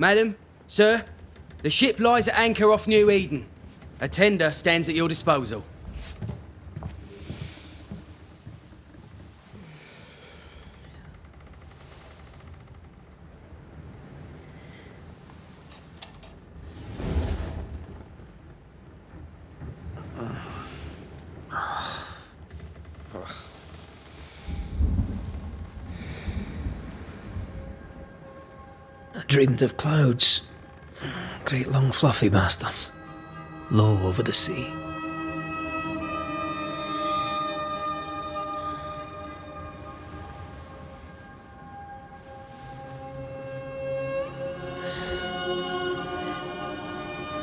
Madam, sir, the ship lies at anchor off New Eden. A tender stands at your disposal. I dreamed of clouds. Great long fluffy bastards. Low over the sea.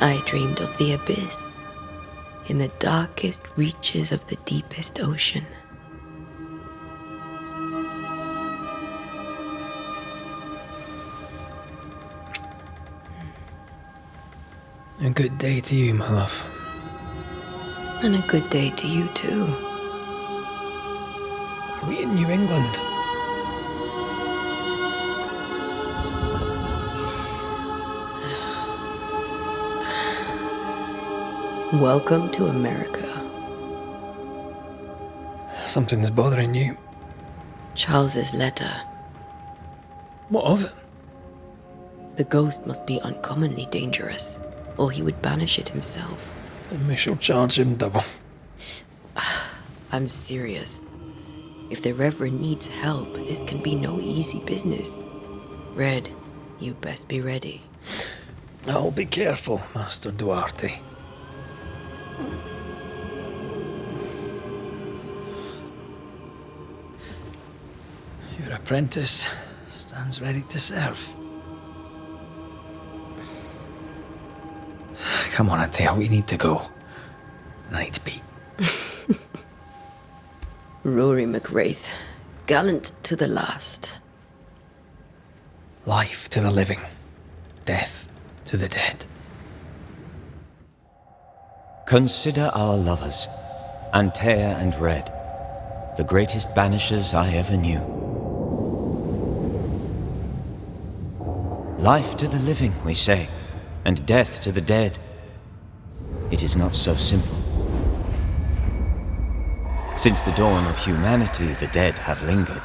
I dreamed of the abyss, in the darkest reaches of the deepest ocean. A good day to you, my love. And a good day to you too. Are we in New England? Welcome to America. Something's bothering you. Charles's letter. What of it? The ghost must be uncommonly dangerous, or he would banish it himself. Then we shall charge him double. I'm serious. If the Reverend needs help, this can be no easy business. Red, you best be ready. I'll be careful, Master Duarte. Your apprentice stands ready to serve. Come on, Atea, we need to go. I need to be. Rory McWraith, gallant to the last. Life to the living, death to the dead. Consider our lovers, Antea and Red, the greatest banishers I ever knew. Life to the living, we say, and death to the dead. It is not so simple. Since the dawn of humanity, the dead have lingered.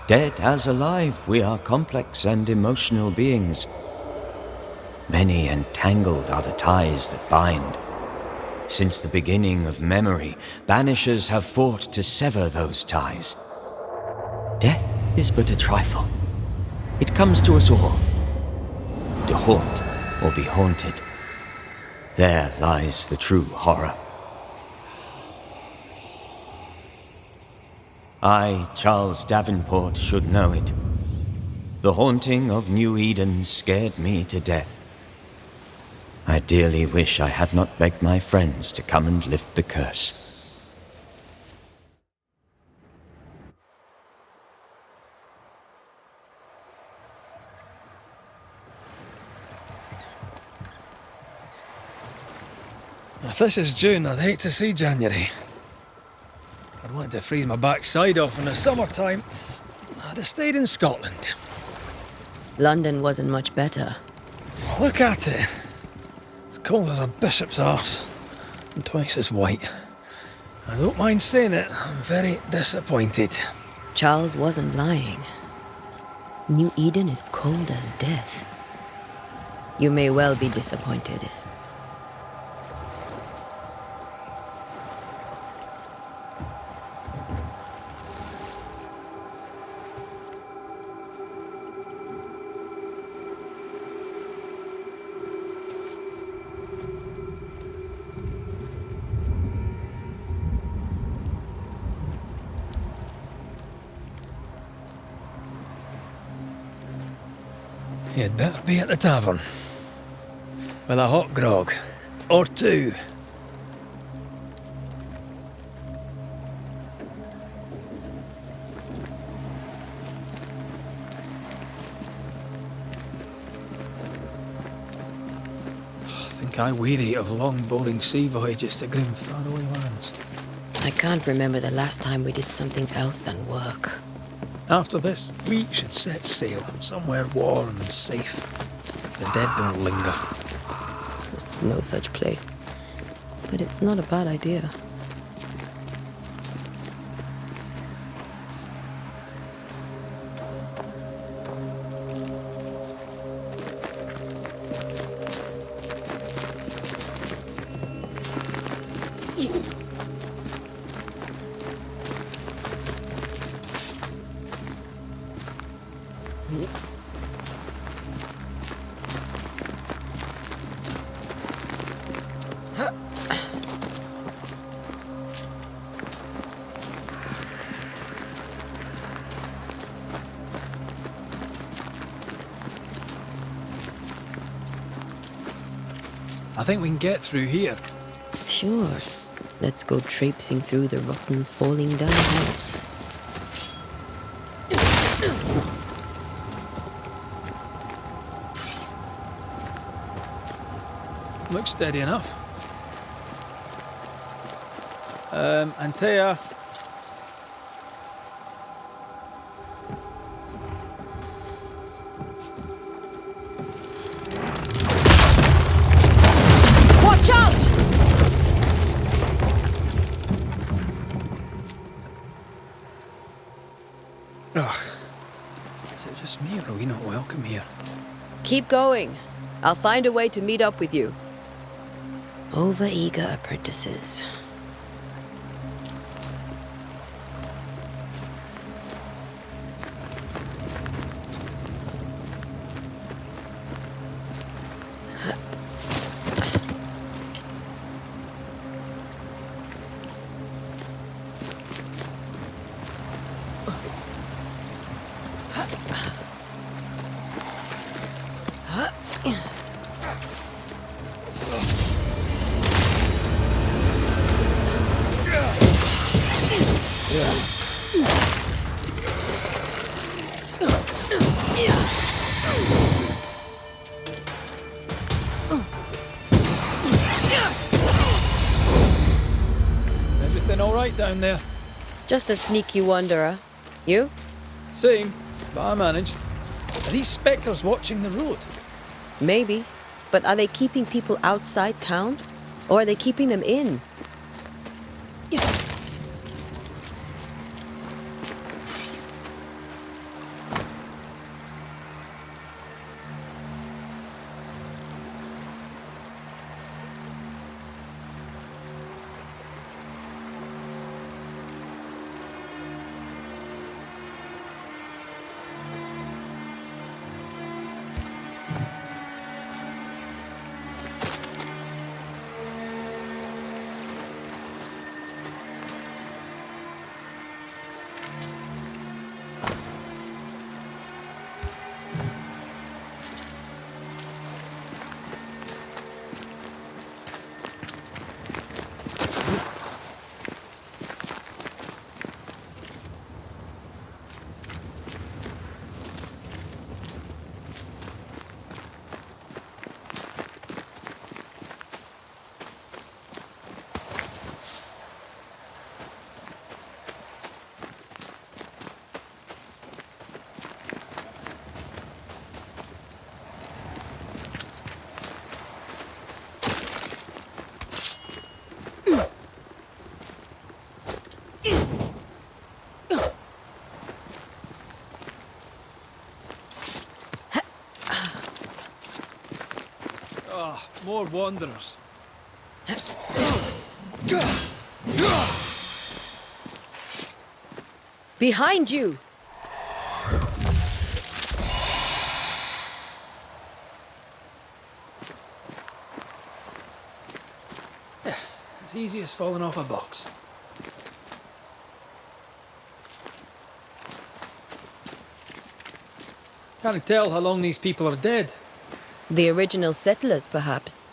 Dead as alive, we are complex and emotional beings. Many and tangled are the ties that bind. Since the beginning of memory, banishers have fought to sever those ties. Death is but a trifle. It comes to us all. To haunt or be haunted. There lies the true horror. I, Charles Davenport, should know it. The haunting of New Eden scared me to death. I dearly wish I had not begged my friends to come and lift the curse. If this is June, I'd hate to see January. I'd want to freeze my backside off in the summertime. I'd have stayed in Scotland. London wasn't much better. Look at it. As cold as a bishop's arse, and twice as white. I don't mind saying it, I'm very disappointed. Charles wasn't lying. New Eden is cold as death. You may well be disappointed. You'd better be at the tavern. With a hot grog. Or two. I think I weary of long, boring sea voyages to grim, faraway lands. I can't remember the last time we did something else than work. After this, we should set sail somewhere warm and safe. The dead don't linger. No such place. But it's not a bad idea. I think we can get through here. Sure. Let's go traipsing through the rotten, falling down house. Looks steady enough. Antea. Watch out! Ugh. Is it just me, or are we not welcome here? Keep going. I'll find a way to meet up with you. Over-eager apprentices. Everything all right down there? Just a sneaky wanderer. You? Same, but I managed. Are these spectres watching the road? Maybe. But are they keeping people outside town? Or are they keeping them in? More wanderers. Behind you! As easy as falling off a box. Can't tell how long these people are dead. The original settlers, perhaps.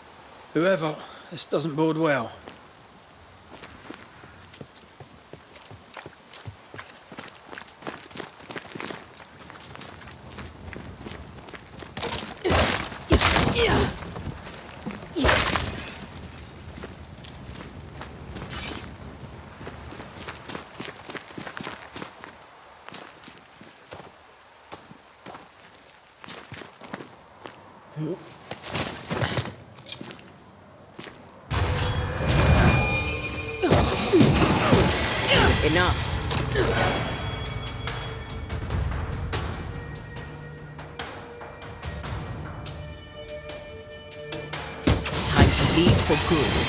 Whoever, this doesn't bode well. Enough. Time to leave for good.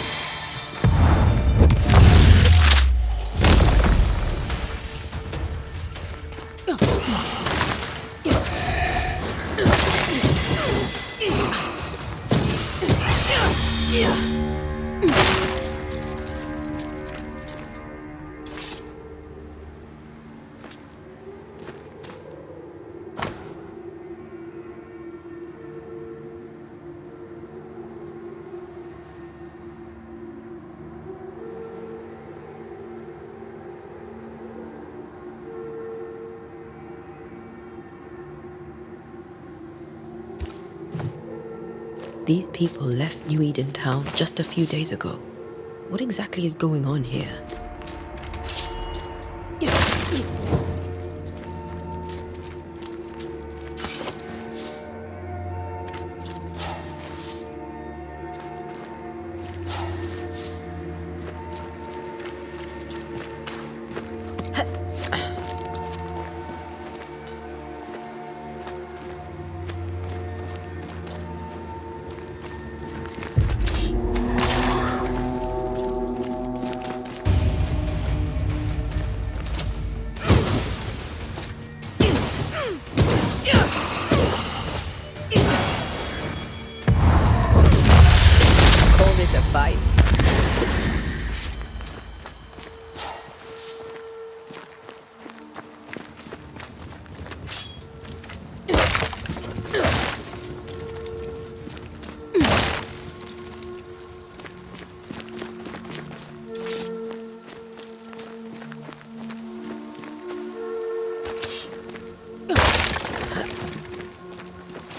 These people left New Eden Town just a few days ago. What exactly is going on here? Call this a fight?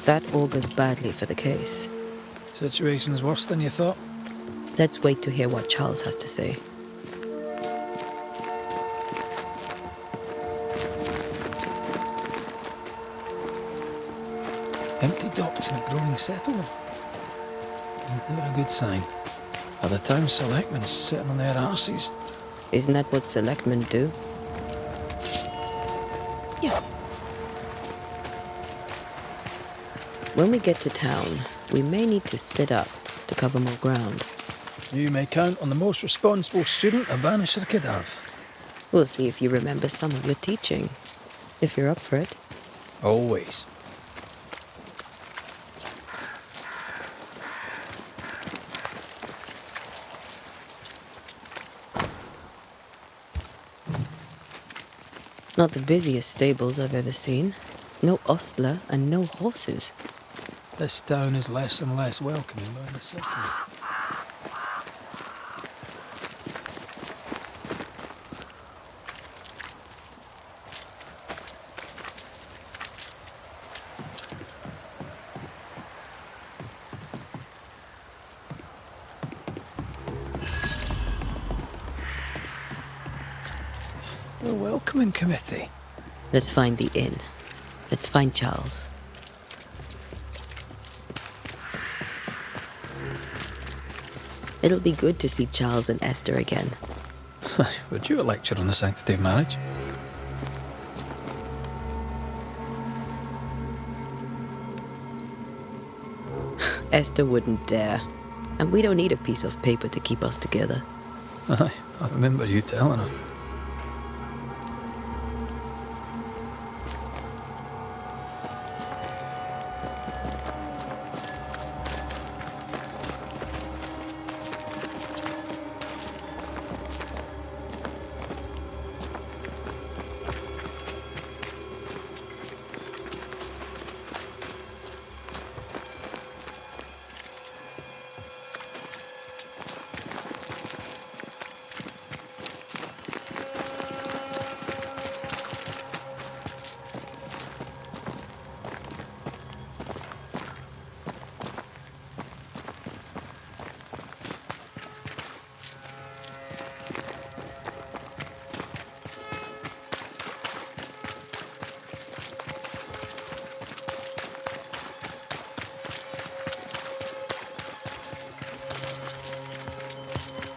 That augurs badly for the case. Situation's worse than you thought. Let's wait to hear what Charles has to say. Empty docks in a growing settlement. Never a good sign. Are the town selectmen sitting on their arses? Isn't that what selectmen do? When we get to town, we may need to split up to cover more ground. You may count on the most responsible student a Banisher could have. We'll see if you remember some of your teaching, if you're up for it. Always. Not the busiest stables I've ever seen. No ostler and no horses. This town is less and less welcoming by the second. The welcoming committee. Let's find the inn. Let's find Charles. It'll be good to see Charles and Esther again. Would you a lecture on the sanctity of marriage? Esther wouldn't dare. And we don't need a piece of paper to keep us together. Aye, I remember you telling her.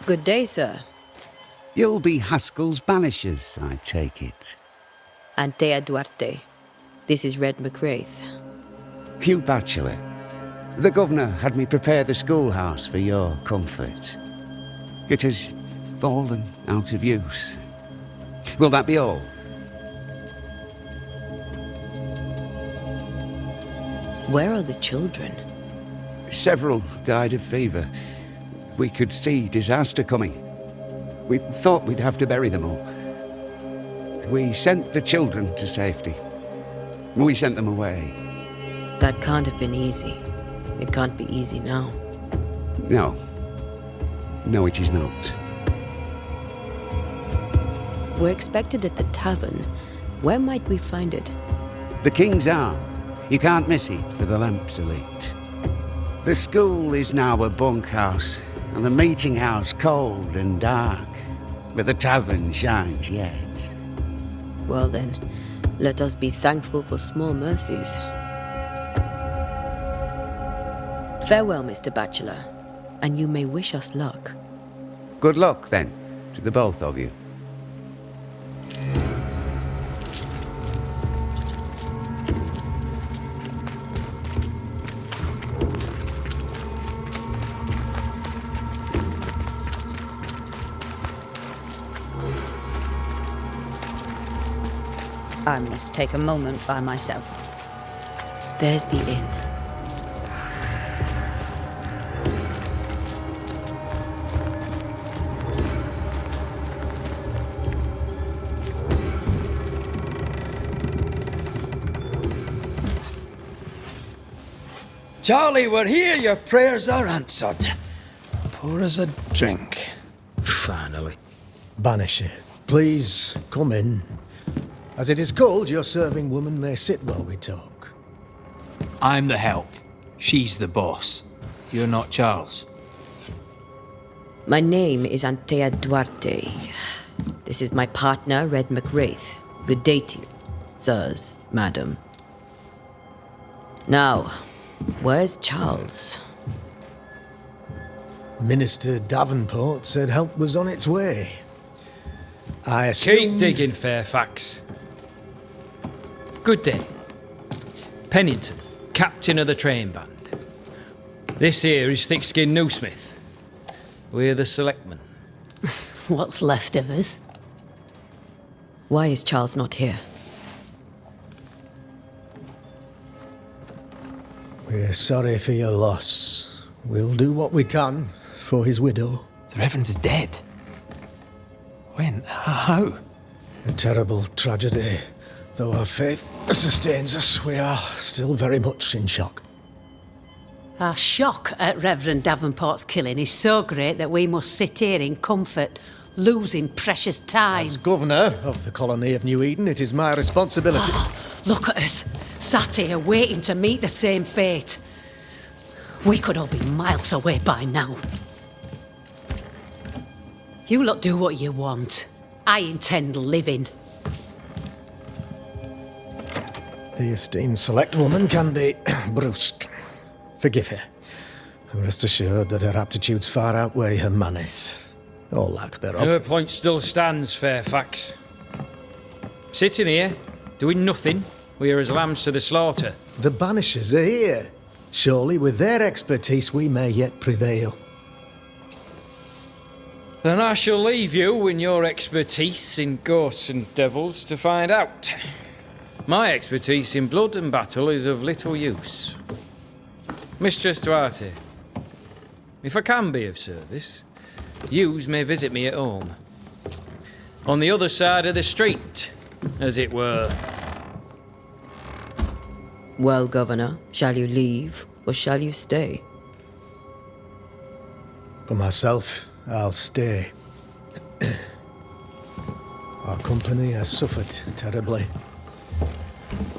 Good day, sir. You'll be Haskell's Banishers, I take it. Antea Duarte. This is Red McWraith. Hugh Batchelor. The governor had me prepare the schoolhouse for your comfort. It has fallen out of use. Will that be all? Where are the children? Several died of fever. We could see disaster coming. We thought we'd have to bury them all. We sent the children to safety. We sent them away. That can't have been easy. It can't be easy now. No. No, it is not. We're expected at the tavern. Where might we find it? The King's Arm. You can't miss it, for the lamps are lit. The school is now a bunkhouse, and the meeting house cold and dark, but the tavern shines yet. Well then, let us be thankful for small mercies. Farewell, Mr. Batchelor, and you may wish us luck. Good luck, then, to the both of you. I must take a moment by myself. There's the inn. Charlie, we're here. Your prayers are answered. Pour us a drink. Finally. Banisher, please come in. As it is cold, your serving woman may sit while we talk. I'm the help. She's the boss. You're not Charles. My name is Antea Duarte. This is my partner, Red McWraith. Good day to you, sirs, madam. Now, where's Charles? Minister Davenport said help was on its way. I assumed... Keep digging, Fairfax. Good day. Pennington, captain of the train band. This here is Thickskin Newsmith. We're the selectmen. What's left of us? Why is Charles not here? We're sorry for your loss. We'll do what we can for his widow. The Reverend is dead. When? How? A terrible tragedy. Though our faith sustains us, we are still very much in shock. Our shock at Reverend Davenport's killing is so great that we must sit here in comfort, losing precious time. As governor of the colony of New Eden, it is my responsibility... Look at us, sat here waiting to meet the same fate. We could all be miles away by now. You lot do what you want. I intend living. The esteemed select woman can be brusque. Forgive her. And rest assured that her aptitudes far outweigh her manners. Or lack thereof. Her point still stands, Fairfax. Sitting here, doing nothing, we're as lambs to the slaughter. The Banishers are here. Surely with their expertise we may yet prevail. Then I shall leave you in your expertise in ghosts and devils to find out. My expertise in blood and battle is of little use. Mistress Duarte, if I can be of service, yous may visit me at home. On the other side of the street, as it were. Well, Governor, shall you leave or shall you stay? For myself, I'll stay. Our company has suffered terribly.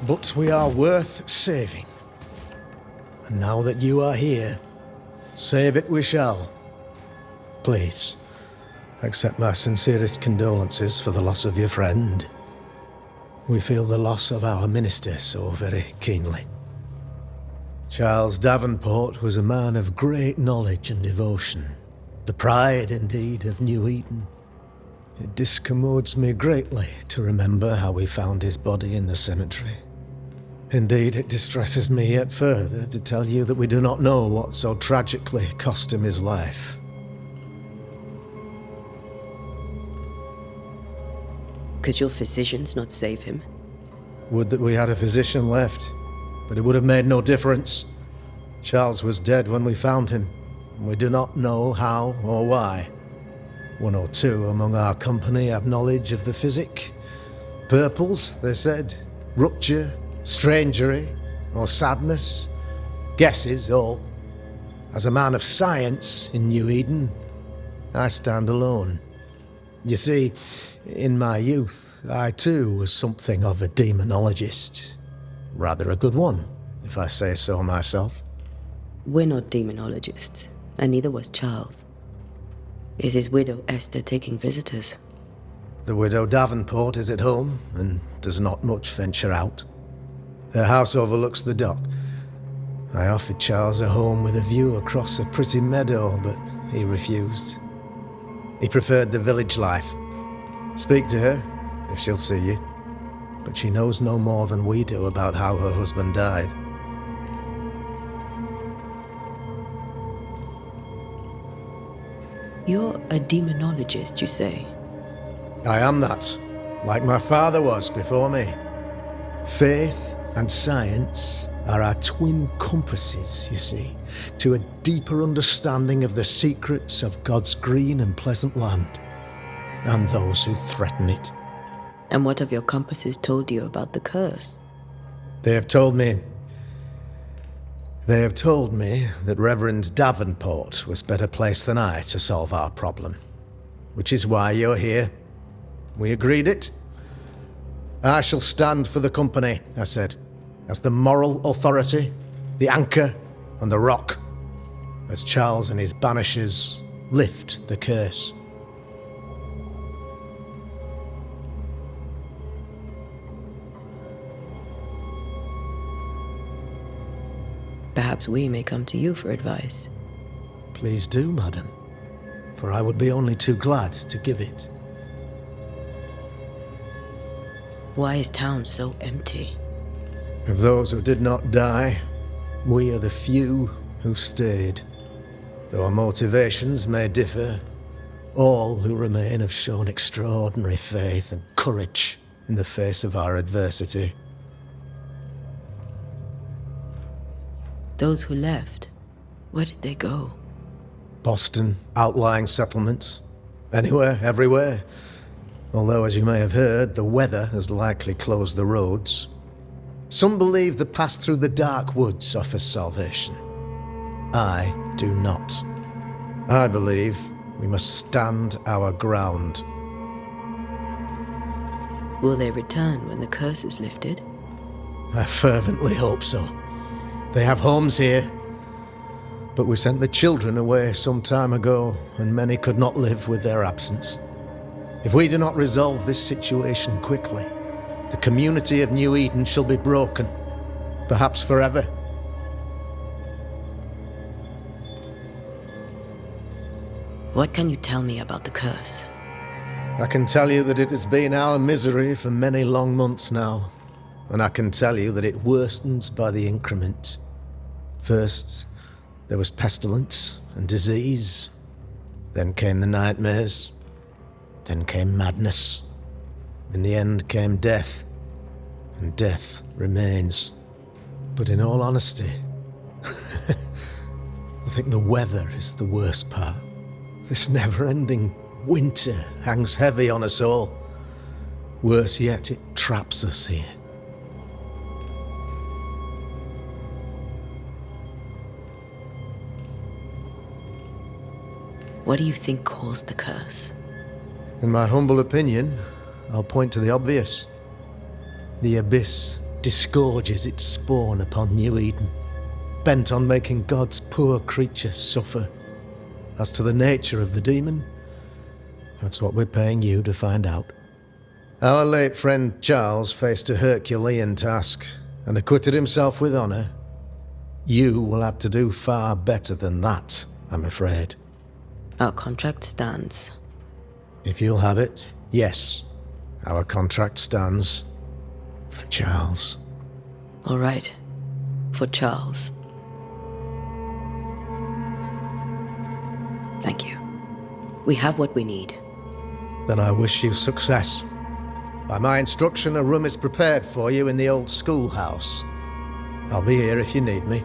But we are worth saving. And now that you are here, save it we shall. Please, accept my sincerest condolences for the loss of your friend. We feel the loss of our minister so very keenly. Charles Davenport was a man of great knowledge and devotion. The pride, indeed, of New Eden. It discommodes me greatly to remember how we found his body in the cemetery. Indeed, it distresses me yet further to tell you that we do not know what so tragically cost him his life. Could your physicians not save him? Would that we had a physician left, but it would have made no difference. Charles was dead when we found him, and we do not know how or why. One or two among our company have knowledge of the physic. Purples, they said, rupture, strangery, or sadness. Guesses, all. As a man of science in New Eden, I stand alone. You see, in my youth, I too was something of a demonologist. Rather a good one, if I say so myself. We're not demonologists, and neither was Charles. Is his widow Esther taking visitors? The widow Davenport is at home, and does not much venture out. Her house overlooks the dock. I offered Charles a home with a view across a pretty meadow, but he refused. He preferred the village life. Speak to her, if she'll see you. But she knows no more than we do about how her husband died. You're a demonologist, you say? I am that, like my father was before me. Faith and science are our twin compasses, you see, to a deeper understanding of the secrets of God's green and pleasant land, and those who threaten it. And what have your compasses told you about the curse? They have told me that Reverend Davenport was better placed than I to solve our problem, which is why you're here. We agreed it. I shall stand for the company, I said, as the moral authority, the anchor, and the rock, as Charles and his Banishers lift the curse. Perhaps we may come to you for advice. Please do, madam, for I would be only too glad to give it. Why is town so empty? Of those who did not die, we are the few who stayed. Though our motivations may differ, all who remain have shown extraordinary faith and courage in the face of our adversity. Those who left, where did they go? Boston, outlying settlements. Anywhere, everywhere. Although, as you may have heard, the weather has likely closed the roads. Some believe the pass through the dark woods offers salvation. I do not. I believe we must stand our ground. Will they return when the curse is lifted? I fervently hope so. They have homes here, but we sent the children away some time ago, and many could not live with their absence. If we do not resolve this situation quickly, the community of New Eden shall be broken, perhaps forever. What can you tell me about the curse? I can tell you that it has been our misery for many long months now, and I can tell you that it worsens by the increment. First, there was pestilence and disease. Then came the nightmares. Then came madness. In the end came death. And death remains. But in all honesty, I think the weather is the worst part. This never-ending winter hangs heavy on us all. Worse yet, it traps us here. What do you think caused the curse? In my humble opinion, I'll point to the obvious. The abyss disgorges its spawn upon New Eden, bent on making God's poor creatures suffer. As to the nature of the demon, that's what we're paying you to find out. Our late friend Charles faced a Herculean task and acquitted himself with honor. You will have to do far better than that, I'm afraid. Our contract stands. If you'll have it, yes. Our contract stands for Charles. All right. For Charles. Thank you. We have what we need. Then I wish you success. By my instruction, a room is prepared for you in the old schoolhouse. I'll be here if you need me.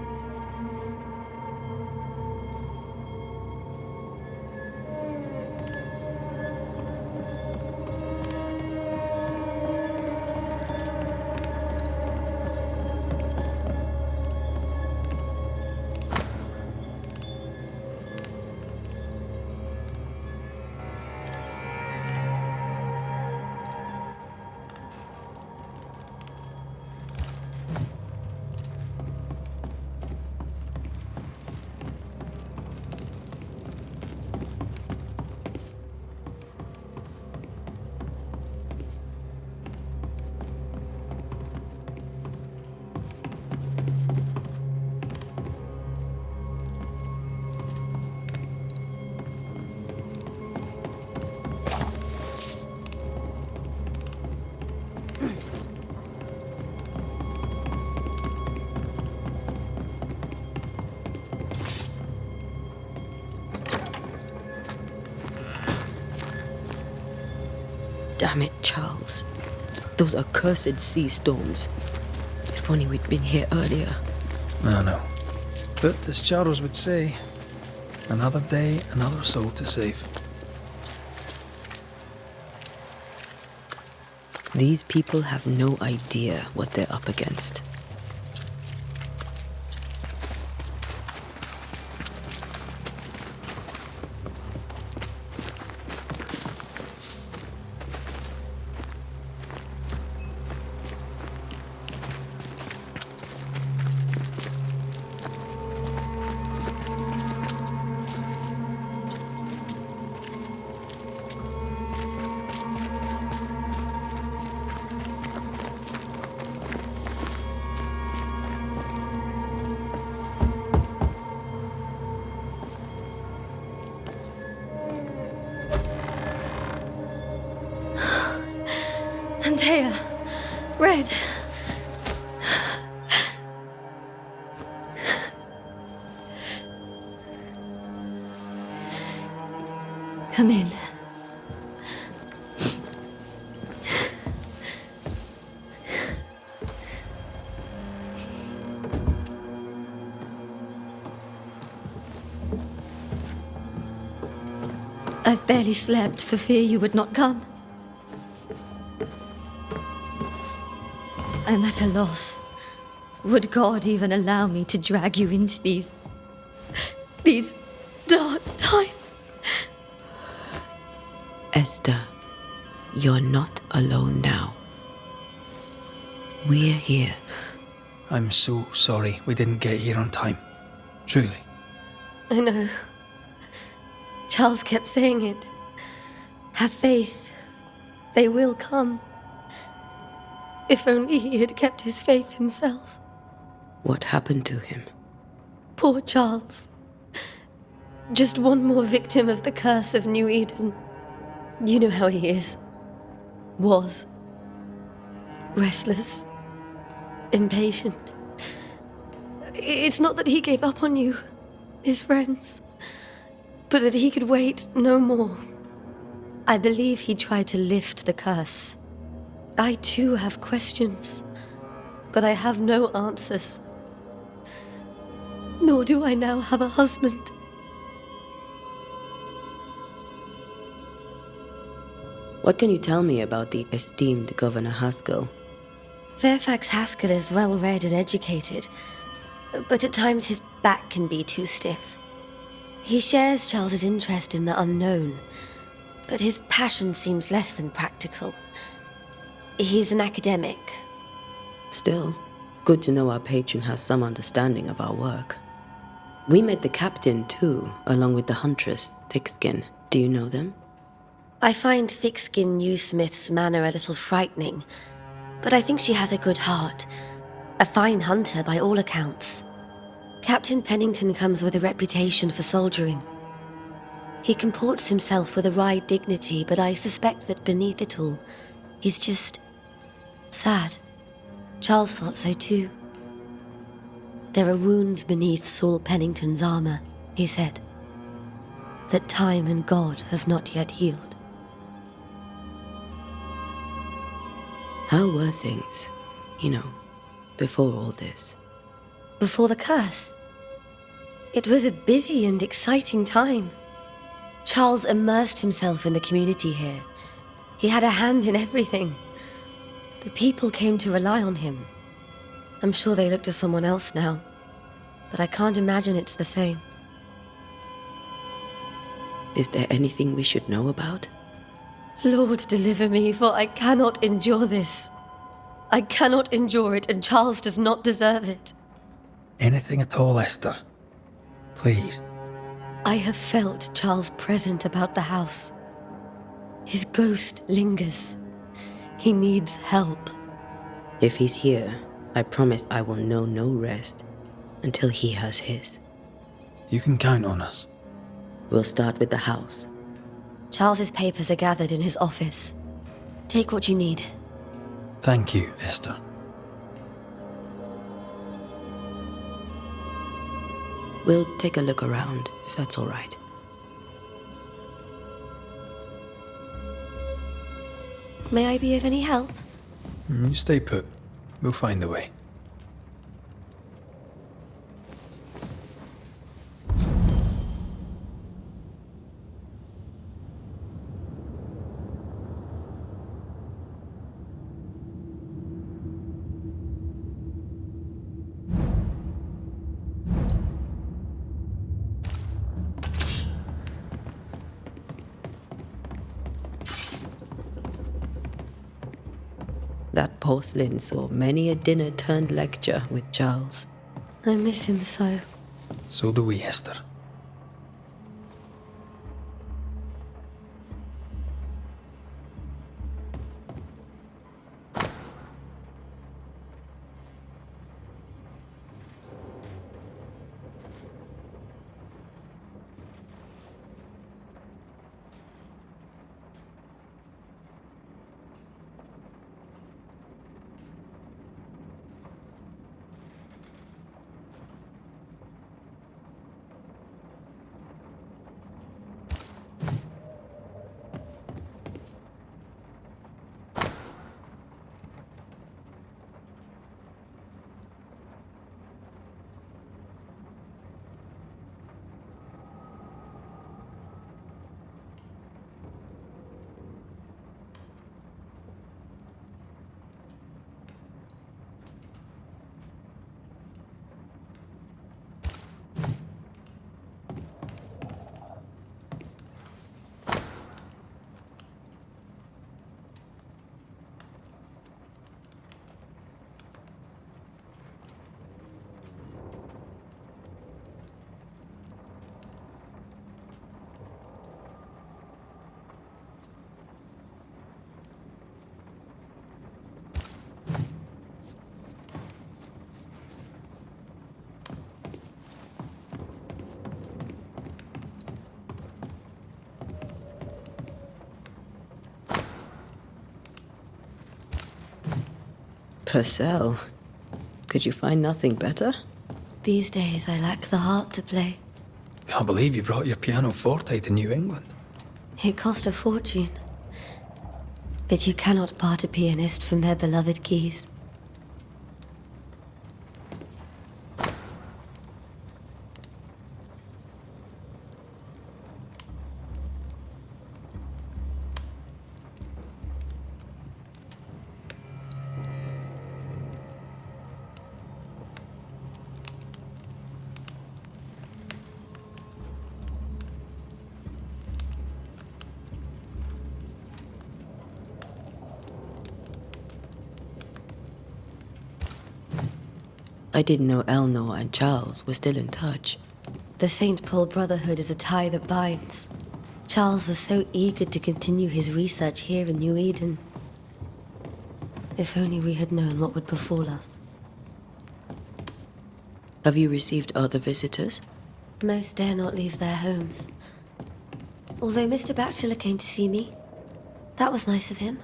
Damn it, Charles. Those accursed sea storms. If only we'd been here earlier. No. But as Charles would say, another day, another soul to save. These people have no idea what they're up against. Antea, Red. Come in. I've barely slept for fear you would not come. I'm at a loss. Would God even allow me to drag you into these dark times? Esther, you're not alone now. We're here. I'm so sorry we didn't get here on time. Truly. I know. Charles kept saying it. Have faith. They will come. If only he had kept his faith himself. What happened to him? Poor Charles. Just one more victim of the curse of New Eden. You know how he is. Was. Restless. Impatient. It's not that he gave up on you, his friends, but that he could wait no more. I believe he tried to lift the curse. I too have questions, but I have no answers. Nor do I now have a husband. What can you tell me about the esteemed Governor Haskell? Fairfax Haskell is well read and educated, but at times his back can be too stiff. He shares Charles's interest in the unknown, but his passion seems less than practical. He's an academic. Still, good to know our patron has some understanding of our work. We met the captain, too, along with the huntress, Thickskin. Do you know them? I find Thickskin Newsmith's manner a little frightening, but I think she has a good heart. A fine hunter by all accounts. Captain Pennington comes with a reputation for soldiering. He comports himself with a wry dignity, but I suspect that beneath it all, he's just sad. Charles thought so too. There are wounds beneath Saul Pennington's armor, he said, that time and God have not yet healed. How were things, before all this? Before the curse? It was a busy and exciting time. Charles immersed himself in the community here. He had a hand in everything. The people came to rely on him. I'm sure they look to someone else now, but I can't imagine it's the same. Is there anything we should know about? Lord, deliver me, for I cannot endure this. I cannot endure it, and Charles does not deserve it. Anything at all, Esther. Please. I have felt Charles present about the house. His ghost lingers. He needs help. If he's here, I promise I will know no rest until he has his. You can count on us. We'll start with the house. Charles's papers are gathered in his office. Take what you need. Thank you, Esther. We'll take a look around, if that's all right. May I be of any help? You stay put. We'll find the way. That porcelain saw many a dinner-turned-lecture with Charles. I miss him so. So do we, Esther. Purcell, could you find nothing better? These days I lack the heart to play. Can't believe you brought your pianoforte to New England. It cost a fortune. But you cannot part a pianist from their beloved keys. I didn't know Eleanor and Charles were still in touch. The St. Paul Brotherhood is a tie that binds. Charles was so eager to continue his research here in New Eden. If only we had known what would befall us. Have you received other visitors? Most dare not leave their homes. Although Mr. Bachelor came to see me, that was nice of him.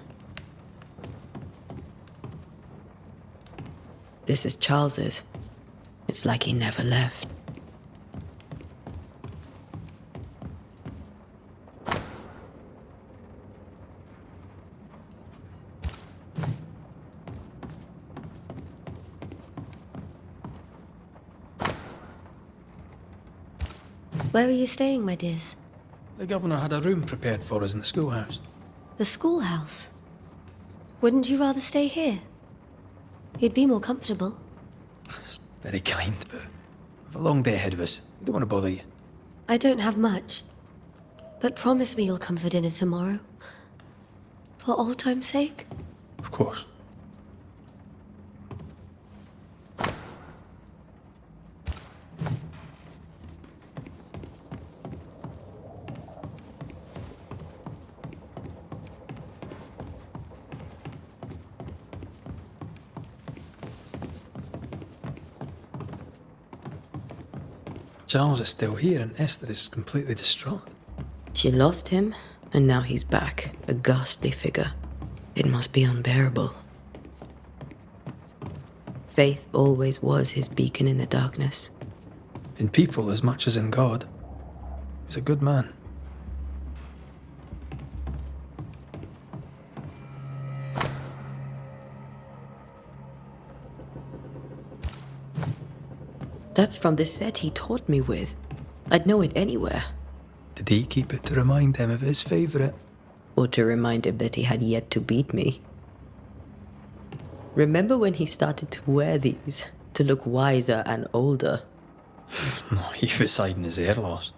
This is Charles's. It's like he never left. Where are you staying, my dears? The governor had a room prepared for us in the schoolhouse. The schoolhouse? Wouldn't you rather stay here? You'd be more comfortable. It's very kind, but we've a long day ahead of us. We don't want to bother you. I don't have much. But promise me you'll come for dinner tomorrow. For old time's sake. Of course. Charles is still here and Esther is completely distraught. She lost him, and now he's back, a ghastly figure. It must be unbearable. Faith always was his beacon in the darkness. In people as much as in God. He's a good man. That's from the set he taught me with. I'd know it anywhere. Did he keep it to remind him of his favourite? Or to remind him that he had yet to beat me. Remember when he started to wear these, to look wiser and older? He was hiding his hair loss.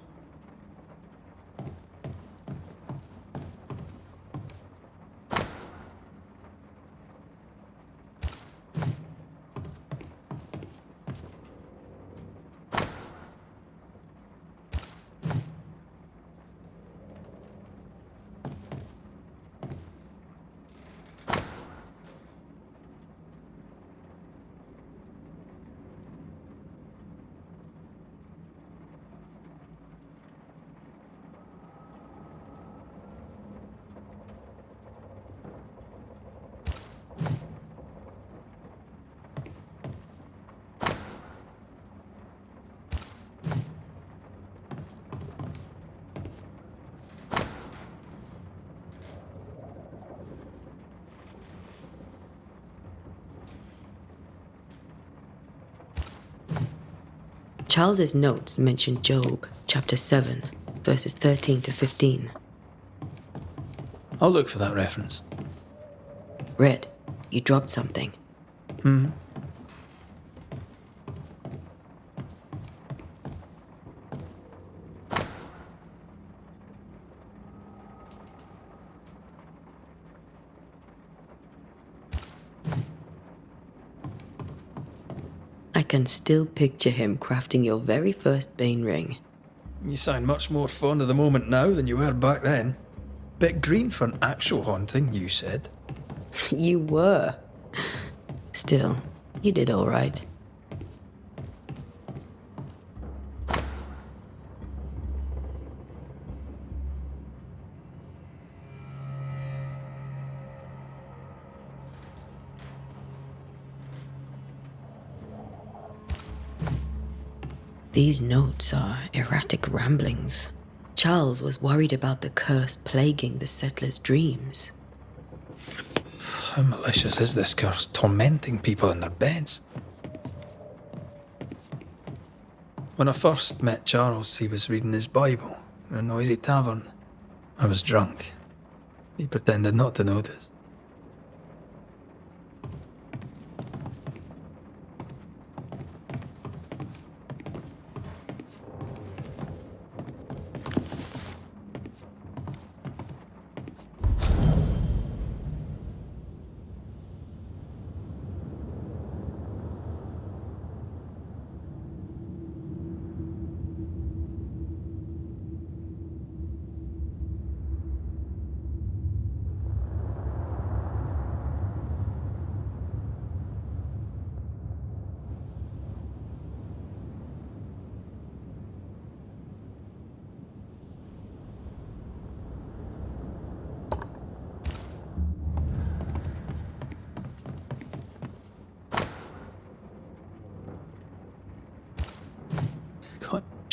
Charles's notes mention Job, chapter 7, verses 13 to 15. I'll look for that reference. Red, you dropped something. I can still picture him crafting your very first Bane ring. You sound much more fond of the moment now than you were back then. Bit green for an actual haunting, you said. You were. Still, you did all right. These notes are erratic ramblings. Charles was worried about the curse plaguing the settlers' dreams. How malicious is this curse, tormenting people in their beds? When I first met Charles, he was reading his Bible in a noisy tavern. I was drunk. He pretended not to notice.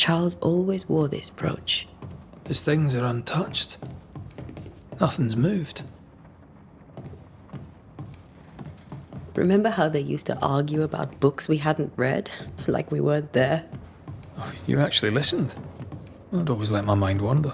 Charles always wore this brooch. His things are untouched. Nothing's moved. Remember how they used to argue about books we hadn't read? Like we weren't there? Oh, you actually listened. I'd always let my mind wander.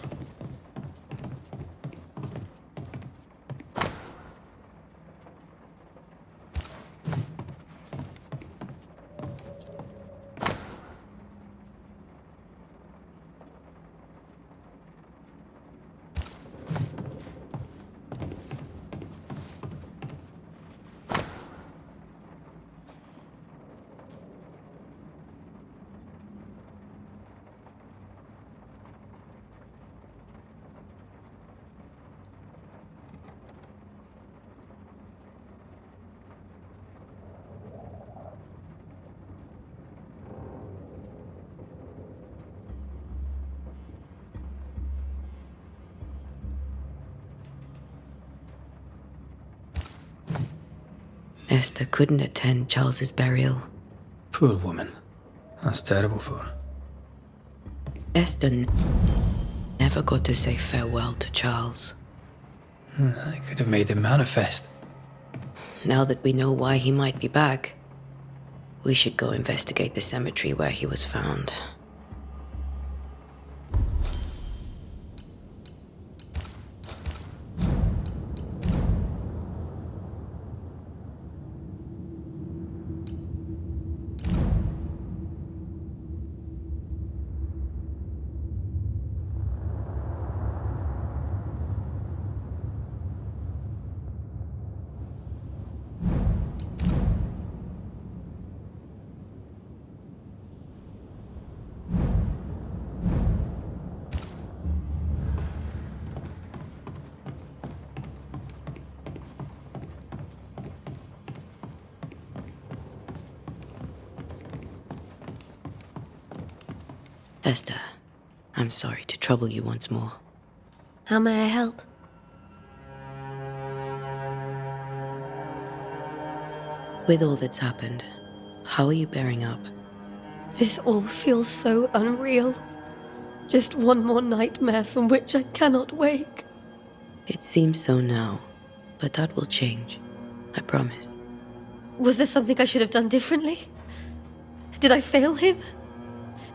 Esther couldn't attend Charles's burial. Poor woman. That's terrible for her. Esther never got to say farewell to Charles. I could have made him manifest. Now that we know why he might be back, we should go investigate the cemetery where he was found. Esther, I'm sorry to trouble you once more. How may I help? With all that's happened, how are you bearing up? This all feels so unreal. Just one more nightmare from which I cannot wake. It seems so now, but that will change. I promise. Was there something I should have done differently? Did I fail him?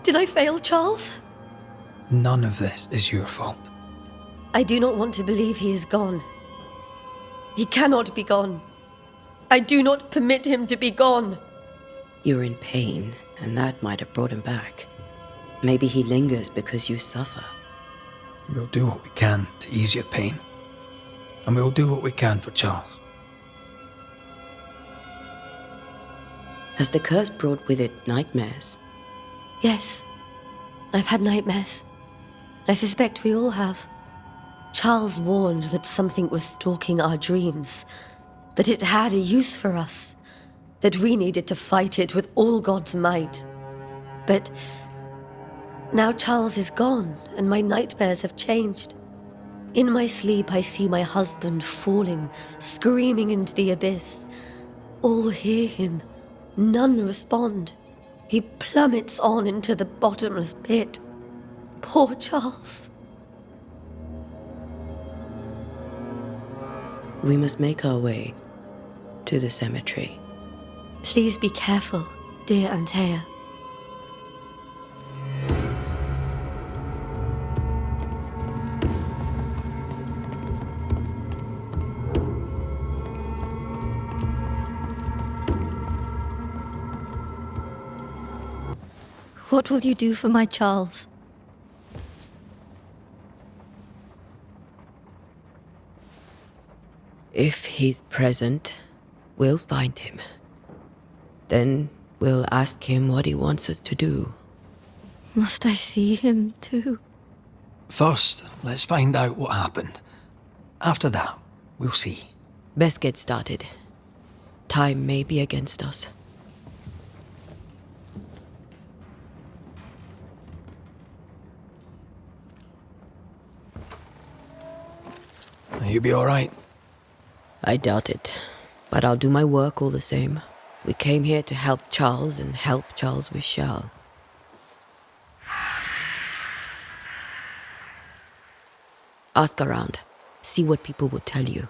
Did I fail Charles? None of this is your fault. I do not want to believe he is gone. He cannot be gone. I do not permit him to be gone. You're in pain, and that might have brought him back. Maybe he lingers because you suffer. We'll do what we can to ease your pain. And we'll do what we can for Charles. Has the curse brought with it nightmares? Yes, I've had nightmares. I suspect we all have. Charles warned that something was stalking our dreams, that it had a use for us, that we needed to fight it with all God's might. But now Charles is gone, and my nightmares have changed. In my sleep, I see my husband falling, screaming into the abyss. All hear him, none respond. He plummets on into the bottomless pit. Poor Charles. We must make our way to the cemetery. Please be careful, dear Antea. What will you do for my Charles? If he's present, we'll find him. Then we'll ask him what he wants us to do. Must I see him too? First, let's find out what happened. After that, we'll see. Best get started. Time may be against us. You'll be all right. I doubt it, but I'll do my work all the same. We came here to help Charles, and help Charles we shall. Ask around. See what people will tell you.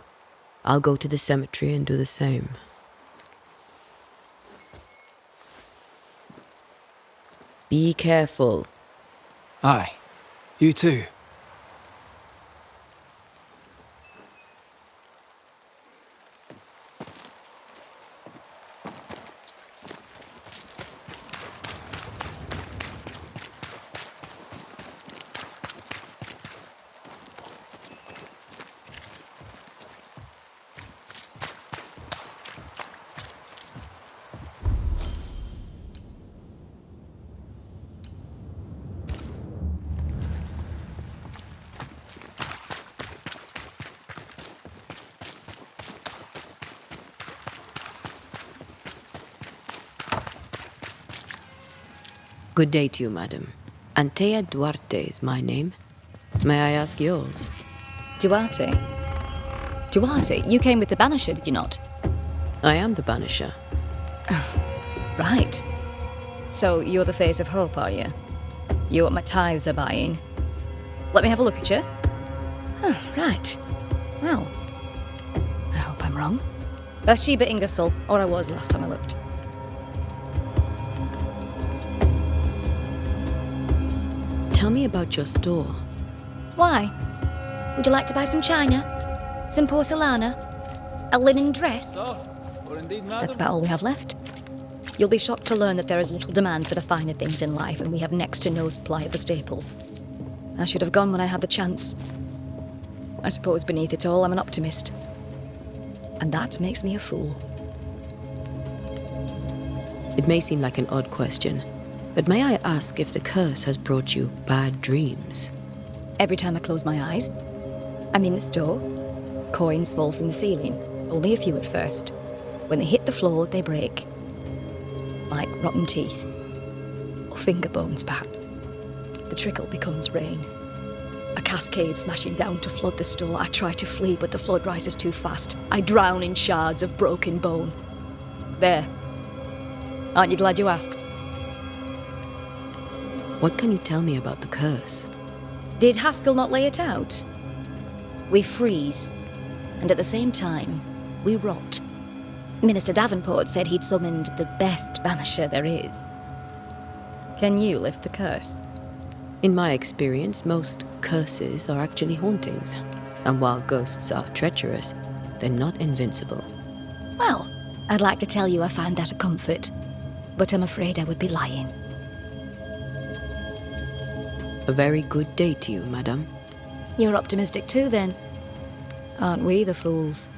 I'll go to the cemetery and do the same. Be careful. Aye. You too. Good day to you, madam. Antea Duarte is my name. May I ask yours? Duarte? Duarte, you came with the Banisher, did you not? I am the Banisher. Right. So you're the face of hope, are you? You're what my tithes are buying. Let me have a look at you. Oh, right. Well, I hope I'm wrong. Bathsheba Ingersoll, or I was last time I looked. Tell me about your store. Why? Would you like to buy some china? Some porcelana? A linen dress? That's about all we have left. You'll be shocked to learn that there is little demand for the finer things in life, and we have next to no supply of the staples. I should have gone when I had the chance. I suppose beneath it all, I'm an optimist. And that makes me a fool. It may seem like an odd question, but may I ask if the curse has brought you bad dreams? Every time I close my eyes, I'm in the store. Coins fall from the ceiling, only a few at first. When they hit the floor, they break. Like rotten teeth. Or finger bones, perhaps. The trickle becomes rain. A cascade smashing down to flood the store. I try to flee, but the flood rises too fast. I drown in shards of broken bone. There. Aren't you glad you asked? What can you tell me about the curse? Did Haskell not lay it out? We freeze, and at the same time, we rot. Minister Davenport said he'd summoned the best banisher there is. Can you lift the curse? In my experience, most curses are actually hauntings. And while ghosts are treacherous, they're not invincible. Well, I'd like to tell you I find that a comfort, but I'm afraid I would be lying. A very good day to you, madame. You're optimistic too, then. Aren't we the fools?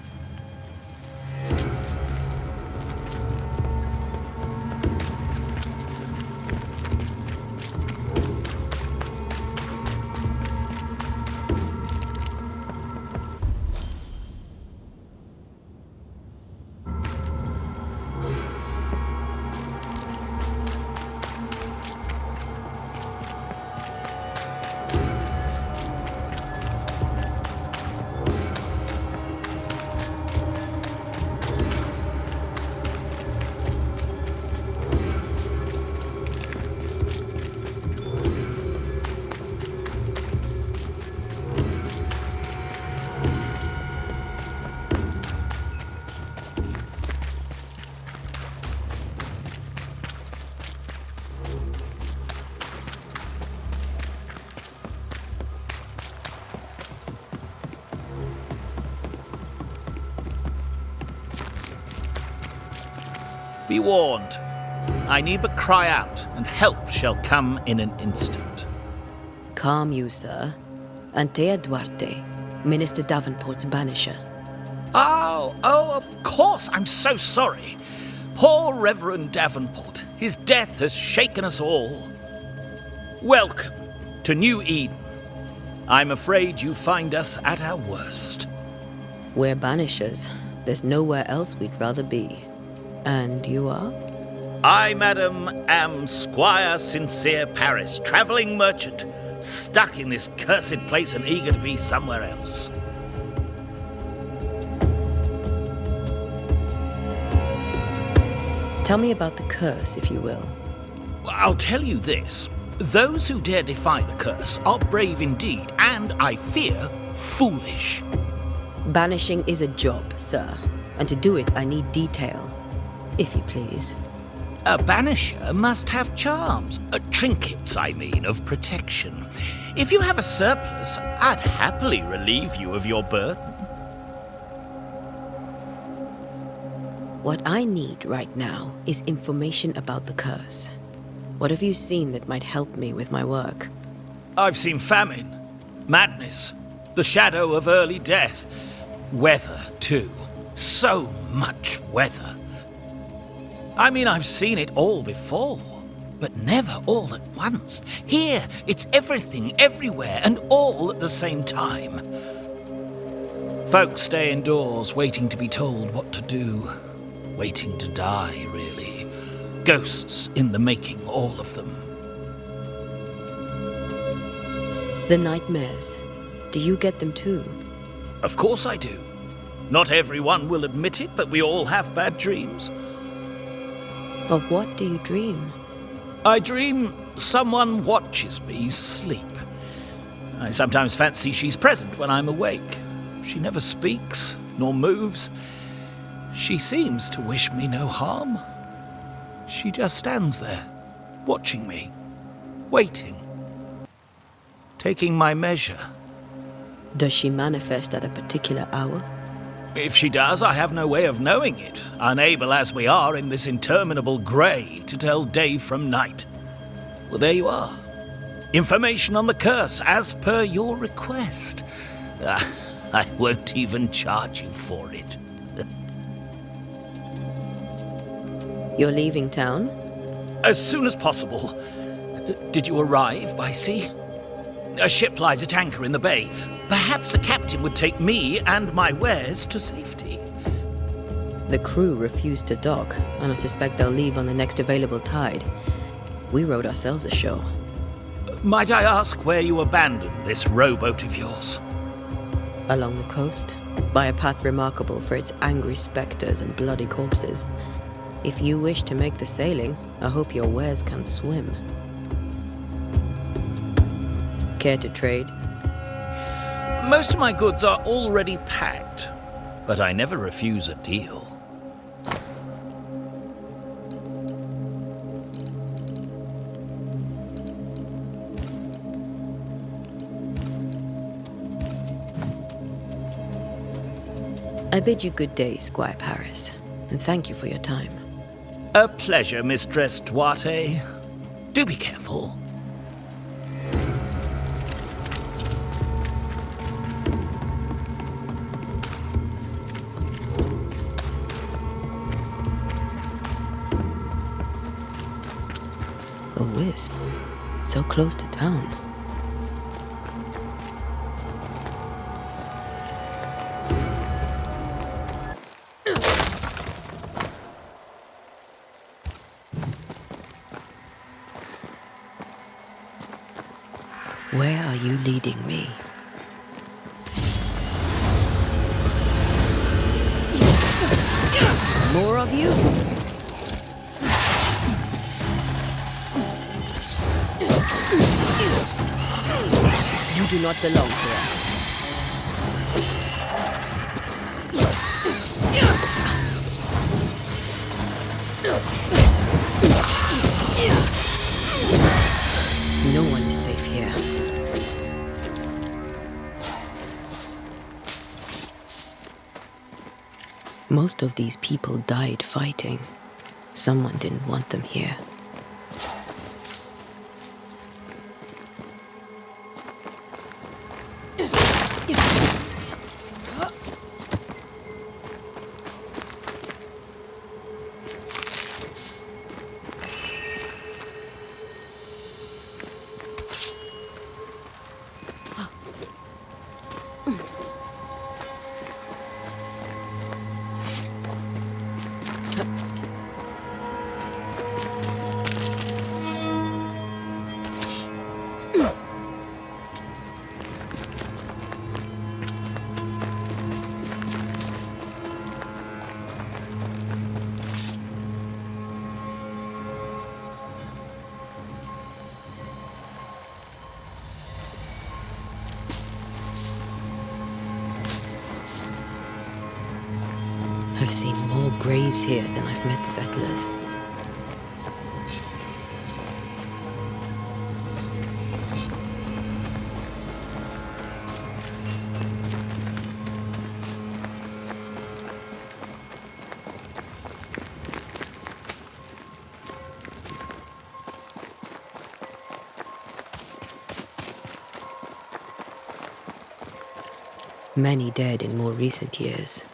Be warned. I need but cry out, and help shall come in an instant. Calm you, sir. Antea Duarte, Minister Davenport's banisher. Oh, of course. I'm so sorry. Poor Reverend Davenport. His death has shaken us all. Welcome to New Eden. I'm afraid you find us at our worst. We're banishers. There's nowhere else we'd rather be. And you are? I, madam, am Squire Sincere Paris, travelling merchant, stuck in this cursed place and eager to be somewhere else. Tell me about the curse, if you will. I'll tell you this. Those who dare defy the curse are brave indeed, and, I fear, foolish. Banishing is a job, sir. And to do it, I need detail. If you please. A banisher must have charms. Trinkets, I mean, of protection. If you have a surplus, I'd happily relieve you of your burden. What I need right now is information about the curse. What have you seen that might help me with my work? I've seen famine, madness, the shadow of early death, weather, too. So much weather. I mean, I've seen it all before, but never all at once. Here, it's everything, everywhere, and all at the same time. Folks stay indoors, waiting to be told what to do. Waiting to die, really. Ghosts in the making, all of them. The nightmares. Do you get them too? Of course I do. Not everyone will admit it, but we all have bad dreams. Of what do you dream? I dream someone watches me sleep. I sometimes fancy she's present when I'm awake. She never speaks, nor moves. She seems to wish me no harm. She just stands there, watching me, waiting, taking my measure. Does she manifest at a particular hour? If she does, I have no way of knowing it, unable as we are in this interminable grey to tell day from night. Well, there you are. Information on the curse, as per your request. I won't even charge you for it. You're leaving town? As soon as possible. Did you arrive by sea? A ship lies at anchor in the bay. Perhaps a captain would take me and my wares to safety. The crew refused to dock, and I suspect they'll leave on the next available tide. We rowed ourselves ashore. Might I ask where you abandoned this rowboat of yours? Along the coast, by a path remarkable for its angry specters and bloody corpses. If you wish to make the sailing, I hope your wares can swim. Care to trade? Most of my goods are already packed, but I never refuse a deal. I bid you good day, Squire Paris, and thank you for your time. A pleasure, Mistress Duarte. Do be careful. A wisp, so close to town. Where are you leading me? More of you? You do not belong here. No one is safe here. Most of these people died fighting. Someone didn't want them here. I've seen more graves here than I've met settlers. Many dead in more recent years.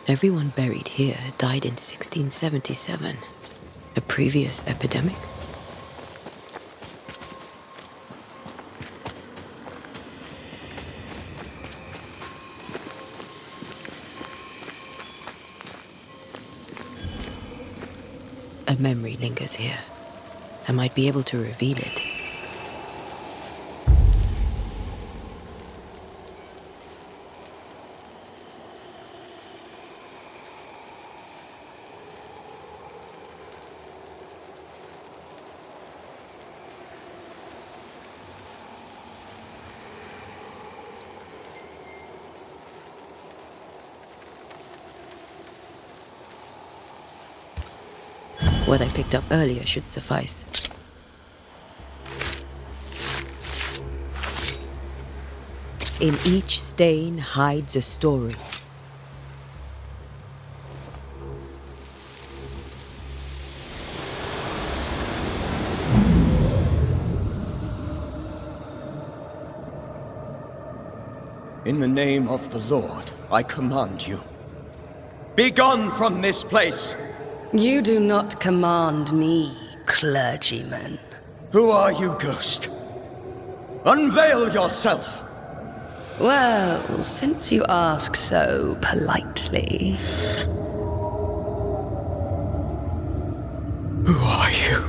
Everyone buried here died in 1677. A previous epidemic? A memory lingers here. I might be able to reveal it. What I picked up earlier should suffice. In each stain hides a story. In the name of the Lord, I command you. Be gone from this place! You do not command me, clergyman. Who are you, ghost? Unveil yourself! Well, since you ask so politely. Who are you?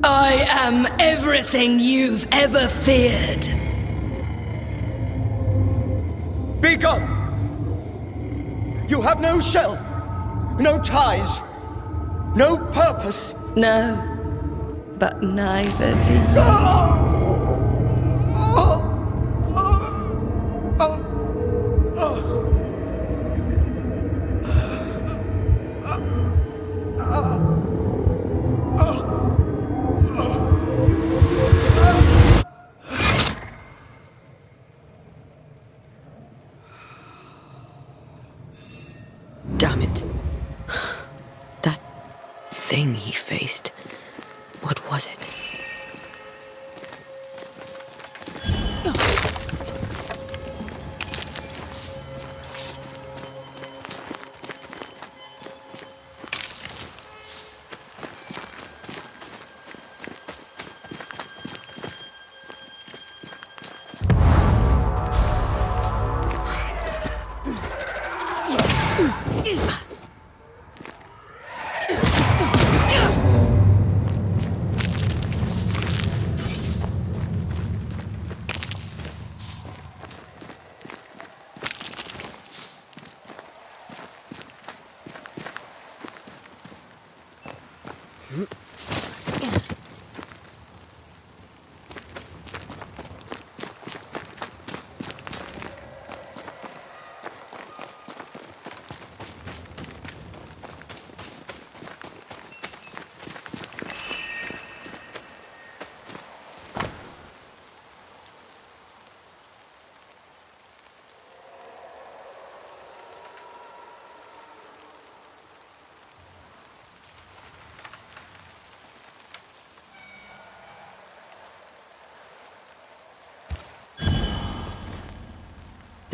I am everything you've ever feared. Be gone! You have no shell, no ties, no purpose. No, but neither do you. Damn it. That thing he faced. What was it?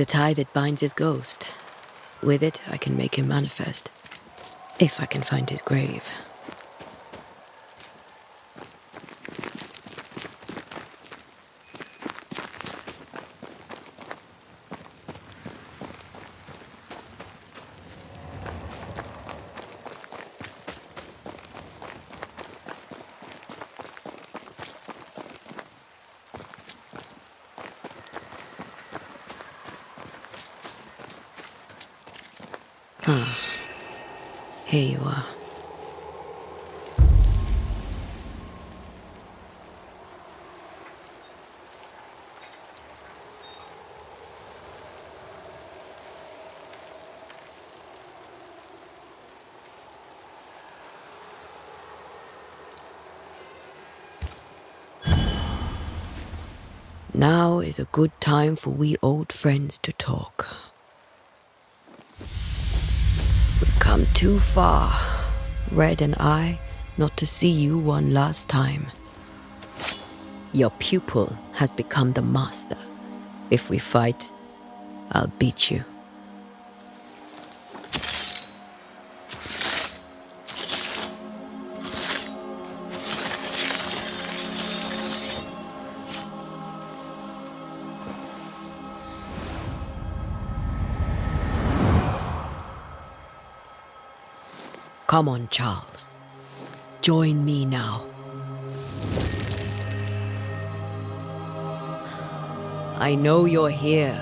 The tie that binds his ghost. With it, I can make him manifest. If I can find his grave. Here you are. Now is a good time for we old friends to talk. We've come too far, Red and I, not to see you one last time. Your pupil has become the master. If we fight, I'll beat you. Come on, Charles. Join me now. I know you're here.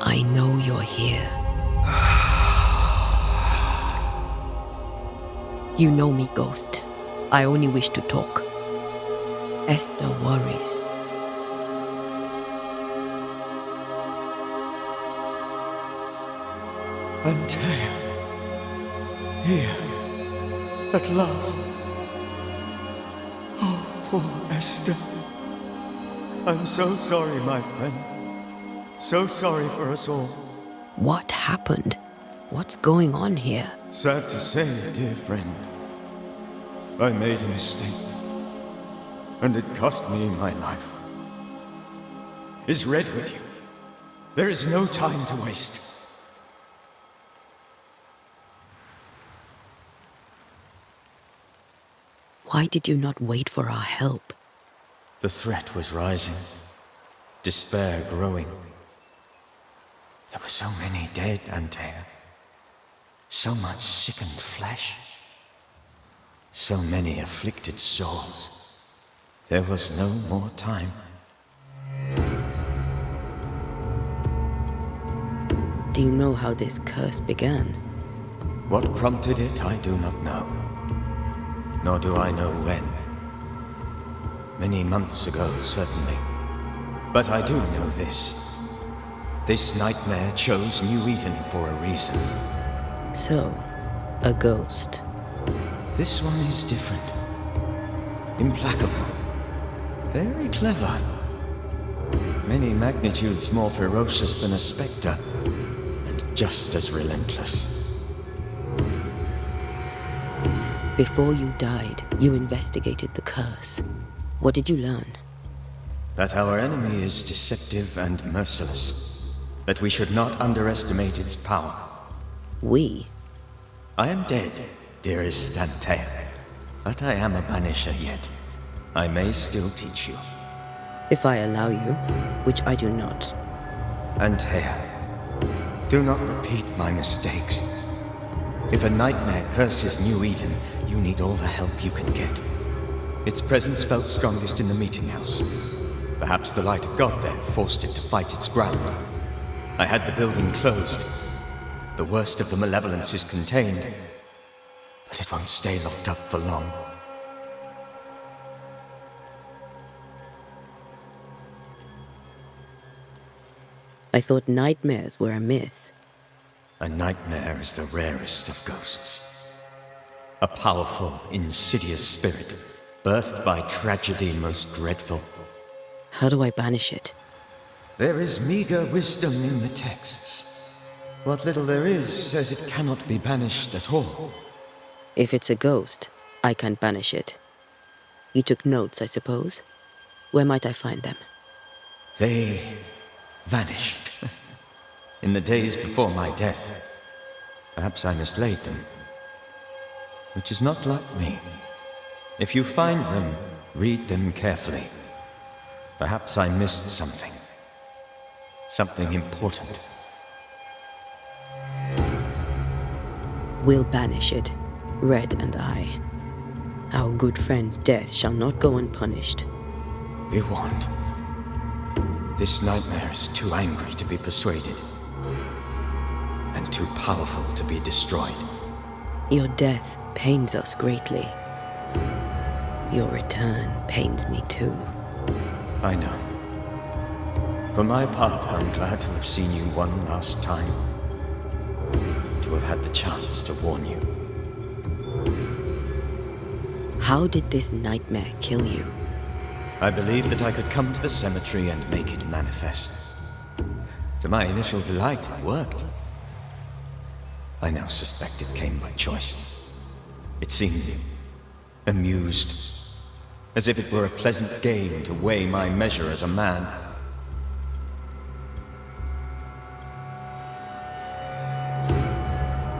I know you're here. You know me, Ghost. I only wish to talk. Esther worries. Antea. Here. At last. Oh, poor Esther. I'm so sorry, my friend. So sorry for us all. What happened? What's going on here? Sad to say, dear friend. I made a mistake. And it cost me my life. Is Red with you? There is no time to waste. Why did you not wait for our help? The threat was rising. Despair growing. There were so many dead, Antea. So much sickened flesh. So many afflicted souls. There was no more time. Do you know how this curse began? What prompted it, I do not know. Nor do I know when. Many months ago, certainly. But I do know this. This nightmare chose New Eden for a reason. So, a ghost. This one is different. Implacable. Very clever. Many magnitudes more ferocious than a spectre, and just as relentless. Before you died, you investigated the curse. What did you learn? That our enemy is deceptive and merciless. That we should not underestimate its power. We? I am dead, dearest Antea. But I am a Banisher yet. I may still teach you. If I allow you, which I do not. Antea, do not repeat my mistakes. If a nightmare curses New Eden, you need all the help you can get. Its presence felt strongest in the meeting house. Perhaps the light of God there forced it to fight its ground. I had the building closed. The worst of the malevolence is contained, but it won't stay locked up for long. I thought nightmares were a myth. A nightmare is the rarest of ghosts. A powerful, insidious spirit, birthed by tragedy most dreadful. How do I banish it? There is meager wisdom in the texts. What little there is says it cannot be banished at all. If it's a ghost, I can't banish it. You took notes, I suppose? Where might I find them? They vanished. In the days before my death. Perhaps I mislaid them. Which is not like me. If you find them, read them carefully. Perhaps I missed something. Something important. We'll banish it, Red and I. Our good friend's death shall not go unpunished. Be warned. This nightmare is too angry to be persuaded. And too powerful to be destroyed. Your death pains us greatly. Your return pains me too. I know. For my part, I'm glad to have seen you one last time. To have had the chance to warn you. How did this nightmare kill you? I believed that I could come to the cemetery and make it manifest. To my initial delight, it worked. I now suspect it came by choice. It seemed amused, as if it were a pleasant game to weigh my measure as a man.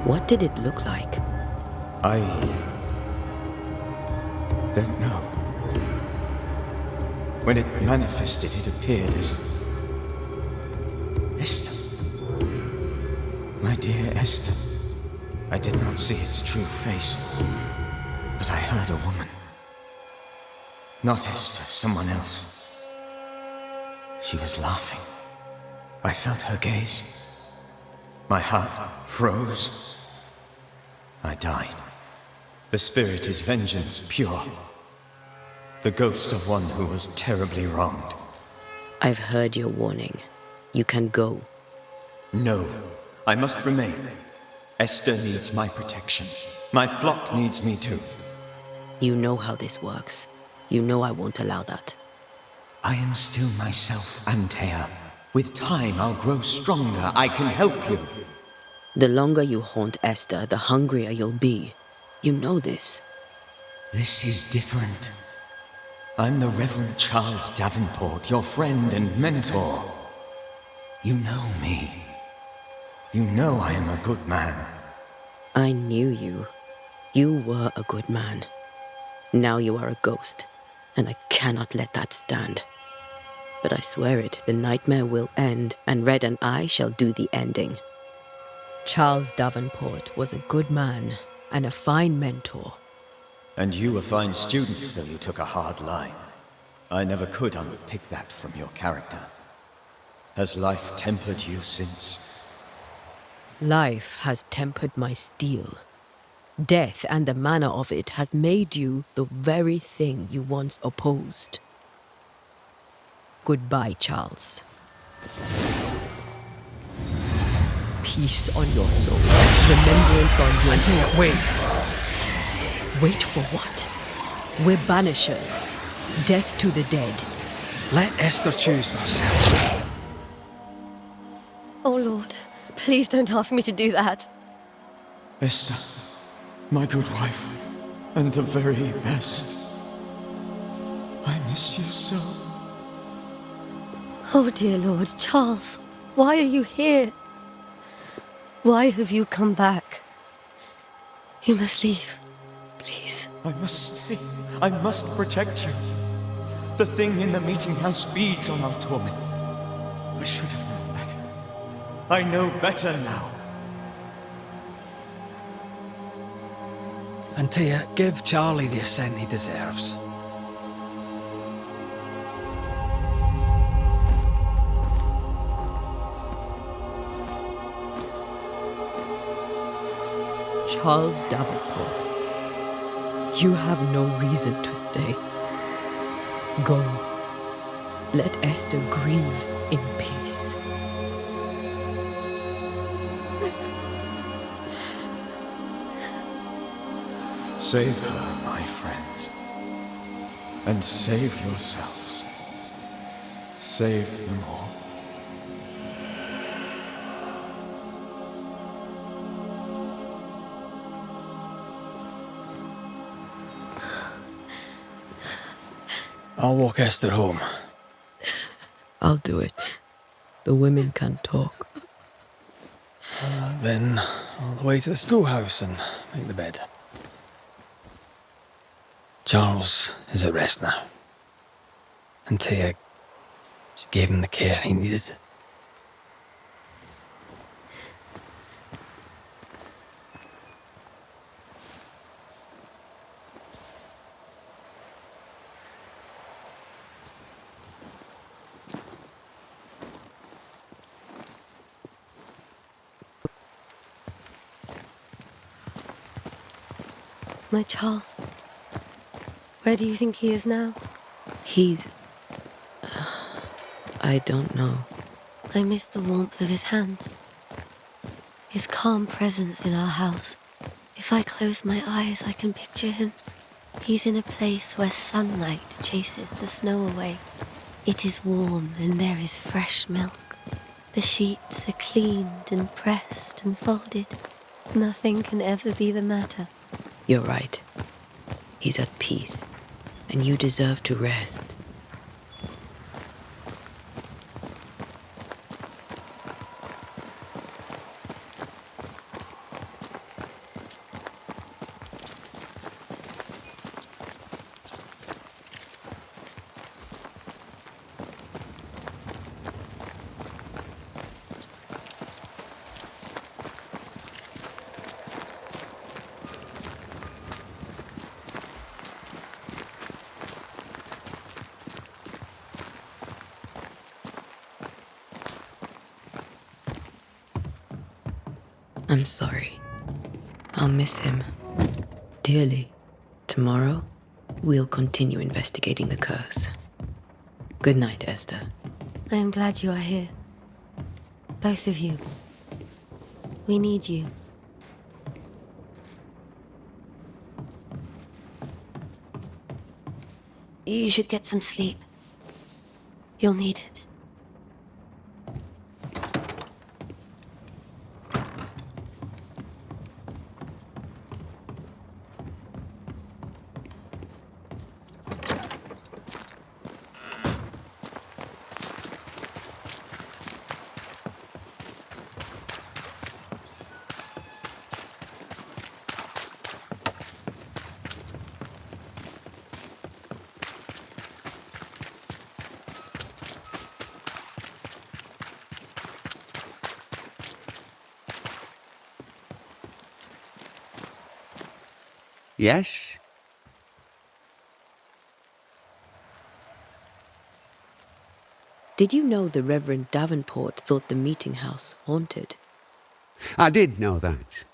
What did it look like? I don't know. When it manifested, it appeared as Esther. My dear Esther. I did not see its true face, but I heard a woman. Not Esther, someone else. She was laughing. I felt her gaze. My heart froze. I died. The spirit is vengeance pure. The ghost of one who was terribly wronged. I've heard your warning. You can go. No, I must remain. Esther needs my protection. My flock needs me too. You know how this works. You know I won't allow that. I am still myself, Antea. With time, I'll grow stronger. I can help you. The longer you haunt Esther, the hungrier you'll be. You know this. This is different. I'm the Reverend Charles Davenport, your friend and mentor. You know me. You know I am a good man. I knew you. You were a good man. Now you are a ghost, and I cannot let that stand. But I swear it, the nightmare will end, and Red and I shall do the ending. Charles Davenport was a good man and a fine mentor. And you a fine student, though you took a hard line. I never could unpick that from your character. Has life tempered you since? Life has tempered my steel. Death and the manner of it has made you the very thing you once opposed. Goodbye, Charles. Peace on your soul. Remembrance on your... Antea, wait! Wait for what? We're banishers. Death to the dead. Let Esther choose for herself. Oh, Lord, please don't ask me to do that. Esther, my good wife, and the very best. I miss you so. Oh, dear Lord, Charles, why are you here? Why have you come back? You must leave, please. I must stay. I must protect you. The thing in the meeting house feeds on our torment. I should have known better. I know better now. Antea, give Charlie the ascent he deserves. Charles Davenport, you have no reason to stay. Go. Let Esther grieve in peace. Save her, my friends. And save yourselves. Save them all. I'll walk Esther home. I'll do it. The women can't talk. Then all the way to the schoolhouse and make the bed. Charles is at rest now. And Tia, she gave him the care he needed. My Charles. Where do you think he is now? He's... I don't know. I miss the warmth of his hands. His calm presence in our house. If I close my eyes, I can picture him. He's in a place where sunlight chases the snow away. It is warm and there is fresh milk. The sheets are cleaned and pressed and folded. Nothing can ever be the matter. You're right. He's at peace, and you deserve to rest. I'm sorry. I'll miss him dearly. Tomorrow, we'll continue investigating the curse. Good night, Esther. I am glad you are here. Both of you. We need you. You should get some sleep. You'll need it. Yes? Did you know the Reverend Davenport thought the meeting house haunted? I did know that.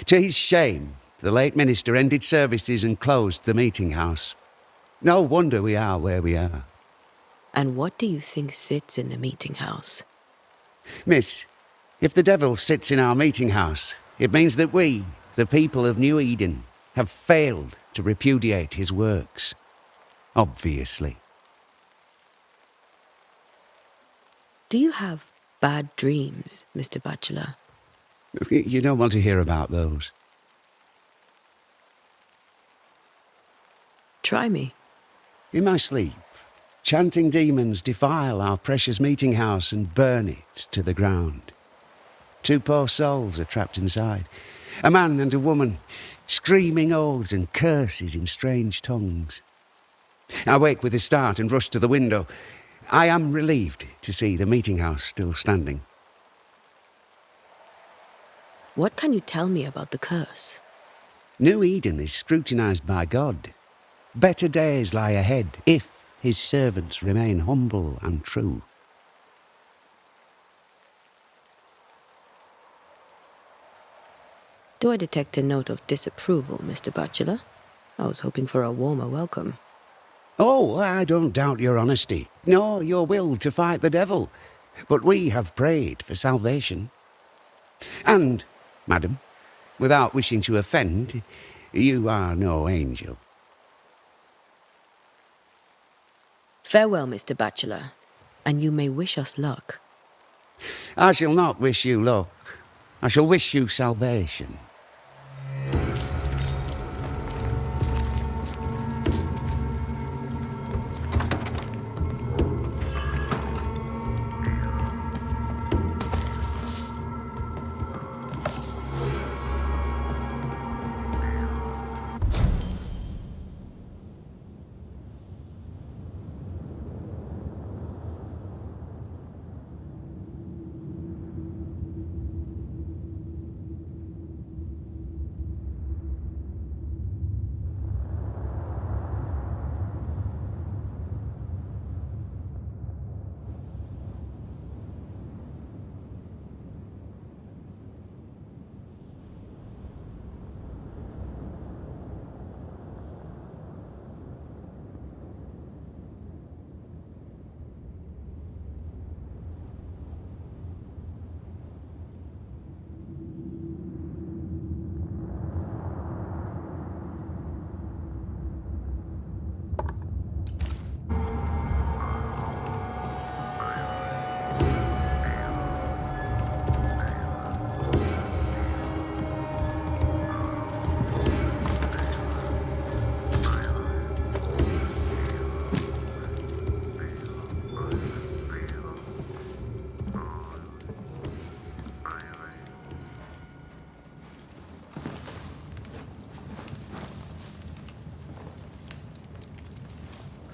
To his shame, the late minister ended services and closed the meeting house. No wonder we are where we are. And what do you think sits in the meeting house? Miss, if the devil sits in our meeting house, it means that we, the people of New Eden, have failed to repudiate his works. Obviously. Do you have bad dreams, Mr. Bachelor? You don't want to hear about those. Try me. In my sleep, chanting demons defile our precious meeting house and burn it to the ground. 2 poor souls are trapped inside. A man and a woman, screaming oaths and curses in strange tongues. I wake with a start and rush to the window. I am relieved to see the meeting house still standing. What can you tell me about the curse? New Eden is scrutinized by God. Better days lie ahead if his servants remain humble and true. Do I detect a note of disapproval, Mr. Bachelor? I was hoping for a warmer welcome. Oh, I don't doubt your honesty, nor your will to fight the devil. But we have prayed for salvation. And, madam, without wishing to offend, you are no angel. Farewell, Mr. Bachelor, and you may wish us luck. I shall not wish you luck. I shall wish you salvation.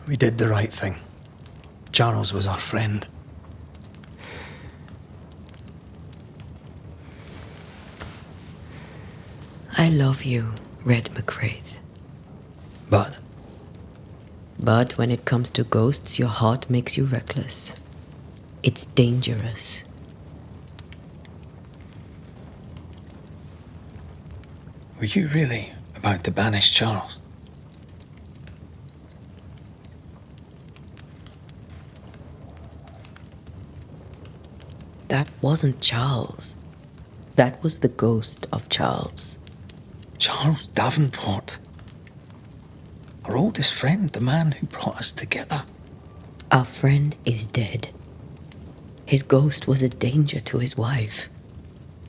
We did the right thing. Charles was our friend. I love you, Red McCraith. But But when it comes to ghosts, your heart makes you reckless. It's dangerous. were you really about to banish Charles? That wasn't Charles. That was the ghost of Charles. Charles Davenport. Our oldest friend, the man who brought us together. Our friend is dead. His ghost was a danger to his wife.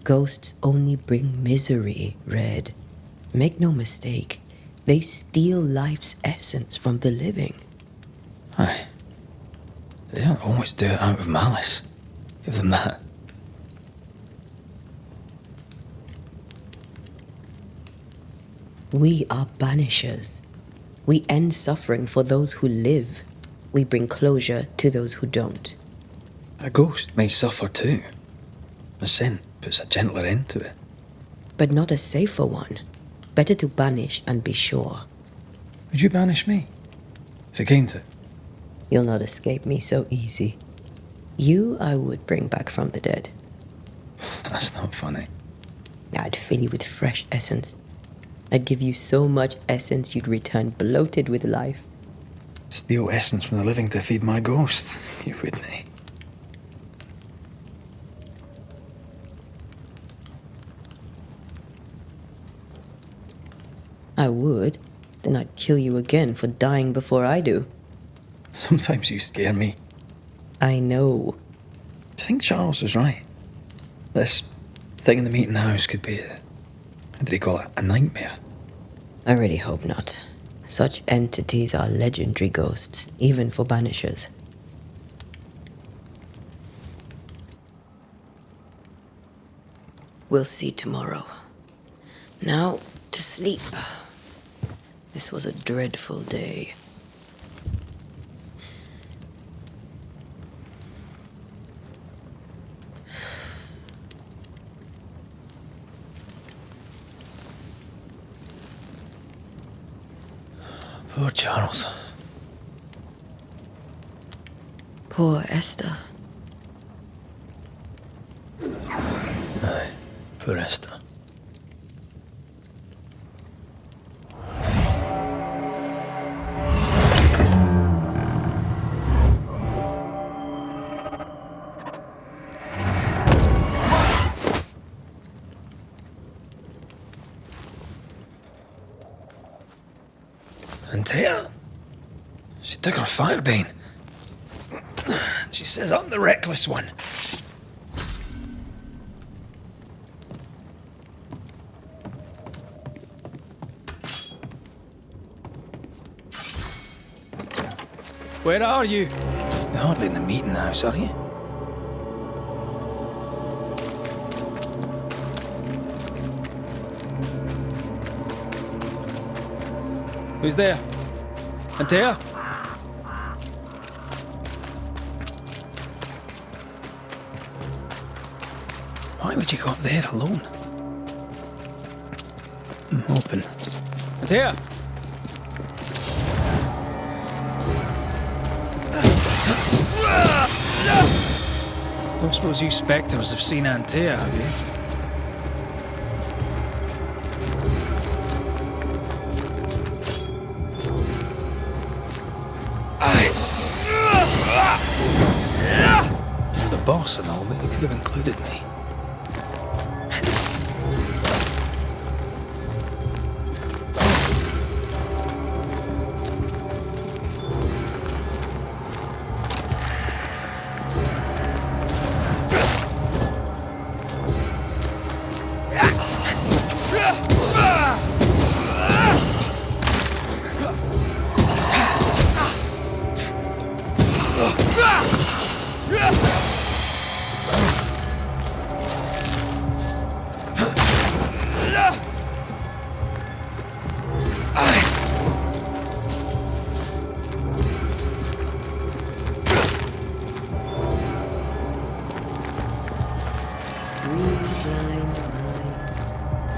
Ghosts only bring misery, Red. Make no mistake, they steal life's essence from the living. Aye. They don't always do it out of malice. Give them that. We are banishers. We end suffering for those who live. We bring closure to those who don't. A ghost may suffer too. A scent puts a gentler end to it. But not a safer one. Better to banish and be sure. Would you banish me? If it came to it? You'll not escape me so easy. You I would bring back from the dead. That's not funny. I'd fill you with fresh essence. I'd give you so much essence you'd return bloated with life. Steal essence from the living to feed my ghost. You wouldn't, eh? I would. Then I'd kill you again for dying before I do. Sometimes you scare me. I know. Do you think Charles was right? This thing in the meeting house could be how did he call it? A nightmare? I really hope not. Such entities are legendary ghosts, even for banishers. We'll see tomorrow. Now, to sleep. This was a dreadful day. Poor Charles. Poor Esther. Aye, poor Esther. Antea, she took her firebane. She says I'm the reckless one. Where are you? You're hardly in the meeting house, are you? Who's there? Antea? Why would you go up there alone? Open. Antea? Don't suppose you spectres have seen Antea, have you? You're the boss and all, but you could have included me. blind mice,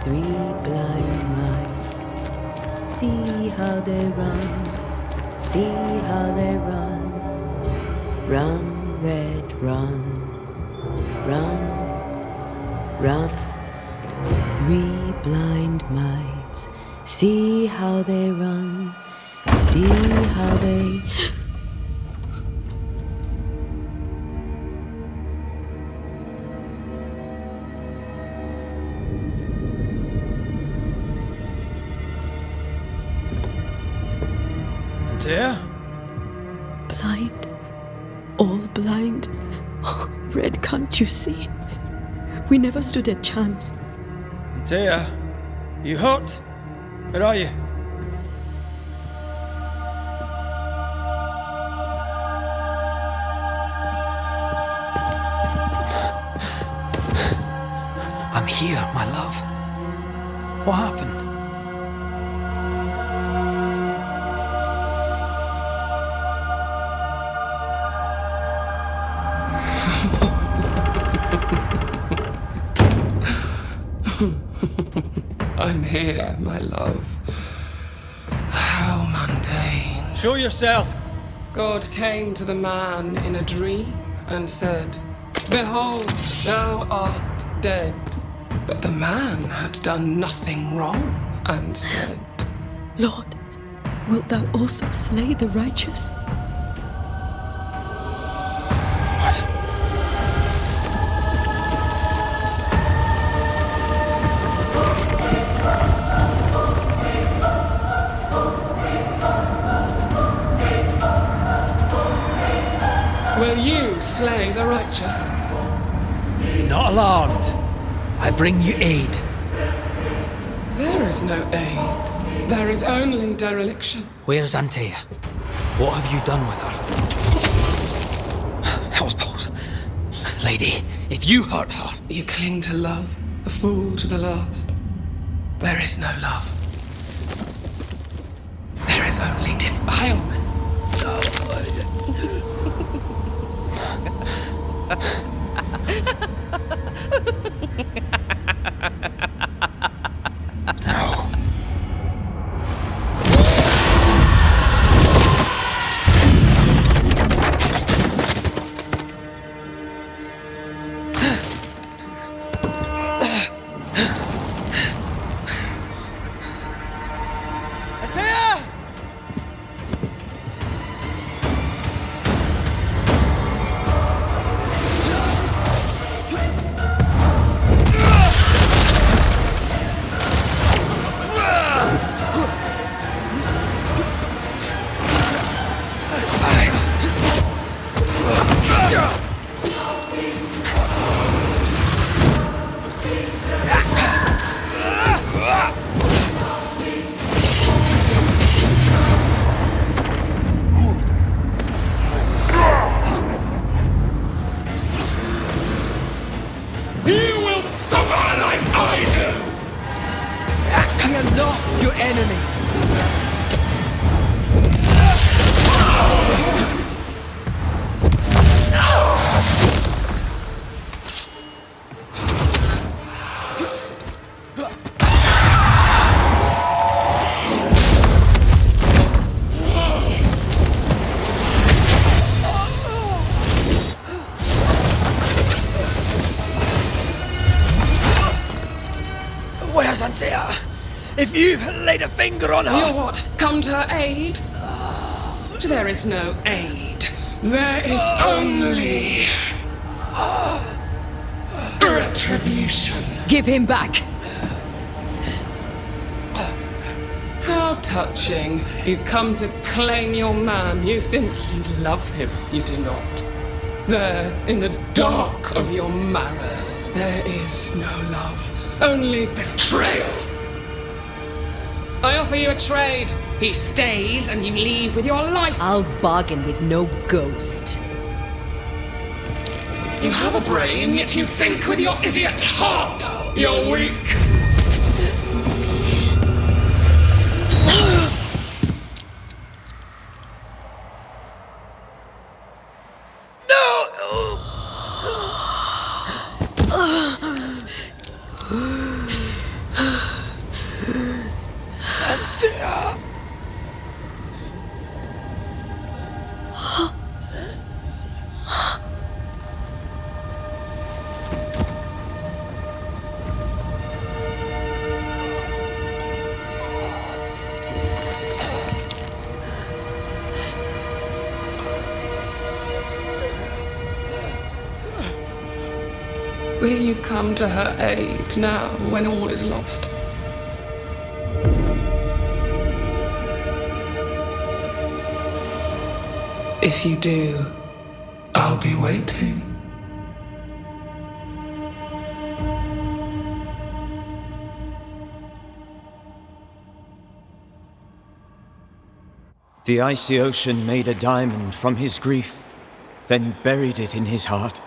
3 blind mice. See how they run, see how they run. Run, red, run, run, run. 3 blind mice, see how they run, see how they... Dear? Blind. All blind. Oh, Red, can't you see? We never stood a chance. Antea, you hurt? Where are you? I'm here, my love. What happened? I'm here, my love. How mundane. Show yourself. God came to the man in a dream and said, "Behold, thou art dead." But the man had done nothing wrong and said, Lord, wilt thou also slay the righteous? What? "Will you slay the righteous?" Be not alarmed. I bring you aid. There is no aid. There is only dereliction. Where's Antea? What have you done with her? Hellsballs. Lady, if you hurt her... You cling to love, a fool to the last. There is no love. There is only defilement. No. You will suffer like I do! I am not your enemy. Where's Antea? If you've laid a finger on her... You what? Come to her aid? There is no aid. There is only... retribution. Give him back. How touching. You come to claim your man. You think you love him. You do not. There, in the dark of your marrow, there is no love. Only betrayal. I offer you a trade. He stays and you leave with your life. I'll bargain with no ghost. You have a brain, yet you think with your idiot heart. You're weak. Will you come to her aid now when all is lost? If you do, I'll be waiting. The icy ocean made a diamond from his grief, then buried it in his heart.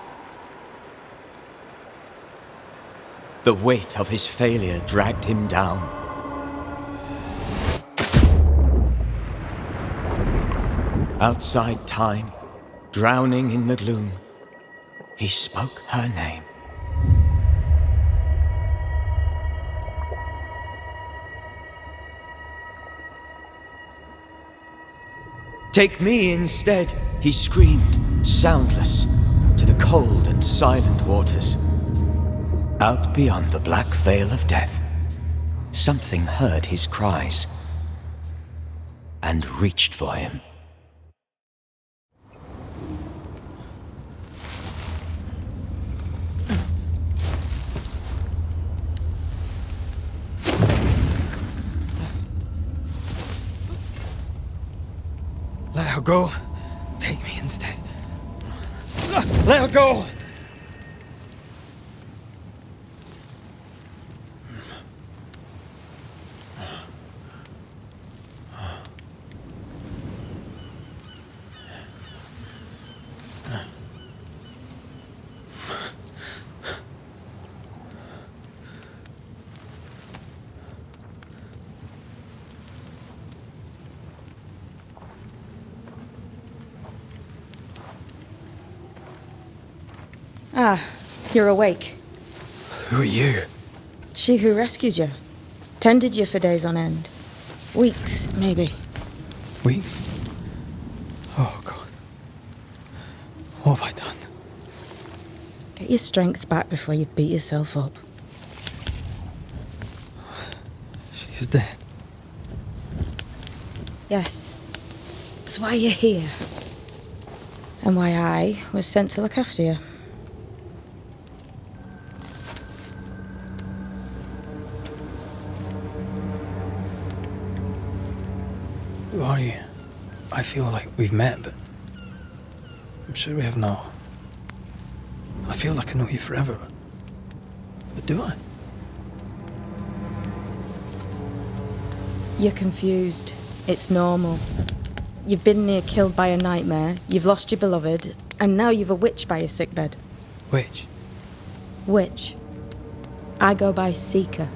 The weight of his failure dragged him down. Outside time, drowning in the gloom, he spoke her name. Take me instead, he screamed, soundless, to the cold and silent waters. Out beyond the black veil of death, something heard his cries and reached for him. Let her go. Take me instead. Let her go! Ah, you're awake. Who are you? She who rescued you. Tended you for days on end. Weeks, maybe. Weeks? Oh, God. What have I done? Get your strength back before you beat yourself up. She's dead. Yes. That's why you're here. And why I was sent to look after you. Who are you? I feel like we've met, but I'm sure we have not. I feel like I know you forever, but do I? You're confused. It's normal. You've been near killed by a nightmare, you've lost your beloved, and now you've a witch by your sickbed. Witch? Witch. I go by Seeker.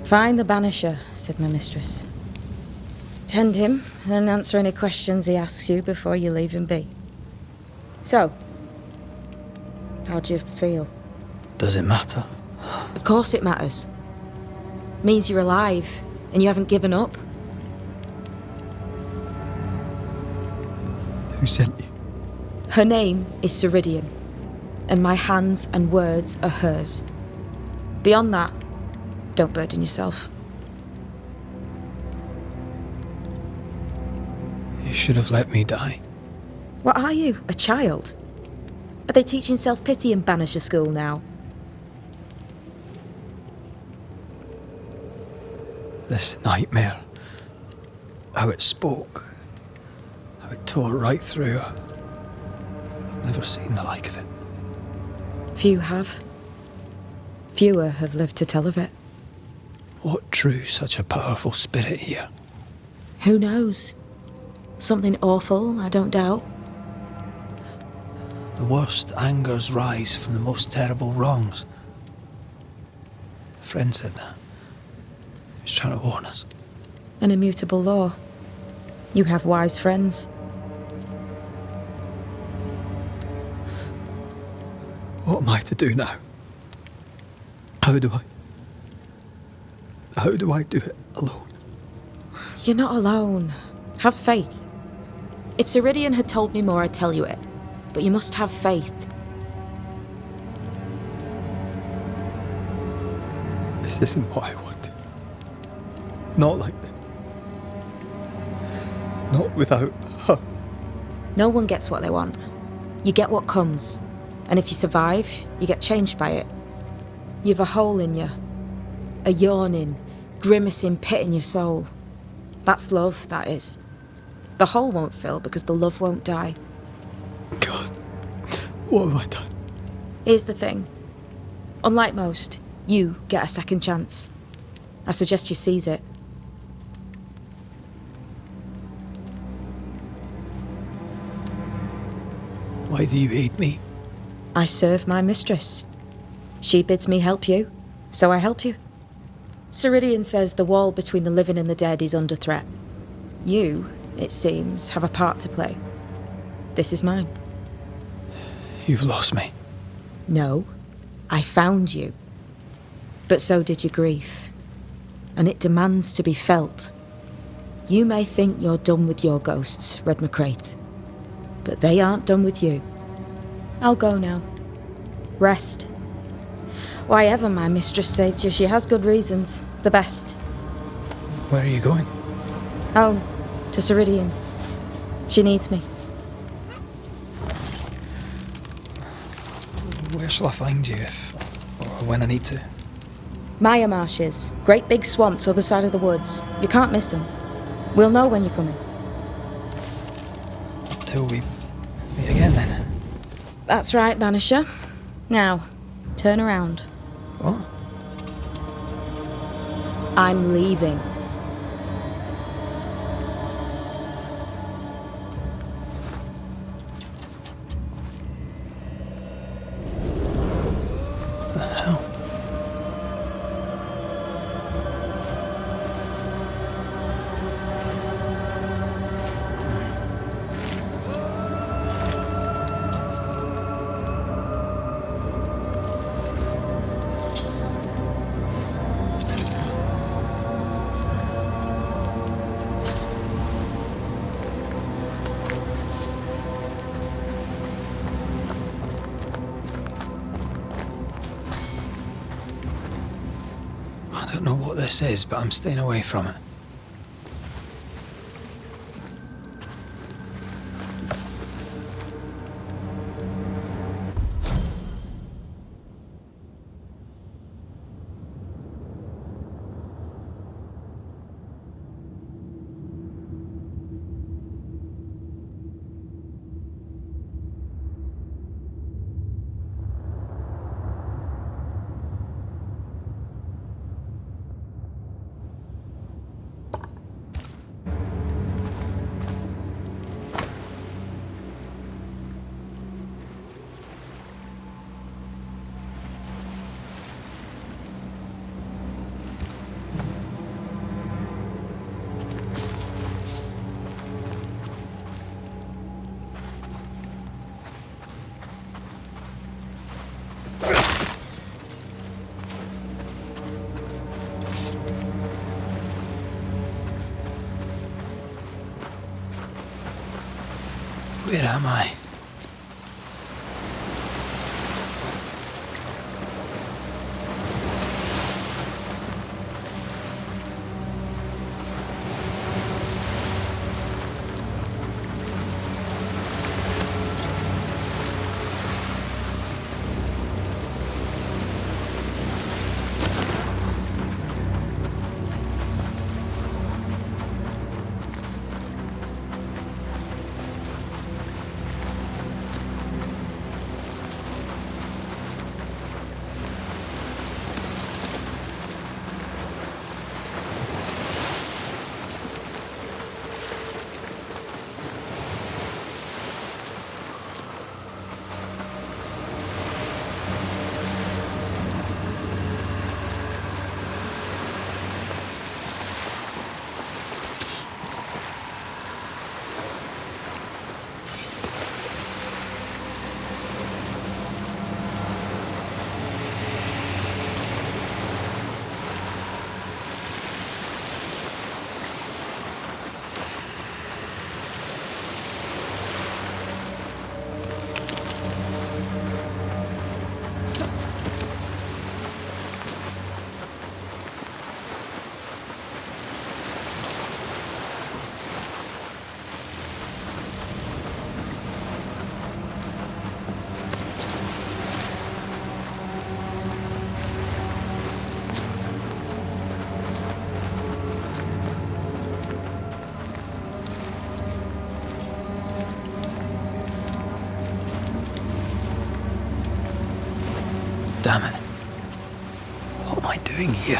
Find the Banisher, said my mistress. Tend him, and answer any questions he asks you before you leave him be. So, how do you feel? Does it matter? Of course it matters. Means you're alive, and you haven't given up. Who sent you? Her name is Ceridian, and my hands and words are hers. Beyond that, don't burden yourself. You should have let me die. What are you, a child? Are they teaching self-pity in Banisher school now? This nightmare, how it spoke, how it tore right through her. I've never seen the like of it. Few have. Fewer have lived to tell of it. What drew such a powerful spirit here? Who knows? Something awful, I don't doubt. The worst angers rise from the most terrible wrongs. A friend said that. He was trying to warn us. An immutable law. You have wise friends. What am I to do now? How do I do it alone? You're not alone. Have faith. If Ceridian had told me more, I'd tell you it. But you must have faith. This isn't what I wanted. Not like this. Not without her. No one gets what they want. You get what comes. And if you survive, you get changed by it. You've a hole in you. A yawning, grimacing pit in your soul. That's love, that is. The hole won't fill because the love won't die. God, what have I done? Here's the thing. Unlike most, you get a second chance. I suggest you seize it. Why do you hate me? I serve my mistress. She bids me help you, so I help you. Ceridian says the wall between the living and the dead is under threat. You, it seems, have a part to play. This is mine. You've lost me. No, I found you. But so did your grief. And it demands to be felt. You may think you're done with your ghosts, Red McCraith. But they aren't done with you. I'll go now. Rest. Why ever my mistress saved you, she has good reasons. The best. Where are you going? Home. To Ceridian. She needs me. Where shall I find you if, or when I need to? Maya Marshes. Great big swamps other side of the woods. You can't miss them. We'll know when you're coming. Till we meet again then. That's right, Banisher. Now, turn around. What? I'm leaving. The hell? I don't know what this is, but I'm staying away from it. Where am I? damn it. What am I doing here?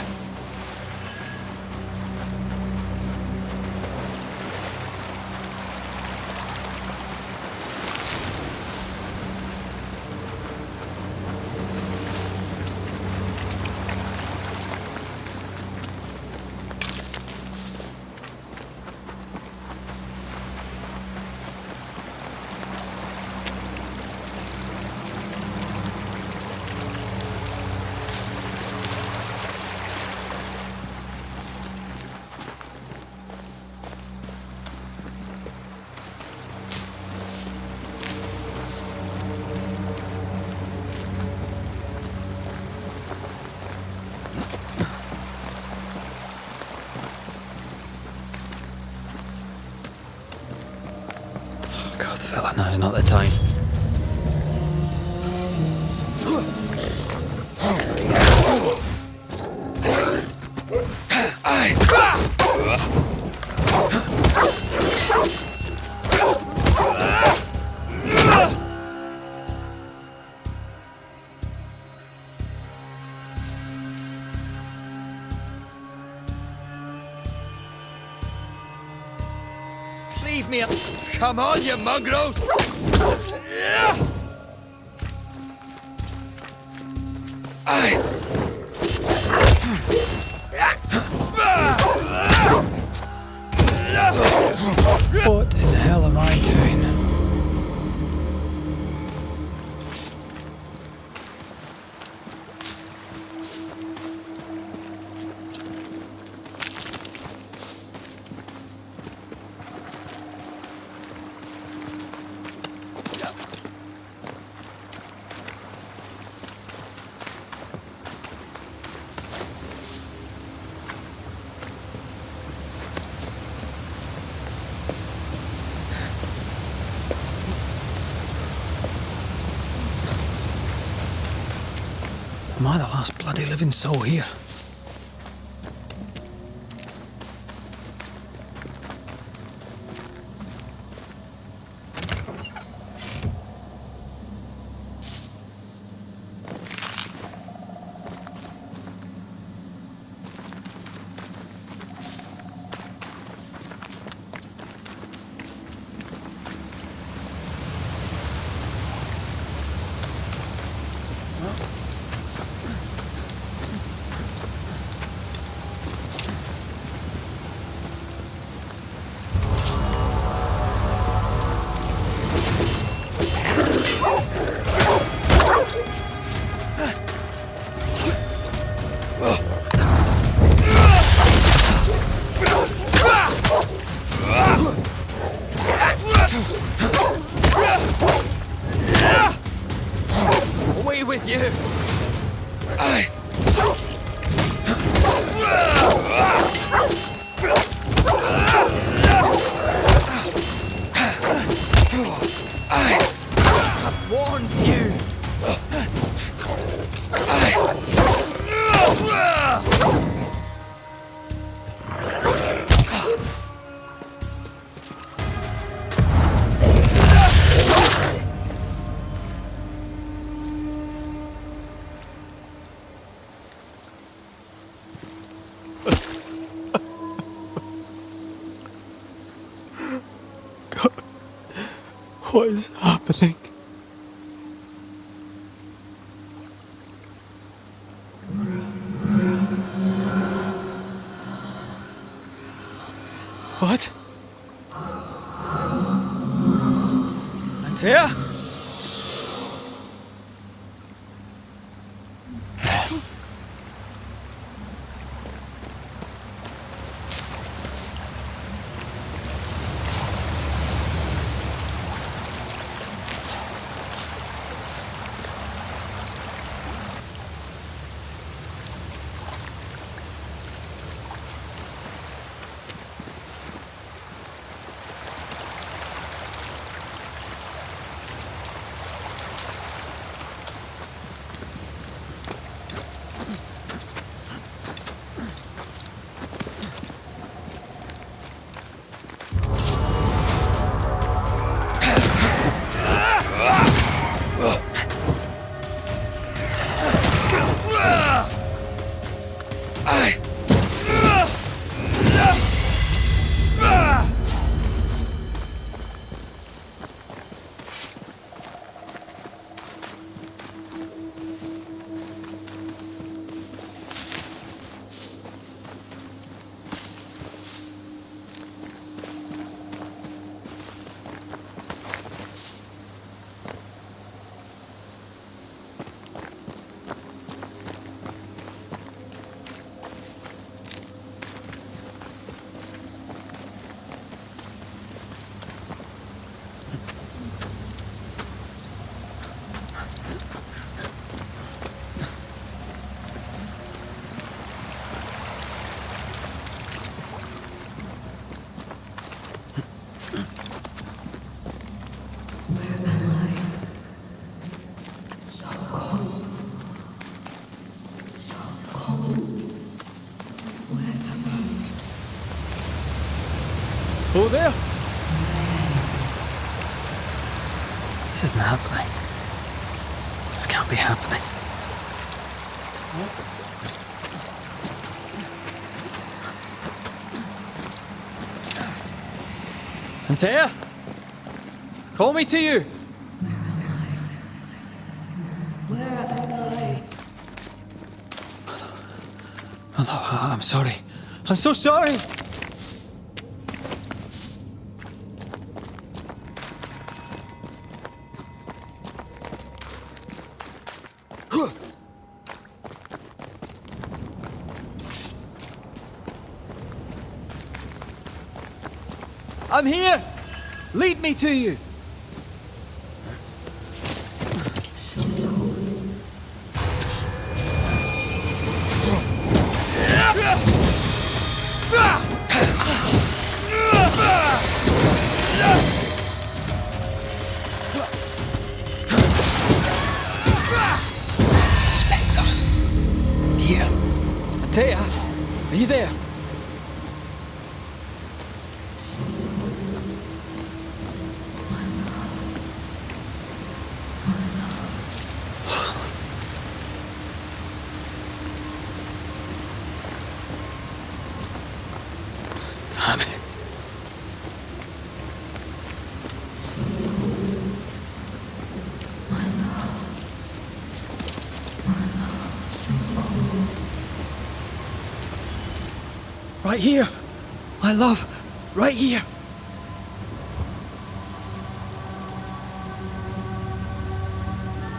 God, fella, now's not the time. Leave me. Come on, you mongrels! What in the hell am I doing? Am I the last bloody living soul here? Away with you! I've warned you! God, what is happening? What? Antea? go there? This isn't happening. This can't be happening. Antea? Call me to you. Where am I? Oh, I'm sorry. I'm so sorry! I'm here! Lead me to you! Spectres. Here. Antea, are you there? Damn it. Right here! My love, right here!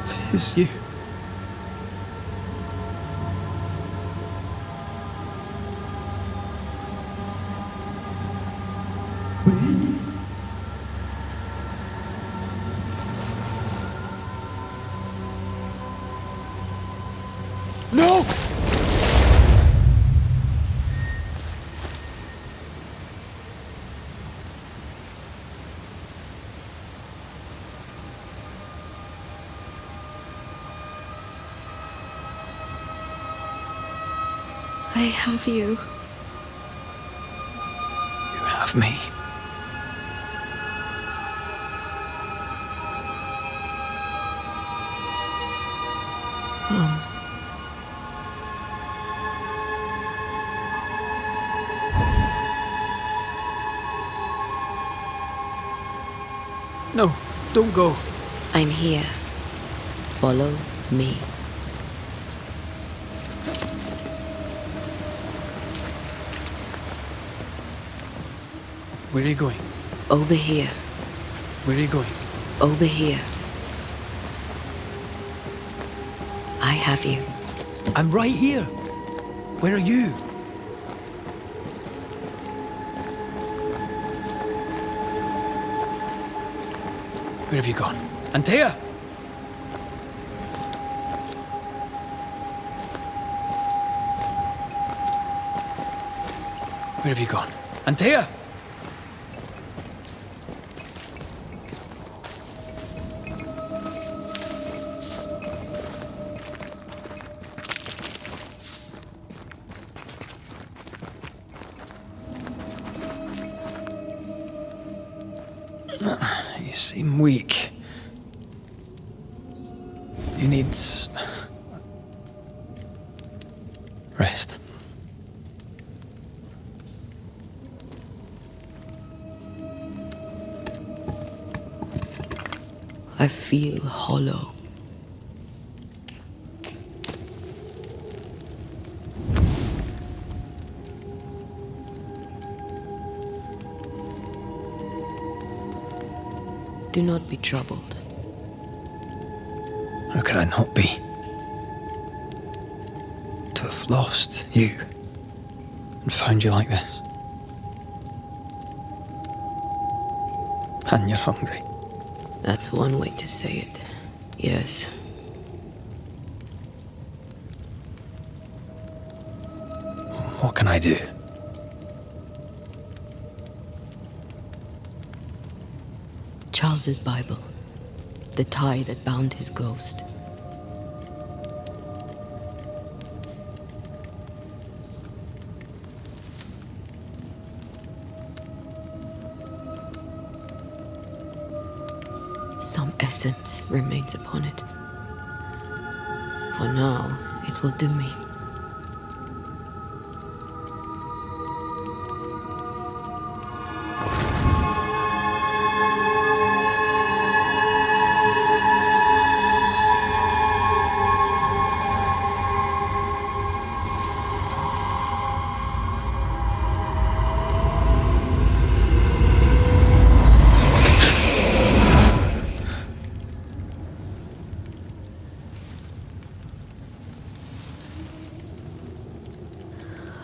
Tis you. No! I have you. You have me. Come. No, don't go. I'm here. Follow me. Where are you going? Over here. Where are you going? Over here. I have you. I'm right here. Where are you? Where have you gone? Antea! Where have you gone? Antea! You seem weak. You need rest. I feel hollow. Do not be troubled. How could I not be? To have lost you and found you like this. And you're hungry. That's one way to say it. Yes. What can I do? Charles's Bible. The tie that bound his ghost. Some essence remains upon it. For now, it will do me.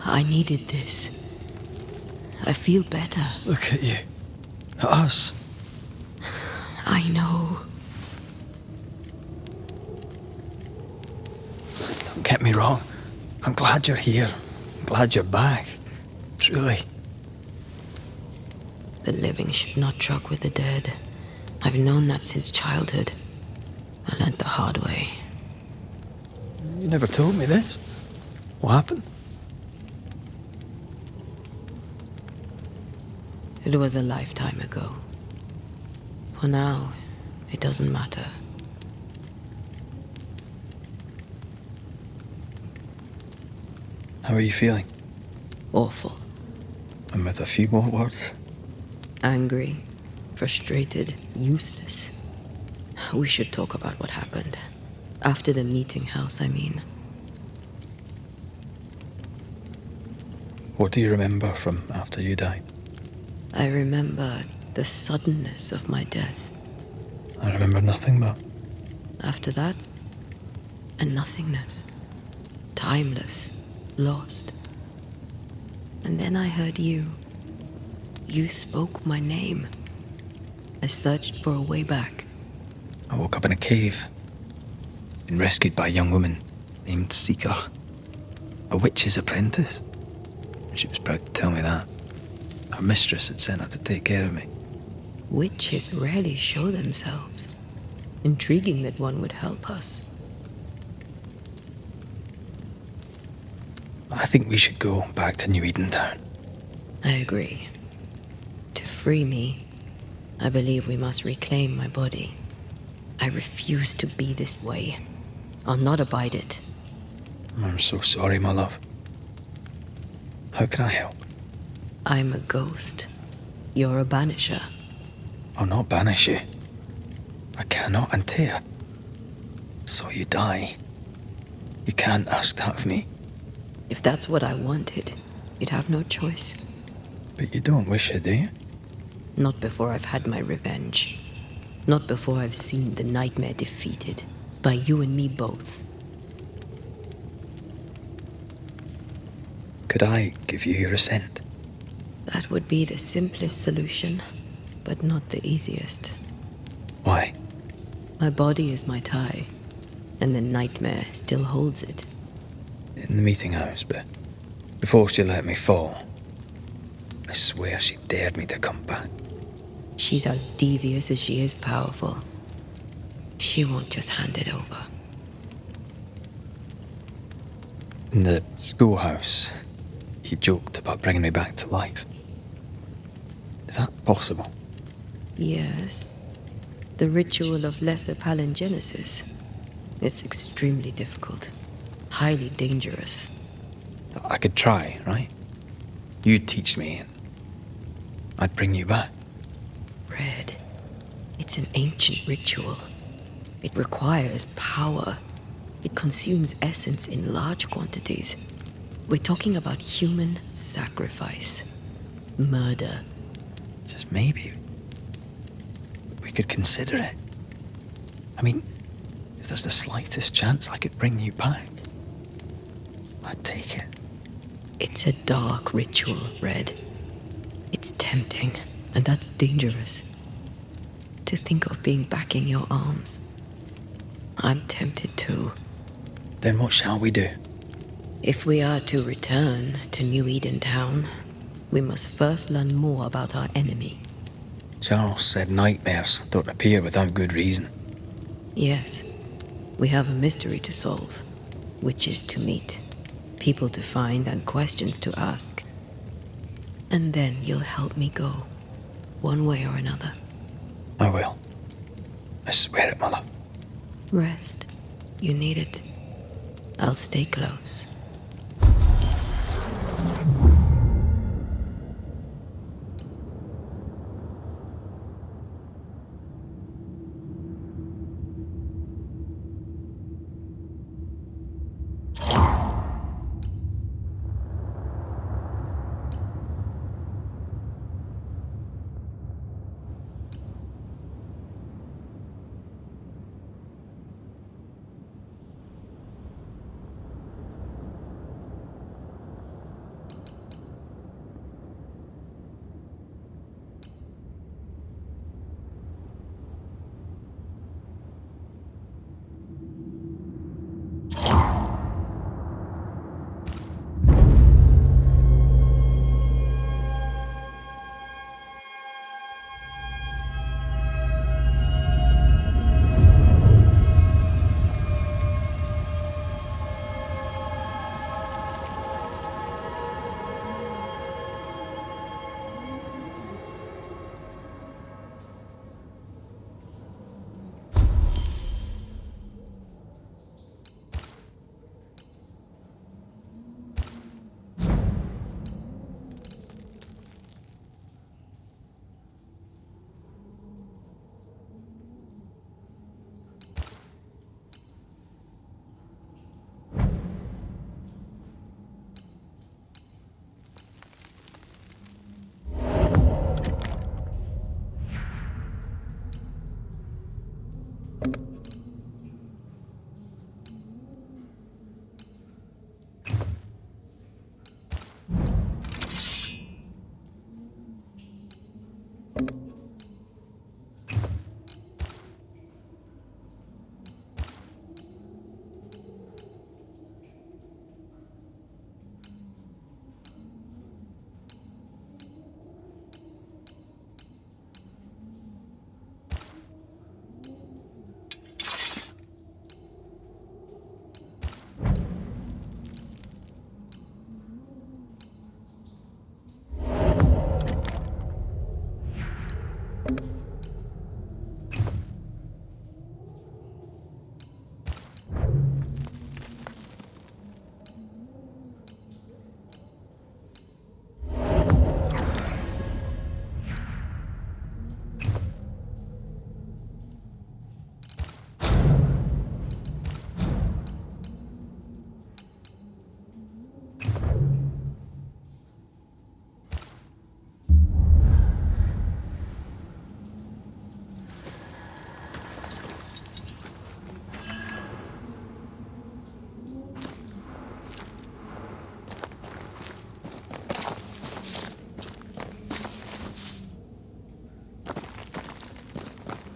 I needed this. I feel better. Look at you. At us. I know. Don't get me wrong. I'm glad you're here. I'm glad you're back. Truly. The living should not truck with the dead. I've known that since childhood. I learned the hard way. You never told me this. What happened? It was a lifetime ago. For now, it doesn't matter. How are you feeling? Awful. And with a few more words? Angry, frustrated, useless. We should talk about what happened. After the meeting house, I mean. What do you remember from after you died? I remember the suddenness of my death. I remember nothing but... After that, a nothingness. Timeless, lost. And then I heard you. You spoke my name. I searched for a way back. I woke up in a cave. Been rescued by a young woman named Seeker. A witch's apprentice. She was proud to tell me that. Her mistress had sent her to take care of me. Witches rarely show themselves. Intriguing that one would help us. I think we should go back to New Eden Town. I agree. To free me, I believe we must reclaim my body. I refuse to be this way. I'll not abide it. I'm so sorry, my love. How can I help? I'm a ghost. You're a banisher. I'll not banish you. I cannot Antea. So you die. You can't ask that of me. If that's what I wanted, you'd have no choice. But you don't wish it, do you? Not before I've had my revenge. Not before I've seen the nightmare defeated. By you and me both. Could I give you your assent? That would be the simplest solution, but not the easiest. Why? My body is my tie, and the nightmare still holds it. In the meeting house, but before she let me fall, I swear she dared me to come back. She's as devious as she is powerful. She won't just hand it over. In the schoolhouse, he joked about bringing me back to life. Is that possible? Yes. The ritual of lesser palingenesis. It's extremely difficult. Highly dangerous. I could try, right? You'd teach me and I'd bring you back. Red. It's an ancient ritual. It requires power. It consumes essence in large quantities. We're talking about human sacrifice. Murder. Just maybe we could consider it. I mean, if there's the slightest chance I could bring you back, I'd take it. It's a dark ritual, Red. It's tempting, and that's dangerous. To think of being back in your arms. I'm tempted too. Then what shall we do? If we are to return to New Eden Town, we must first learn more about our enemy. Charles said nightmares don't appear without good reason. Yes, we have a mystery to solve, witches to meet, people to find, and questions to ask. And then you'll help me go, one way or another. I will. I swear it, Mother. Rest. You need it. I'll stay close.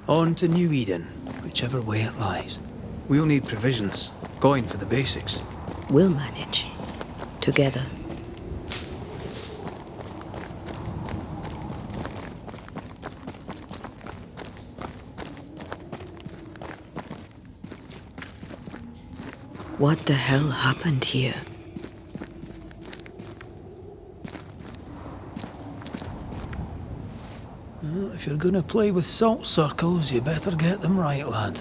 On to New Eden, whichever way it lies. We'll need provisions, coin for the basics. We'll manage. Together. What the hell happened here? Well, if you're gonna play with salt circles, you better get them right, lad.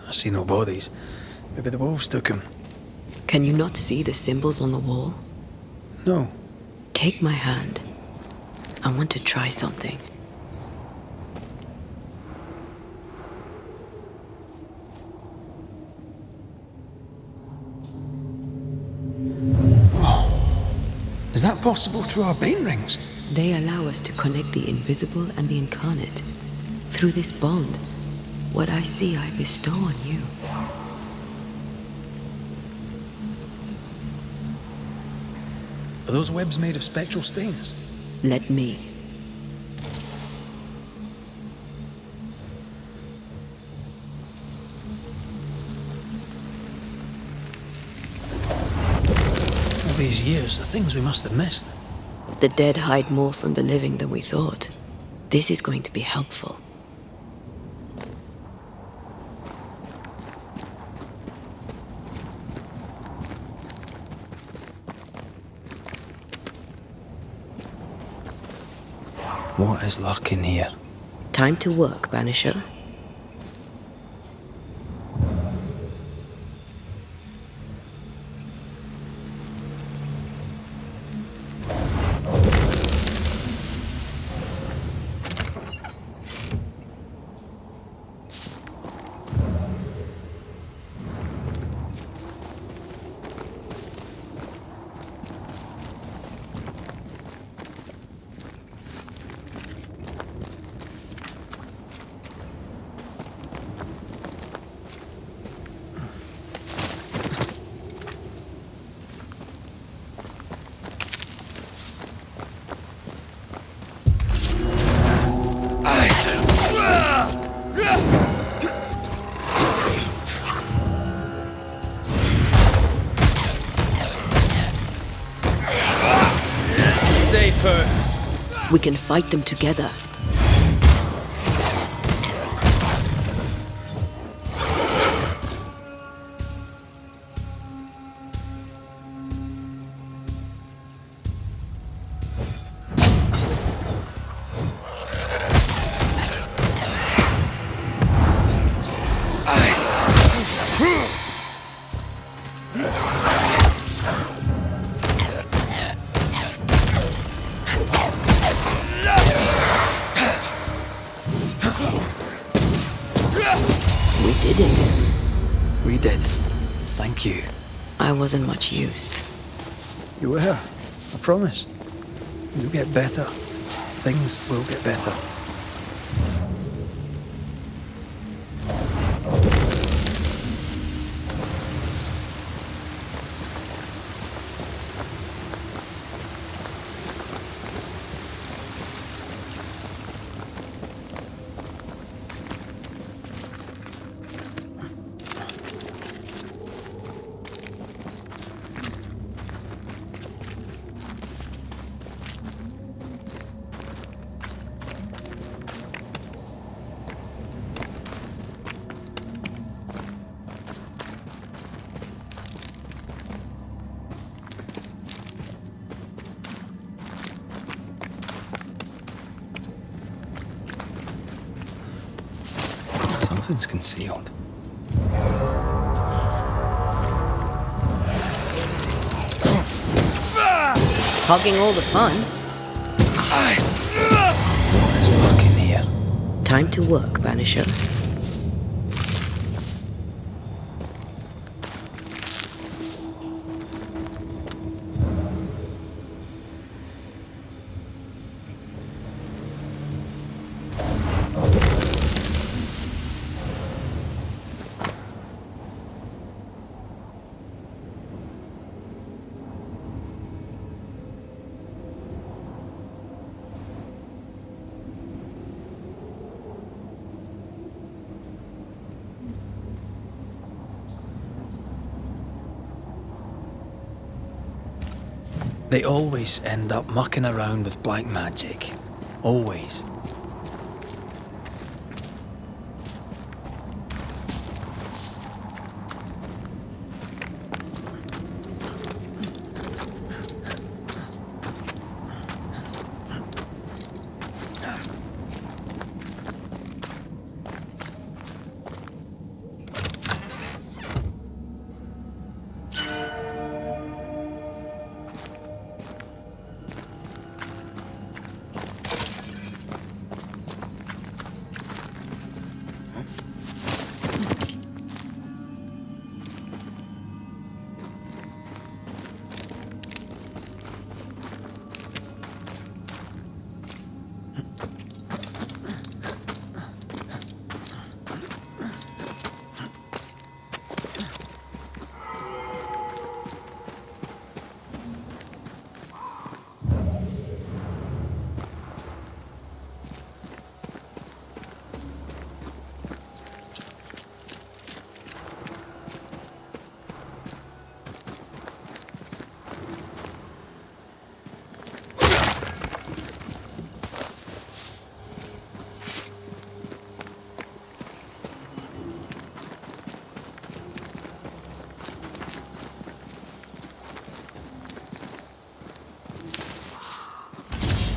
I see no bodies. Maybe the wolves took him. Can you not see the symbols on the wall? No. Take my hand. I want to try something. Is that possible through our bane rings? They allow us to connect the invisible and the incarnate through this bond. What I see, I bestow on you. Are those webs made of spectral stains? Let me. All these years, the things we must have missed. The dead hide more from the living than we thought. This is going to be helpful. What is lurking here? Time to work, Banisher. Stay put. We can fight them together. We did it. We did. Thank you. I wasn't much use. You were. I promise. You'll get better. Things will get better. Something's concealed. Hogging all the fun. What is lurking here? Time to work, Banisher. They always end up mucking around with black magic. Always.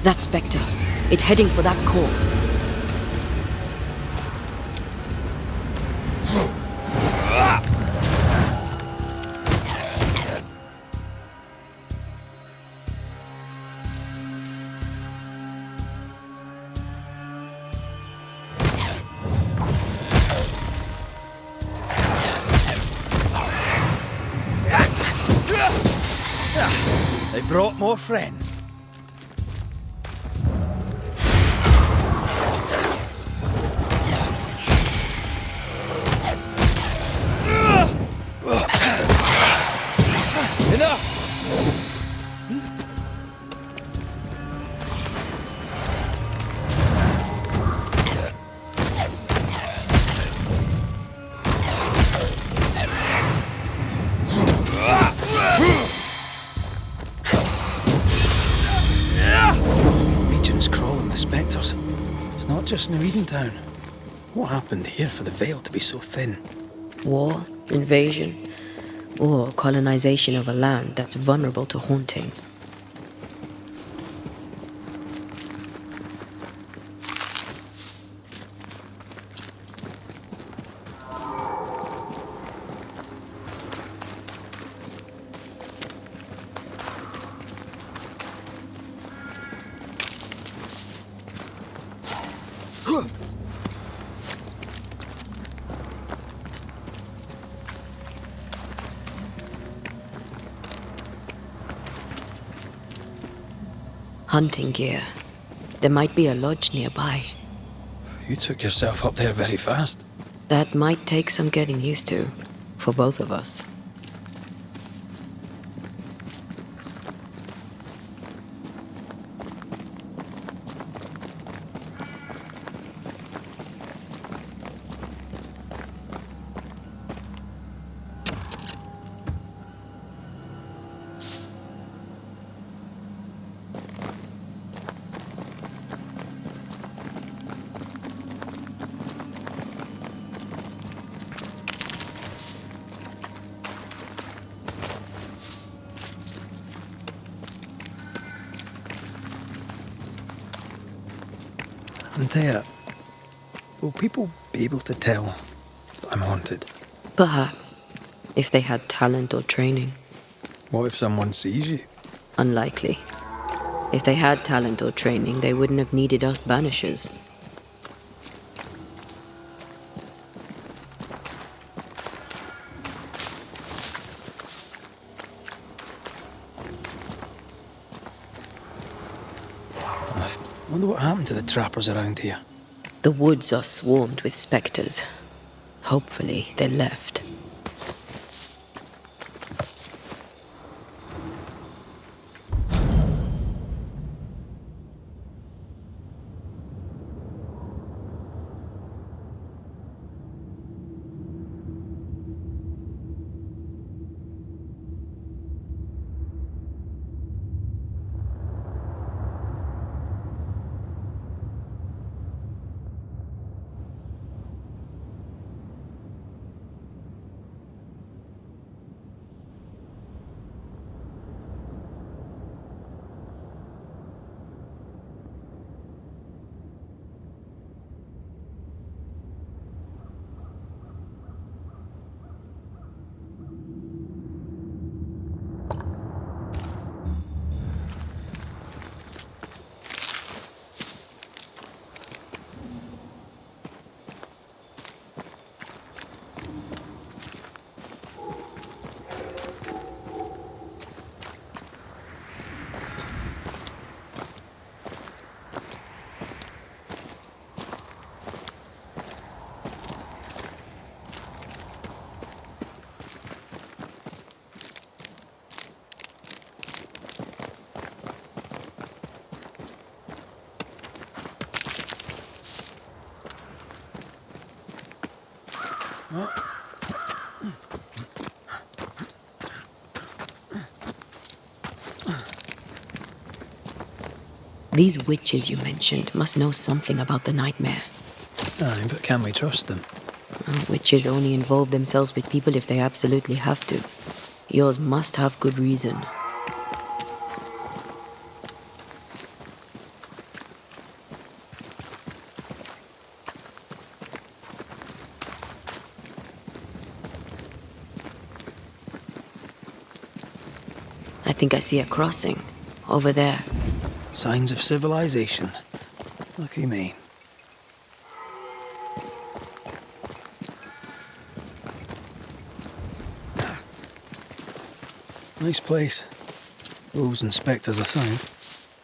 That spectre. It's heading for that corpse. They brought more friends. Enough! Legion's crawling the spectres. It's not just New Edentown. What happened here for the veil to be so thin? War, invasion, or colonization of a land that's vulnerable to haunting. Hunting gear. There might be a lodge nearby. You took yourself up there very fast. That might take some getting used to, for both of us. Antea, will people be able to tell that I'm haunted? Perhaps, if they had talent or training. What if someone sees you? Unlikely. If they had talent or training, they wouldn't have needed us Banishers. I wonder what happened to the trappers around here. The woods are swarmed with spectres. Hopefully, they left. These witches you mentioned must know something about the nightmare. Aye, but can we trust them? Witches only involve themselves with people if they absolutely have to. Yours must have good reason. think I see a crossing. Over there. Signs of civilization. Lucky me. Nice place. Wolves and spectres aside.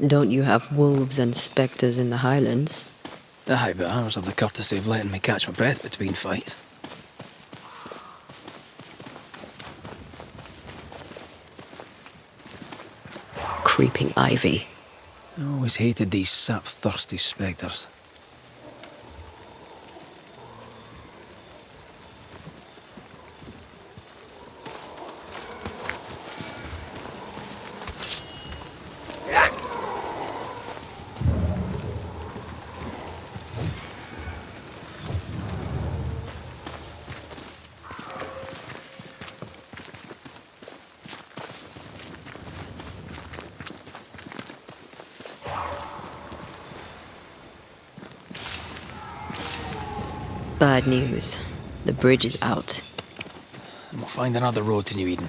Don't you have wolves and spectres in the Highlands? Aye, but ours have the courtesy of letting me catch my breath between fights. Creeping ivy. I always hated these sap-thirsty spectres. Bad news. The bridge is out. And we'll find another road to New Eden.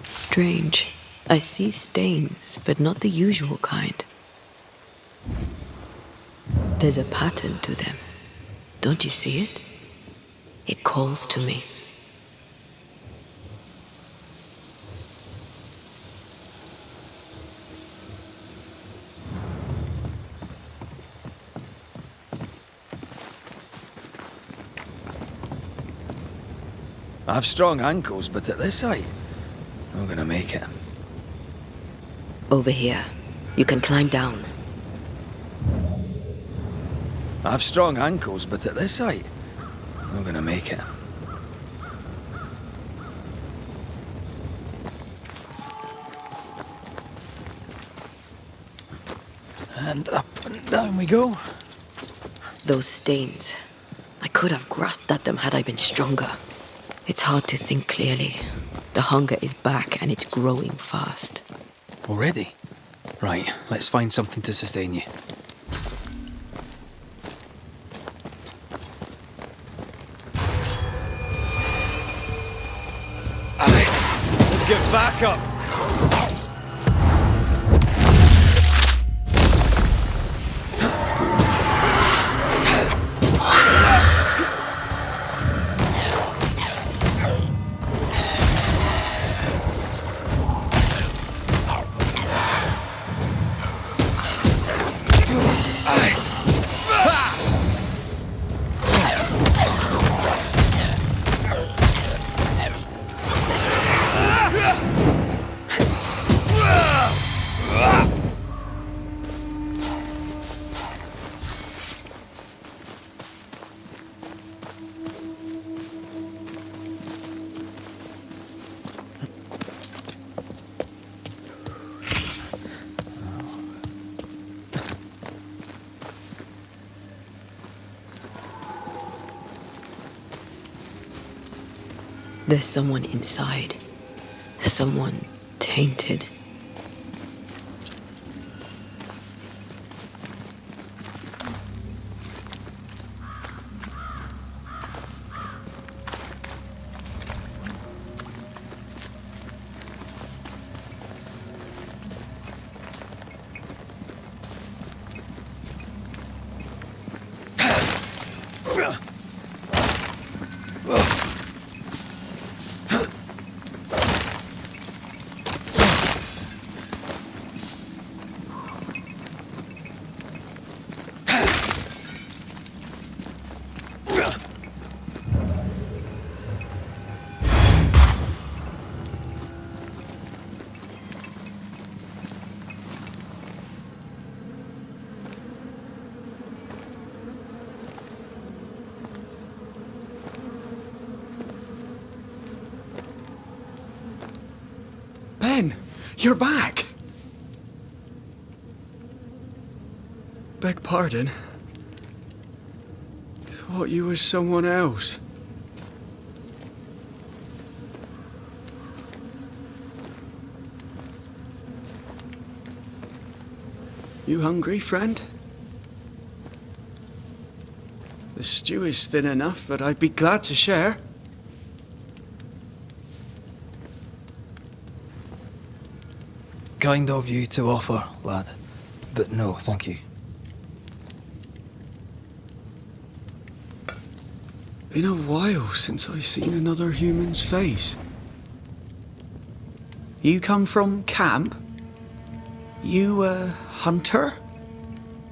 Strange. I see stains, but not the usual kind. There's a pattern to them. Don't you see it? It calls to me. I have strong ankles, but at this height, I'm gonna make it. Over here. You can climb down. I have strong ankles, but at this height, I'm gonna make it. And up and down we go. Those stains. I could have grasped at them had I been stronger. It's hard to think clearly. The hunger is back and it's growing fast. Already? Right, let's find something to sustain you. Aye. Get back up! There's someone inside. Someone tainted. Ben, you're back! Beg pardon. Thought you was someone else. You hungry, friend? The stew is thin enough, but I'd be glad to share. kind of you to offer, lad. But no, thank you. Been a while since I've seen another human's face. You come from camp? You a hunter?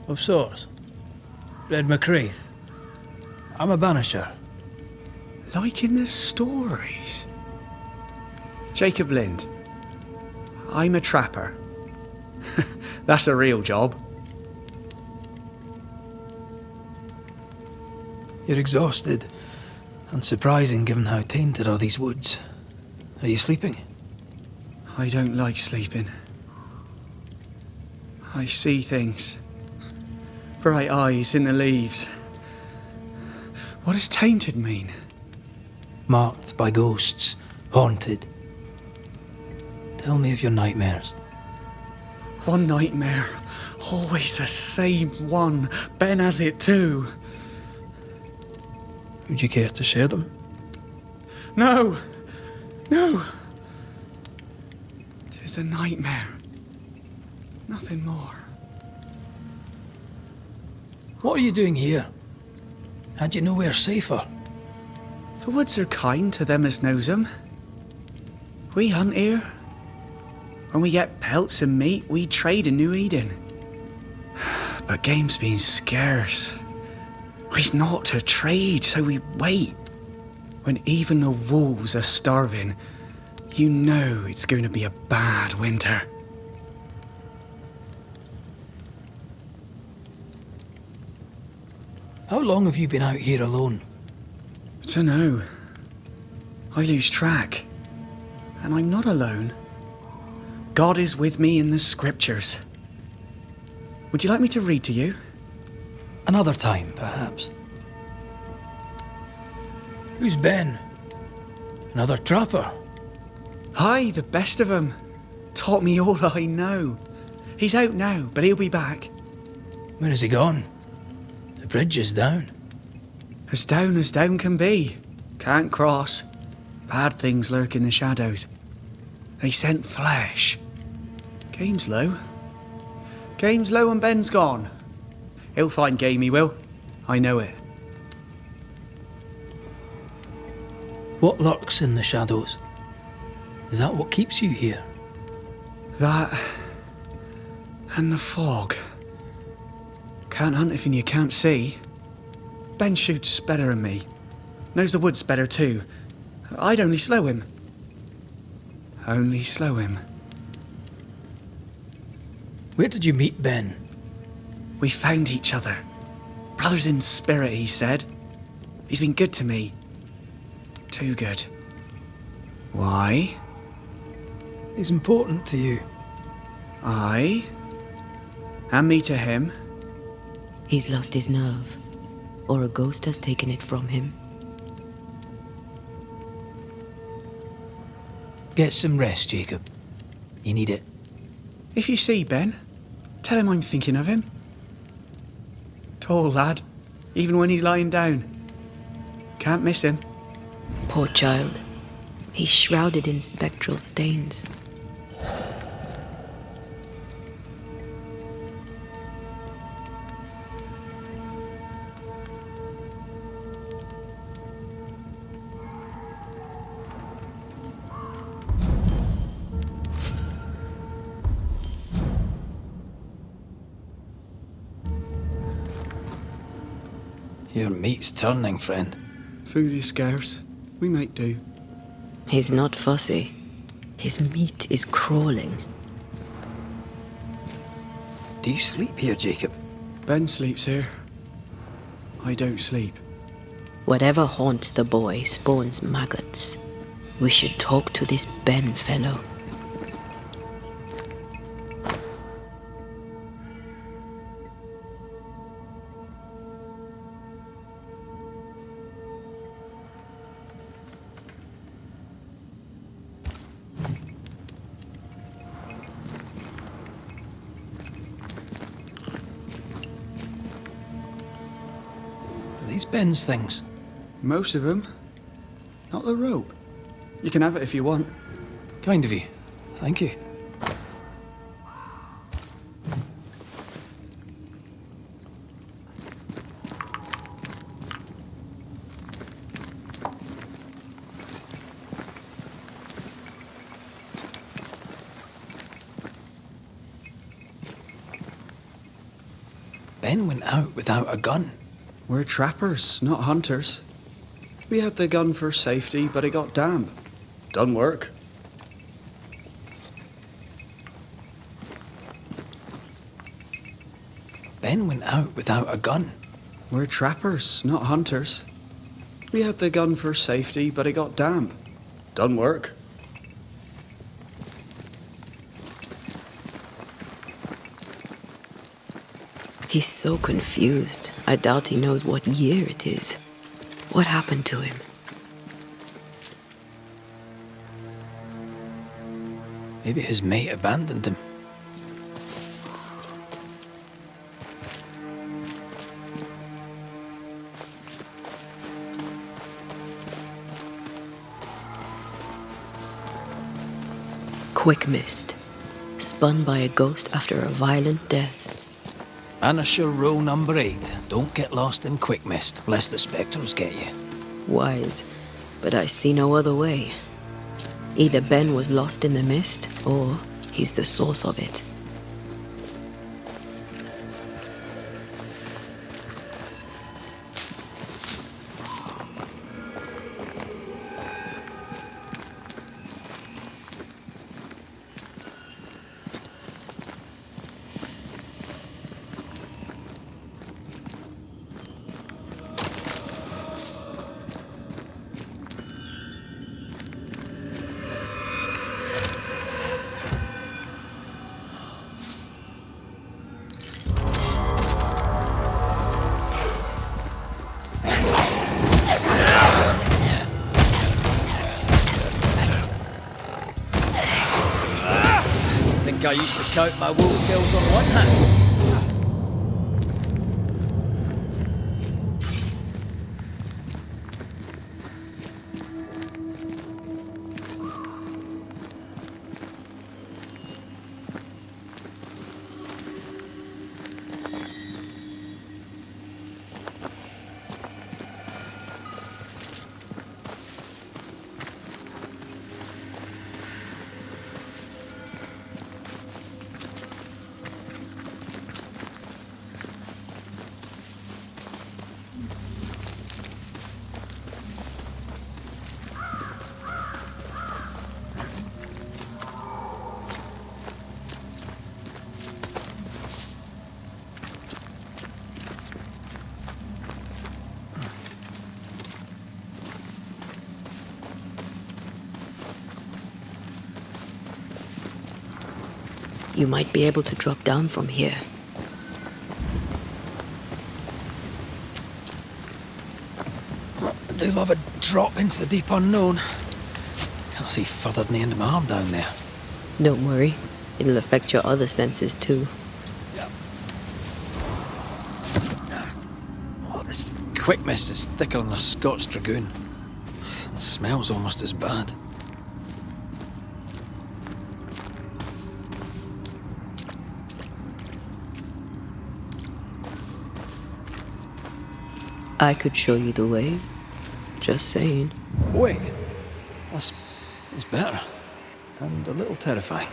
Of sorts. Red McCraith. I'm a banisher. Like in the stories. Jacob Lind. I'm a trapper. That's a real job. You're exhausted. Unsurprising given how tainted are these woods. Are you sleeping? I don't like sleeping. I see things. Bright eyes in the leaves. What does tainted mean? Marked by ghosts. Haunted. Tell me of your nightmares. One nightmare. Always the same one. Ben has it too. Would you care to share them? No! No! 'Tis a nightmare. Nothing more. What are you doing here? Had you nowhere safer? The woods are kind to them as knows 'em. We hunt here. When we get pelts and meat, we trade in New Eden. But game's been scarce. We've naught to trade, so we wait. When even the wolves are starving, you know it's going to be a bad winter. How long have you been out here alone? Dunno. I lose track. And I'm not alone. God is with me in the scriptures. Would you like me to read to you? Another time, perhaps. Who's Ben? Another trapper? Aye, the best of 'em. Taught me all I know. He's out now, but he'll be back. Where has he gone? The bridge is down. As down can be. Can't cross. Bad things lurk in the shadows. They scent flesh. Game's low. Game's low and Ben's gone. He'll find game, he will. I know it. What lurks in the shadows? Is that what keeps you here? That and the fog. Can't hunt if you can't see. Ben shoots better than me. Knows the woods better too. I'd only slow him. Only slow him. Where did you meet Ben? We found each other. Brothers in spirit, he said. He's been good to me. Too good. Why? He's important to you. Aye. And me to him. He's lost his nerve, or a ghost has taken it from him. Get some rest, Jacob. You need it. If you see Ben, tell him I'm thinking of him. Tall lad, even when he's lying down. Can't miss him. Poor child. He's shrouded in spectral stains. Your meat's turning, friend. Food is scarce. We make do. He's not fussy. His meat is crawling. Do you sleep here, Jacob? Ben sleeps here. I don't sleep. Whatever haunts the boy spawns maggots. We should talk to this Ben fellow. These Ben's things? Most of them. Not the rope. You can have it if you want. Kind of you. Thank you. Ben went out without a gun. We're trappers, not hunters. We had the gun for safety, but it got damp. Done work. Ben went out without a gun. We're trappers, not hunters. We had the gun for safety, but it got damp. Done work. He's so confused. I doubt he knows what year it is. What happened to him? Maybe his mate abandoned him. Quick mist. Spun by a ghost after a violent death. Banisher rule number 8. Don't get lost in quick mist, lest the spectres get you. Wise, but I see no other way. Either Ben was lost in the mist, or he's the source of it. I used to coat my wool kills on one hand. You might be able to drop down from here. I do love a drop into the deep unknown. Can't see further than the end of my arm down there. Don't worry, it'll affect your other senses too. Oh, this quick mist is thicker than a Scots dragoon. It smells almost as bad. I could show you the way. Just saying. Wait, that's better. And a little terrifying.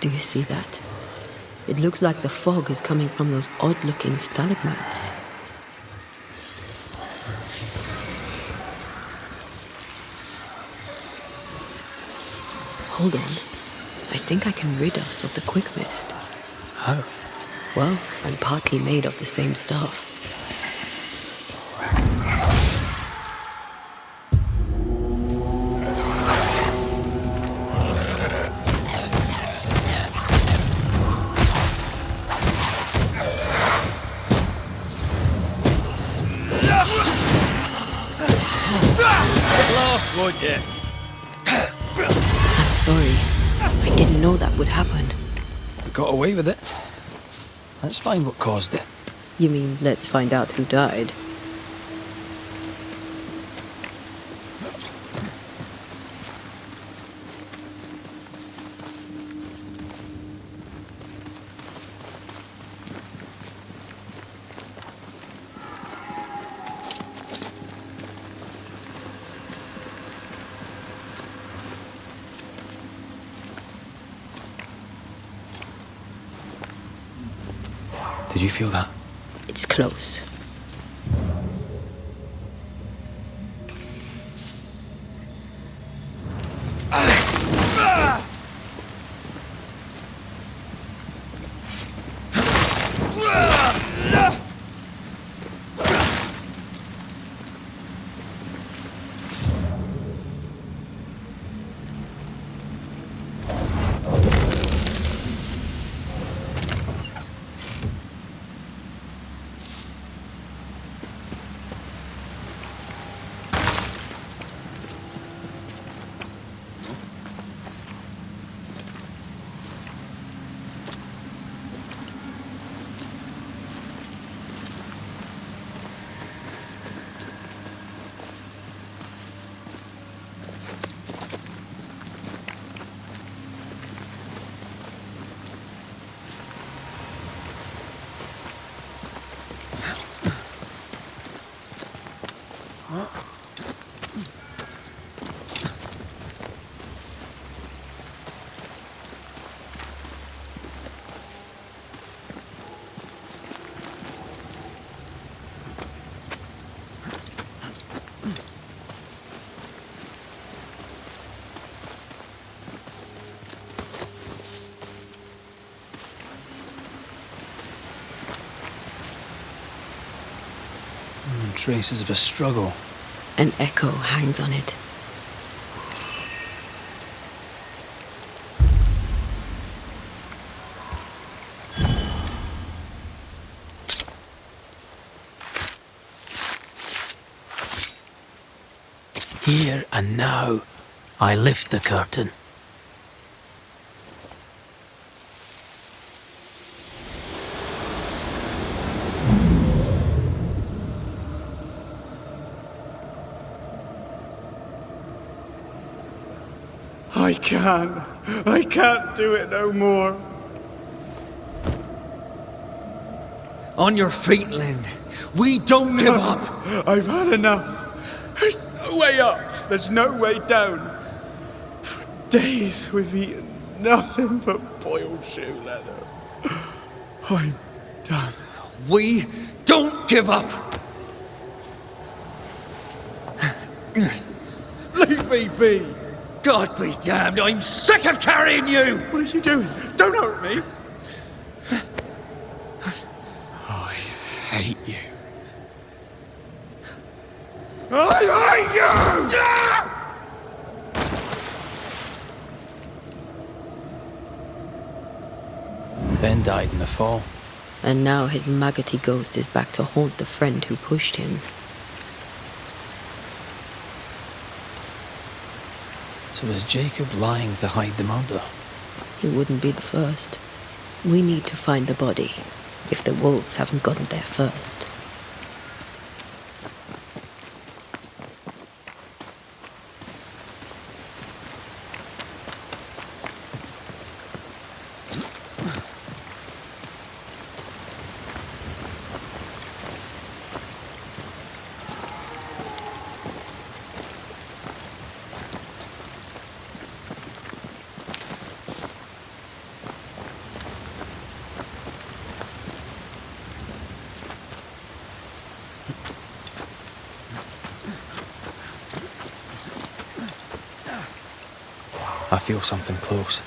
Do you see that? It looks like the fog is coming from those odd-looking stalagmites. Hold on. I think I can rid us of the quick mist. How? Well, I'm partly made of the same stuff. Would you? I'm sorry. I didn't know that would happen. We got away with it. Let's find what caused it. You mean, let's find out who died? Did you feel that? It's close. Traces of a struggle. An echo hangs on it. Here and now, I lift the curtain. I can't do it no more. On your feet, Lind. We don't give up. I've had enough. There's no way up. There's no way down. For days we've eaten nothing but boiled shoe leather. I'm done. We don't give up. Leave me be. God be damned, I'm sick of carrying you! What are you doing? Don't hurt me! I hate you. I hate you! Ben died in the fall. And now his maggoty ghost is back to haunt the friend who pushed him. So was Jacob lying to hide the murder? He wouldn't be the first. We need to find the body, if the wolves haven't gotten there first. I feel something close.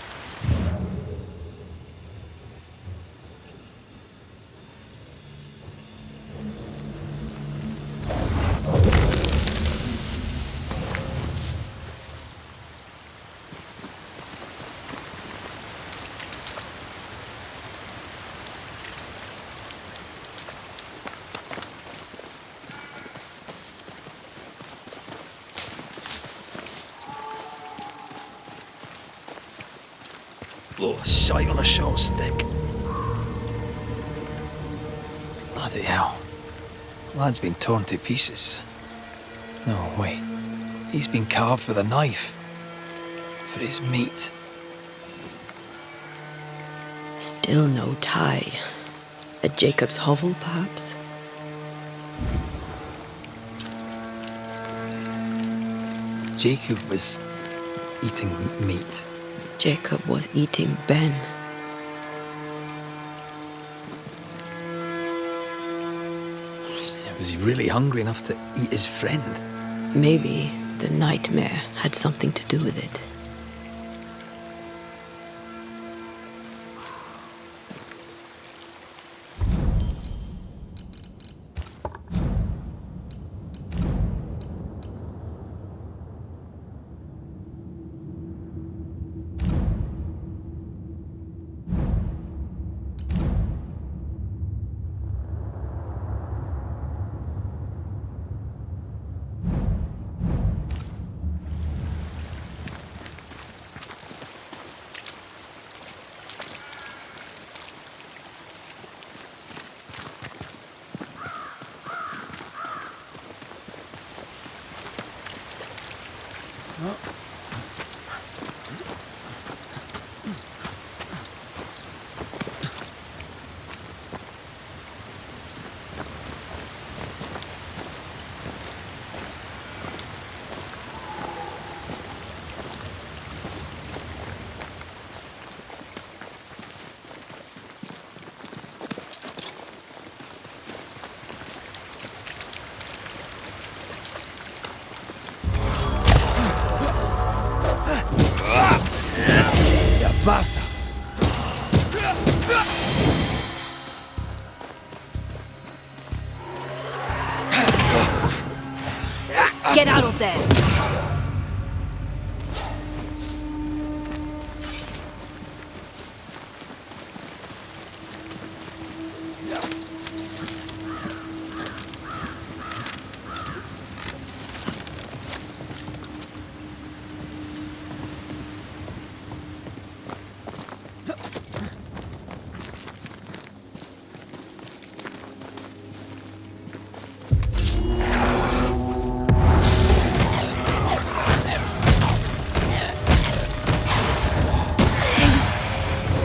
Oh, a shite on a short stick. Bloody hell. Lad's been torn to pieces. No, wait. He's been carved with a knife. For his meat. Still no tie. At Jacob's hovel, perhaps? Jacob was eating meat. Jacob was eating Ben. Was he really hungry enough to eat his friend? Maybe the nightmare had something to do with it. Bastard! Get out of there!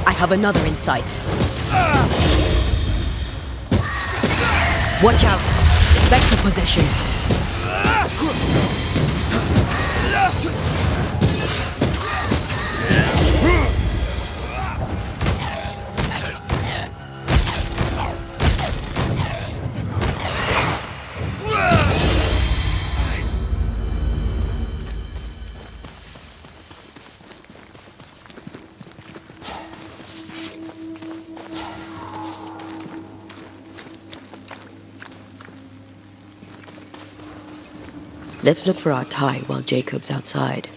I have another in sight. Watch out! Spectre possession. Let's look for our tie while Jacob's outside.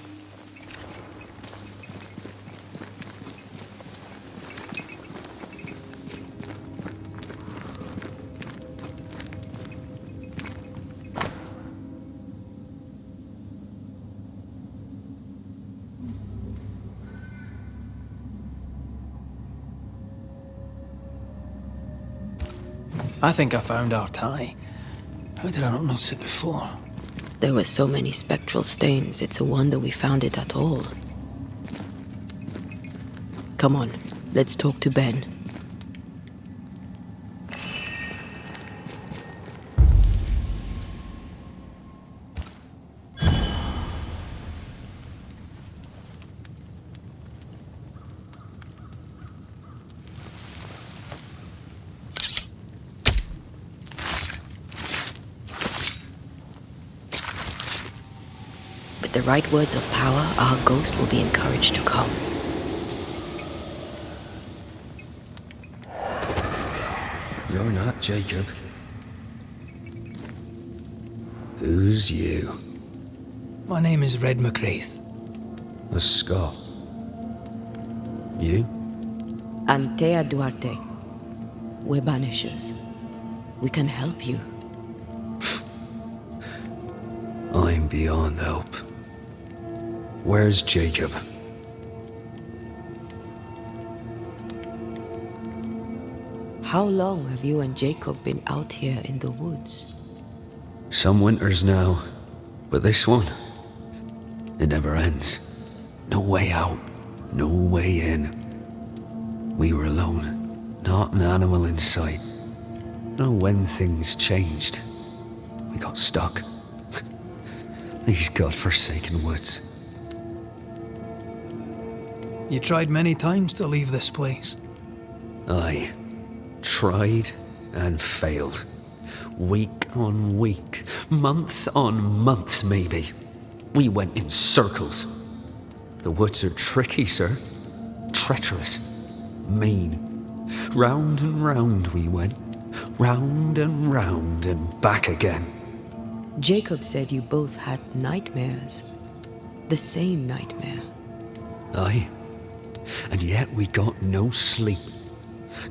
I think I found our tie. How did I not notice it before? There were so many spectral stains, it's a wonder we found it at all. Come on, let's talk to Ben. With the right words of power, our ghost will be encouraged to come. You're not Jacob. Who's you? My name is Red McCraith. A Scot. You? Antea Duarte. We're Banishers. We can help you. I'm beyond help. Where's Jacob? How long have you and Jacob been out here in the woods? Some winters now, but this one, it never ends. No way out, no way in. We were alone, not an animal in sight. Know when things changed. We got stuck. These godforsaken woods. You tried many times to leave this place. Aye. Tried and failed. Week on week, month on month maybe. We went in circles. The woods are tricky, sir. Treacherous. Mean. Round and round we went. Round and back again. Jacob said you both had nightmares. The same nightmare. Aye. And yet we got no sleep.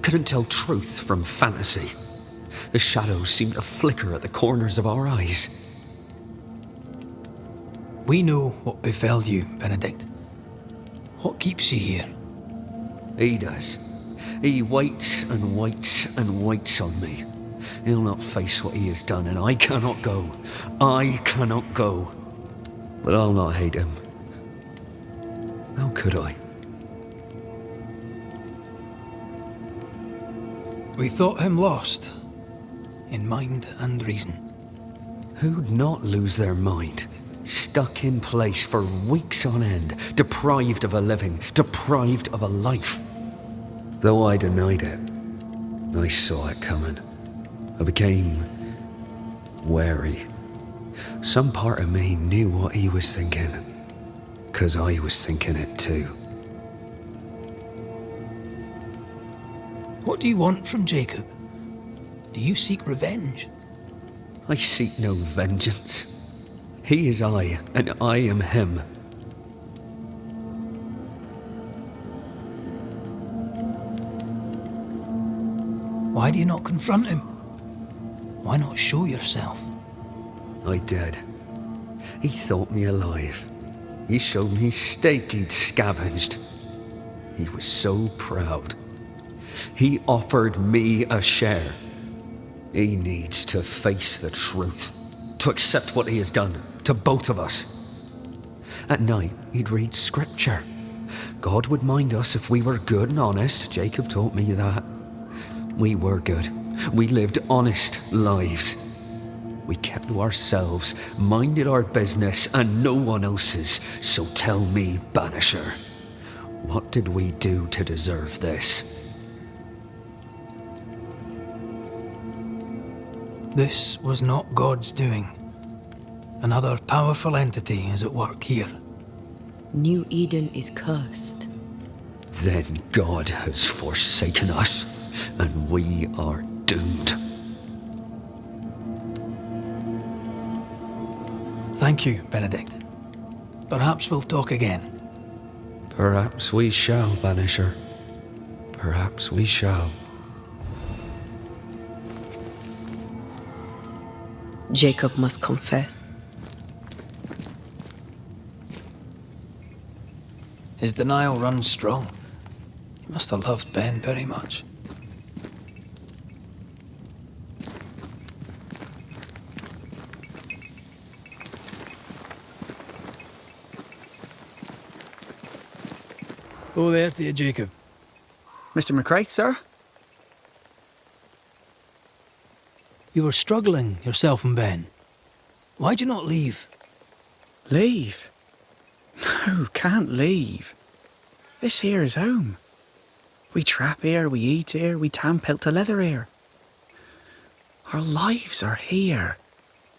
Couldn't tell truth from fantasy. The shadows seemed to flicker at the corners of our eyes. We know what befell you, Benedict. What keeps you here? He does. He waits and waits and waits on me. He'll not face what he has done, and I cannot go. I cannot go. But I'll not hate him. How could I? We thought him lost, in mind and reason. Who'd not lose their mind? Stuck in place for weeks on end, deprived of a living, deprived of a life. Though I denied it, I saw it coming. I became wary. Some part of me knew what he was thinking, 'cause I was thinking it too. What do you want from Jacob? Do you seek revenge? I seek no vengeance. He is I, and I am him. Why do you not confront him? Why not show yourself? I did. He thought me alive. He showed me steak he'd scavenged. He was so proud. He offered me a share. He needs to face the truth, to accept what he has done to both of us. At night, he'd read scripture. God would mind us if we were good and honest. Jacob taught me that. We were good. We lived honest lives. We kept to ourselves, minded our business and no one else's. So tell me, Banisher, what did we do to deserve this? This was not God's doing. Another powerful entity is at work here. New Eden is cursed. Then God has forsaken us, and we are doomed. Thank you, Benedict. Perhaps we'll talk again. Perhaps we shall, Banisher. Perhaps we shall. Jacob must confess. His denial runs strong. He must have loved Ben very much. Oh, there to you, Jacob. Mr. McCraith, sir? You were struggling, yourself and Ben. Why'd you not leave? Leave? No, can't leave. This here is home. We trap here, we eat here, we tan pelt to leather here. Our lives are here.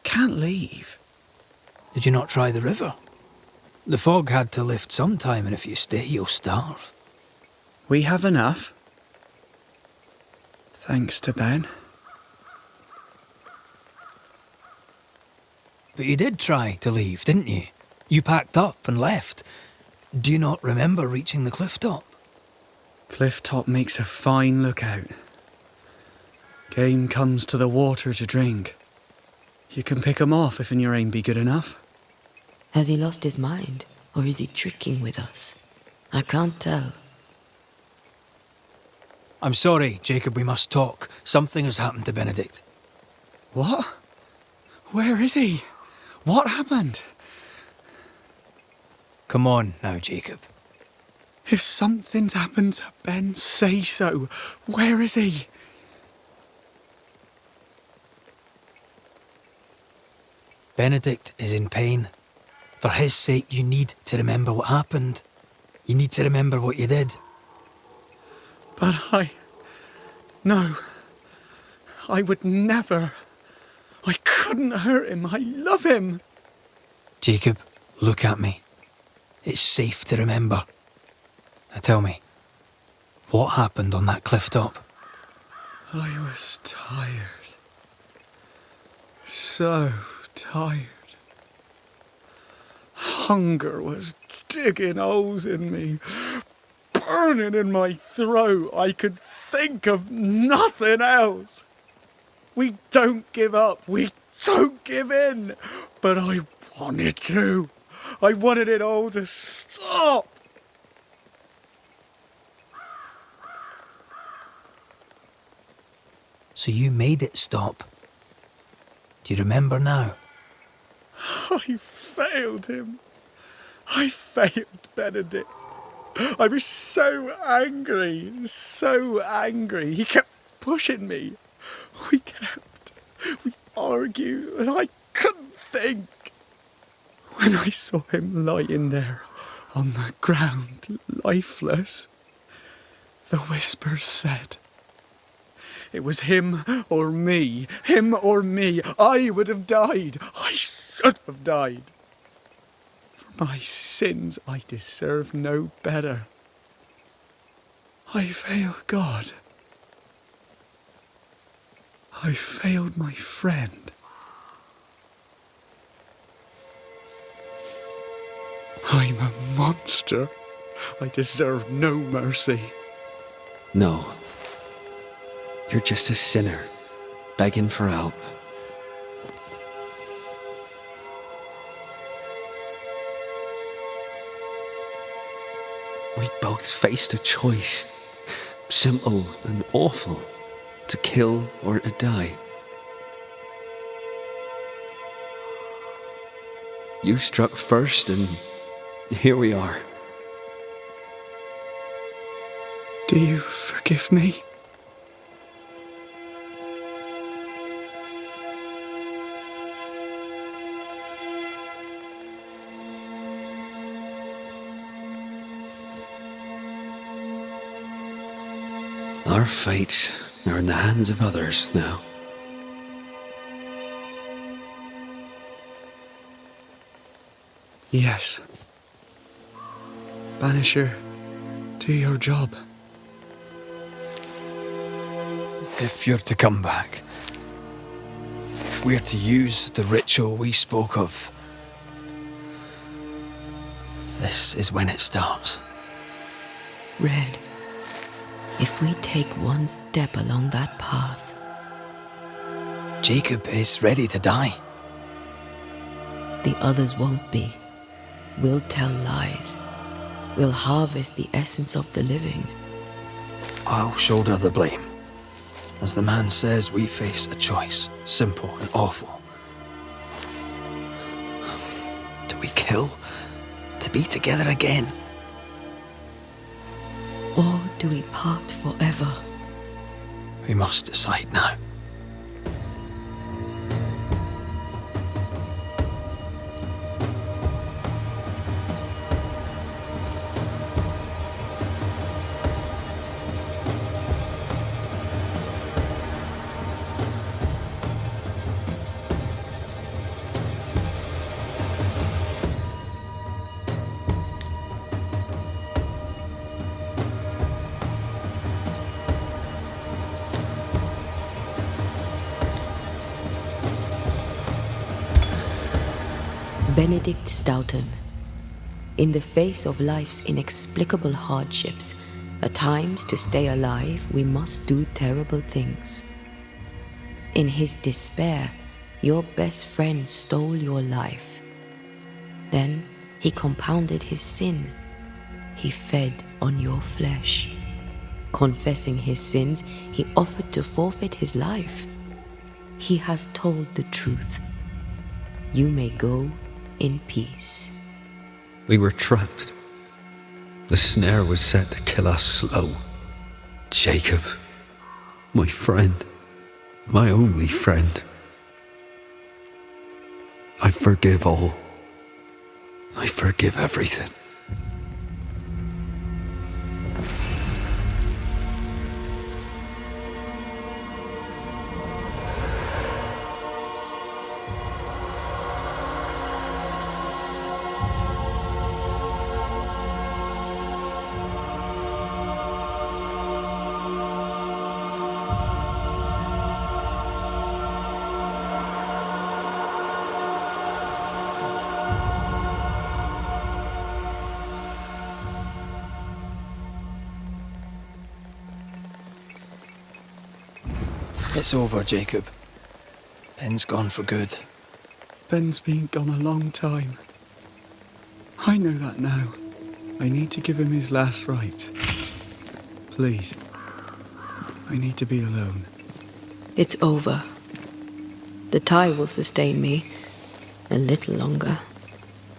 Can't leave. Did you not try the river? The fog had to lift sometime, and if you stay, you'll starve. We have enough. Thanks to Ben. But you did try to leave, didn't you? You packed up and left. Do you not remember reaching the cliff top? Cliff top makes a fine lookout. Game comes to the water to drink. You can pick 'em off if your aim be good enough. Has he lost his mind, or is he tricking with us? I can't tell. I'm sorry, Jacob, we must talk. Something has happened to Benedict. What? Where is he? What happened? Come on now, Jacob. If something's happened to Ben, say so. Where is he? Benedict is in pain. For his sake, you need to remember what happened. You need to remember what you did. But No. I would never. I couldn't hurt him. I love him. Jacob, look at me. It's safe to remember. Now tell me, what happened on that cliff top? I was tired. So tired. Hunger was digging holes in me, burning in my throat. I could think of nothing else. We don't give up. We don't give in. But I wanted to. I wanted it all to stop. So you made it stop. Do you remember now? I failed him. I failed Benedict. I was so angry, so angry. He kept pushing me. We argued, and I couldn't think. When I saw him lying there on the ground, lifeless, the whispers said, it was him or me, him or me. I would have died. I should have died. For my sins, I deserve no better. I failed God. I failed my friend. I'm a monster. I deserve no mercy. No. You're just a sinner, begging for help. We both faced a choice, simple and awful, to kill or to die. You struck first, and here we are. Do you forgive me? Our fates are in the hands of others now. Yes. Banisher, do your job. If you're to come back, if we're to use the ritual we spoke of, this is when it starts. Red, if we take one step along that path... Jacob is ready to die. The others won't be. We'll tell lies. We'll harvest the essence of the living. I'll shoulder the blame. As the man says, we face a choice, simple and awful. Do we kill to be together again? Or do we part forever? We must decide now. Benedict Stoughton. In the face of life's inexplicable hardships, at times to stay alive, we must do terrible things. In his despair, your best friend stole your life. Then he compounded his sin. He fed on your flesh. Confessing his sins, he offered to forfeit his life. He has told the truth. You may go in peace. We were trapped. The snare was set to kill us slow. Jacob, my friend, my only friend. I forgive all. I forgive everything. It's over, Jacob. Ben's gone for good. Ben's been gone a long time. I know that now. I need to give him his last rites. Please. I need to be alone. It's over. The tie will sustain me a little longer.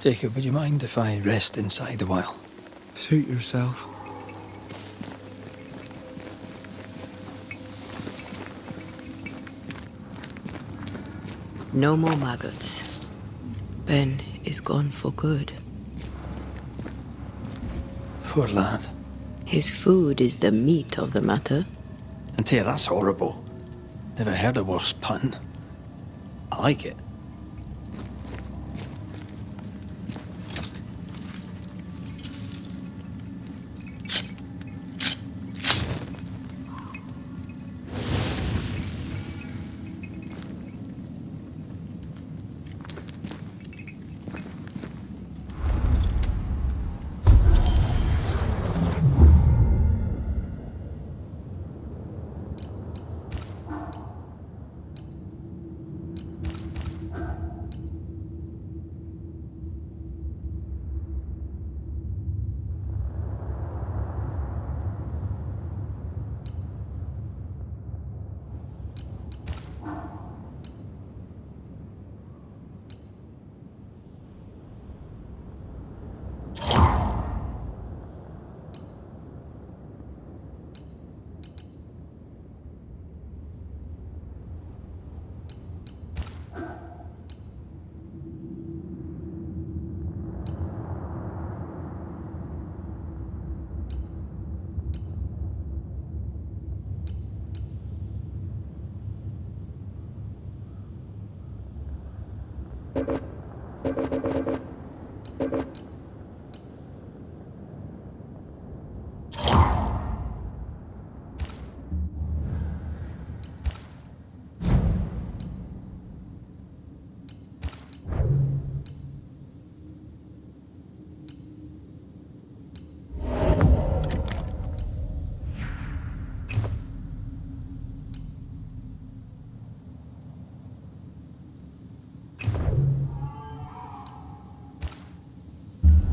Jacob, would you mind if I rest inside a while? Suit yourself. No more maggots. Ben is gone for good. Poor lad. His food is the meat of the matter. And tell you, that's horrible. Never heard a worse pun. I like it.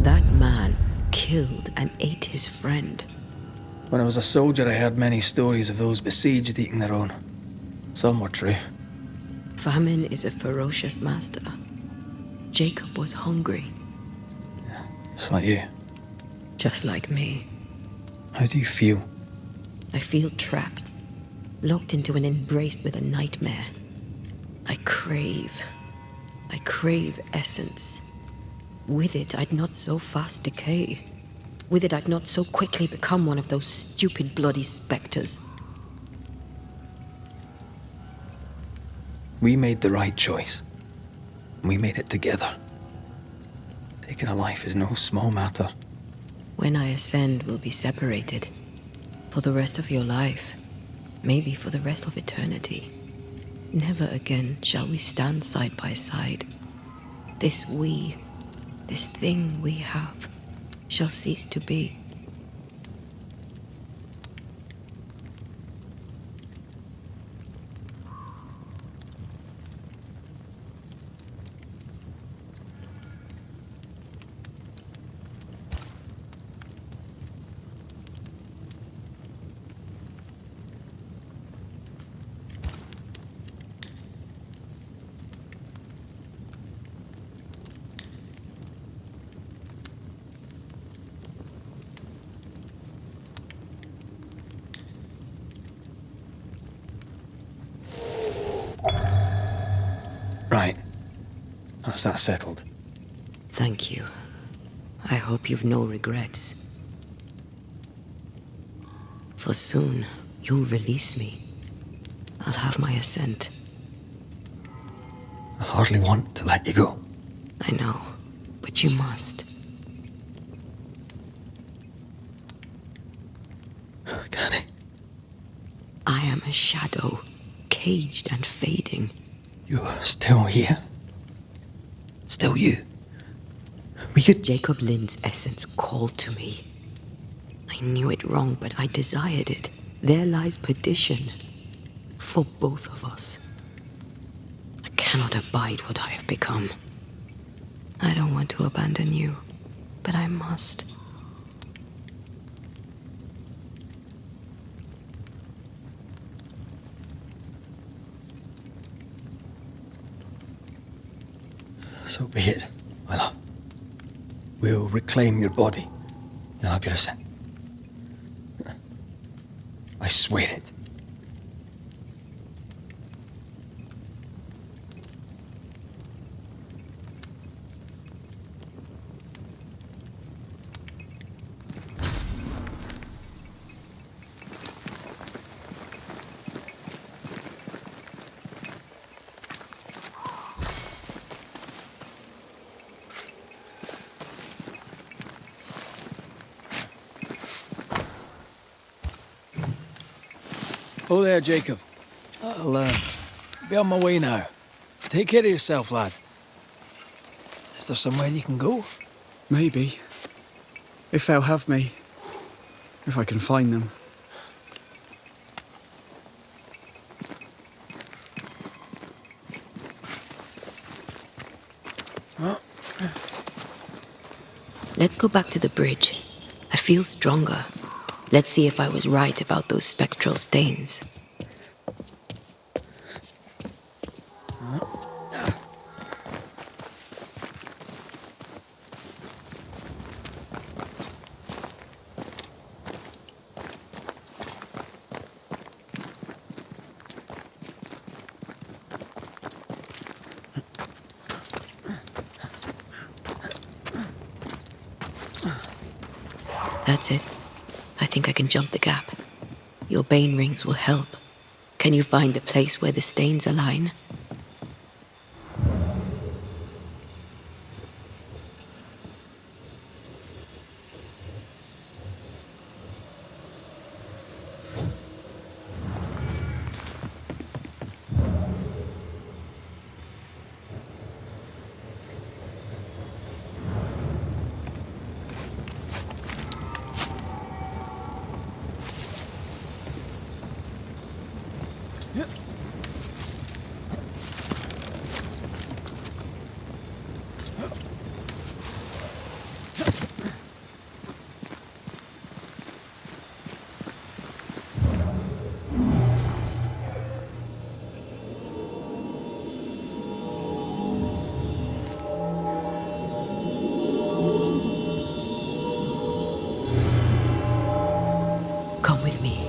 That man killed and ate his friend. When I was a soldier, I heard many stories of those besieged eating their own. Some were true. Famine is a ferocious master. Jacob was hungry. Just like you. Just like me. How do you feel? I feel trapped, locked into an embrace with a nightmare. I crave essence. With it, I'd not so fast decay. With it, I'd not so quickly become one of those stupid bloody spectres. We made the right choice. We made it together. Taking a life is no small matter. When I ascend, we'll be separated. For the rest of your life. Maybe for the rest of eternity. Never again shall we stand side by side. This thing we have, shall cease to be. once that's settled. Thank you. I hope you've no regrets. For soon, you'll release me. I'll have my assent. I hardly want to let you go. I know, but you must. Can I? I am a shadow, caged and fading. You're still here? Still you? Jacob Lynn's essence called to me. I knew it wrong, but I desired it. There lies perdition. For both of us. I cannot abide what I have become. I don't want to abandon you, but I must. So be it, my love. We'll reclaim your body. You'll have your assent. I swear it. Oh there, Jacob. I'll be on my way now. Take care of yourself, lad. Is there somewhere you can go? Maybe. If they'll have me. If I can find them. Let's go back to the bridge. I feel stronger. Let's see if I was right about those spectral stains. That's it. I think I can jump the gap. Your bane rings will help. Can you find the place where the stains align? Come with me.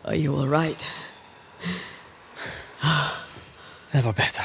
Are you all right? Never better.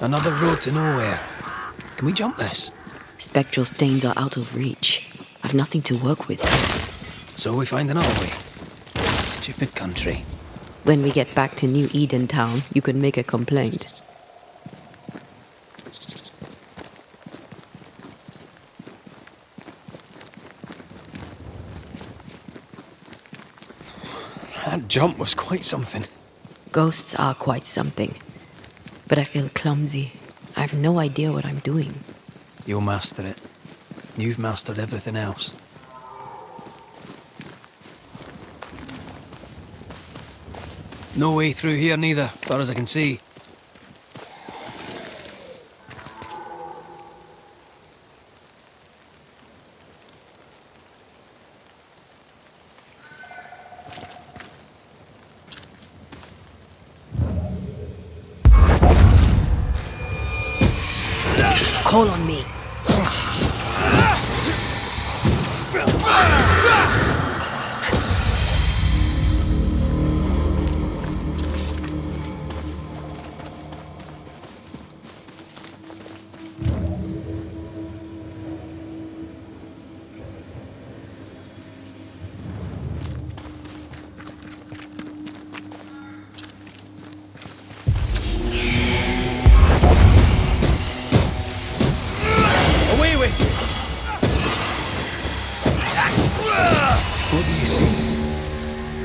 Another road to nowhere. Can we jump this? Spectral stains are out of reach. I've nothing to work with. So we find another way. Stupid country. When we get back to New Eden Town, you can make a complaint. That jump was quite something. Ghosts are quite something. But I feel clumsy. I have no idea what I'm doing. You'll master it. You've mastered everything else. No way through here neither, far as I can see. Call on me. Away with you! What do you see?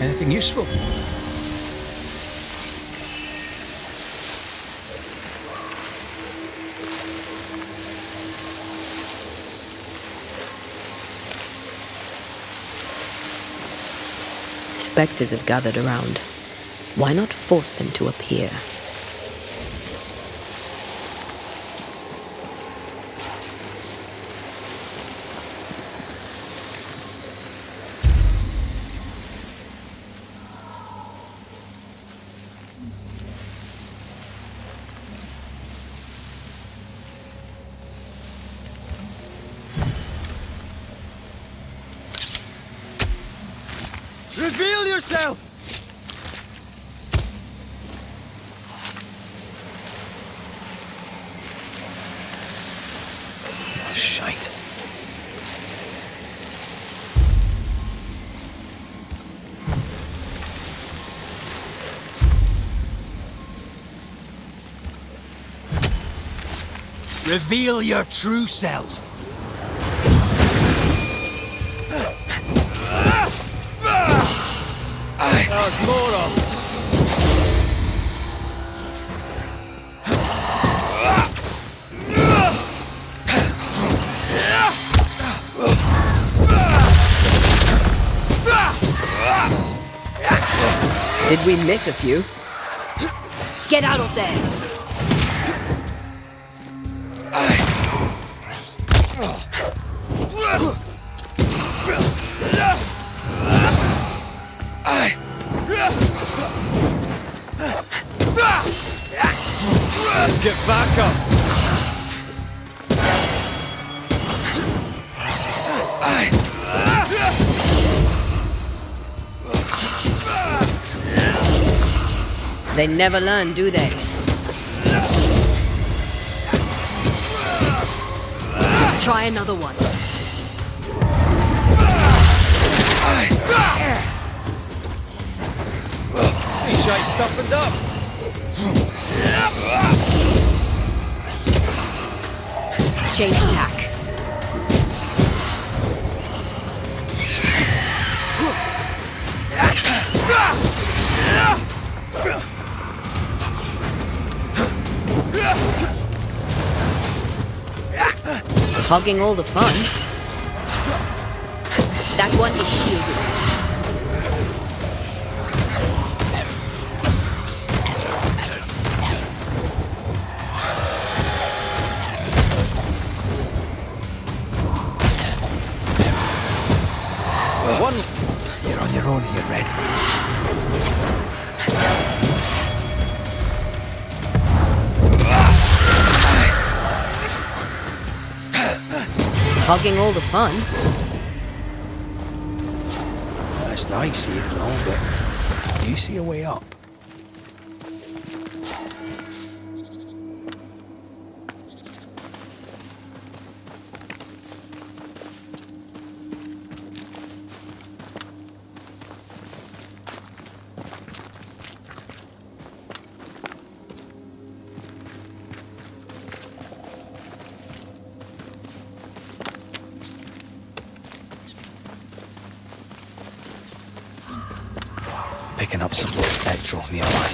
Anything useful? Spectres have gathered around. Why not force them to appear? Reveal yourself! Oh, shite. Reveal your true self. There's more of it. Did we miss a few? Get out of there! Get back up! They never learn, do they? Try another one. These shites toughened up. Change tack. Hogging all the fun. That one is shielded. One. You're on your own here, Red. Hogging all the fun. That's nice here and all, but do you see a way up? picking up something spectral nearby.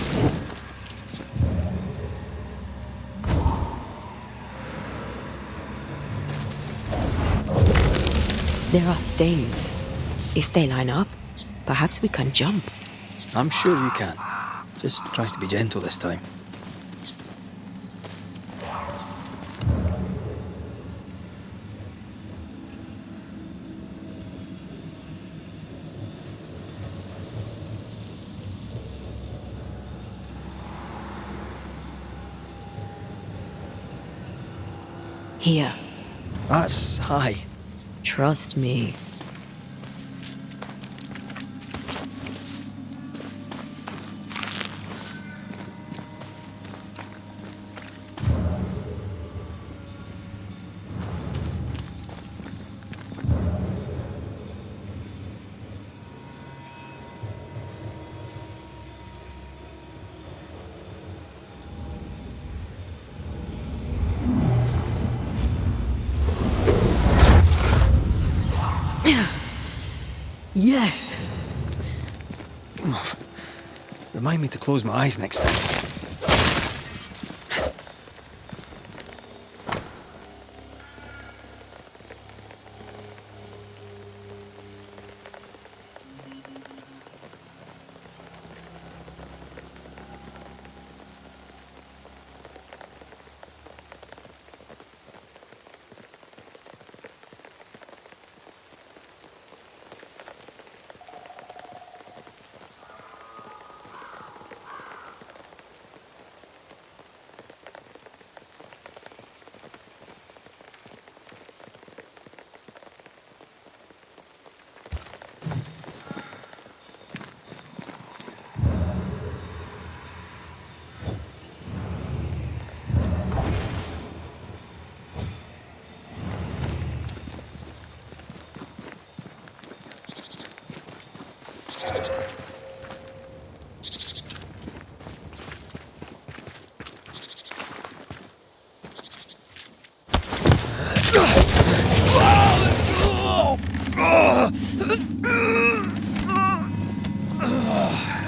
There are stains. If they line up, perhaps we can jump. I'm sure you can. Just try to be gentle this time. Here. That's high. Trust me. Yes! Remind me to close my eyes next time.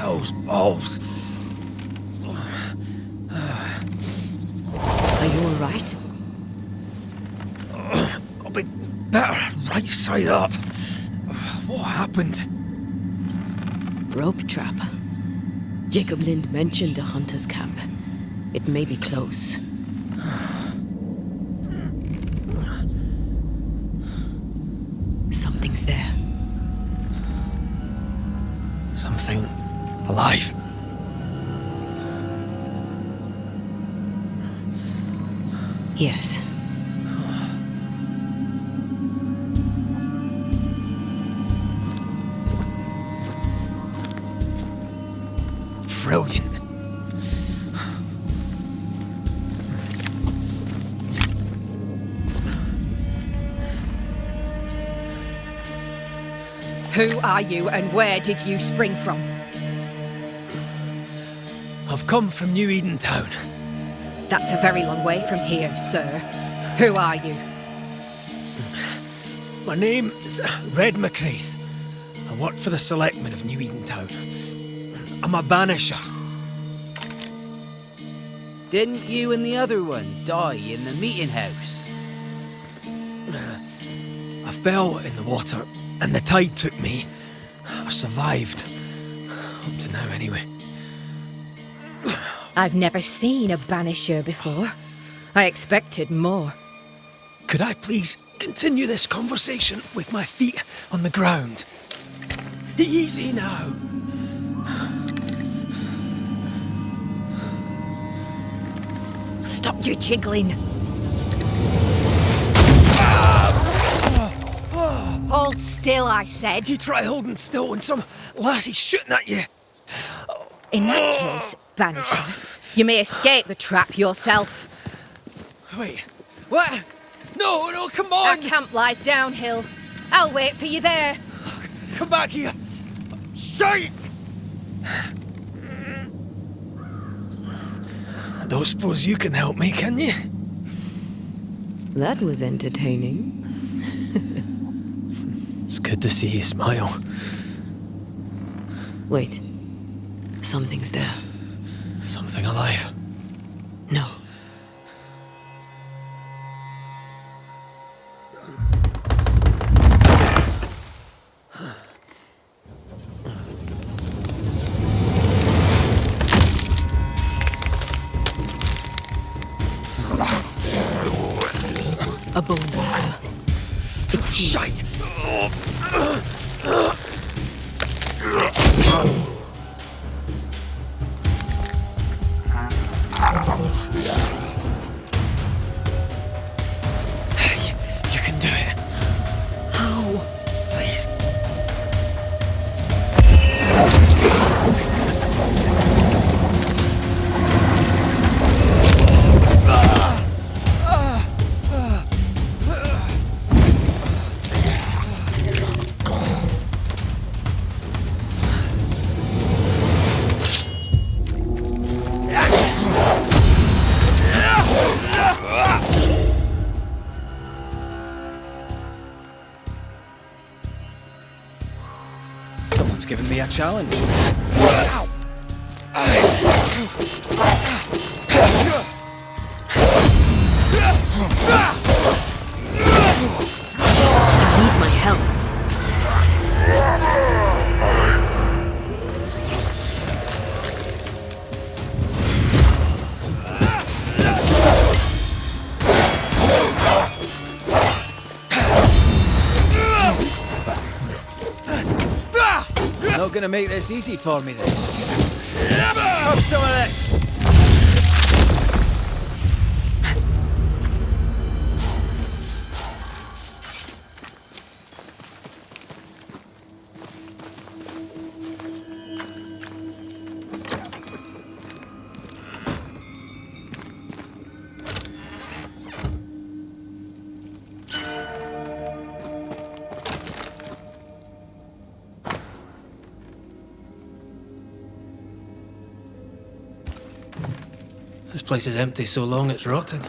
Those balls. Are you alright? I'll be better right side up. What happened? Rope trap. Jacob Lind mentioned a hunter's camp. It may be close. Something's there. Something alive. Yes. Brilliant. Who are you and where did you spring from? I've come from New Eden Town. That's a very long way from here, sir. Who are you? My name is Red McCraith. I work for the selectmen of New Eden Town. I'm a banisher. Didn't you and the other one die in the meeting house? I fell in the water and the tide took me. I survived. Up to now, anyway. I've never seen a banisher before. I expected more. Could I please continue this conversation with my feet on the ground? Easy now. Stop your jiggling. Hold still, I said. You try holding still when some lassie's shooting at you. In that case, Banisher, you may escape the trap yourself. Wait, what? No, come on! Our camp lies downhill. I'll wait for you there. Come back here! Shite! I don't suppose you can help me, can you? That was entertaining. It's good to see you smile. Wait. Something's there. Something alive. No. A bone walker. It's shite. You can do it. How? Please. Someone's given me a challenge. I need my help. Not gonna make this easy for me then. Have some of this. This place is empty so long it's rotting.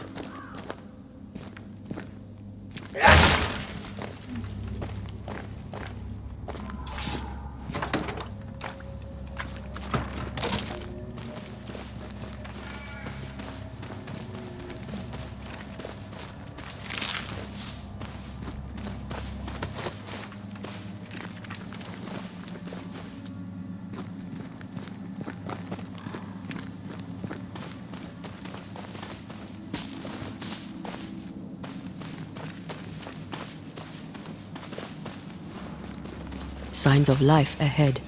Signs of life ahead.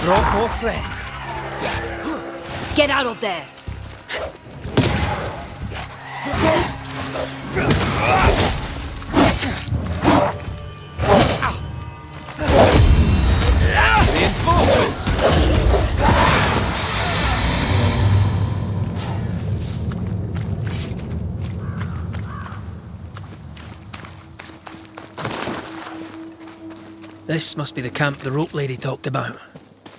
Brought more friends. Get out of there! Reinforcements! This must be the camp the rope lady talked about.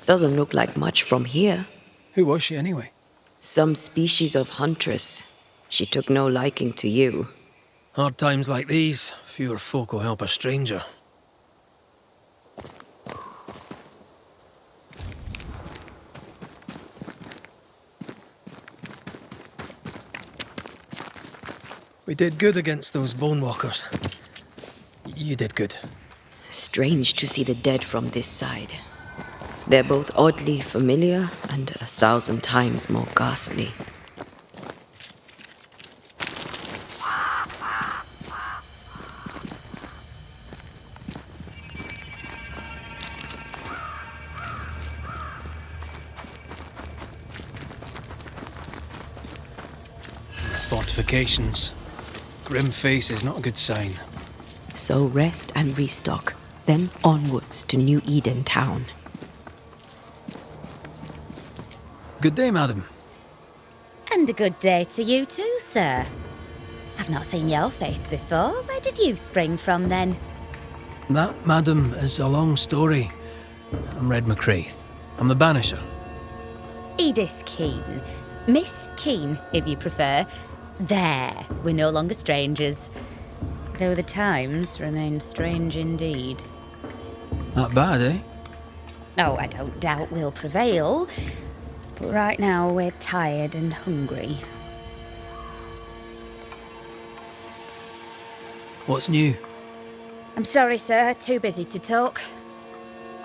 Doesn't look like much from here. Who was she anyway? Some species of huntress. She took no liking to you. Hard times like these, fewer folk will help a stranger. We did good against those bone walkers. You did good. Strange to see the dead from this side. They're both oddly familiar and 1,000 times more ghastly. Fortifications. Grim face is not a good sign. So rest and restock, then onwards to New Eden town. Good day, madam. And a good day to you too, sir. I've not seen your face before. Where did you spring from, then? That, madam, is a long story. I'm Red McCraith. I'm the Banisher. Edith Keane. Miss Keane, if you prefer. There, we're no longer strangers. Though the times remain strange indeed. Not bad, eh? Oh, I don't doubt we'll prevail. But right now we're tired and hungry. What's new? I'm sorry, sir. Too busy to talk.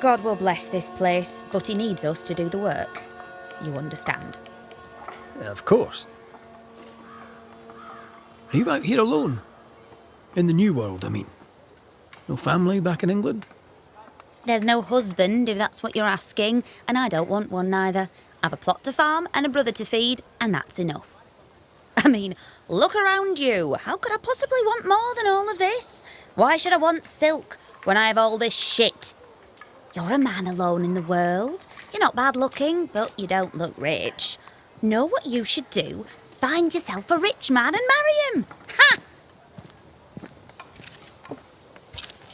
God will bless this place, but he needs us to do the work. You understand? Of course. Are you out here alone? In the New World, I mean. No family back in England? There's no husband, if that's what you're asking, and I don't want one neither. I've a plot to farm and a brother to feed, and that's enough. I mean, look around you. How could I possibly want more than all of this? Why should I want silk when I have all this shit? You're a man alone in the world. You're not bad looking, but you don't look rich. Know what you should do? Find yourself a rich man and marry him. Ha!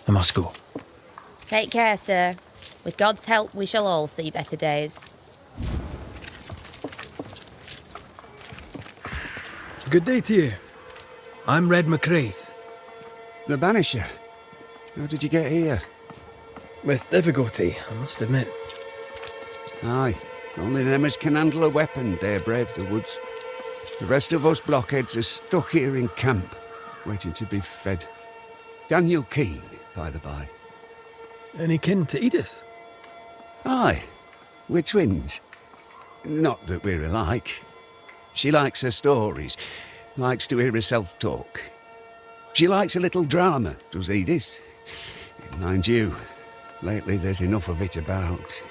I must go. Take care, sir. With God's help, we shall all see better days. Good day to you. I'm Red McCraith. The Banisher? How did you get here? With difficulty, I must admit. Aye, only them as can handle a weapon dare brave the woods. The rest of us blockheads are stuck here in camp, waiting to be fed. Daniel Keane, by the by. Any kin to Edith? Aye, we're twins. Not that we're alike. She likes her stories, likes to hear herself talk. She likes a little drama, does Edith. Mind you, lately there's enough of it about.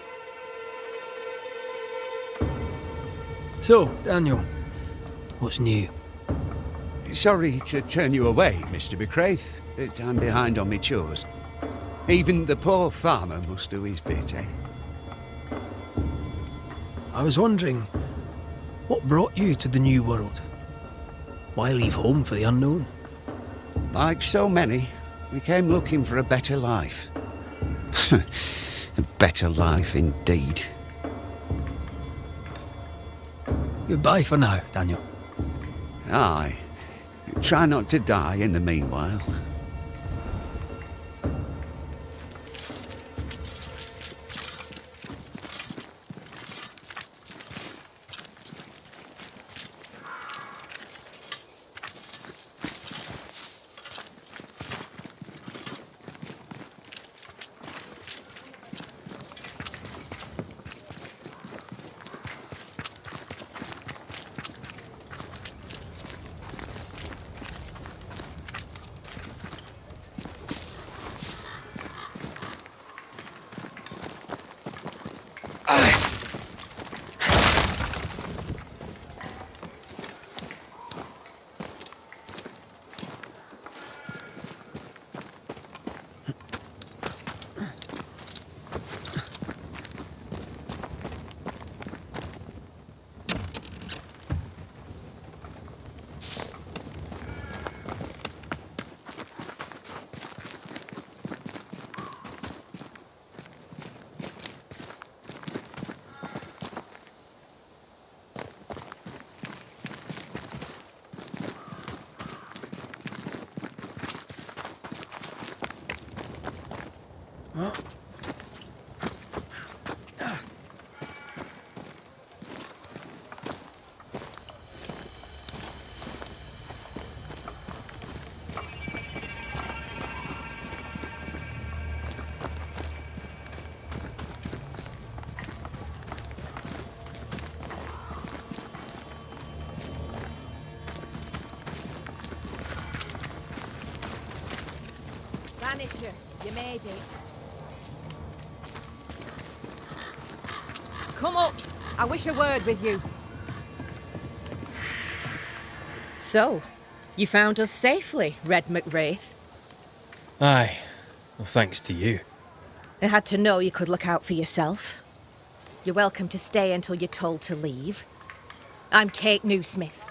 So, Daniel, what's new? Sorry to turn you away, Mr. McCraith, but I'm behind on my chores. Even the poor farmer must do his bit, eh? I was wondering, what brought you to the New World? Why leave home for the unknown? Like so many, we came looking for a better life. A better life indeed. Goodbye for now, Daniel. Aye. Try not to die in the meanwhile. Banisher, you made it. Come up. I wish a word with you. So, you found us safely, Red McWraith. Aye. Well, thanks to you. I had to know you could look out for yourself. You're welcome to stay until you're told to leave. I'm Kate Newsmith.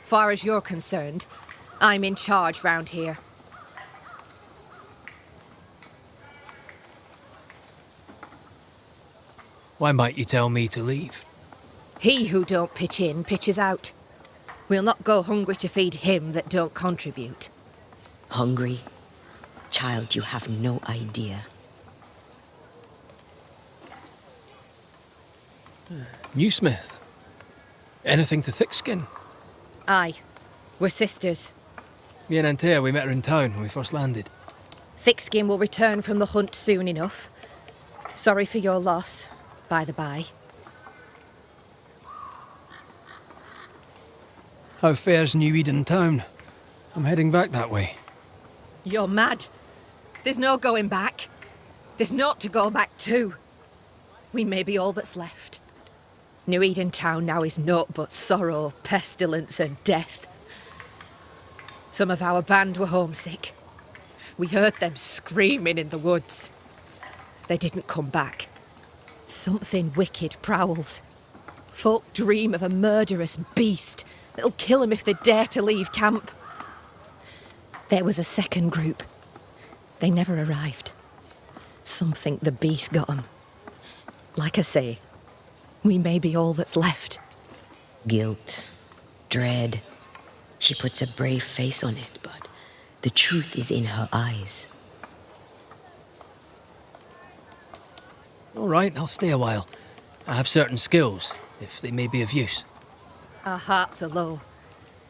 Far as you're concerned, I'm in charge round here. Why might you tell me to leave? He who don't pitch in, pitches out. We'll not go hungry to feed him that don't contribute. Hungry? Child, you have no idea. Newsmith. Anything to Thickskin? Aye. We're sisters. Me and Antea, we met her in town when we first landed. Thickskin will return from the hunt soon enough. Sorry for your loss, by the by. How fare's New Eden town? I'm heading back that way. You're mad. There's no going back. There's naught to go back to. We may be all that's left. New Eden town now is naught but sorrow, pestilence and death. Some of our band were homesick. We heard them screaming in the woods. They didn't come back. Something wicked prowls. Folk dream of a murderous beast that'll kill 'em if they dare to leave camp. There was a second group. They never arrived. Some think the beast got 'em. Like I say, we may be all that's left. Guilt, dread. She puts a brave face on it, but the truth is in her eyes. All right, I'll stay a while. I have certain skills, if they may be of use. Our hearts are low.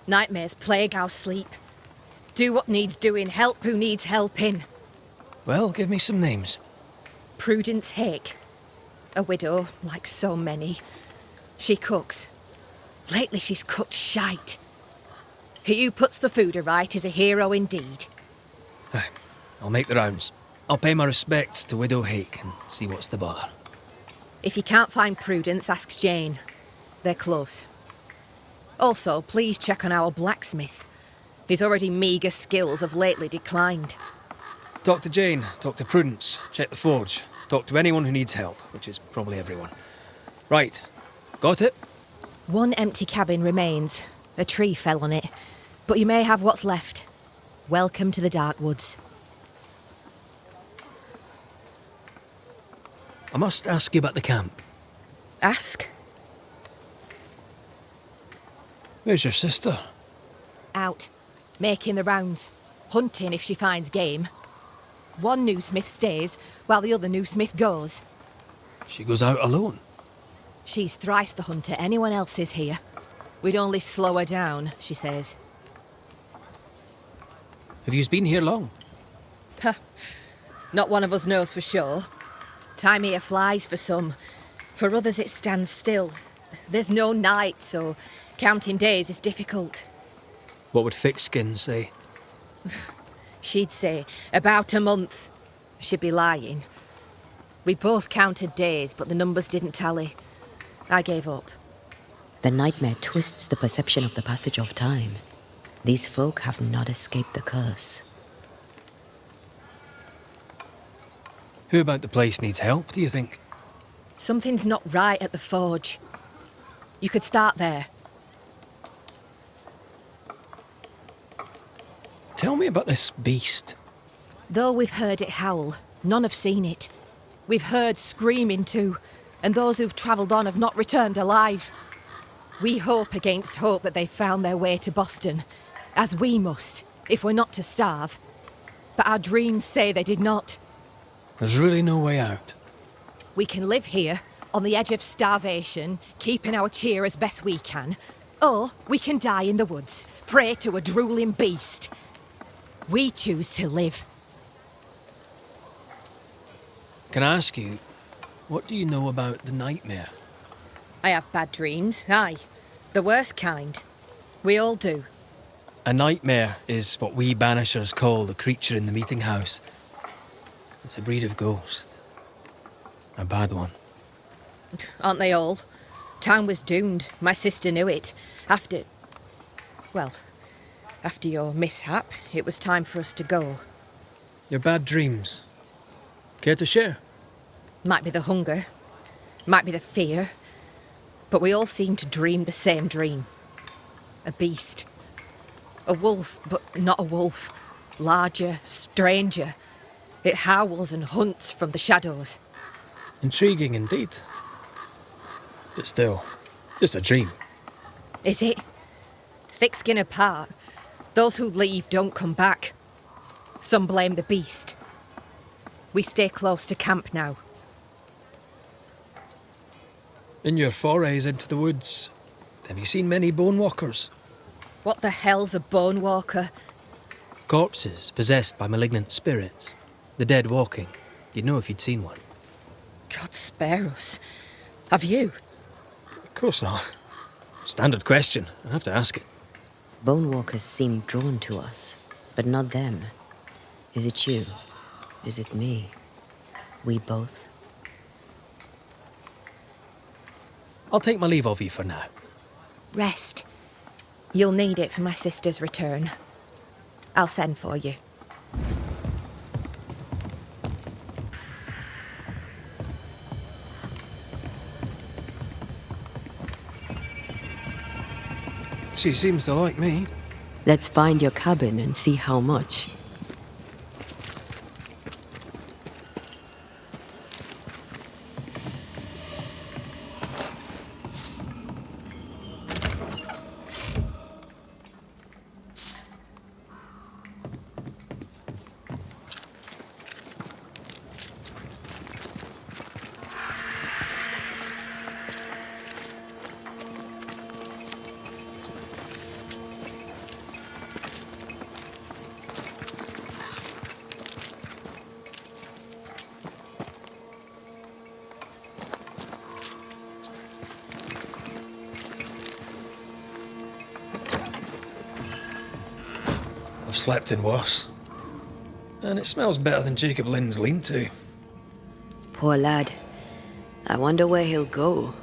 Nightmares plague our sleep. Do what needs doing, help who needs helping. Well, give me some names. Prudence Hake. A widow, like so many. She cooks. Lately she's cooked shite. He who puts the food aright is a hero indeed. I'll make the rounds. I'll pay my respects to Widow Hake and see what's the bother. If you can't find Prudence, ask Jane. They're close. Also, please check on our blacksmith. His already meagre skills have lately declined. Talk to Jane, talk to Prudence, check the forge, talk to anyone who needs help, which is probably everyone. Right, got it? One empty cabin remains. A tree fell on it, but you may have what's left. Welcome to the Dark Woods. I must ask you about the camp. Ask? Where's your sister? Out. Making the rounds. Hunting if she finds game. One new smith stays, while the other new smith goes. She goes out alone? She's thrice the hunter anyone else is here. We'd only slow her down, she says. Have you been here long? Not one of us knows for sure. Time here flies for some. For others it stands still. There's no night, so counting days is difficult. What would Thickskin say? She'd say, about a month. She'd be lying. We both counted days, but the numbers didn't tally. I gave up. The nightmare twists the perception of the passage of time. These folk have not escaped the curse. Who about the place needs help, do you think? Something's not right at the forge. You could start there. Tell me about this beast. Though we've heard it howl, none have seen it. We've heard screaming too, and those who've travelled on have not returned alive. We hope against hope that they've found their way to Boston, as we must, if we're not to starve. But our dreams say they did not. There's really no way out. We can live here, on the edge of starvation, keeping our cheer as best we can. Or we can die in the woods, prey to a drooling beast. We choose to live. Can I ask you, what do you know about the nightmare? I have bad dreams, aye. The worst kind. We all do. A nightmare is what we Banishers call the creature in the meeting house. It's a breed of ghost. A bad one. Aren't they all? Town was doomed. My sister knew it. After... Well, After your mishap, it was time for us to go. Your bad dreams. Care to share? Might be the hunger, might be the fear, but we all seem to dream the same dream. A beast. A wolf, but not a wolf. Larger, stranger. It howls and hunts from the shadows. Intriguing indeed. But still, just a dream. Is it? Thick skin apart, those who leave don't come back. Some blame the beast. We stay close to camp now. In your forays into the woods, have you seen many bone walkers? What the hell's a bone walker? Corpses possessed by malignant spirits. The dead walking. You'd know if you'd seen one. God spare us. Have you? Of course not. Standard question. I have to ask it. Bone walkers seem drawn to us, but not them. Is it you? Is it me? We both? I'll take my leave of you for now. Rest. You'll need it for my sister's return. I'll send for you. She seems to like me. Let's find your cabin and see how much. I've slept in worse. And it smells better than Jacob Lynn's lean-to. Poor lad. I wonder where he'll go.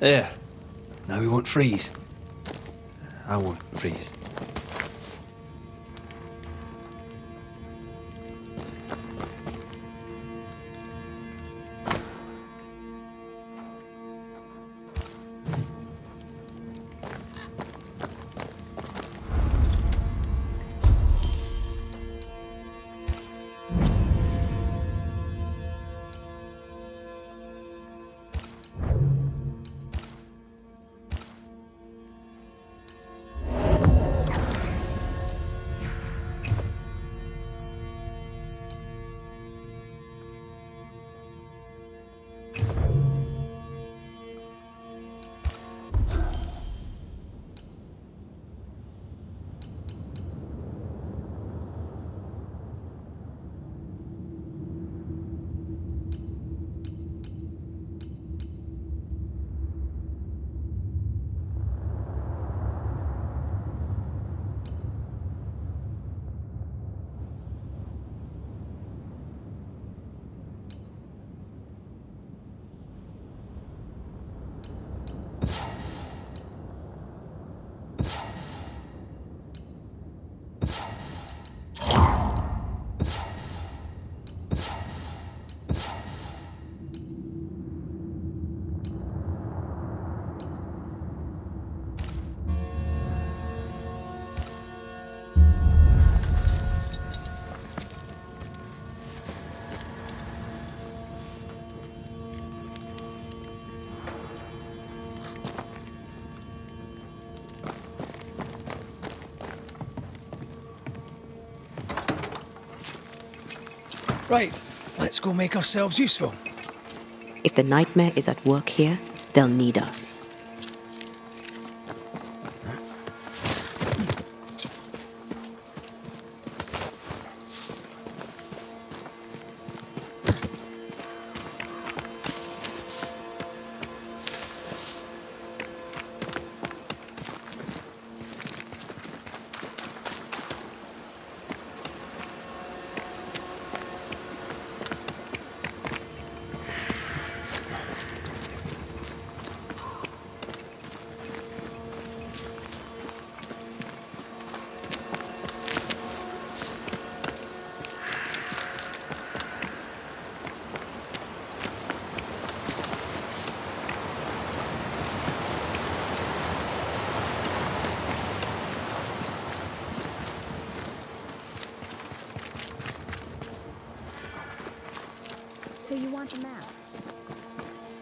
There. Now we won't freeze. I won't freeze. Right, let's go make ourselves useful. If the nightmare is at work here, they'll need us. So you want a map?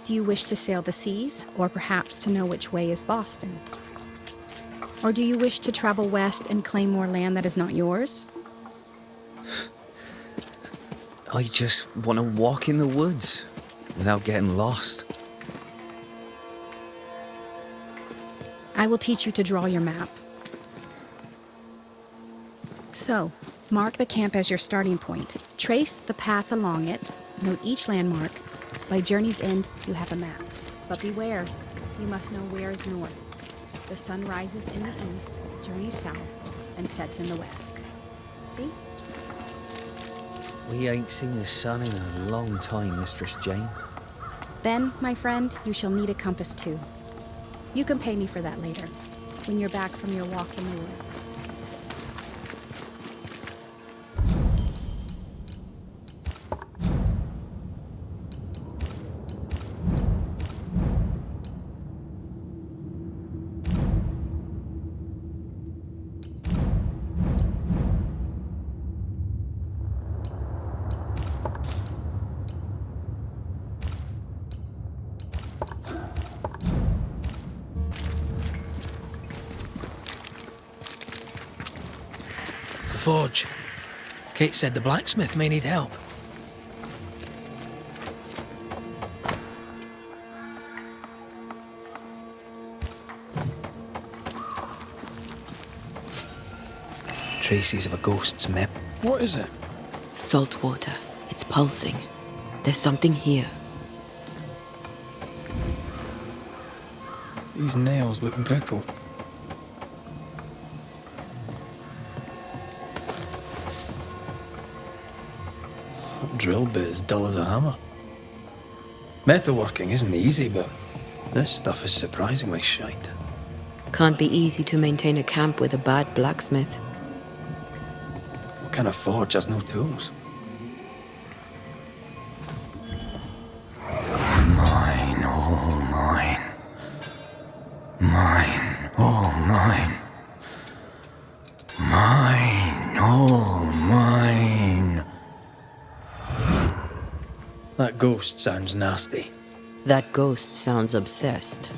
Do you wish to sail the seas, or perhaps to know which way is Boston? Or do you wish to travel west and claim more land that is not yours? I just want to walk in the woods without getting lost. I will teach you to draw your map. So, mark the camp as your starting point. Trace the path along it. Note each landmark. By journey's end, you have a map. But beware, you must know where is north. The sun rises in the east, journeys south, and sets in the west. See? We ain't seen the sun in a long time, Mistress Jane. Then, my friend, you shall need a compass too. You can pay me for that later, when you're back from your walk in the woods. Forge. Kate said the blacksmith may need help. Traces of a ghost's map. What is it? Salt water. It's pulsing. There's something here. These nails look brittle. That drill bit is dull as a hammer. Metalworking isn't easy, but this stuff is surprisingly shite. Can't be easy to maintain a camp with a bad blacksmith. What kind of forge has no tools? Mine, all mine. Mine, all mine. Mine, all mine. That ghost sounds nasty. That ghost sounds obsessed.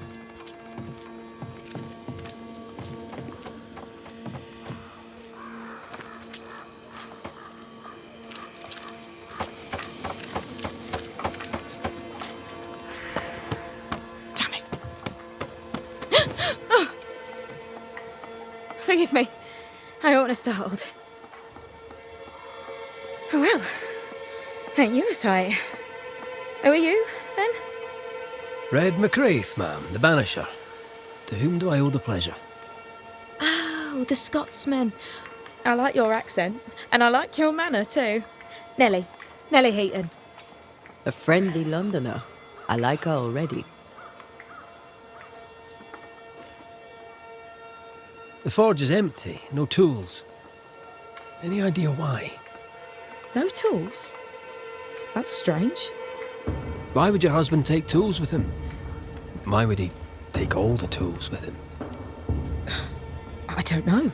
Forgive me. I oughtn't have startled. Oh well. Ain't you a sight? Who are you, then? Red McCraith, ma'am, the Banisher. To whom do I owe the pleasure? Oh, the Scotsman. I like your accent, and I like your manner too. Nellie Heaton. A friendly Londoner. I like her already. The forge is empty, no tools. Any idea why? No tools? That's strange. Why would your husband take tools with him? Why would he take all the tools with him? I don't know.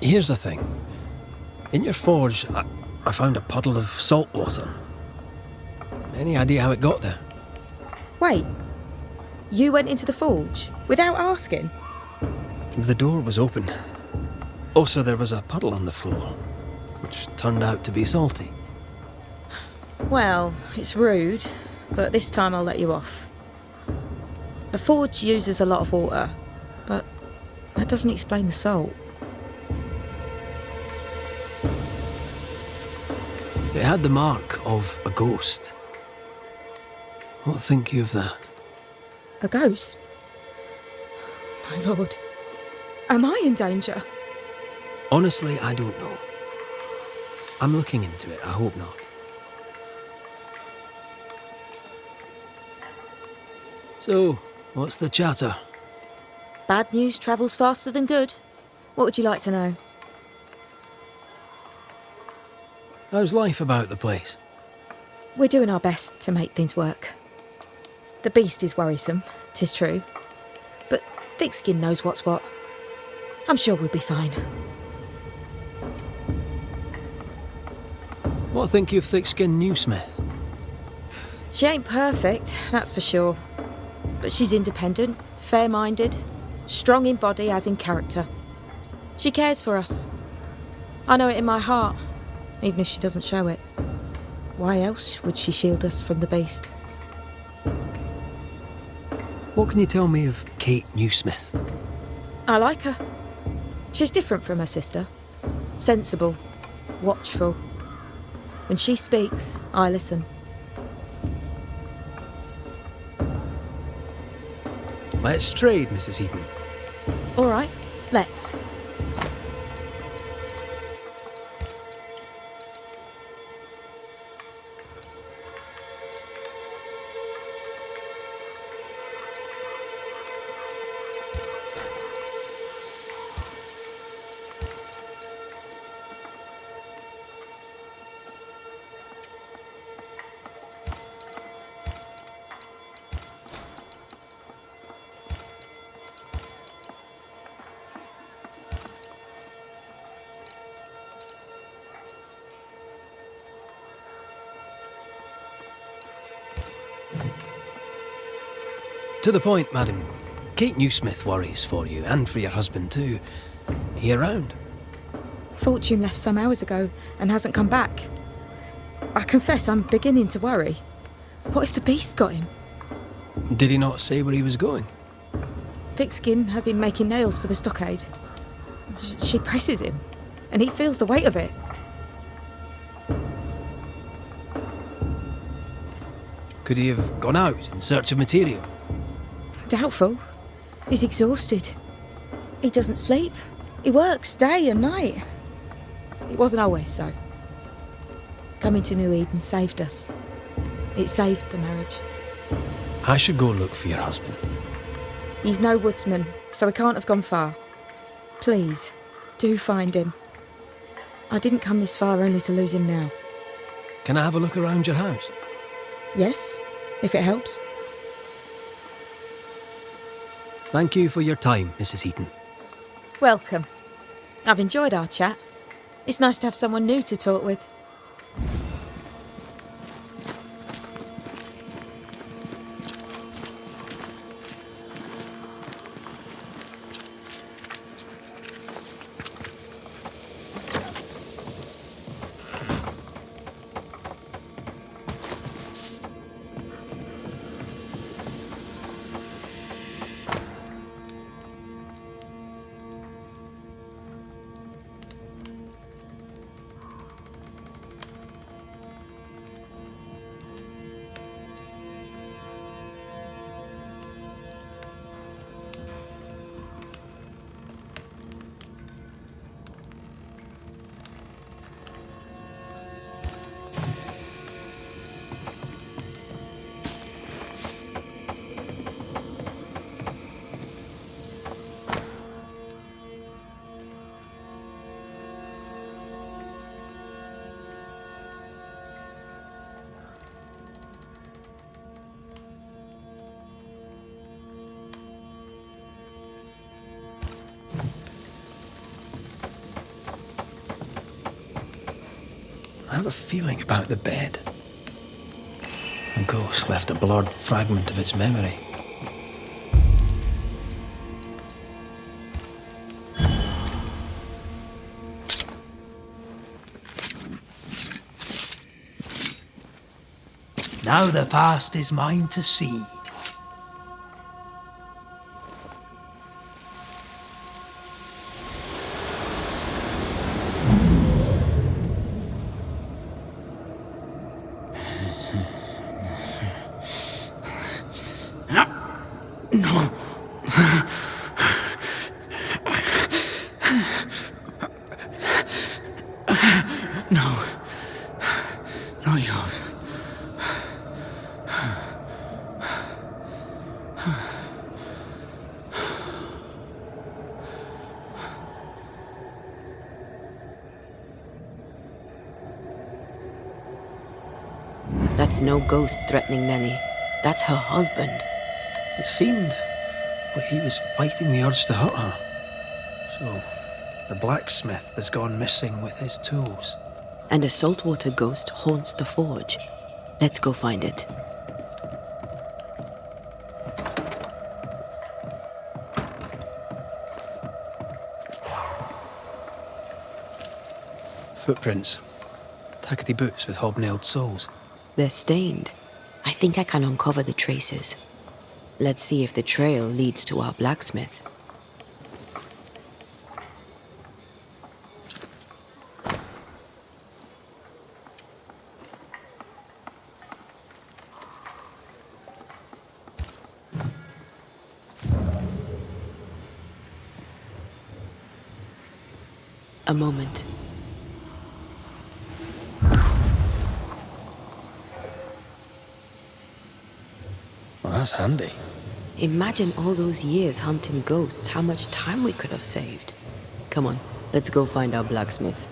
Here's the thing. In your forge, I found a puddle of salt water. Any idea how it got there? Wait. You went into the forge without asking? The door was open. Also, there was a puddle on the floor. which turned out to be salty. Well, it's rude, but this time I'll let you off. The forge uses a lot of water, but that doesn't explain the salt. It had the mark of a ghost. What think you of that? A ghost? My lord, am I in danger? Honestly, I don't know. I'm looking into it, I hope not. So, what's the chatter? Bad news travels faster than good. What would you like to know? How's life about the place? We're doing our best to make things work. The beast is worrisome, 'tis true. But Thickskin knows what's what. I'm sure we'll be fine. What think you of Thickskin Newsmith? She ain't perfect, that's for sure. But she's independent, fair-minded, strong in body as in character. She cares for us. I know it in my heart, even if she doesn't show it. Why else would she shield us from the beast? What can you tell me of Kate Newsmith? I like her. She's different from her sister. Sensible, watchful. When she speaks, I listen. Let's trade, Mrs. Eden. All right, let's. To the point, madam. Kate Newsmith worries for you, and for your husband too. Are you around? Fortune left some hours ago and hasn't come back. I confess I'm beginning to worry. What if the beast got him? Did he not say where he was going? Thickskin has him making nails for the stockade. She presses him, and he feels the weight of it. Could he have gone out in search of material? Doubtful. He's exhausted. He doesn't sleep. He works day and night. It wasn't always so. Coming to New Eden saved us. It saved the marriage. I should go look for your husband. He's no woodsman, so he can't have gone far. Please, do find him. I didn't come this far only to lose him now. Can I have a look around your house? Yes, if it helps. Thank you for your time, Mrs. Eaton. Welcome. I've enjoyed our chat. It's nice to have someone new to talk with. I have a feeling about the bed. A ghost left a blurred fragment of its memory. Now the past is mine to see. No. No. Not yours. That's no ghost threatening Nellie. That's her husband. It seemed like he was fighting the urge to hurt her. So, the blacksmith has gone missing with his tools. And a saltwater ghost haunts the forge. Let's go find it. Footprints. Tackety boots with hobnailed soles. They're stained. I think I can uncover the traces. Let's see if the trail leads to our blacksmith. A moment. Well, that's handy. Imagine all those years hunting ghosts, how much time we could have saved. Come on, let's go find our blacksmith.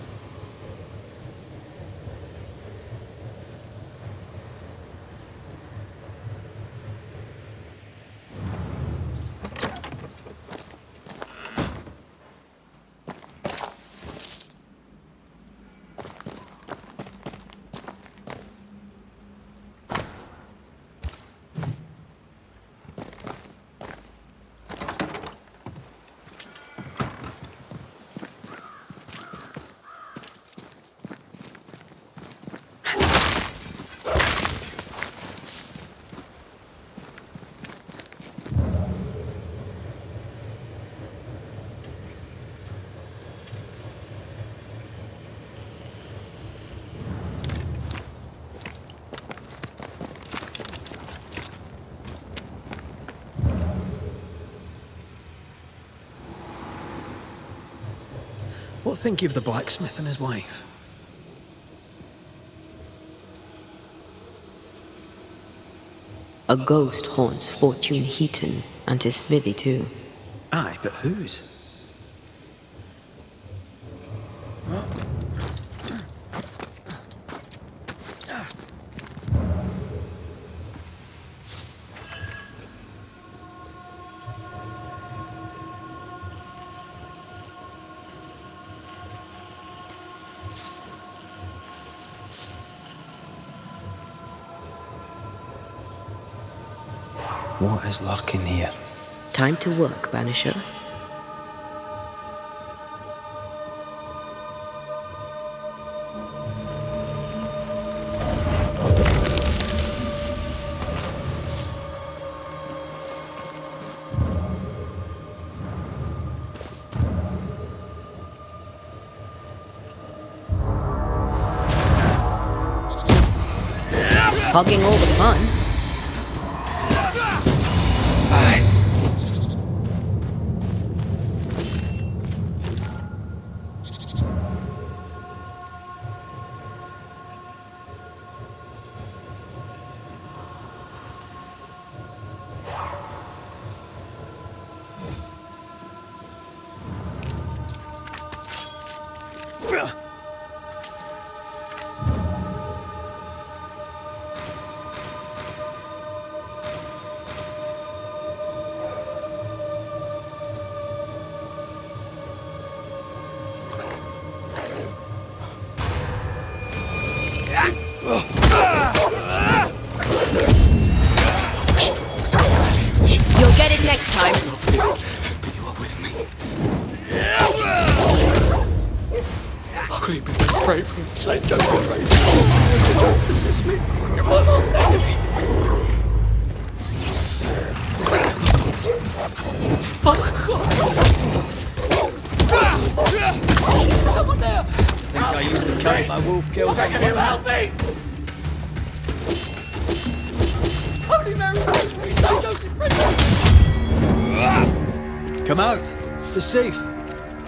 What think you of the blacksmith and his wife? A ghost haunts Fortune Heaton and his smithy too. Aye, but whose? What is lurking here? Time to work, Banisher. Hogging all the fun. You'll get it next time. But you are with me. Holy be my pray from Saint Joseph, pray. Just assist me. You're my last enemy. Come out. It's safe.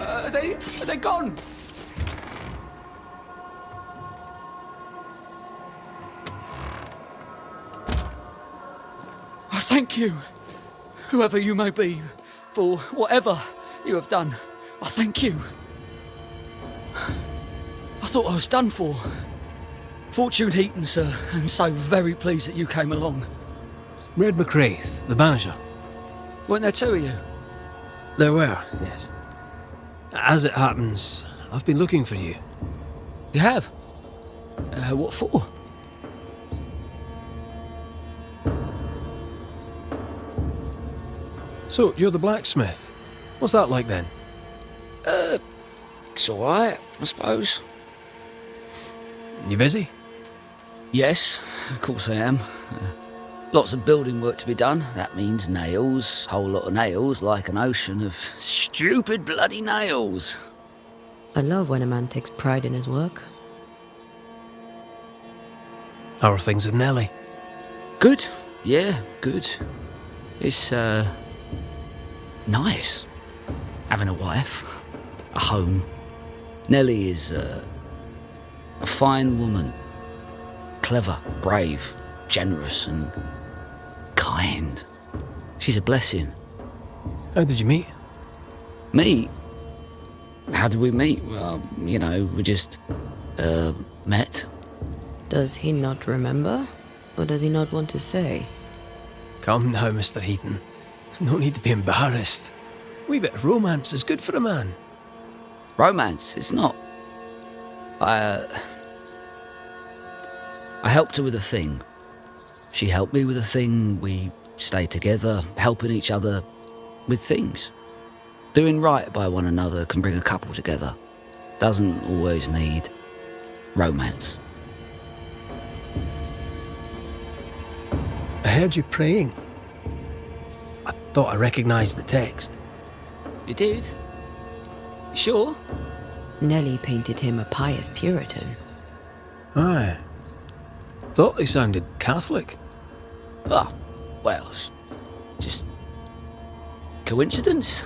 Are they gone? I thank you, whoever you may be, for whatever you have done. I thank you. I thought I was done for. Fortune Heaton, sir, and so very pleased that you came along. Red McCraith, the Banisher. Weren't there two of you? There were, yes. As it happens, I've been looking for you. You have? What for? So, you're the blacksmith. What's that like then? It's alright, I suppose. You busy? Yes, of course I am. Lots of building work to be done. That means nails, whole lot of nails, like an ocean of stupid bloody nails. I love when a man takes pride in his work. How are things with Nellie? Good, yeah, good. It's, nice. Having a wife, a home. Nellie is, a fine woman. Clever, brave, generous and kind. She's a blessing. How did you meet? Meet? How did we meet? Well, you know, we just, met. Does he not remember? Or does he not want to say? Come now, Mr. Heaton. No need to be embarrassed. A wee bit of romance is good for a man. Romance? It's not. I helped her with a thing. She helped me with a thing. We stayed together, helping each other with things. Doing right by one another can bring a couple together. Doesn't always need romance. I heard you praying. I thought I recognised the text. You did? You sure? Nellie painted him a pious Puritan. Aye. Thought they sounded Catholic. Oh, well, just coincidence?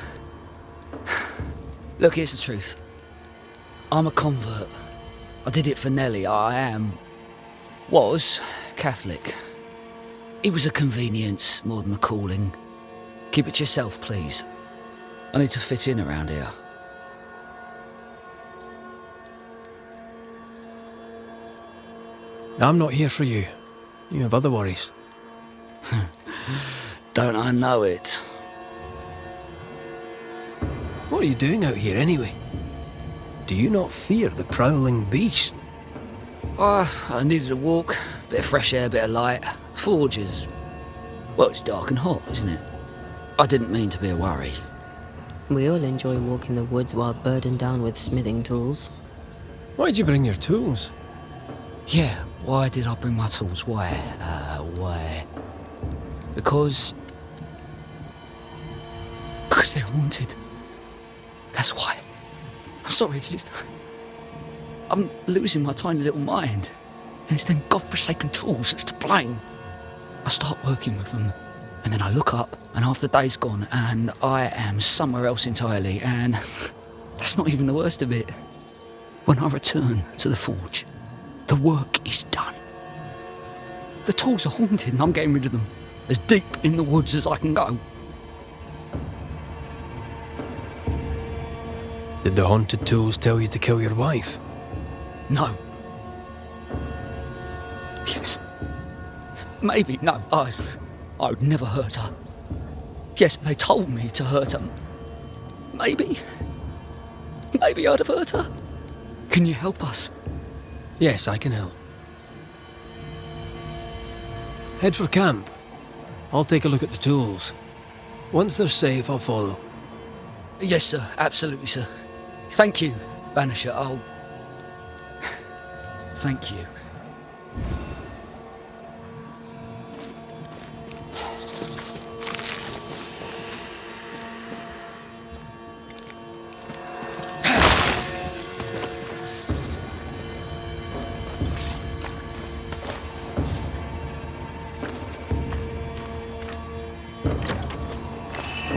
Look, here's the truth. I'm a convert. I did it for Nellie. Was Catholic. It was a convenience more than a calling. Keep it to yourself, please. I need to fit in around here. I'm not here for you. You have other worries. Don't I know it? What are you doing out here anyway? Do you not fear the prowling beast? I needed a walk, bit of fresh air, bit of light. Forge is... well, it's dark and hot, isn't it? I didn't mean to be a worry. We all enjoy walking the woods while burdened down with smithing tools. Why'd you bring your tools? Yeah, why did I bring my tools? Why? Because they're haunted. That's why. I'm sorry, it's just... I'm losing my tiny little mind. And it's them godforsaken tools that's to blame. I start working with them, and then I look up, and half the day's gone, and I am somewhere else entirely, and that's not even the worst of it. When I return to the forge, the work is done. The tools are haunted, and I'm getting rid of them. As deep in the woods as I can go. Did the haunted tools tell you to kill your wife? No. Yes. Maybe, no. I would never hurt her. Yes, they told me to hurt her. Maybe I'd have hurt her. Can you help us? Yes, I can help. Head for camp. I'll take a look at the tools. Once they're safe, I'll follow. Yes, sir. Absolutely, sir. Thank you, Banisher. Thank you.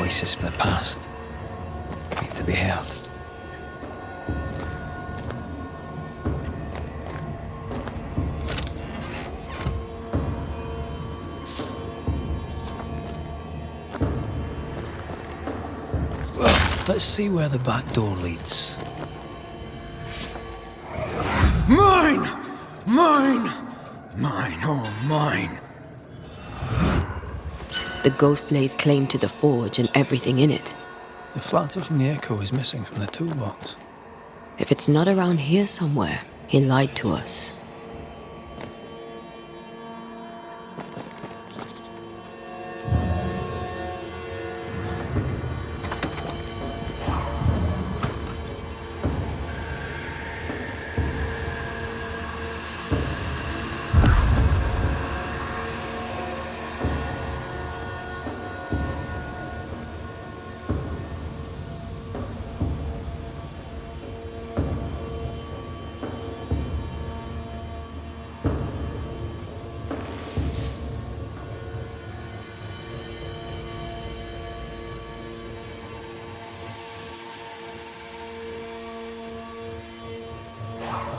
voices from the past need to be heard. Let's see where the back door leads. Mine! Mine! Mine, oh mine! The ghost lays claim to the forge and everything in it. The flatter from the echo is missing from the toolbox. If it's not around here somewhere, he lied to us.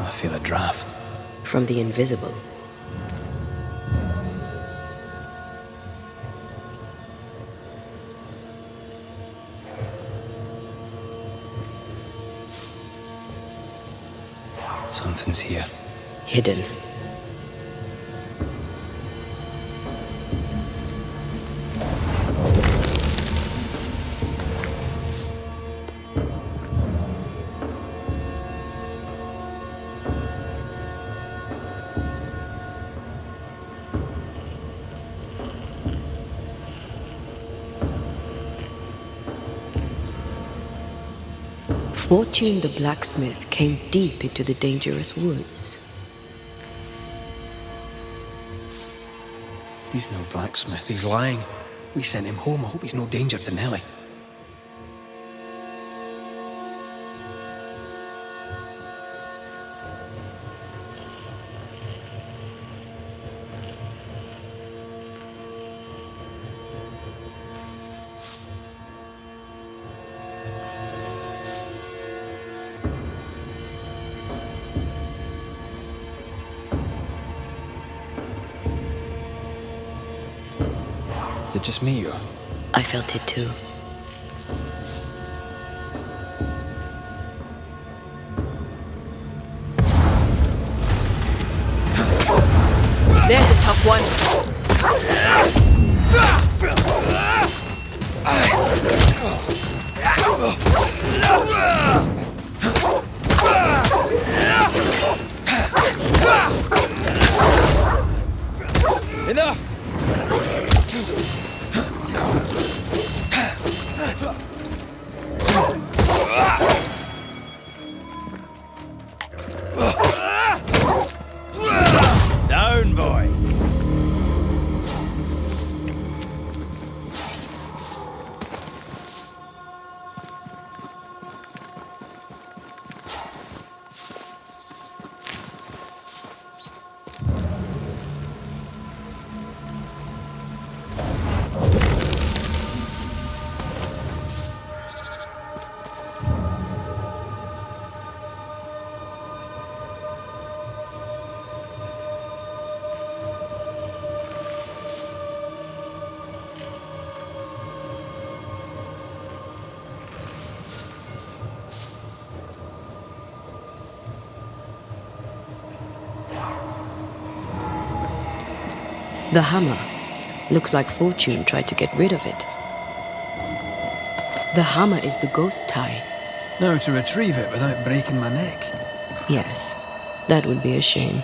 I feel a draft. From the invisible. Something's here. Hidden. Fortune the blacksmith came deep into the dangerous woods. He's no blacksmith, he's lying. We sent him home, I hope he's no danger to Nellie. Is it just me or? I felt it too. There's a tough one. Enough! Down, boy! The hammer. Looks like Fortune tried to get rid of it. The hammer is the ghost tie. Now to retrieve it without breaking my neck. Yes, that would be a shame.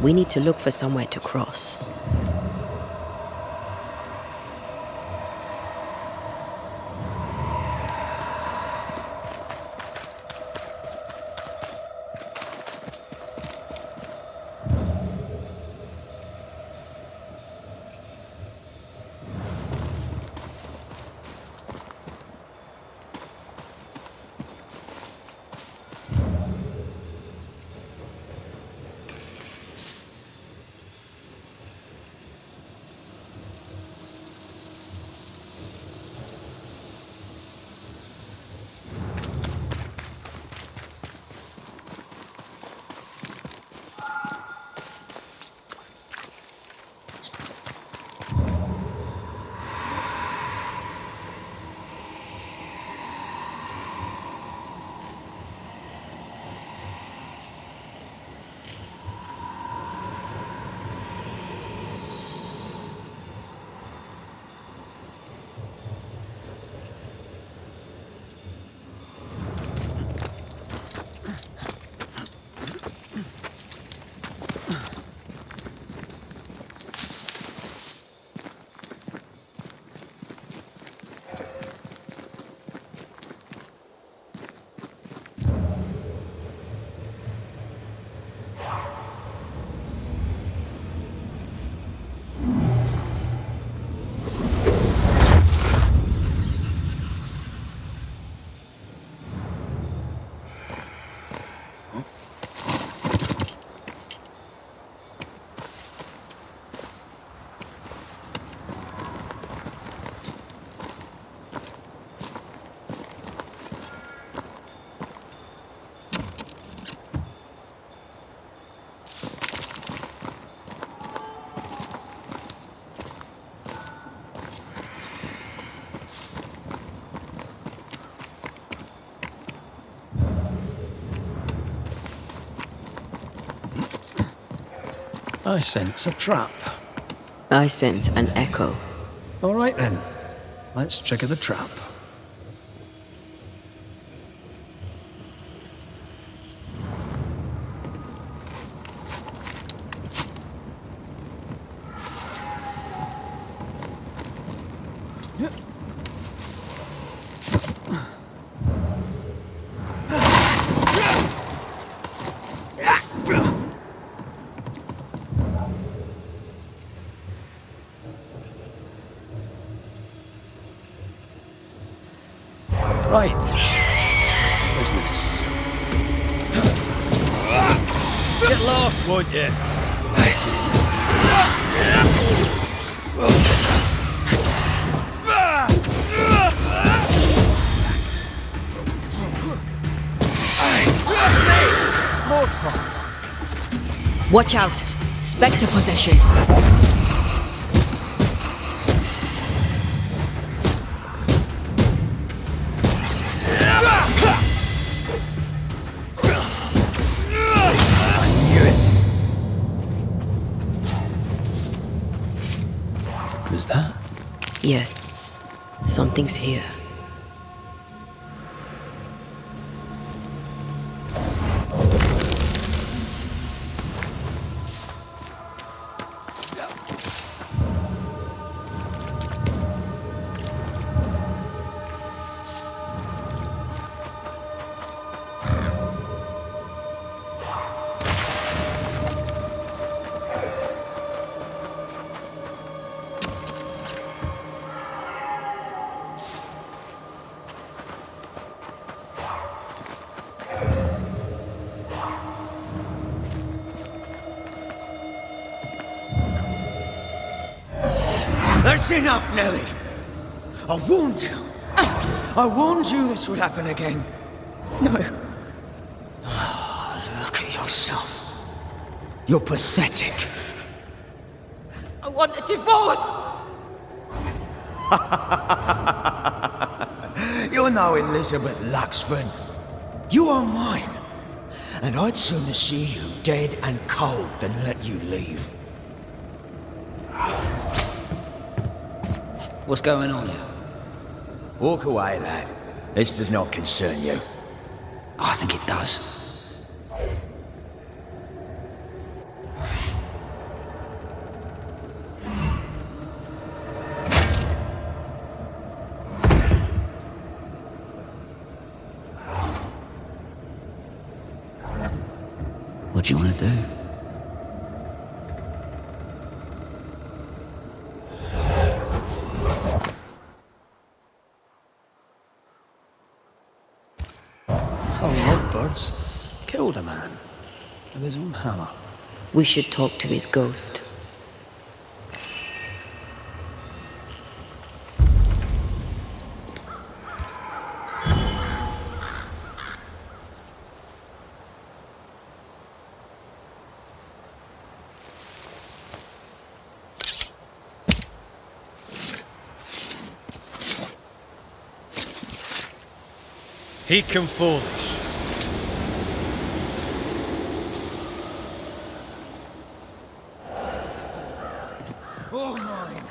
We need to look for somewhere to cross. I sense a trap. I sense an echo. All right then. Let's trigger the trap. Right. Business. Get lost, won't you? More fun. Watch out! Spectre possession. Who's that? Yes, something's here. That's enough, Nellie. I warned you. I warned you this would happen again. No. Oh, look at yourself. You're pathetic. I want a divorce! You're no Elizabeth Luxford. You are mine. And I'd sooner see you dead and cold than let you leave. What's going on here? Walk away, lad. This does not concern you. I think it does. What do you want to do? How lovebirds killed a man with his own hammer. We should talk to his ghost. He come foolish. All mine.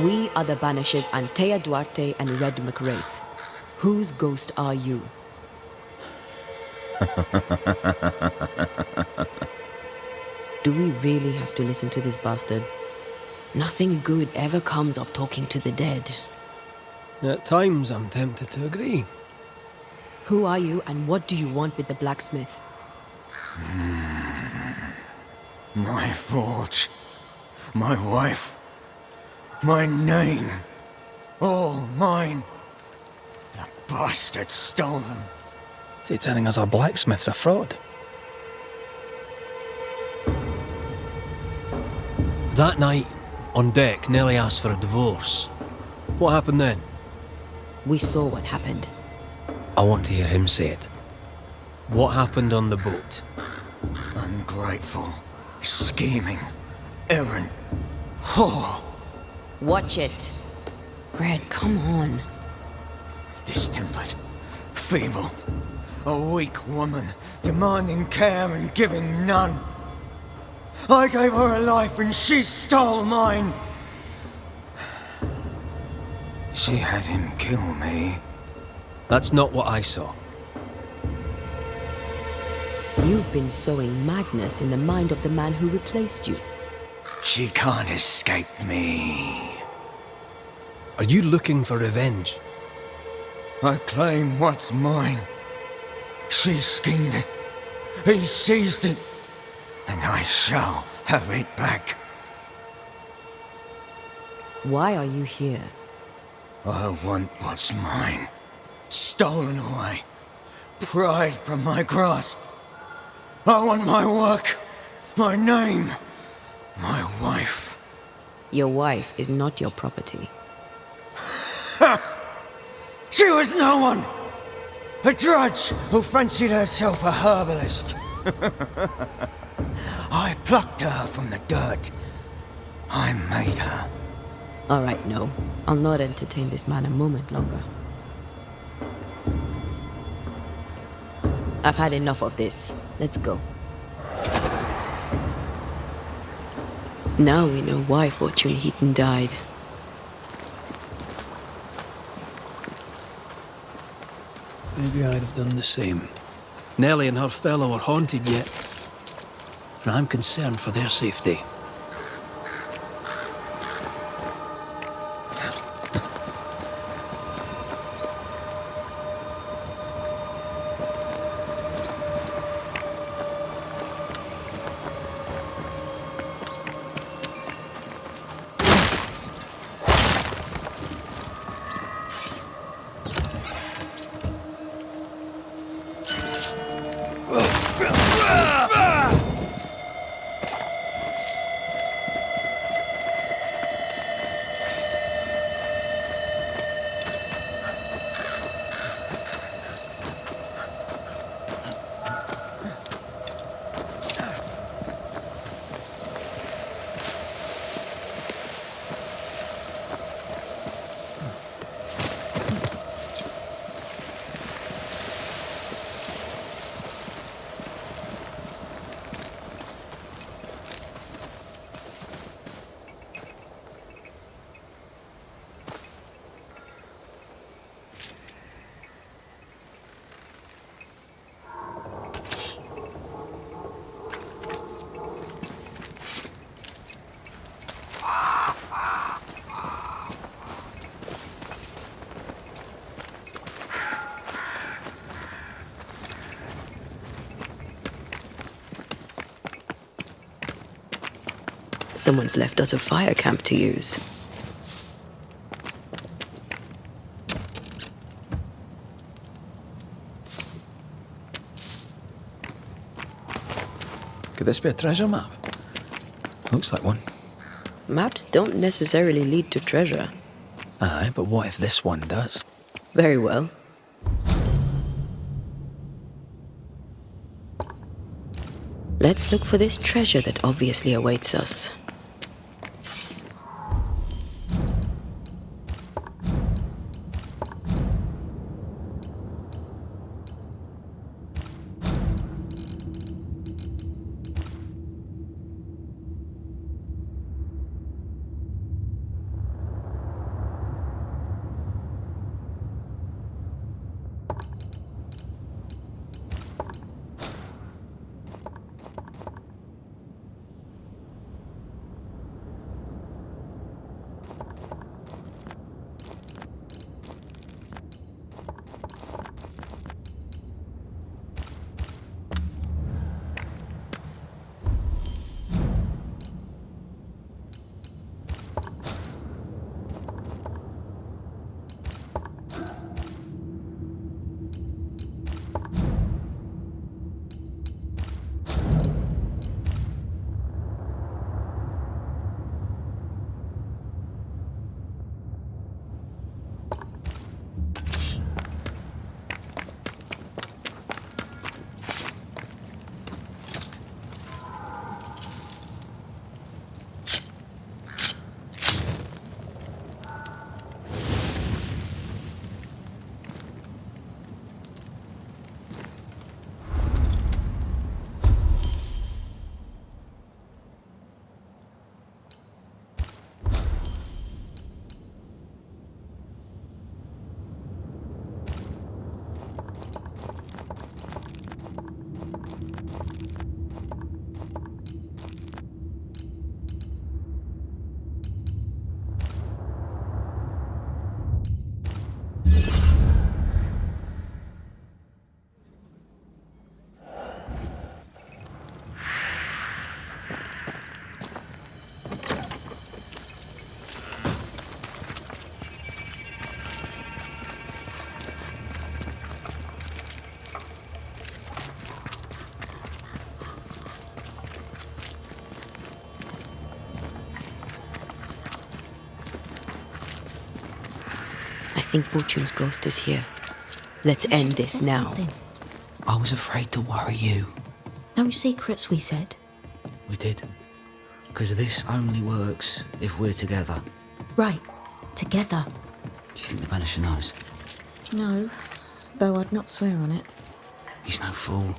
We are the Banishers Antea Duarte and Red McWraith. Whose ghost are you? Do we really have to listen to this bastard? Nothing good ever comes of talking to the dead. At times, I'm tempted to agree. Who are you and what do you want with the blacksmith? My forge. My wife. My name. All mine. The bastard stole them. Is he telling us our blacksmith's a fraud? That night, on deck, Nellie asked for a divorce. What happened then? We saw what happened. I want to hear him say it. What happened on the boat? Ungrateful, scheming, errant, whore. Watch it. Red, come on. Distempered, feeble, a weak woman, demanding care and giving none. I gave her a life and she stole mine. She had him kill me. That's not what I saw. You've been sowing madness in the mind of the man who replaced you. She can't escape me. Are you looking for revenge? I claim what's mine. She schemed it. He seized it. And I shall have it back. Why are you here? I want what's mine. Stolen away. Pried from my grasp. I want my work. My name. My wife. Your wife is not your property. She was no one! A drudge who fancied herself a herbalist. I plucked her from the dirt. I made her. All right, no. I'll not entertain this man a moment longer. I've had enough of this. Let's go. Now we know why Fortune Heaton died. Maybe I'd have done the same. Nellie and her fellow are haunted yet, and I'm concerned for their safety. Someone's left us a fire camp to use. Could this be a treasure map? Looks like one. Maps don't necessarily lead to treasure. Aye, but what if this one does? Very well. Let's look for this treasure that obviously awaits us. think Fortune's ghost is here. Let's end this now. Something. I was afraid to worry you. No secrets, we said. We did. Because this only works if we're together. Right. Together. Do you think the Banisher knows? No, though I'd not swear on it. He's no fool.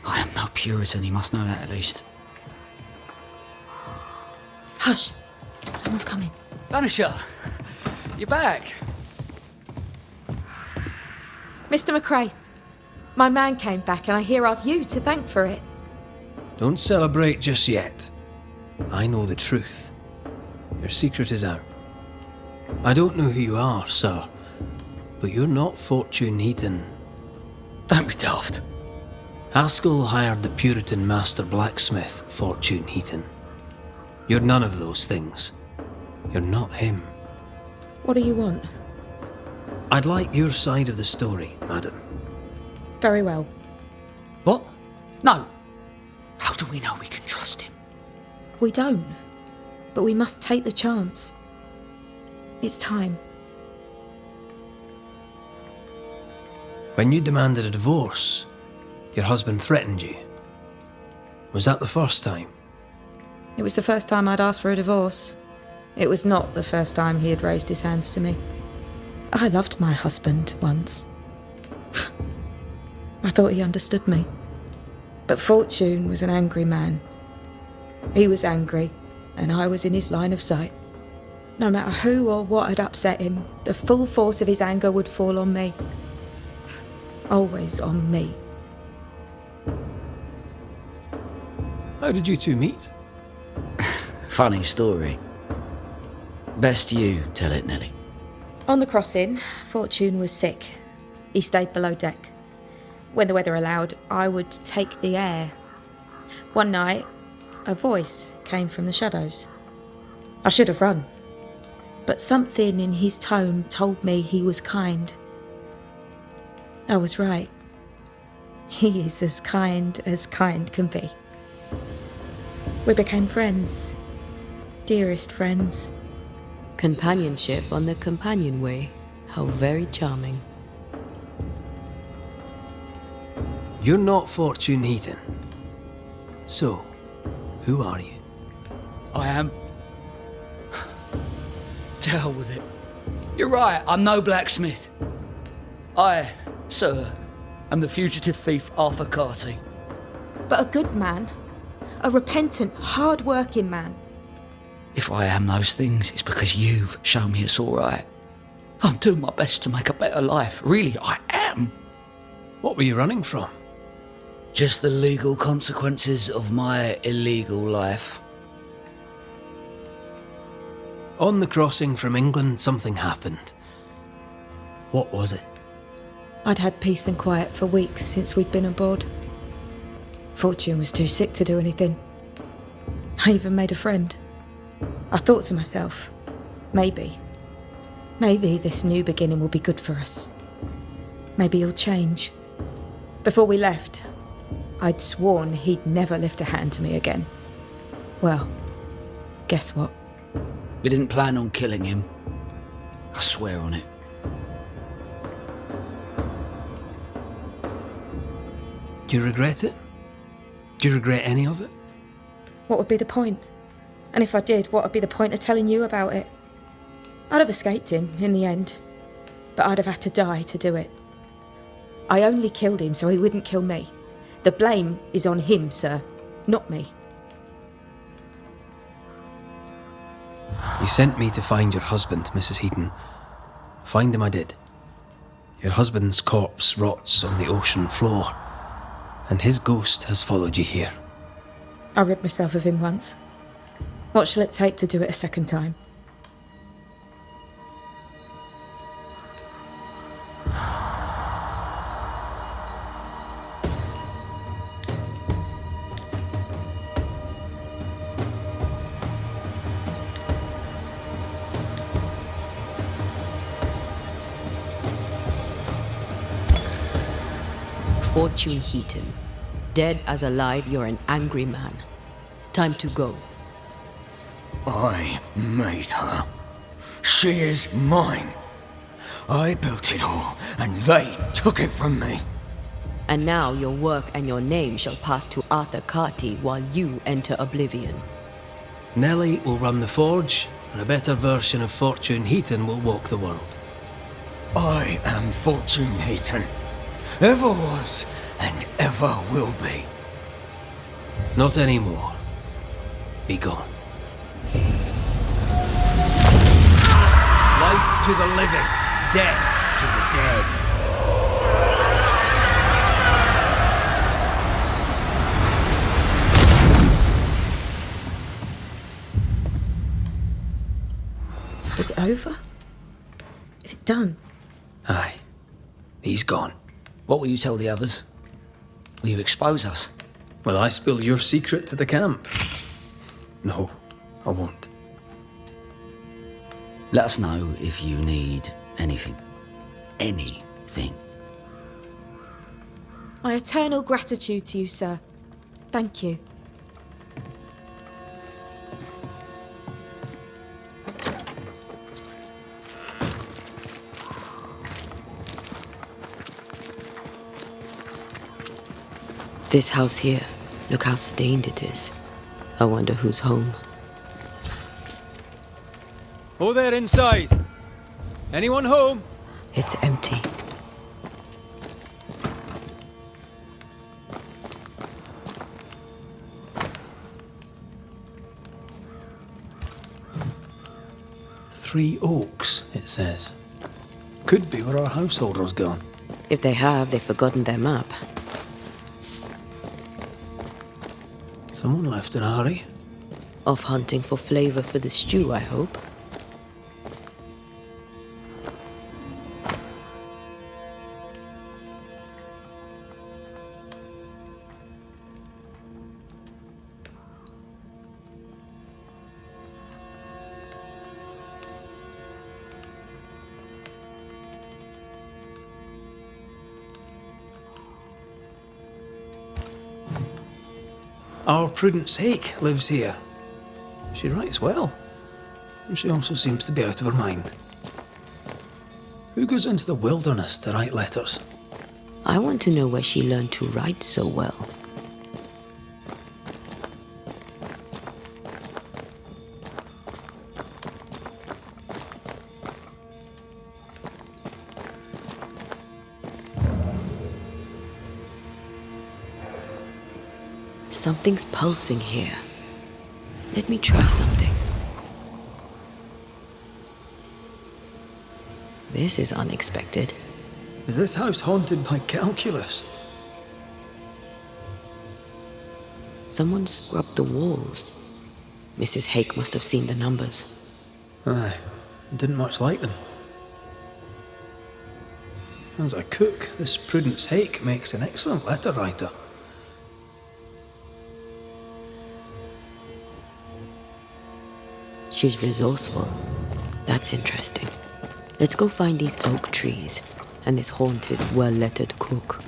I am no Puritan, he must know that at least. Hush. Someone's coming. Banisher, you're back. Mr. McCrae, my man came back and I hear I've you to thank for it. Don't celebrate just yet. I know the truth. Your secret is out. I don't know who you are, sir, but you're not Fortune Heaton. Don't be daft. Haskell hired the Puritan master blacksmith, Fortune Heaton. You're none of those things. You're not him. What do you want? I'd like your side of the story, madam. Very well. What? No. How do we know we can trust him? We don't. But we must take the chance. It's time. When you demanded a divorce, your husband threatened you. Was that the first time? It was the first time I'd asked for a divorce. It was not the first time he had raised his hands to me. I loved my husband once. I thought he understood me. But Fortune was an angry man. He was angry, and I was in his line of sight. No matter who or what had upset him, the full force of his anger would fall on me. Always on me. How did you two meet? Funny story. Best you tell it, Nelly. On the crossing, Fortune was sick. He stayed below deck. When the weather allowed, I would take the air. One night, a voice came from the shadows. I should have run, but something in his tone told me he was kind. I was right. He is as kind can be. We became friends. Dearest friends. Companionship on the companion way. How very charming. You're not Fortune Heaton. So, who are you? I am. To hell with it. You're right, I'm no blacksmith. I, sir, am the fugitive thief Arthur Carty. But a good man. A repentant, hard-working man. If I am those things, it's because you've shown me it's all right. I'm doing my best to make a better life. Really, I am. What were you running from? Just the legal consequences of my illegal life. On the crossing from England, something happened. What was it? I'd had peace and quiet for weeks since we'd been aboard. Fortune was too sick to do anything. I even made a friend. I thought to myself, maybe this new beginning will be good for us. Maybe he'll change. Before we left, I'd sworn he'd never lift a hand to me again. Well, guess what? We didn't plan on killing him. I swear on it. Do you regret it? Do you regret any of it? What would be the point? And if I did, what would be the point of telling you about it? I'd have escaped him in the end, but I'd have had to die to do it. I only killed him so he wouldn't kill me. The blame is on him, sir, not me. You sent me to find your husband, Mrs. Heaton. Find him I did. Your husband's corpse rots on the ocean floor, and his ghost has followed you here. I rid myself of him once. What shall it take to do it a second time? Fortune Heaton. Dead as alive, you're an angry man. Time to go. I made her. She is mine. I built it all, and they took it from me. And now your work and your name shall pass to Arthur Carty while you enter oblivion. Nellie will run the forge, and a better version of Fortune Heaton will walk the world. I am Fortune Heaton. Ever was, and ever will be. Not anymore. Be gone. Life to the living, death to the dead. Is it over? Is it done? Aye. He's gone. What will you tell the others? Will you expose us? Will I spill your secret to the camp? No, I won't. Let us know if you need anything. Anything. My eternal gratitude to you, sir. Thank you. This house here, look how stained it is. I wonder who's home. Oh, there inside. Anyone home? It's empty. Three Oaks, it says. Could be where our householder's gone. If they have, they've forgotten their map. Someone left in a hurry. Off hunting for flavor for the stew, I hope. Our Prudence Hake lives here. She writes well. And she also seems to be out of her mind. Who goes into the wilderness to write letters? I want to know where she learned to write so well. Something's pulsing here. Let me try something. This is unexpected. Is this house haunted by calculus? Someone scrubbed the walls. Mrs. Hake must have seen the numbers. Aye, didn't much like them. As a cook, this Prudence Hake makes an excellent letter writer. She's resourceful. That's interesting. Let's go find these oak trees and this haunted, well-lettered cook.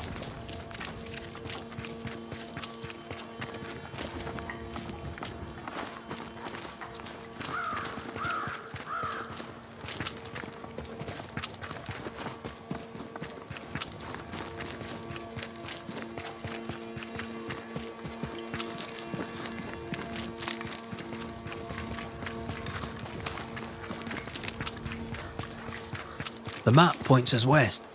The map points us west.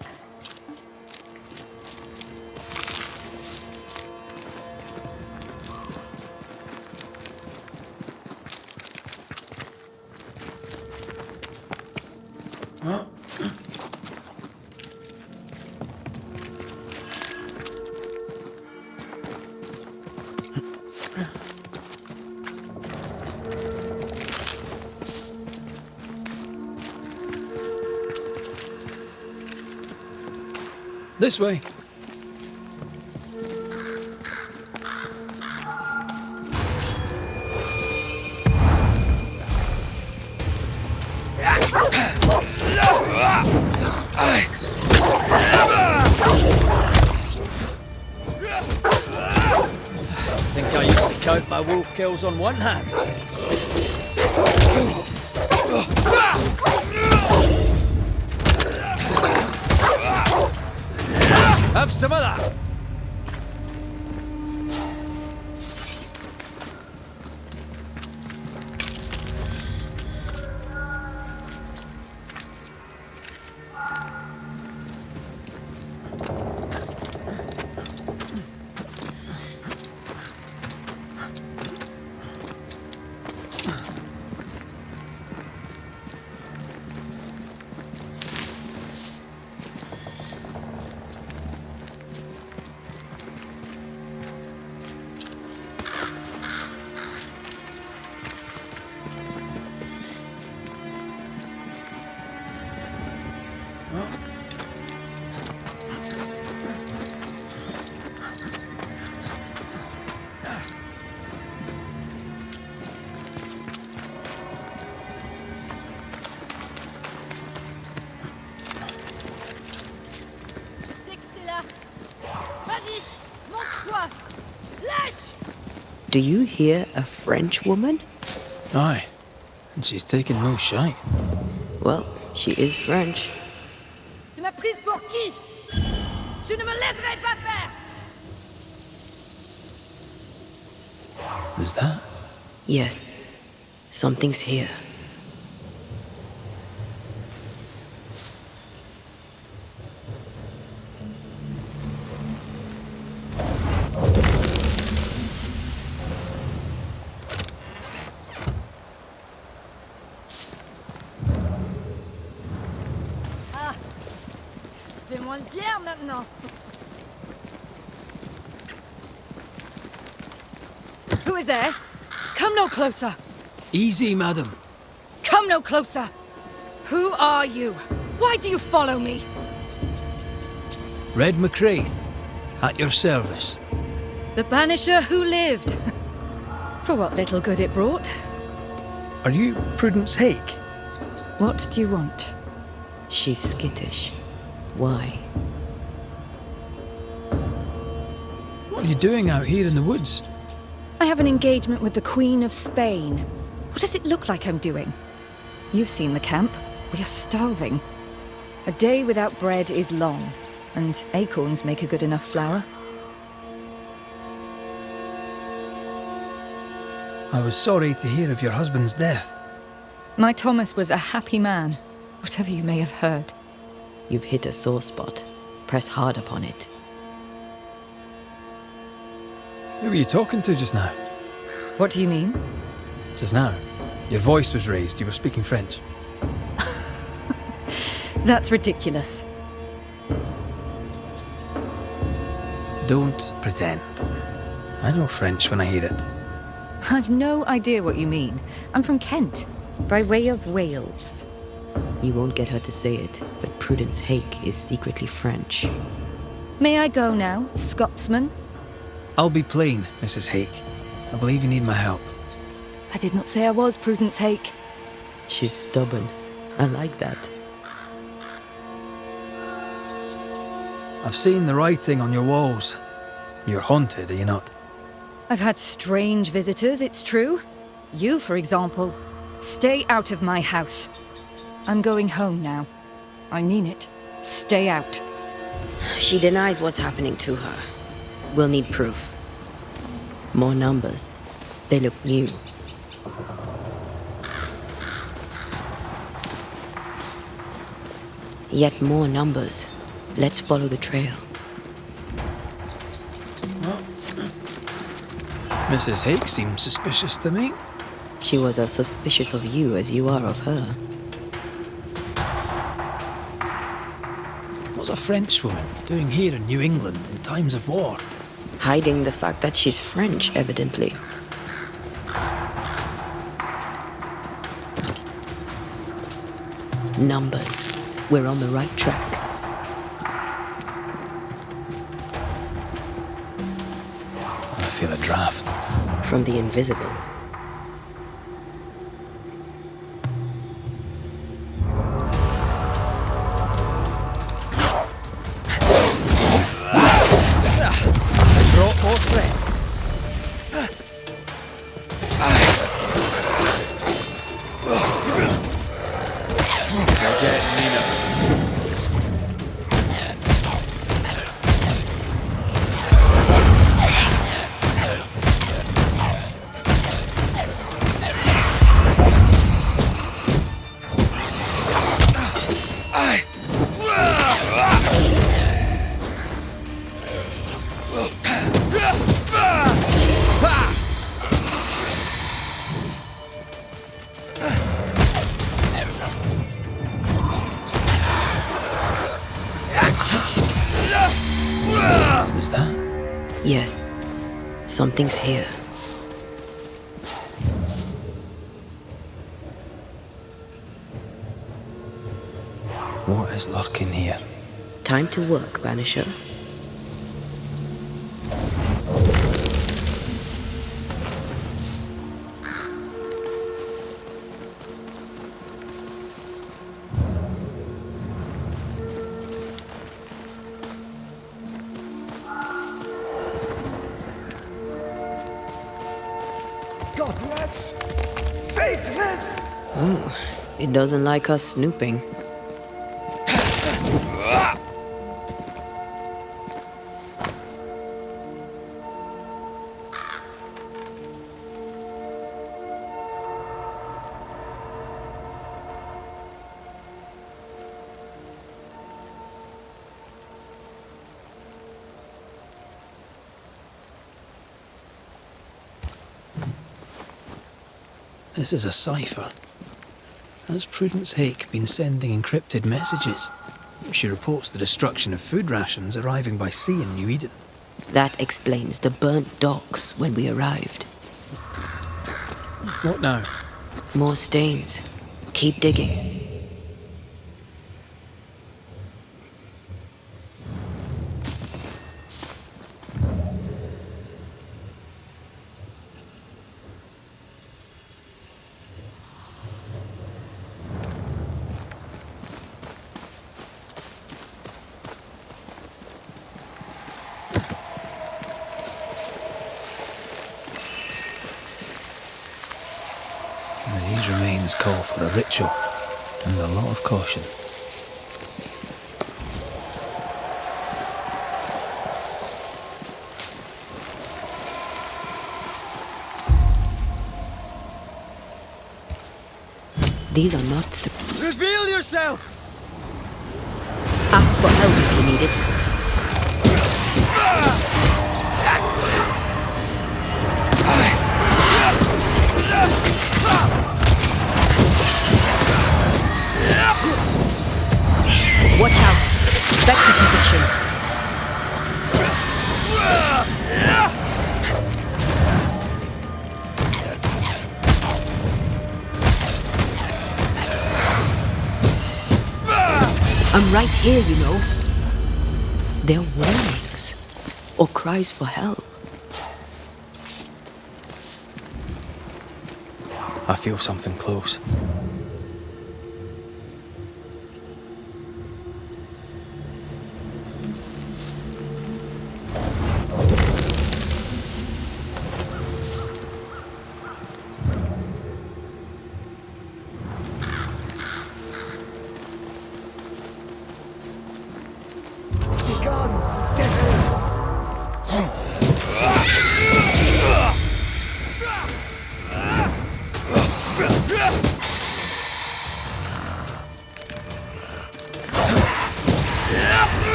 This way. I think I used to count my wolf kills on one hand. Have some of that. Do you hear a French woman? Aye, and she's taking no shite. Well, she is French. Tu m'as prise pour qui? Je ne me laisserai pas faire! Who's that? Yes, something's here. Fais-moi le fier maintenant. Who is there? Come no closer. Easy, madam. Come no closer. Who are you? Why do you follow me? Red McCraith, at your service. The Banisher who lived. For what little good it brought. Are you Prudence Hake? What do you want? She's skittish. Why? What are you doing out here in the woods? I have an engagement with the Queen of Spain. What does it look like I'm doing? You've seen the camp. We are starving. A day without bread is long, and acorns make a good enough flour. I was sorry to hear of your husband's death. My Thomas was a happy man, whatever you may have heard. You've hit a sore spot. Press hard upon it. Who were you talking to just now? What do you mean? Just now. Your voice was raised. You were speaking French. That's ridiculous. Don't pretend. I know French when I hear it. I've no idea what you mean. I'm from Kent, by way of Wales. You won't get her to say it, but Prudence Hake is secretly French. May I go now, Scotsman? I'll be plain, Mrs. Hake. I believe you need my help. I did not say I was Prudence Hake. She's stubborn. I like that. I've seen the writing on your walls. You're haunted, are you not? I've had strange visitors, it's true. You, for example. Stay out of my house. I'm going home now. I mean it. Stay out. She denies what's happening to her. We'll need proof. More numbers. They look new. Yet more numbers. Let's follow the trail. Mrs. Hake seems suspicious to me. She was as suspicious of you as you are of her. What's a French woman doing here in New England in times of war? Hiding the fact that she's French, evidently. Numbers. We're on the right track. I feel a draft. From the invisible. I brought more friends. You're getting me now. Yes, something's here. What is lurking here? Time to work, Banisher. Godless! Faithless! Oh, it doesn't like us snooping. This is a cipher. Has Prudence Hake been sending encrypted messages? She reports the destruction of food rations arriving by sea in New Eden. That explains the burnt docks when we arrived. What now? More stains. Keep digging. These remains call for a ritual and a lot of caution. These are not Reveal yourself! Ask for help if you need it. Watch out! Spectre possession. I'm right here, you know. They're warnings or cries for help. I feel something close.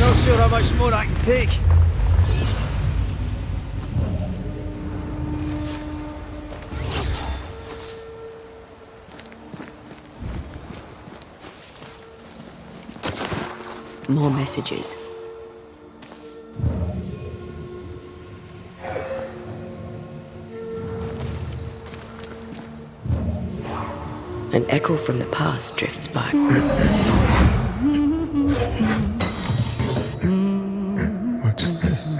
Not sure how much more I can take. More messages. An echo from the past drifts back. What's this?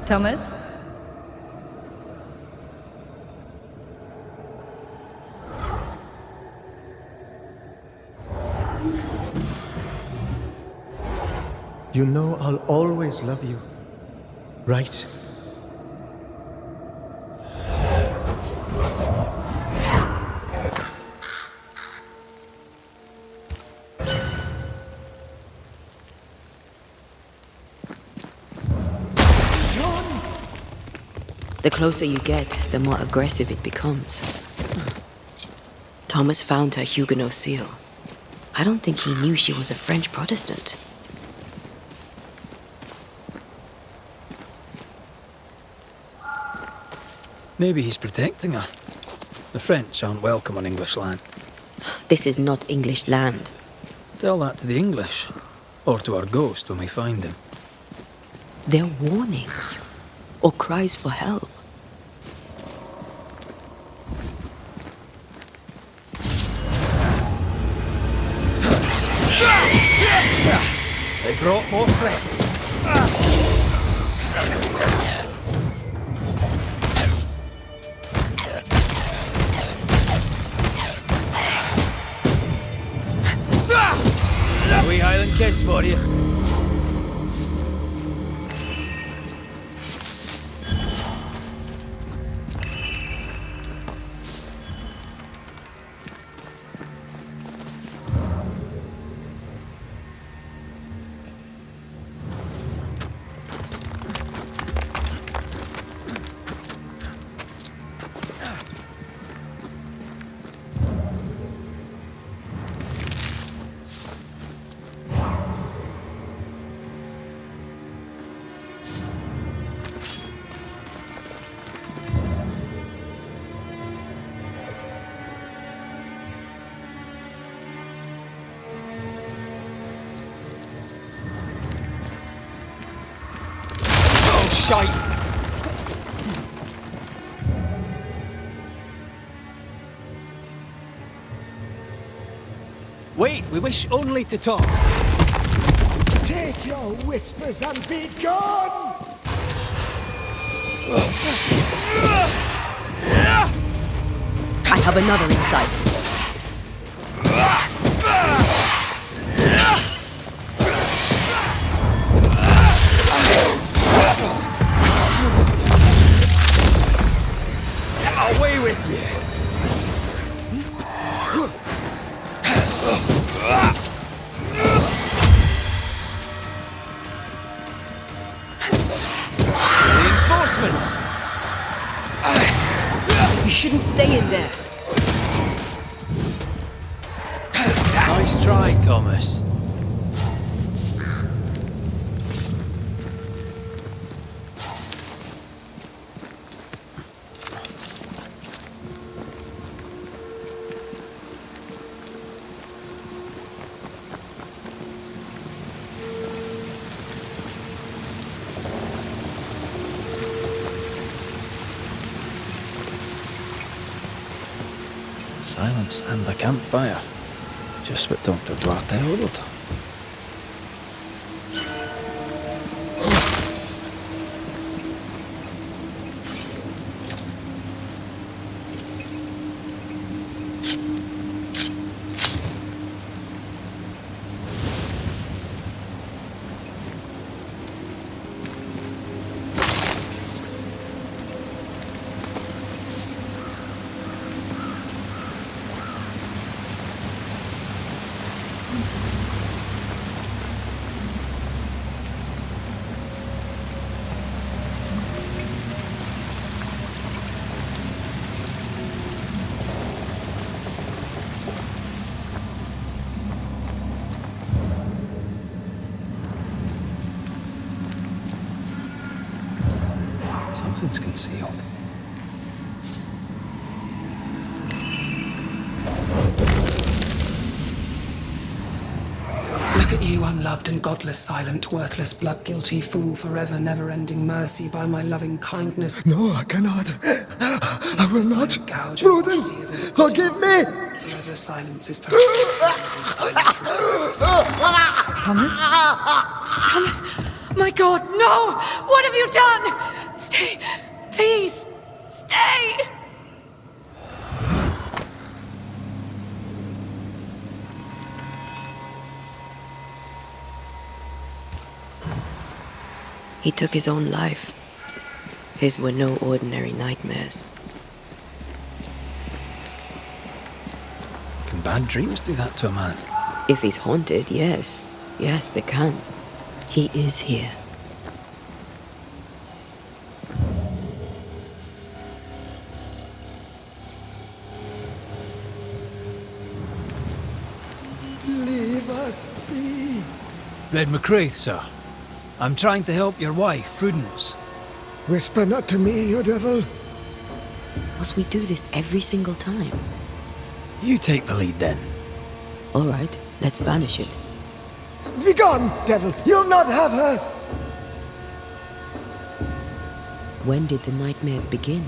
Thomas? You know I'll always love you, right? The closer you get, the more aggressive it becomes. Thomas found her Huguenot seal. I don't think he knew she was a French Protestant. Maybe he's protecting her. The French aren't welcome on English land. This is not English land. Tell that to the English. Or to our ghost when we find him. They're warnings. Or cries for help. They brought more friends. A wee Highland kiss for you. Shite! Wait, we wish only to talk. Take your whispers and be gone! I have another insight. Away with you! Reinforcements! You shouldn't stay in there. Nice try, Thomas. Silence and the campfire. Just what Dr. Duarte ordered. Something's concealed. Look at you, unloved and godless, silent, worthless, blood-guilty fool, forever never-ending mercy by my loving kindness. No, I cannot. I will not. Prudence, forgive me! Forever silence is Thomas? Thomas! My God, no! What have you done? Stay! Please! Stay! He took his own life. His were no ordinary nightmares. Can bad dreams do that to a man? If he's haunted, yes. Yes, they can. He is here. must be. Red McCraith, sir. I'm trying to help your wife, Prudence. Whisper not to me, you devil. Must we do this every single time? You take the lead then. All right, let's banish it. Begone, devil! You'll not have her! When did the nightmares begin?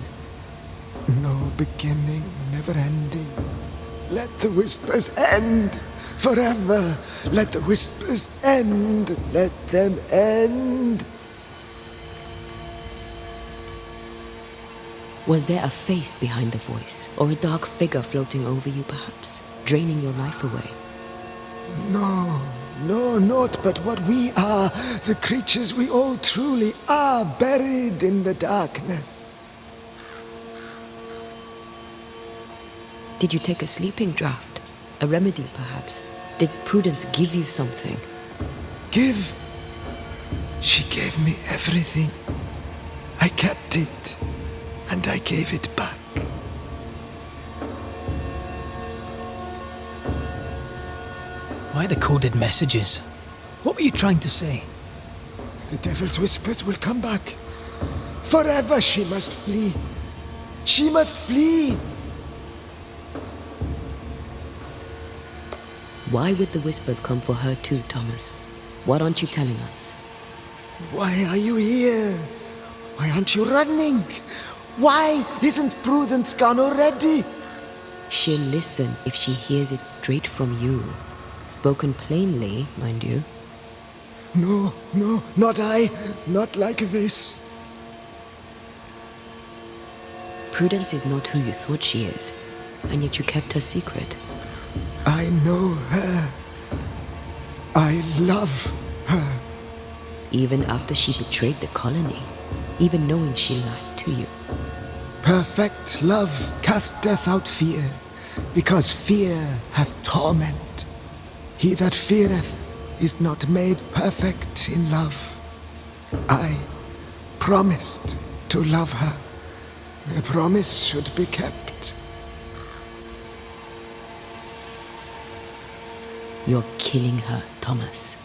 No beginning, never ending. Let the whispers end forever. Let the whispers end. Let them end. Was there a face behind the voice, or a dark figure floating over you perhaps, draining your life away? No, no, not but what we are, the creatures we all truly are, buried in the darkness. Did you take a sleeping draught? A remedy, perhaps? Did Prudence give you something? Give? She gave me everything. I kept it, and I gave it back. Why the coded messages? What were you trying to say? The devil's whispers will come back. Forever she must flee. She must flee! Why would the whispers come for her too, Thomas? What aren't you telling us? Why are you here? Why aren't you running? Why isn't Prudence gone already? She'll listen if she hears it straight from you. Spoken plainly, mind you. No, no, not I. Not like this. Prudence is not who you thought she is, and yet you kept her secret. I know her. I love her. Even after she betrayed the colony, even knowing she lied to you. Perfect love casteth out fear, because fear hath torment. He that feareth is not made perfect in love. I promised to love her. A promise should be kept. You're killing her, Thomas.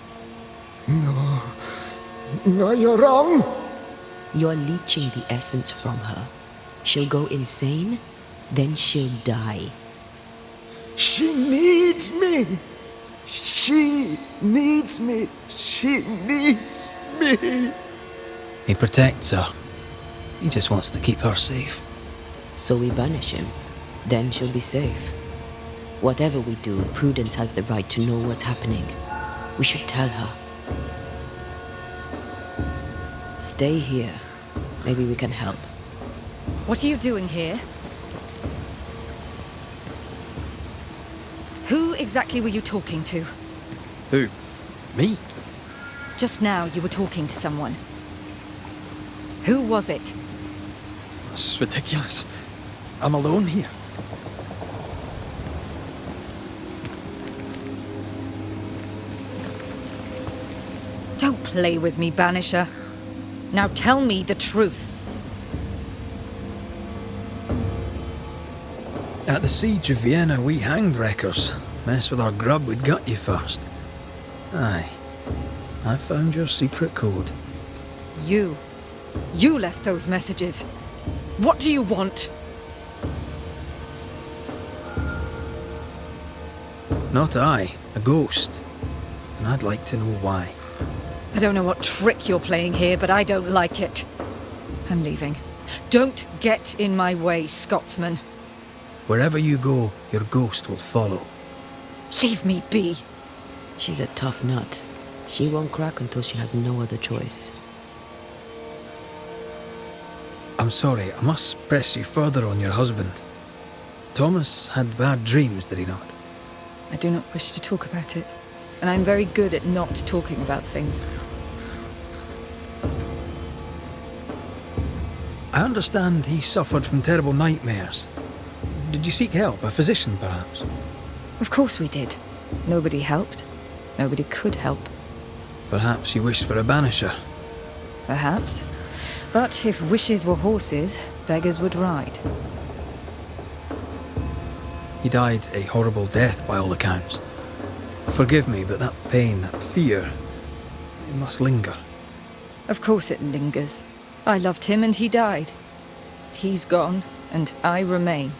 No. No, you're wrong. You're leeching the essence from her. She'll go insane, then she'll die. She needs me. She needs me. She needs me. He protects her. He just wants to keep her safe. So we banish him. Then she'll be safe. Whatever we do, Prudence has the right to know what's happening. We should tell her. Stay here. Maybe we can help. What are you doing here? Who exactly were you talking to? Who? Me? Just now you were talking to someone. Who was it? That's ridiculous. I'm alone here. Don't play with me, Banisher. Now tell me the truth. At the siege of Vienna, we hanged wreckers. Mess with our grub, we'd gut you first. Aye. I found your secret code. You left those messages. What do you want? Not I, a ghost. And I'd like to know why. I don't know what trick you're playing here, but I don't like it. I'm leaving. Don't get in my way, Scotsman. Wherever you go, your ghost will follow. Leave me be. She's a tough nut. She won't crack until she has no other choice. I'm sorry, I must press you further on your husband. Thomas had bad dreams, did he not? I do not wish to talk about it, and I'm very good at not talking about things. I understand he suffered from terrible nightmares. Did you seek help? A physician, perhaps? Of course we did. Nobody helped. Nobody could help. Perhaps you wished for a banisher. Perhaps. But if wishes were horses, beggars would ride. He died a horrible death by all accounts. Forgive me, but that pain, that fear, it must linger. Of course it lingers. I loved him and he died. He's gone, and I remain.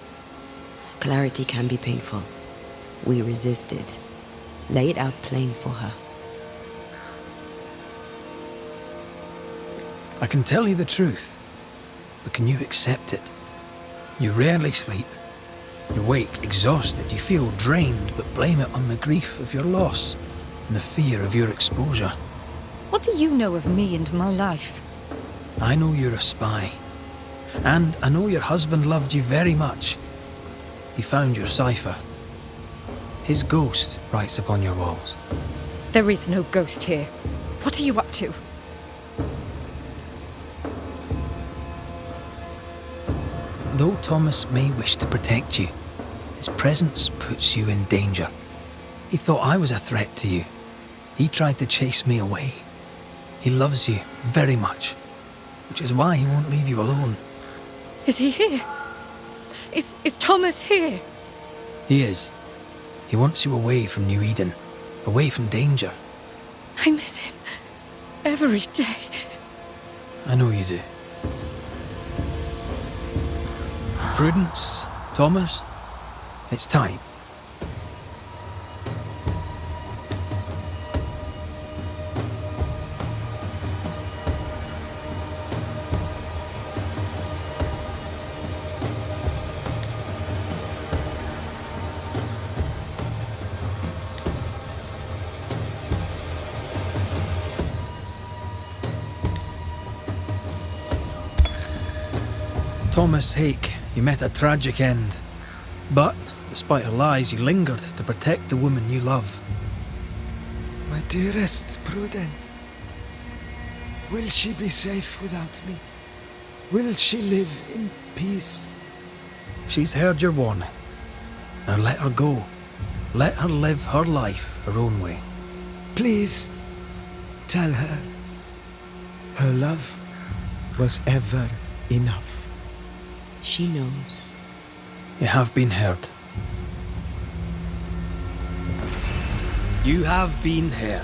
Clarity can be painful. We resisted. Lay it out plain for her. I can tell you the truth, but can you accept it? You rarely sleep. You wake exhausted, you feel drained, but blame it on the grief of your loss and the fear of your exposure. What do you know of me and my life? I know you're a spy, and I know your husband loved you very much. He found your cipher. His ghost writes upon your walls. There is no ghost here. What are you up to? Though Thomas may wish to protect you, his presence puts you in danger. He thought I was a threat to you. He tried to chase me away. He loves you very much, which is why he won't leave you alone. Is he here? Is Thomas here? He is. He wants you away from New Eden, away from danger. I miss him every day. I know you do. Prudence, Thomas, it's time. Thomas Hake, you met a tragic end. But, despite her lies, you lingered to protect the woman you love. My dearest Prudence, will she be safe without me? Will she live in peace? She's heard your warning. Now let her go. Let her live her life her own way. Please, tell her. Her love was ever enough. She knows. You have been heard. You have been heard.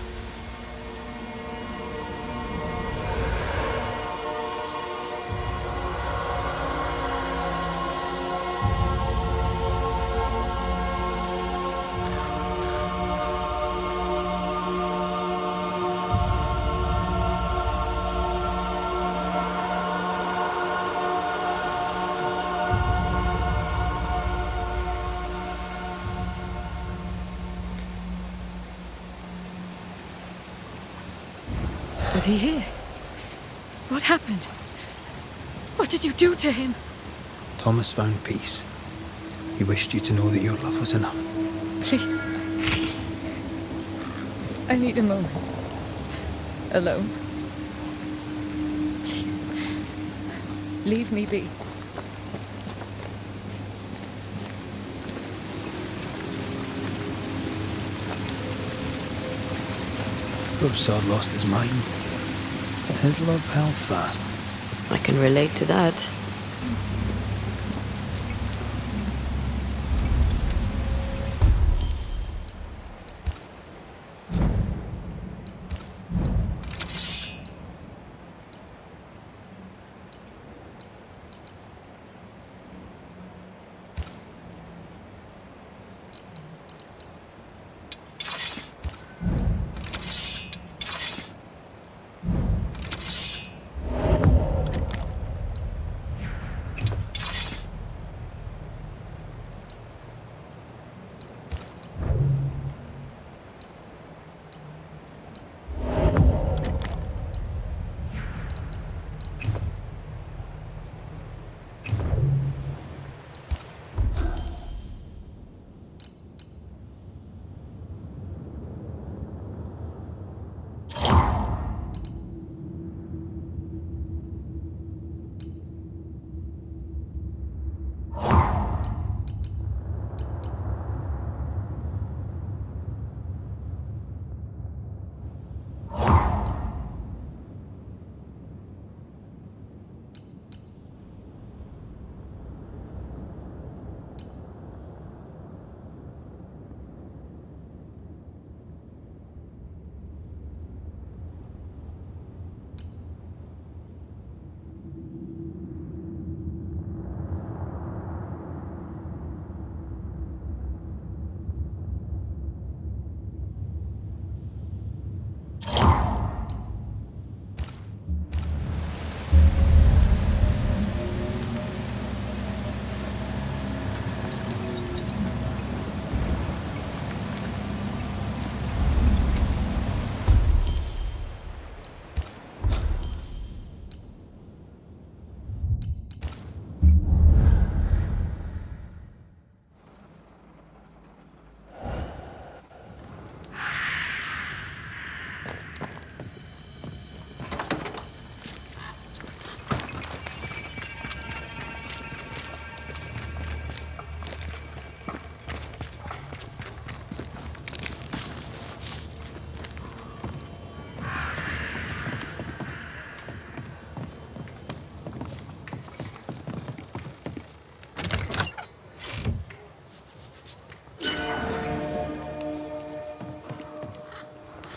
Was he here? What happened? What did you do to him? Thomas found peace. He wished you to know that your love was enough. Please. I need a moment. Alone. Please. Leave me be. Poor sod lost his mind. But his love held fast. I can relate to that.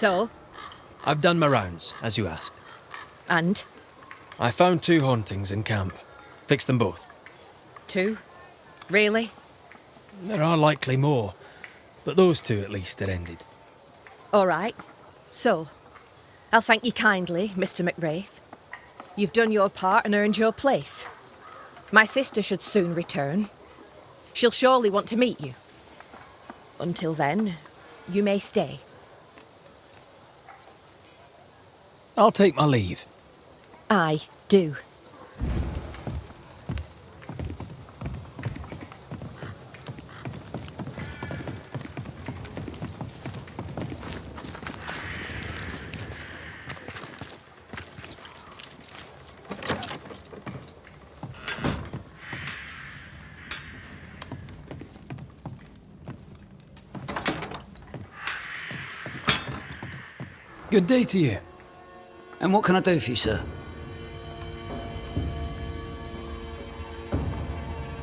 So? I've done my rounds, as you asked. And? I found 2 hauntings in camp. Fixed them both. 2? Really? There are likely more, but those 2 at least are ended. All right. So, I'll thank you kindly, Mr. McWraith. You've done your part and earned your place. My sister should soon return. She'll surely want to meet you. Until then, you may stay. I'll take my leave. I do. Good day to you. And what can I do for you, sir?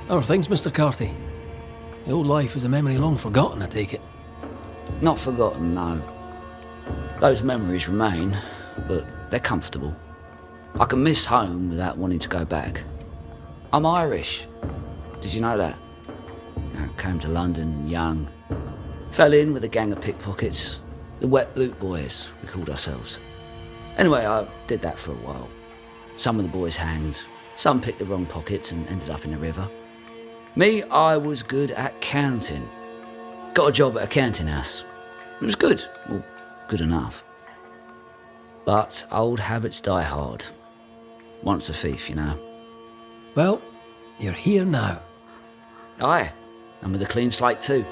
How are things, Mr. Carthy? The old life is a memory long forgotten, I take it. Not forgotten, no. Those memories remain, but they're comfortable. I can miss home without wanting to go back. I'm Irish. Did you know that? I came to London young. Fell in with a gang of pickpockets. The Wet Boot Boys, we called ourselves. Anyway, I did that for a while. Some of the boys hanged. Some picked the wrong pockets and ended up in the river. Me, I was good at counting. Got a job at a counting house. It was good, well, good enough. But old habits die hard. Once a thief, you know. Well, you're here now. Aye, and with a clean slate too.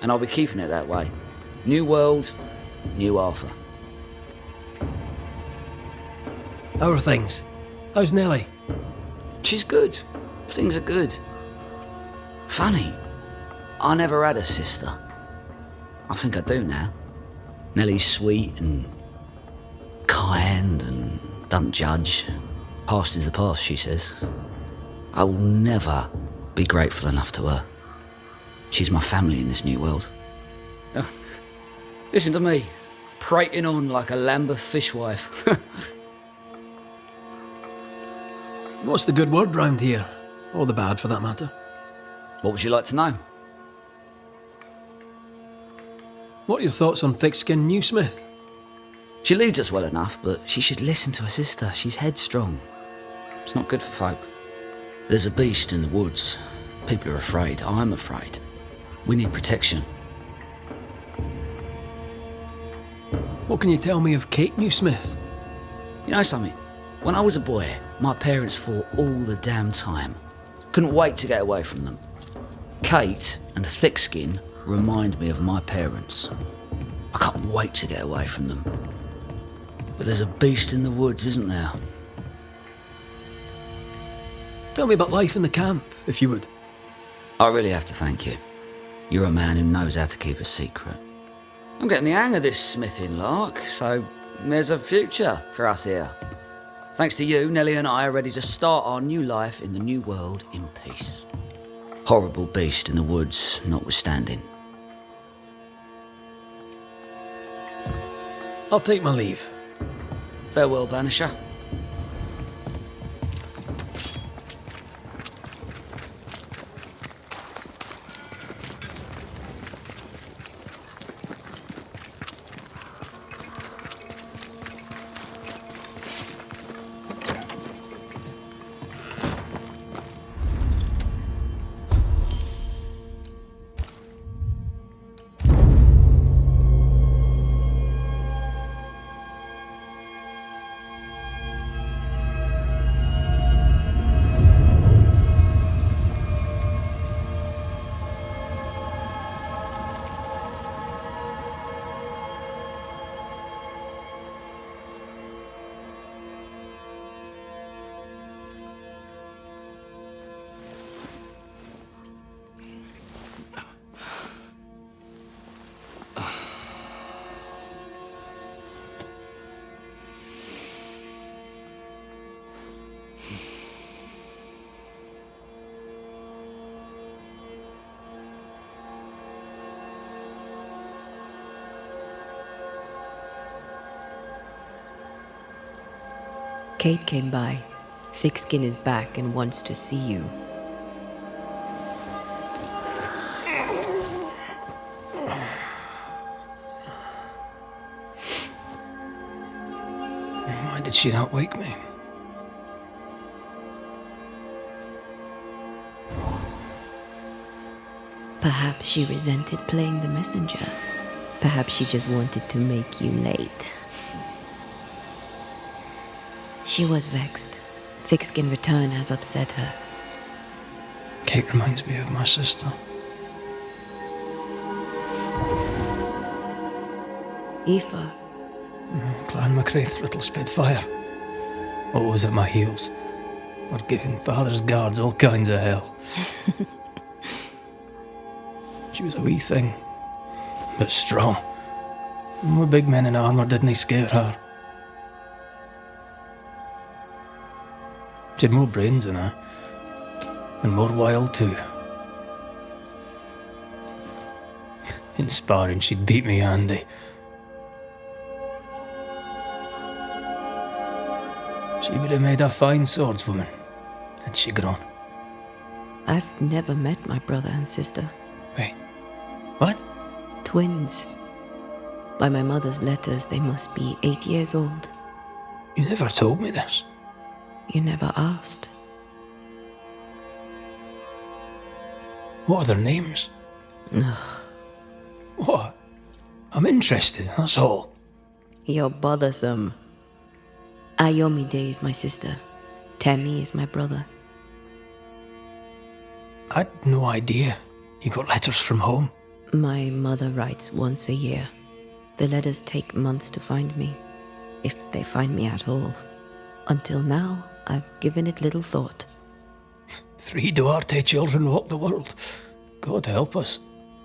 And I'll be keeping it that way. New world, new Arthur. How are things? How's Nellie? She's good. Things are good. Funny, I never had a sister. I think I do now. Nellie's sweet and kind and doesn't judge. Past is the past, she says. I will never be grateful enough to her. She's my family in this new world. Listen to me, prating on like a Lambeth fishwife. What's the good word round here? Or the bad, for that matter? What would you like to know? What are your thoughts on thick-skinned New Smith? She leads us well enough, but she should listen to her sister. She's headstrong. It's not good for folk. There's a beast in the woods. People are afraid. I'm afraid. We need protection. What can you tell me of Kate New Smith? You know something? When I was a boy, my parents fought all the damn time. Couldn't wait to get away from them. Kate and Thickskin remind me of my parents. I can't wait to get away from them. But there's a beast in the woods, isn't there? Tell me about life in the camp, if you would. I really have to thank you. You're a man who knows how to keep a secret. I'm getting the hang of this smithing lark, so there's a future for us here. Thanks to you, Nellie and I are ready to start our new life in the new world in peace. Horrible beast in the woods notwithstanding. I'll take my leave. Farewell, Banisher. Kate came by. Thickskin is back and wants to see you. Why did she not wake me? Perhaps she resented playing the messenger. Perhaps she just wanted to make you late. She was vexed. Thickskin return has upset her. Kate reminds me of my sister. Aoife. Clan MacRaith's little Spitfire. Always at my heels. Or giving father's guards all kinds of hell. She was a wee thing, but strong. More big men in armour didn't scare her. She had more brains than her, and more wild too. In sparring, she'd beat me handy. She would have made a fine swordswoman, had she grown. I've never met my brother and sister. Wait, what? Twins. By my mother's letters, they must be 8 years old. You never told me this. You never asked. What are their names? Ugh. What? I'm interested, that's all. You're bothersome. Ayomide is my sister. Temi is my brother. I'd no idea. You got letters from home? My mother writes once a year. The letters take months to find me, if they find me at all. Until now, I've given it little thought. 3 Duarte children walk the world. God help us.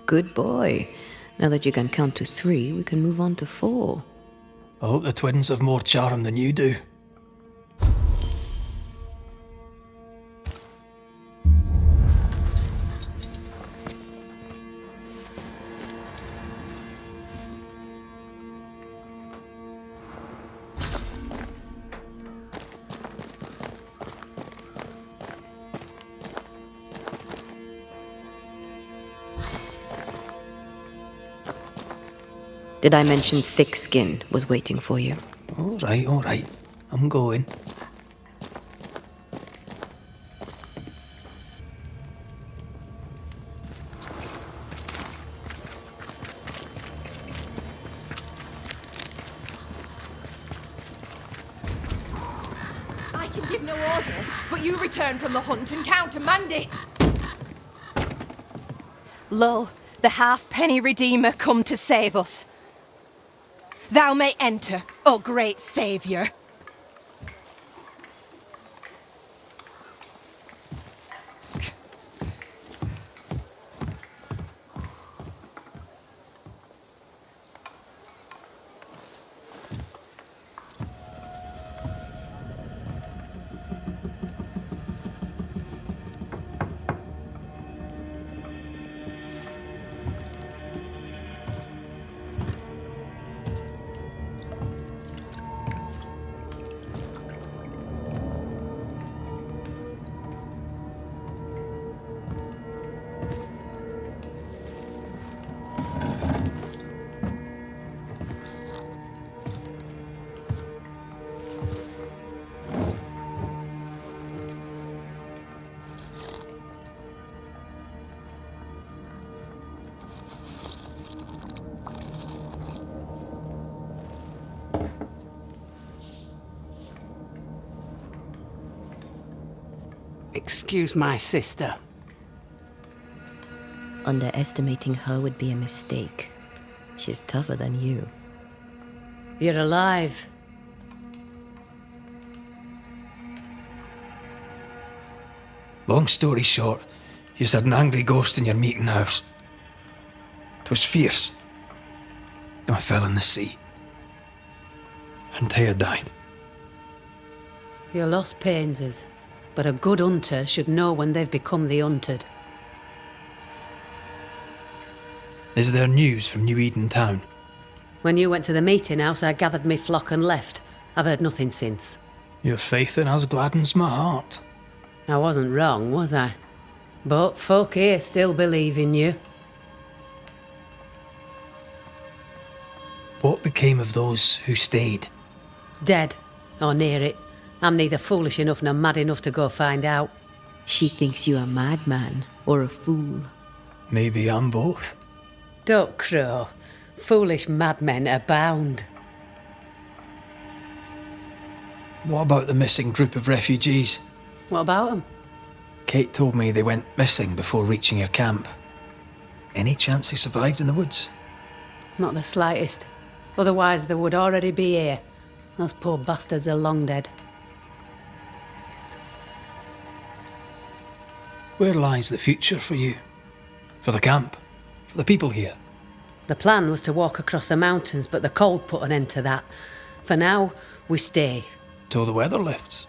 Good boy. Now that you can count to 3, we can move on to 4. I hope the twins have more charm than you do. Did I mention Thickskin was waiting for you? All right. I'm going. I can give no order, but you return from the hunt and countermand it. Lo, the halfpenny redeemer come to save us. Thou may enter, O great saviour. Excuse my sister. Underestimating her would be a mistake. She's tougher than you. You're alive. Long story short, you had an angry ghost in your meeting house. 'Twas fierce. I fell in the sea. And Thea died. Your loss pains us, but a good hunter should know when they've become the hunted. Is there news from New Eden town? When you went to the meeting house, I gathered me flock and left. I've heard nothing since. Your faith in us gladdens my heart. I wasn't wrong, was I? But folk here still believe in you. What became of those who stayed? Dead, or near it. I'm neither foolish enough nor mad enough to go find out. She thinks you a madman or a fool. Maybe I'm both. Don't crow. Foolish madmen abound. What about the missing group of refugees? What about them? Kate told me they went missing before reaching your camp. Any chance they survived in the woods? Not the slightest. Otherwise they would already be here. Those poor bastards are long dead. Where lies the future for you? For the camp? For the people here? The plan was to walk across the mountains, but the cold put an end to that. For now, we stay. Till the weather lifts.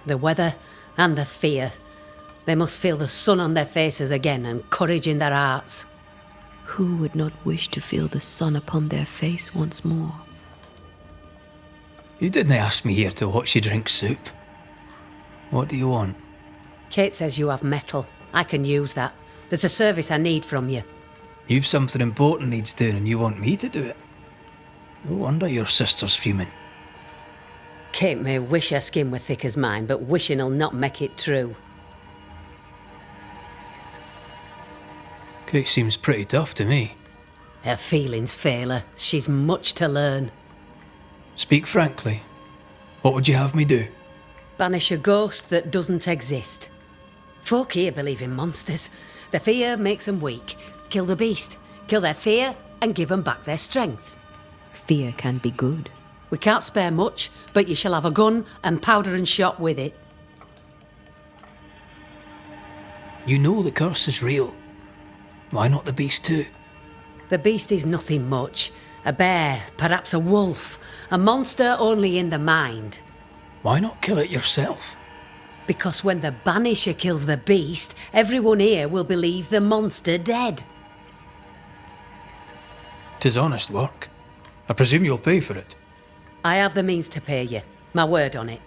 The weather and the fear. They must feel the sun on their faces again and courage in their hearts. Who would not wish to feel the sun upon their face once more? You didn't ask me here to watch you drink soup. What do you want? Kate says you have metal. I can use that. There's a service I need from you. You've something important needs doing and you want me to do it? No wonder your sister's fuming. Kate may wish her skin were thick as mine, but wishing'll not make it true. Kate seems pretty tough to me. Her feelings fail her. She's much to learn. Speak frankly. What would you have me do? Banish a ghost that doesn't exist. Folk here believe in monsters. The fear makes them weak. Kill the beast. Kill their fear and give them back their strength. Fear can be good. We can't spare much, but you shall have a gun and powder and shot with it. You know the curse is real. Why not the beast too? The beast is nothing much. A bear, perhaps a wolf. A monster only in the mind. Why not kill it yourself? Because when the Banisher kills the beast, everyone here will believe the monster dead. 'Tis honest work. I presume you'll pay for it. I have the means to pay you. My word on it.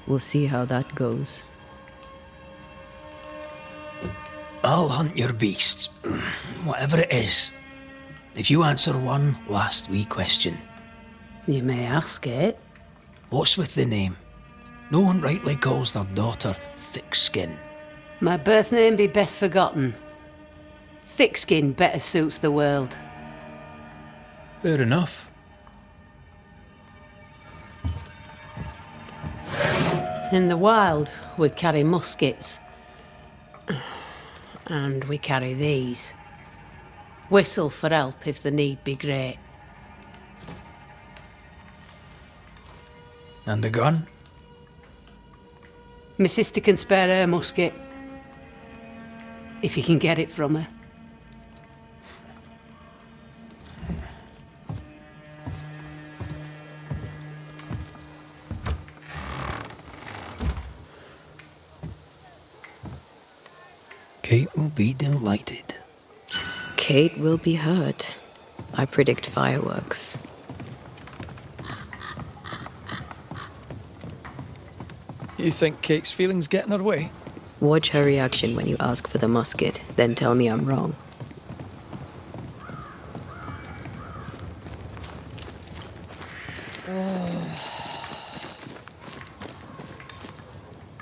We'll see how that goes. I'll hunt your beast, whatever it is, if you answer one last wee question. You may ask it. What's with the name? No one rightly calls their daughter Thickskin. My birth name be best forgotten. Thick skin better suits the world. Fair enough. In the wild, we carry muskets. And we carry these. Whistle for help if the need be great. And the gun? My sister can spare her musket. If you can get it from her. Kate will be delighted. Kate will be hurt. I predict fireworks. You think Kate's feelings get in her way? Watch her reaction when you ask for the musket, then tell me I'm wrong.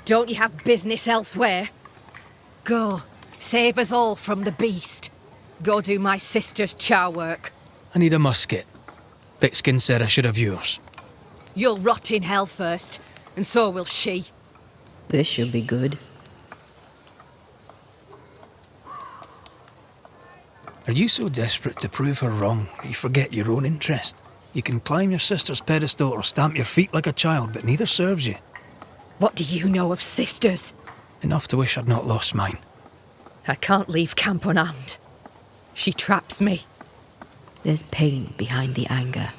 Don't you have business elsewhere? Go, save us all from the beast. Go do my sister's char work. I need a musket. Thickskin said I should have yours. You'll rot in hell first, and so will she. This should be good. Are you so desperate to prove her wrong that you forget your own interest? You can climb your sister's pedestal or stamp your feet like a child, but neither serves you. What do you know of sisters? Enough to wish I'd not lost mine. I can't leave camp unarmed. She traps me. There's pain behind the anger.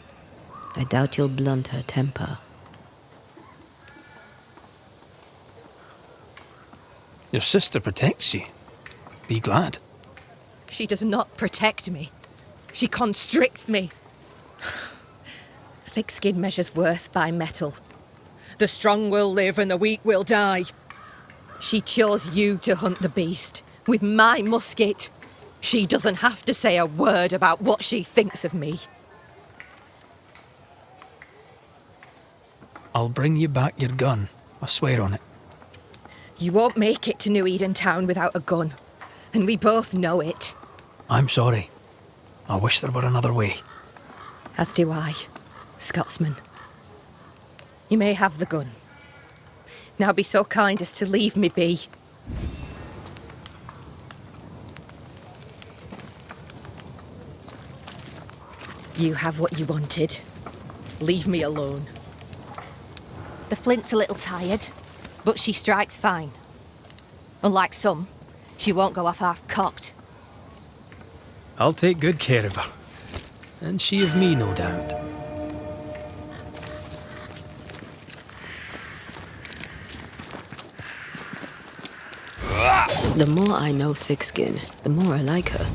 I doubt you'll blunt her temper. Your sister protects you. Be glad. She does not protect me. She constricts me. Thick skin measures worth by metal. The strong will live and the weak will die. She chose you to hunt the beast with my musket. She doesn't have to say a word about what she thinks of me. I'll bring you back your gun. I swear on it. You won't make it to New Eden Town without a gun, and we both know it. I'm sorry. I wish there were another way. As do I, Scotsman. You may have the gun. Now be so kind as to leave me be. You have what you wanted. Leave me alone. The flint's a little tired, but she strikes fine. Unlike some, she won't go off half-cocked. I'll take good care of her. And she of me, no doubt. The more I know Thickskin, the more I like her.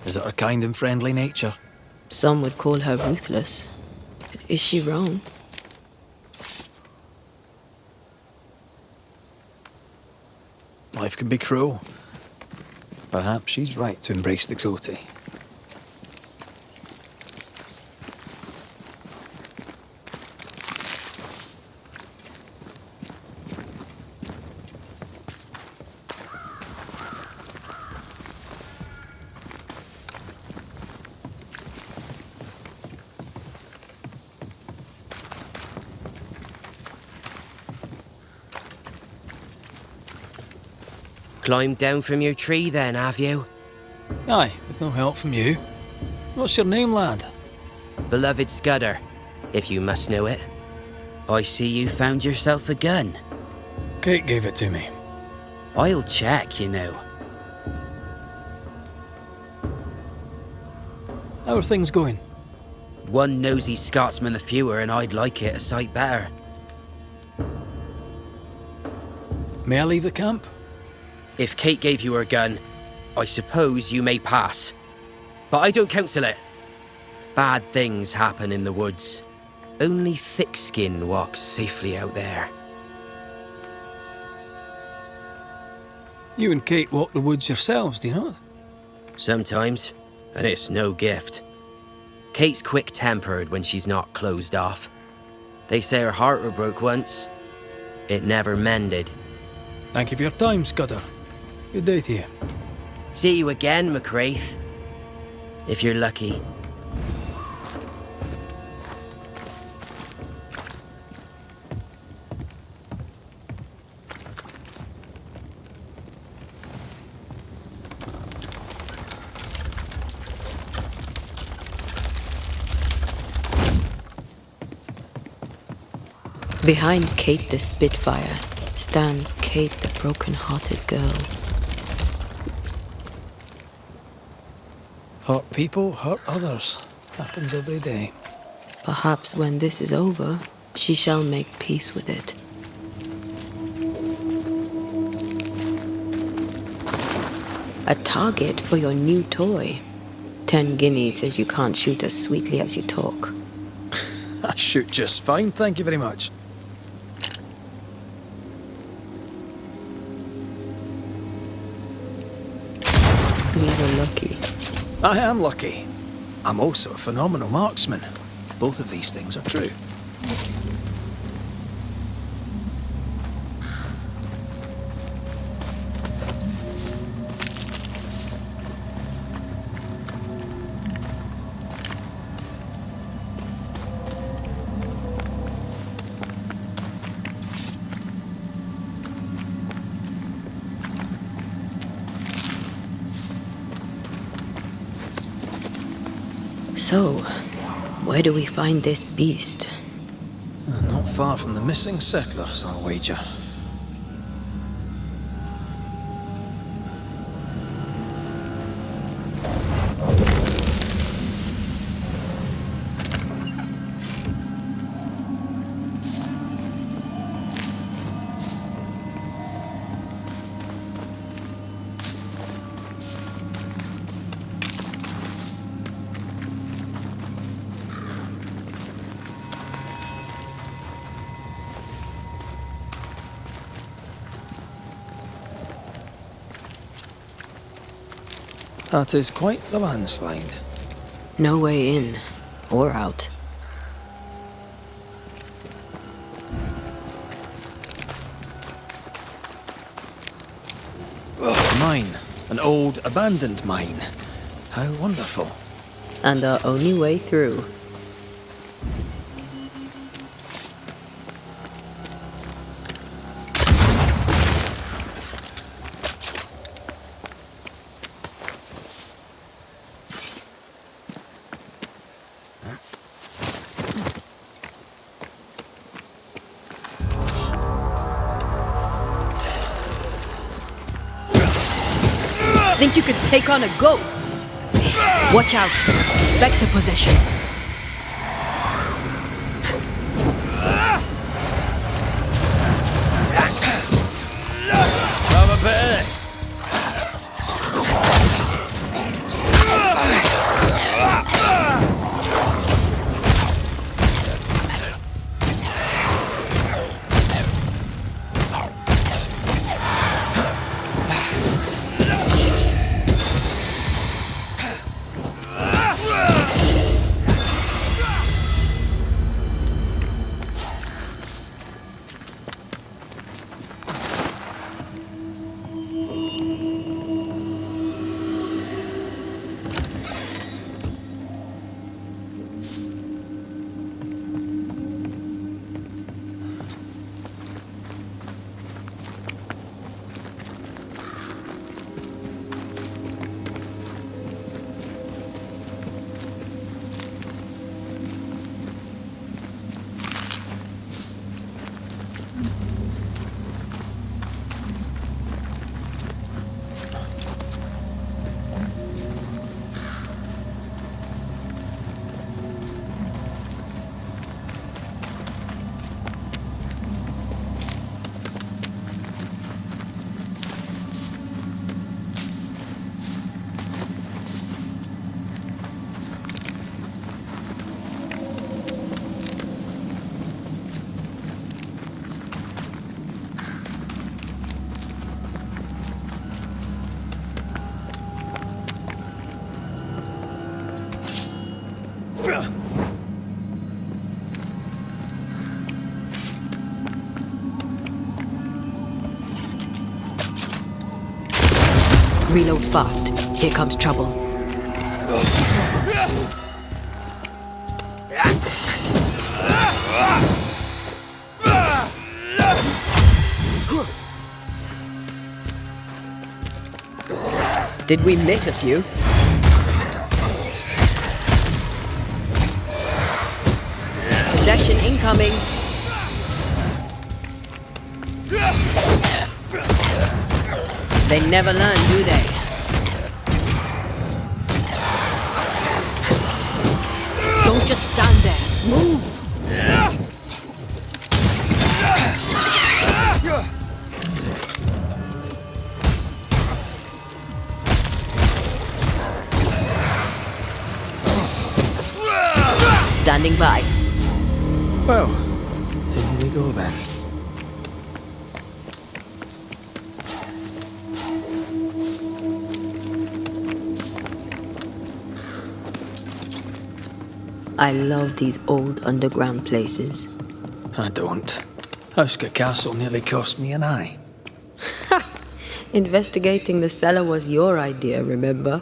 Is it her kind and friendly nature? Some would call her ruthless. But is she wrong? Life can be cruel. Perhaps she's right to embrace the cruelty. Climbed down from your tree then, have you? Aye, with no help from you. What's your name, lad? Beloved Scudder, if you must know it. I see you found yourself a gun. Kate gave it to me. I'll check, you know. How are things going? One nosy Scotsman the fewer, and I'd like it a sight better. May I leave the camp? If Kate gave you her gun, I suppose you may pass. But I don't counsel it. Bad things happen in the woods. Only Thickskin walks safely out there. You and Kate walk the woods yourselves, do you not? Sometimes, and it's no gift. Kate's quick-tempered when she's not closed off. They say her heart were broke once. It never mended. Thank you for your time, Scudder. Good day to you. See you again, McCraith. If you're lucky. Behind Kate the Spitfire stands Kate the broken-hearted girl. Hurt people, hurt others. Happens every day. Perhaps when this is over, she shall make peace with it. A target for your new toy. 10 guineas says you can't shoot as sweetly as you talk. I shoot just fine, thank you very much. You were lucky. I am lucky. I'm also a phenomenal marksman. Both of these things are true. So, where do we find this beast? Not far from the missing settlers, I'll wager. That is quite the landslide. No way in or out. A mine. An old, abandoned mine. How wonderful. And our only way through. Think you could take on a ghost? Watch out! Spectre possession. Have a bit of this. Reload fast. Here comes trouble. Did we miss a few? Possession incoming. They never learn, do they? Don't just stand there. Move! Standing by. Well, in we go then. I love these old underground places. I don't. Houska Castle nearly cost me an eye. Investigating the cellar was your idea, remember?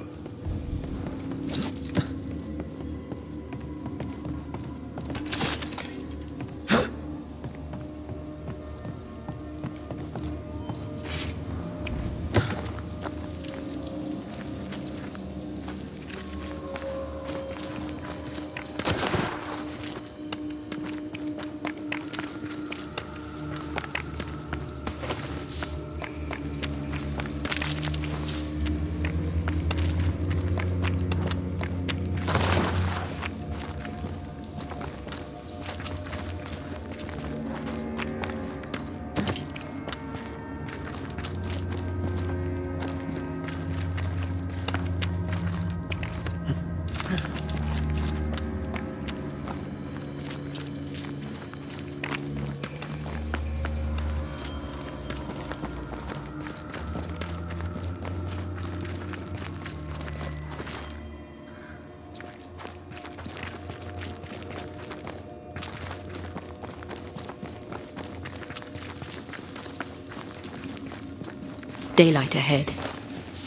Daylight ahead.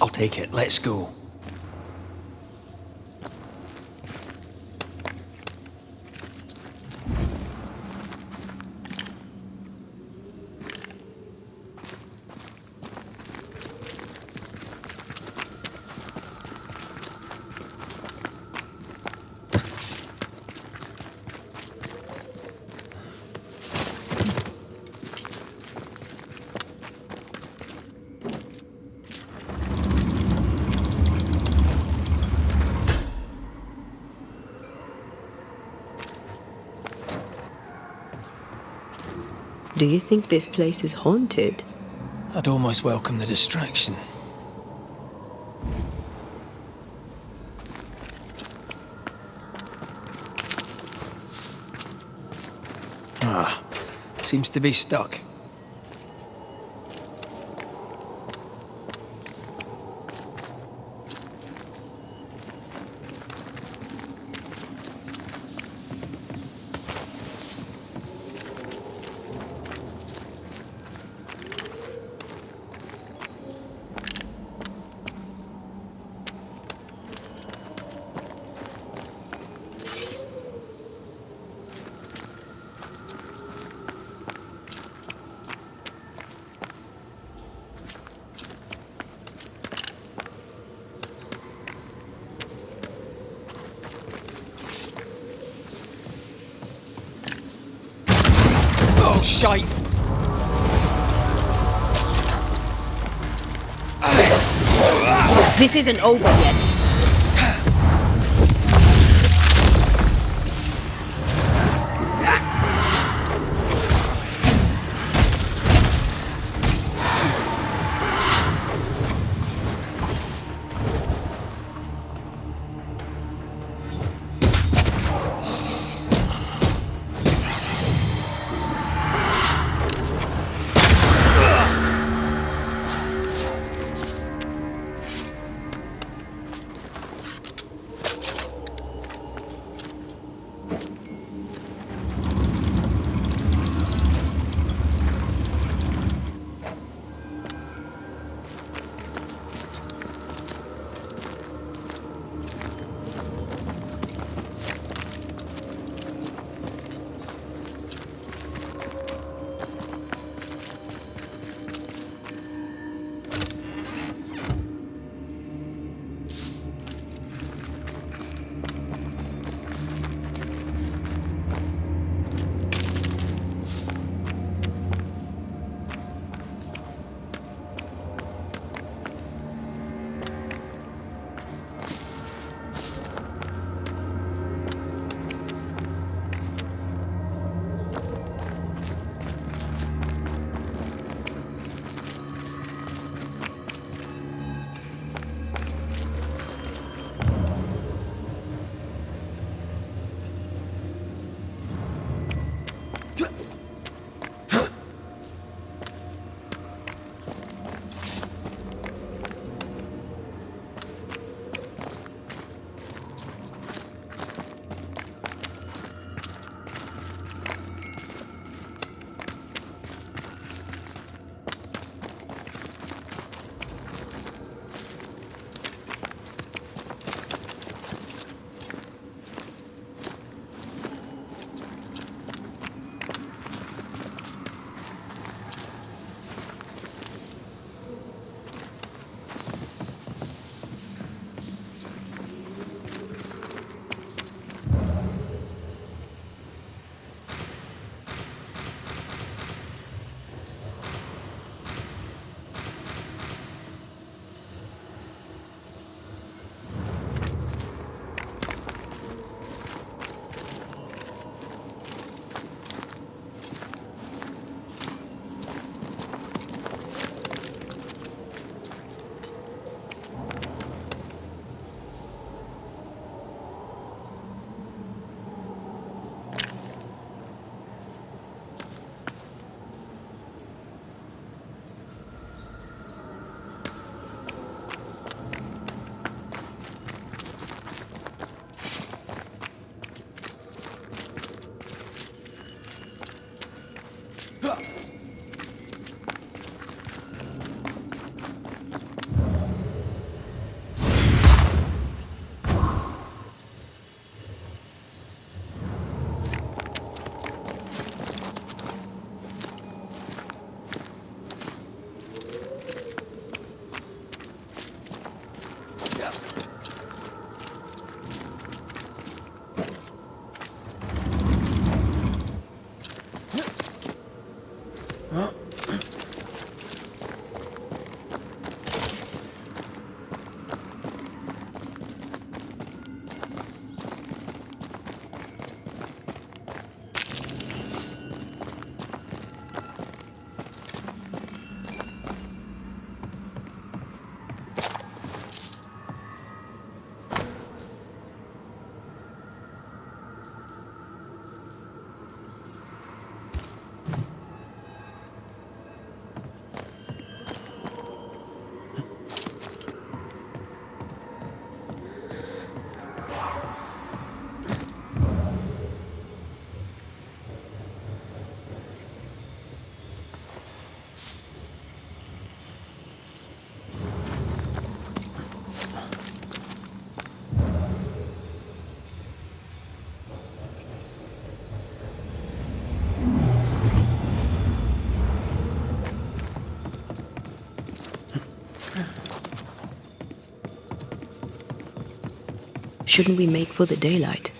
I'll take it. Let's go. Do you think this place is haunted? I'd almost welcome the distraction. Seems to be stuck. Oh, shite! This isn't over yet. Shouldn't we make for the daylight?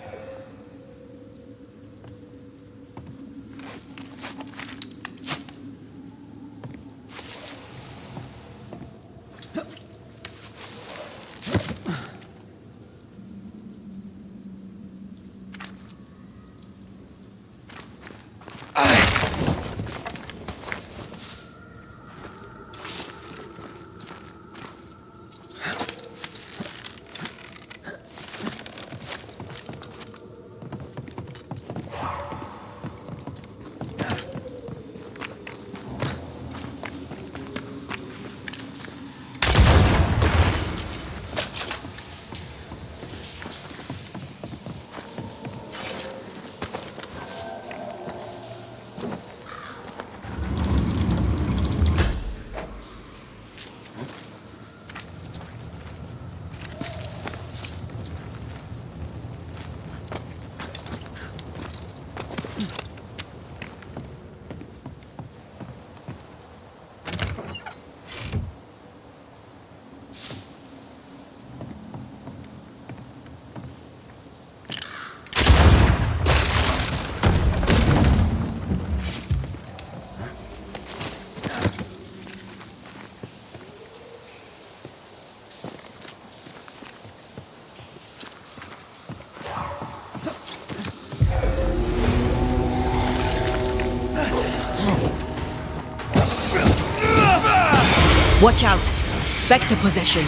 Watch out! Spectre possession!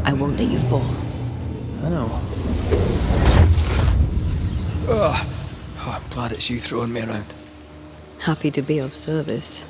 I won't let you fall. I know. Oh, I'm glad it's you throwing me around. Happy to be of service.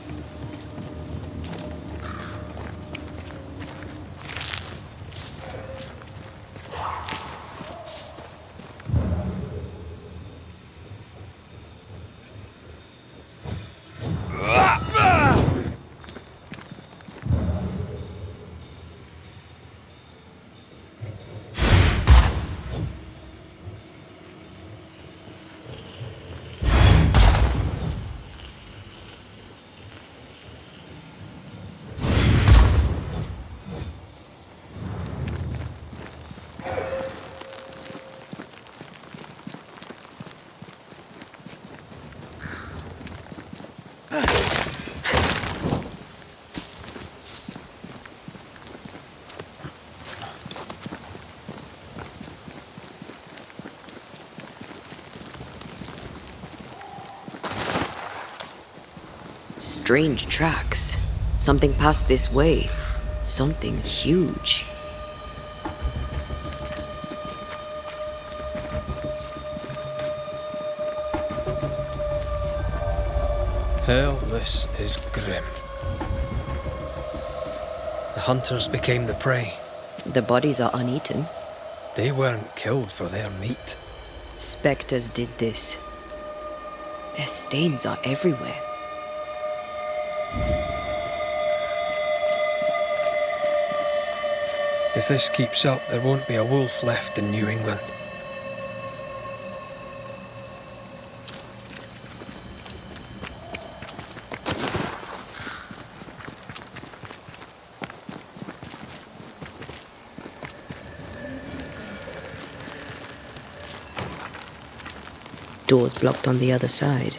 Strange tracks. Something passed this way. Something huge. Hell, this is grim. The hunters became the prey. The bodies are uneaten. They weren't killed for their meat. Spectres did this. Their stains are everywhere. If this keeps up, there won't be a wolf left in New England. Doors blocked on the other side.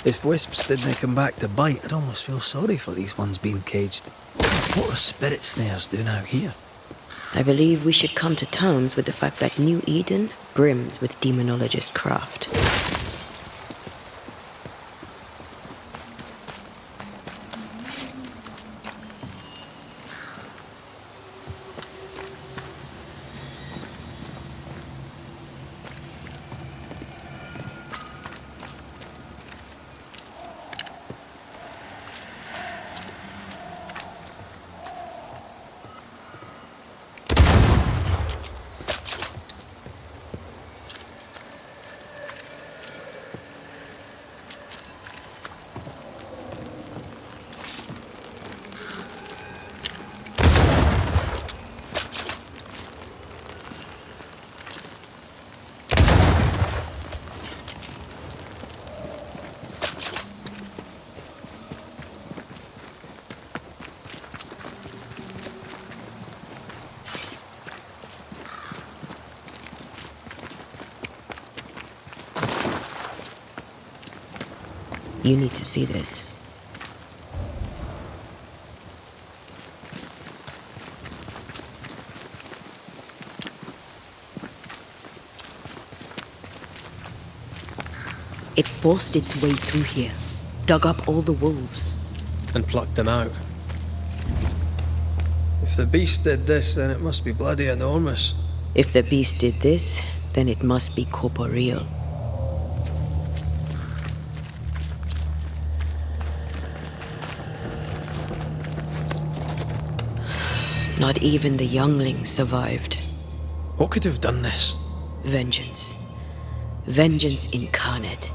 If wisps didn't come back to bite, I'd almost feel sorry for these ones being caged. What are spirit snares doing out here? I believe we should come to terms with the fact that New Eden brims with demonologist craft. You need to see this. It forced its way through here, dug up all the wolves. And plucked them out. If the beast did this, then it must be bloody enormous. If the beast did this, then it must be corporeal. Not even the younglings survived. What could have done this? Vengeance. Vengeance incarnate.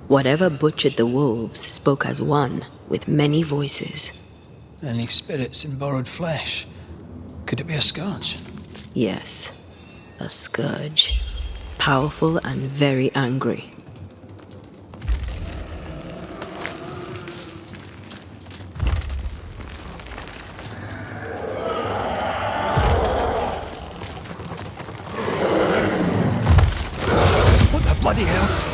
Whatever butchered the wolves spoke as one, with many voices. Any spirits in borrowed flesh? Could it be a scourge? Yes, a scourge. Powerful and very angry. What the bloody hell?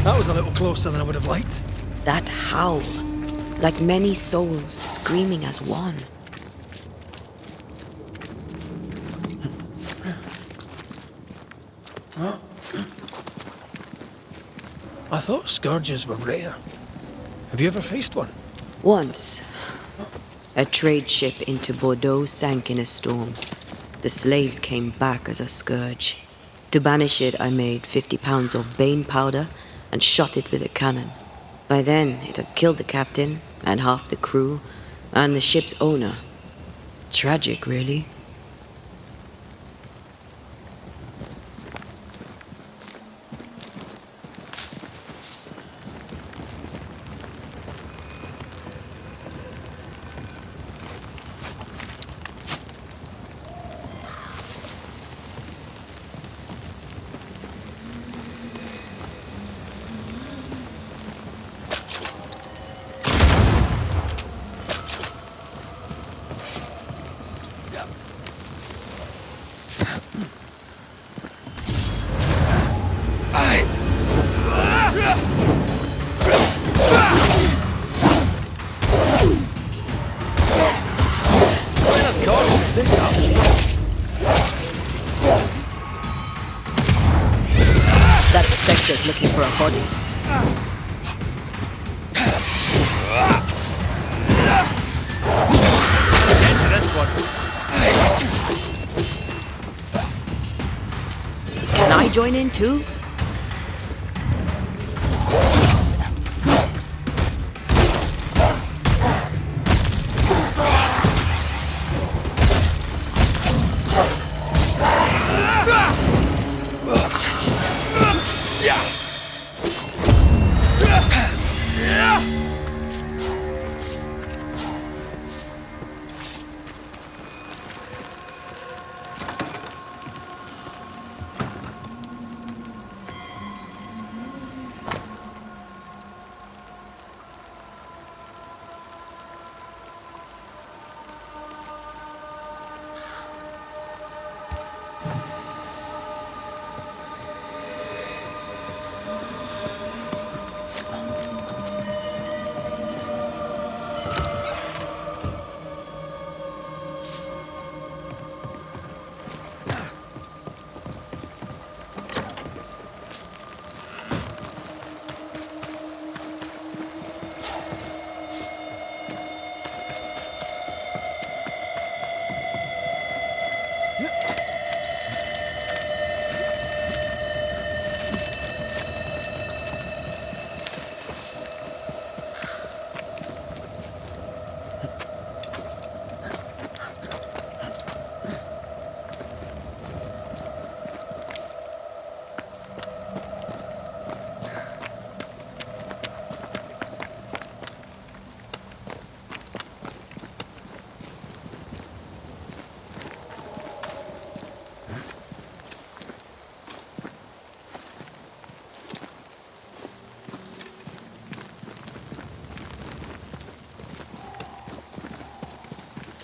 That was a little closer than I would have liked. That howl, like many souls screaming as one. I thought scourges were rare. Have you ever faced one? Once, a trade ship into Bordeaux sank in a storm. The slaves came back as a scourge. To banish it, I made 50 pounds of bane powder and shot it with a cannon. By then, it had killed the captain and half the crew and the ship's owner. Tragic, really. That spectre's looking for a body. Into this one. Can I join in too?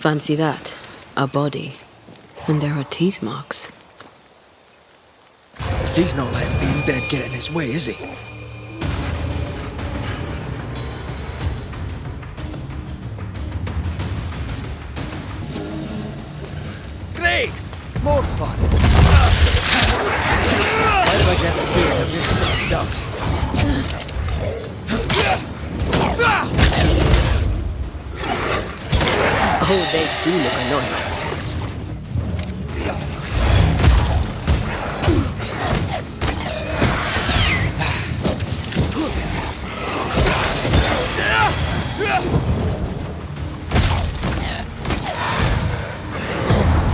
Fancy that. A body. And there are teeth marks. He's not letting being dead get in his way, is he? Craig! More fun! Why do I get the feeling of this sick ducks? Oh, they do look annoying.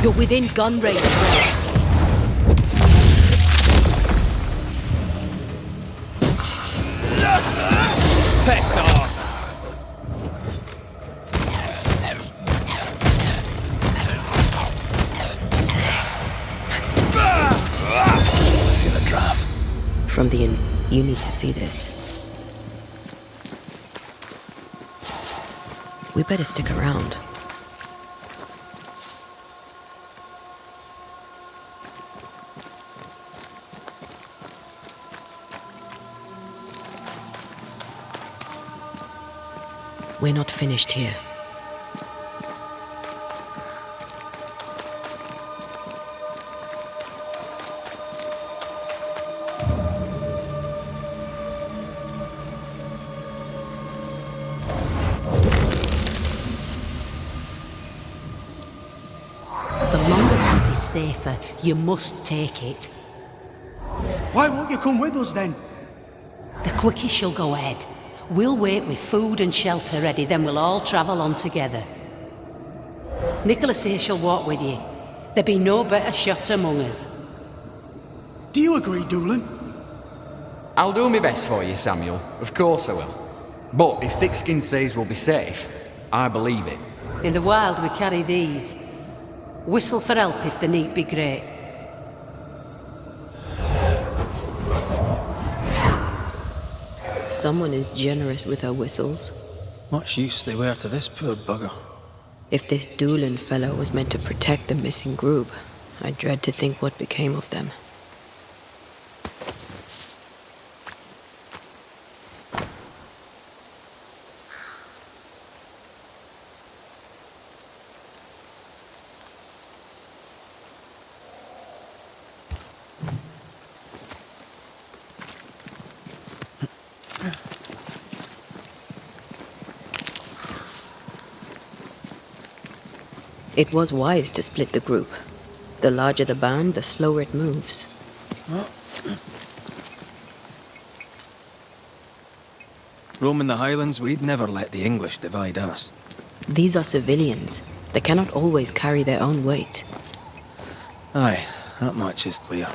You're within gun range. Piss off! I feel a draft. From the inn. You need to see this. We better stick around. We're not finished here. The longer path is safer. You must take it. Why won't you come with us then? The quickest you'll go ahead. We'll wait with food and shelter ready, then we'll all travel on together. Nicholas here shall walk with you. There be no better shot among us. Do you agree, Doolin? I'll do my best for you, Samuel. Of course I will. But if Thickskin says we'll be safe, I believe it. In the wild we carry these. Whistle for help if the need be great. Someone is generous with her whistles. Much use they were to this poor bugger. If this Doolin fellow was meant to protect the missing group, I dread to think what became of them. It was wise to split the group. The larger the band, the slower it moves. Roaming the Highlands, we'd never let the English divide us. These are civilians. They cannot always carry their own weight. Aye, that much is clear.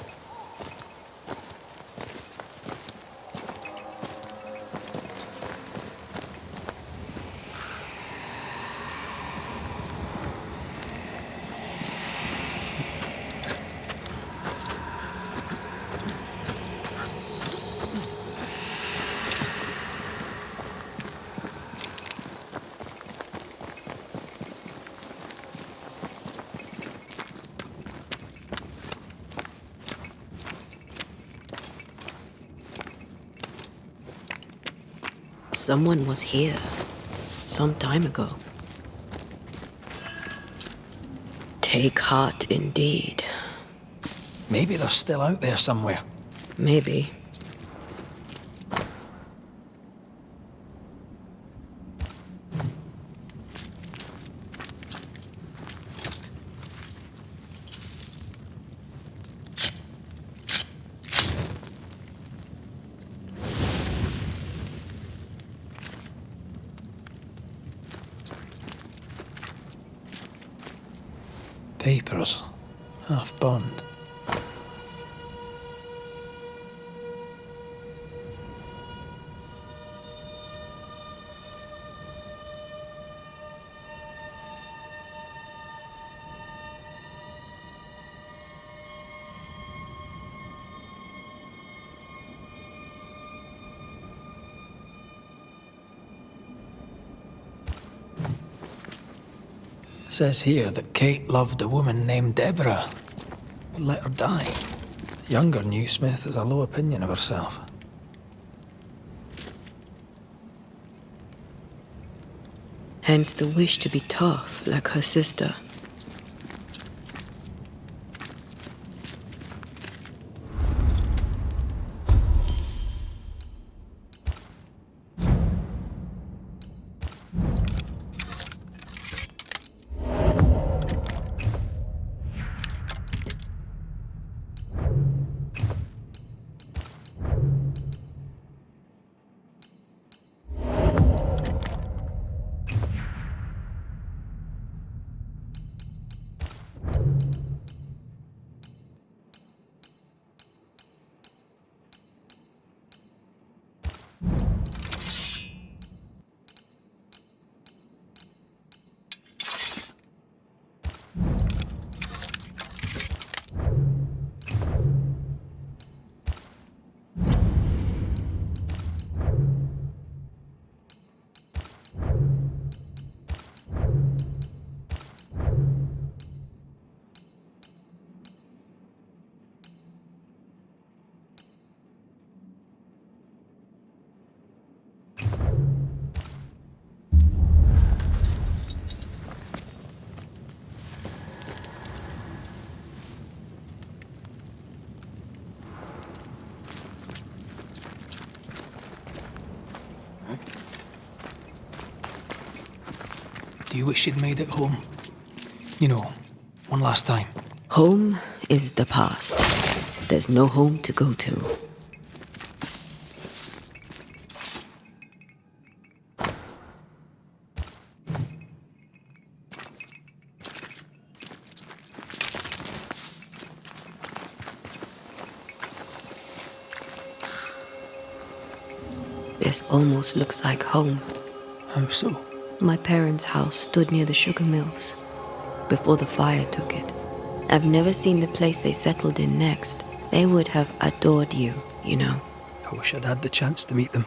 Someone was here. Some time ago. Take heart indeed. Maybe they're still out there somewhere. Maybe. papers, half bond. Says here that Kate loved a woman named Deborah, but let her die. The younger Newsmith has a low opinion of herself. Hence the wish to be tough like her sister. Do you wish you'd made it home? You know, one last time. Home is the past. There's no home to go to. This almost looks like home. How so? My parents' house stood near the sugar mills before the fire took it. I've never seen the place they settled in next. They would have adored you, you know. I wish I'd had the chance to meet them.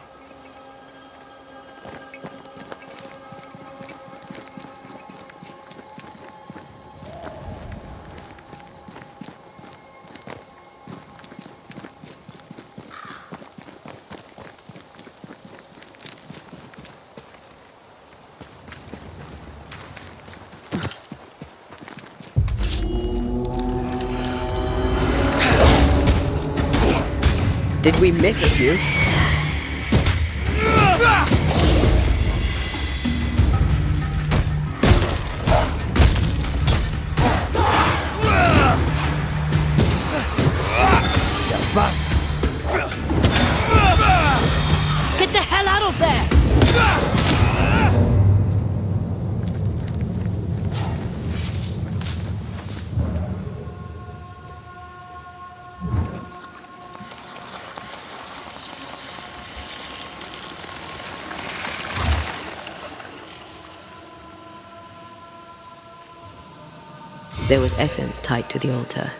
Did we miss a few? Bastard! Get the hell out of there! There was essence tied to the altar.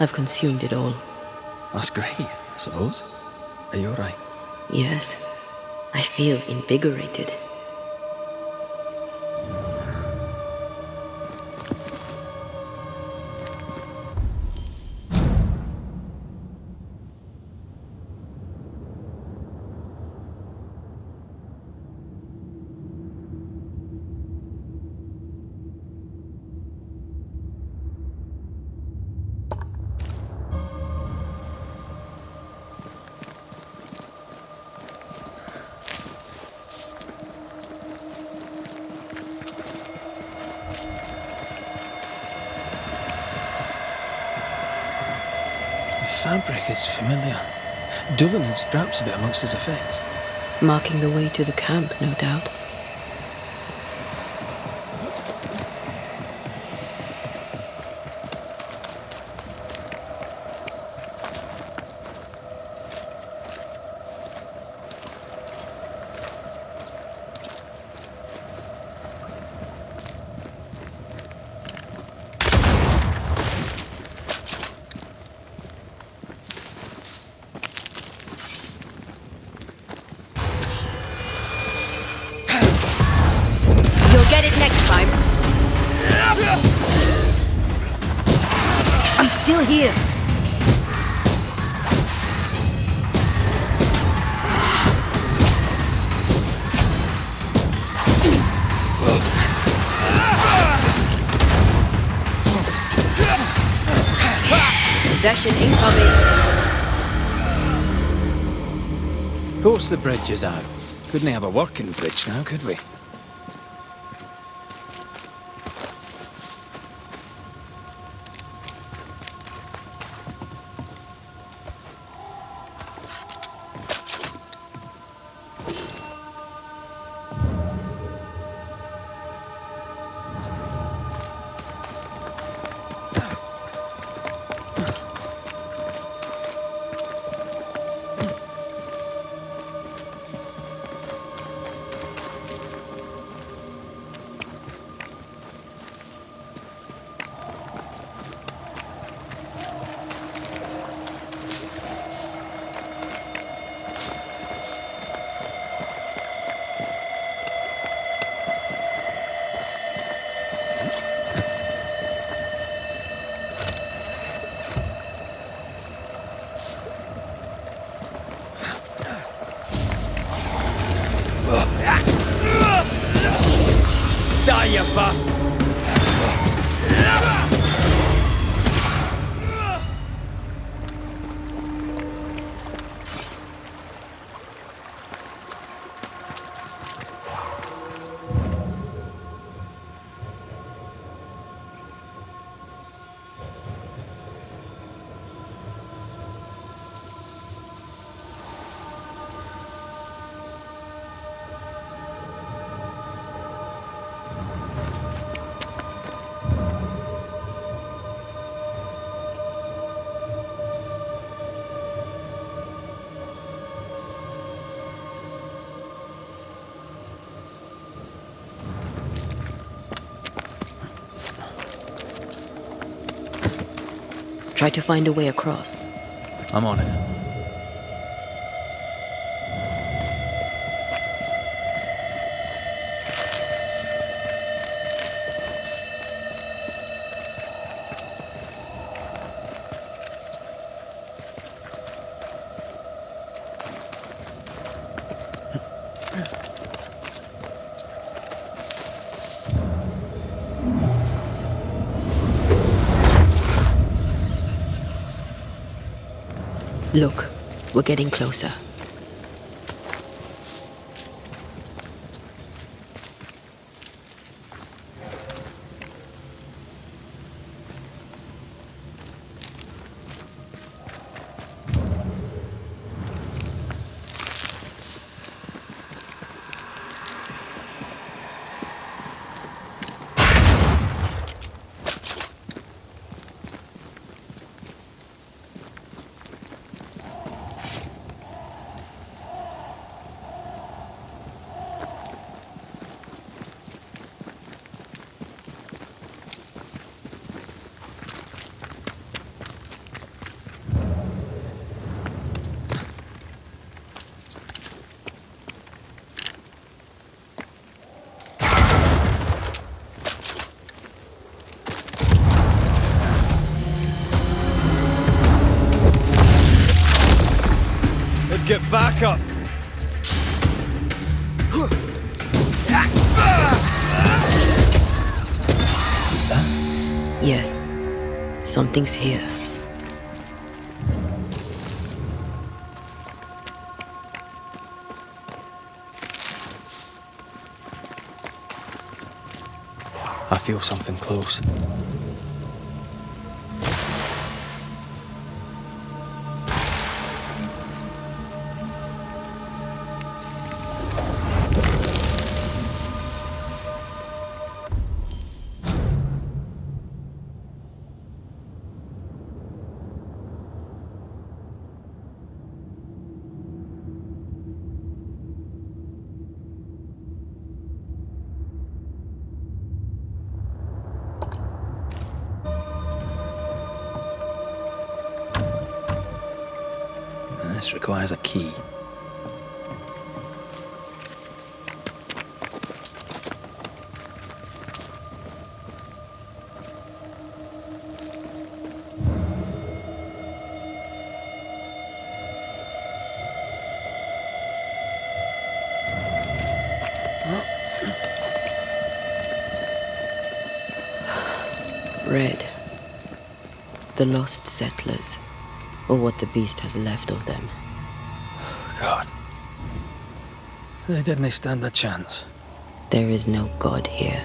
I've consumed it all. That's great, I suppose. Are you alright? Yes, I feel invigorated. The fabric is familiar. Doolan had scraps of it amongst his effects. Marking the way to the camp, no doubt. here. Possession incoming. Of course the bridge is out. Couldn't have a working bridge now, could we? Die, you bastard! Try to find a way across. I'm on it. Look, we're getting closer. Get back up! Who's that? Yes, something's here. I feel something close. This requires a key. Red. The lost settlers, or what the beast has left of them. God. They didn't stand a chance. There is no God here.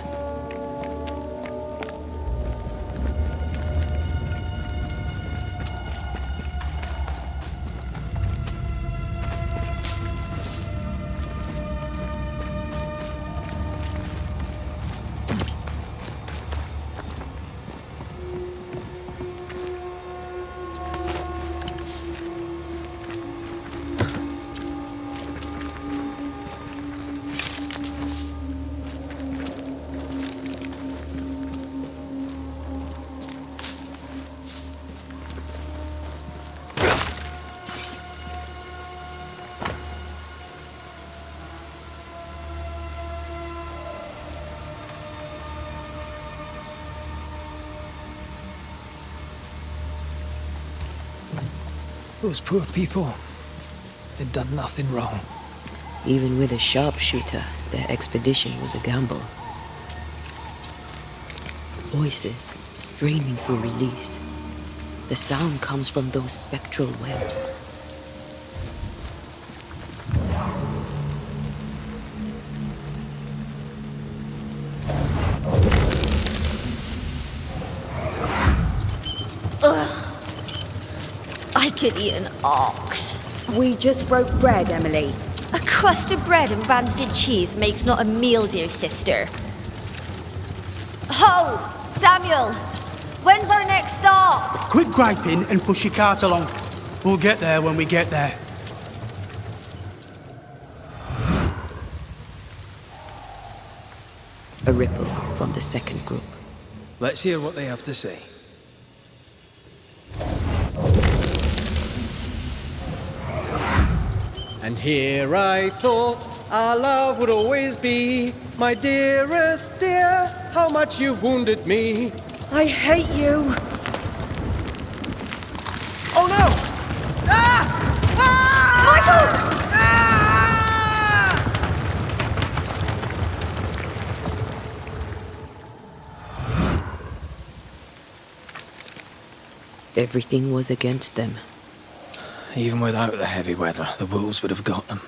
Those poor people, they'd done nothing wrong. Even with a sharpshooter, their expedition was a gamble. Voices straining for release. The sound comes from those spectral webs. Ugh. I could eat an ox. We just broke bread, Emily. A crust of bread and rancid cheese makes not a meal, dear sister. Ho! Samuel! When's our next stop? Quit griping and push your cart along. We'll get there when we get there. A ripple from the second group. Let's hear what they have to say. And here I thought our love would always be. My dearest dear, how much you've wounded me. I hate you. Oh no! Ah! Ah! Michael! Everything was against them. Even without the heavy weather, the wolves would have got them.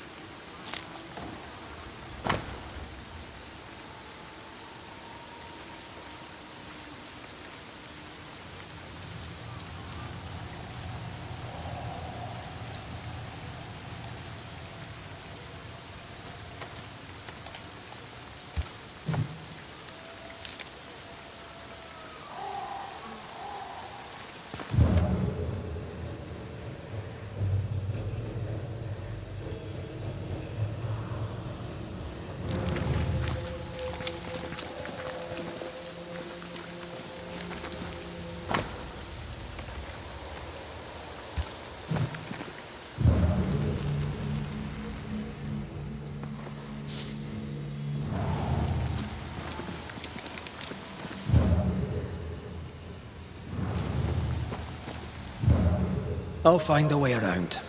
I'll find a way around.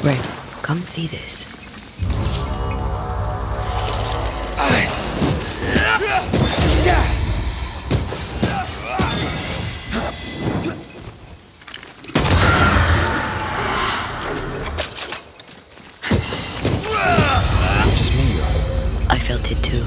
Red, come see this. Just me. I felt it too.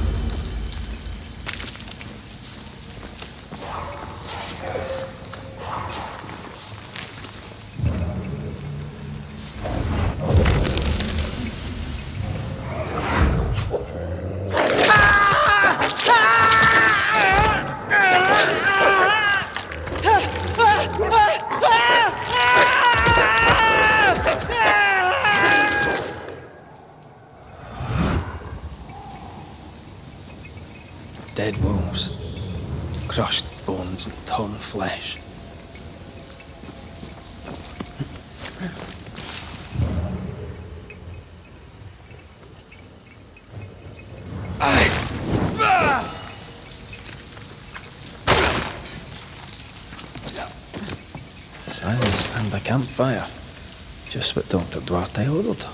Dead wolves, crushed bones and torn flesh. Silence and a campfire. Just what Dr. Duarte ordered.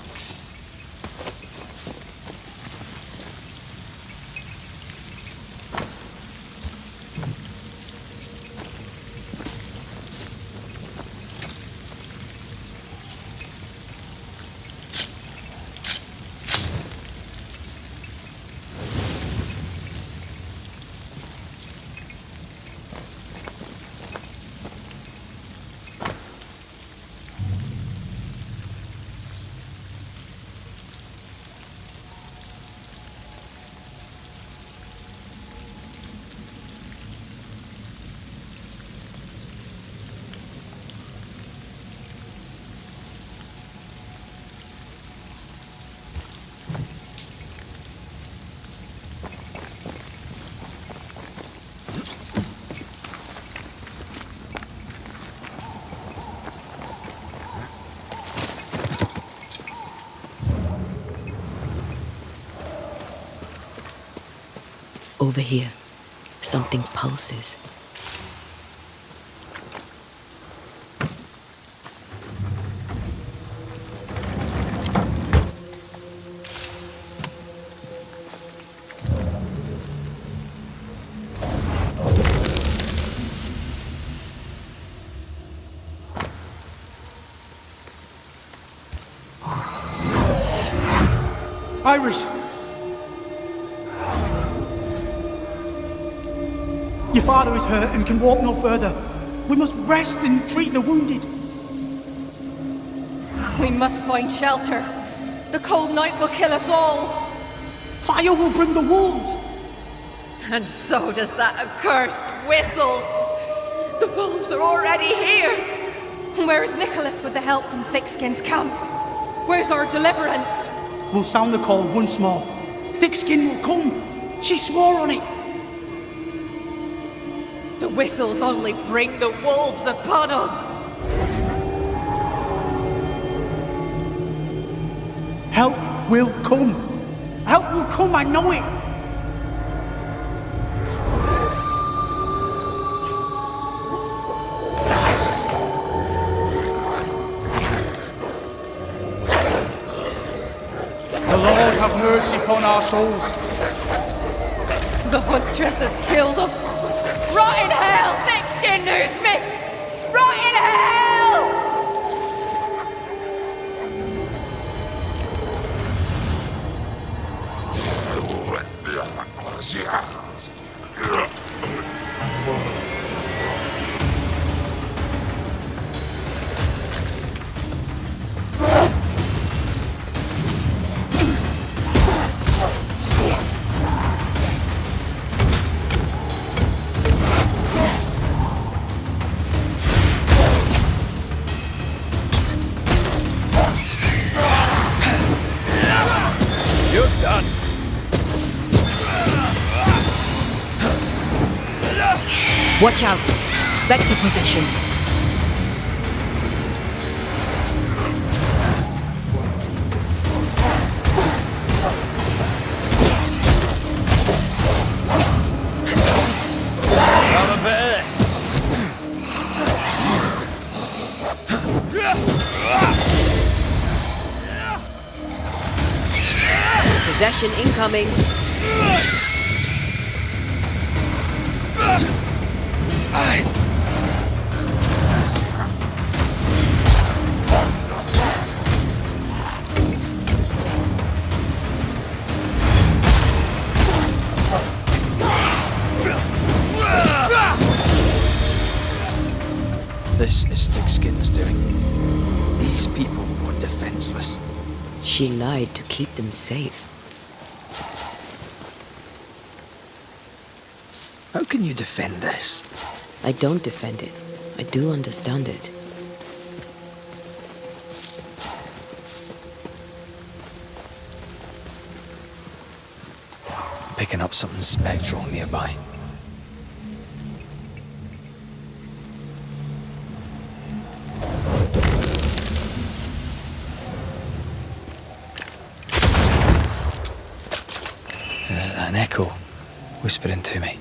Over here, something pulses. Iris! Your father is hurt and can walk no further. We must rest and treat the wounded. We must find shelter. The cold night will kill us all. Fire will bring the wolves. And so does that accursed whistle. The wolves are already here. Where is Nicholas with the help from Thickskin's camp? Where's our deliverance? We'll sound the call once more. Thickskin will come. She swore on it. The whistles only bring the wolves upon us. Help will come. Help will come, I know it. The Lord have mercy upon our souls. The huntress has killed us. Rot in hell, Thickskin Newsmith! Rot in hell! You're done. Watch out! Spectre possession. Have a bit of this. Possession incoming. This is Thickskin's doing. These people were defenseless. She lied to keep them safe. How can you defend this? I don't defend it. I do understand it. Picking up something spectral nearby. An echo whispering to me.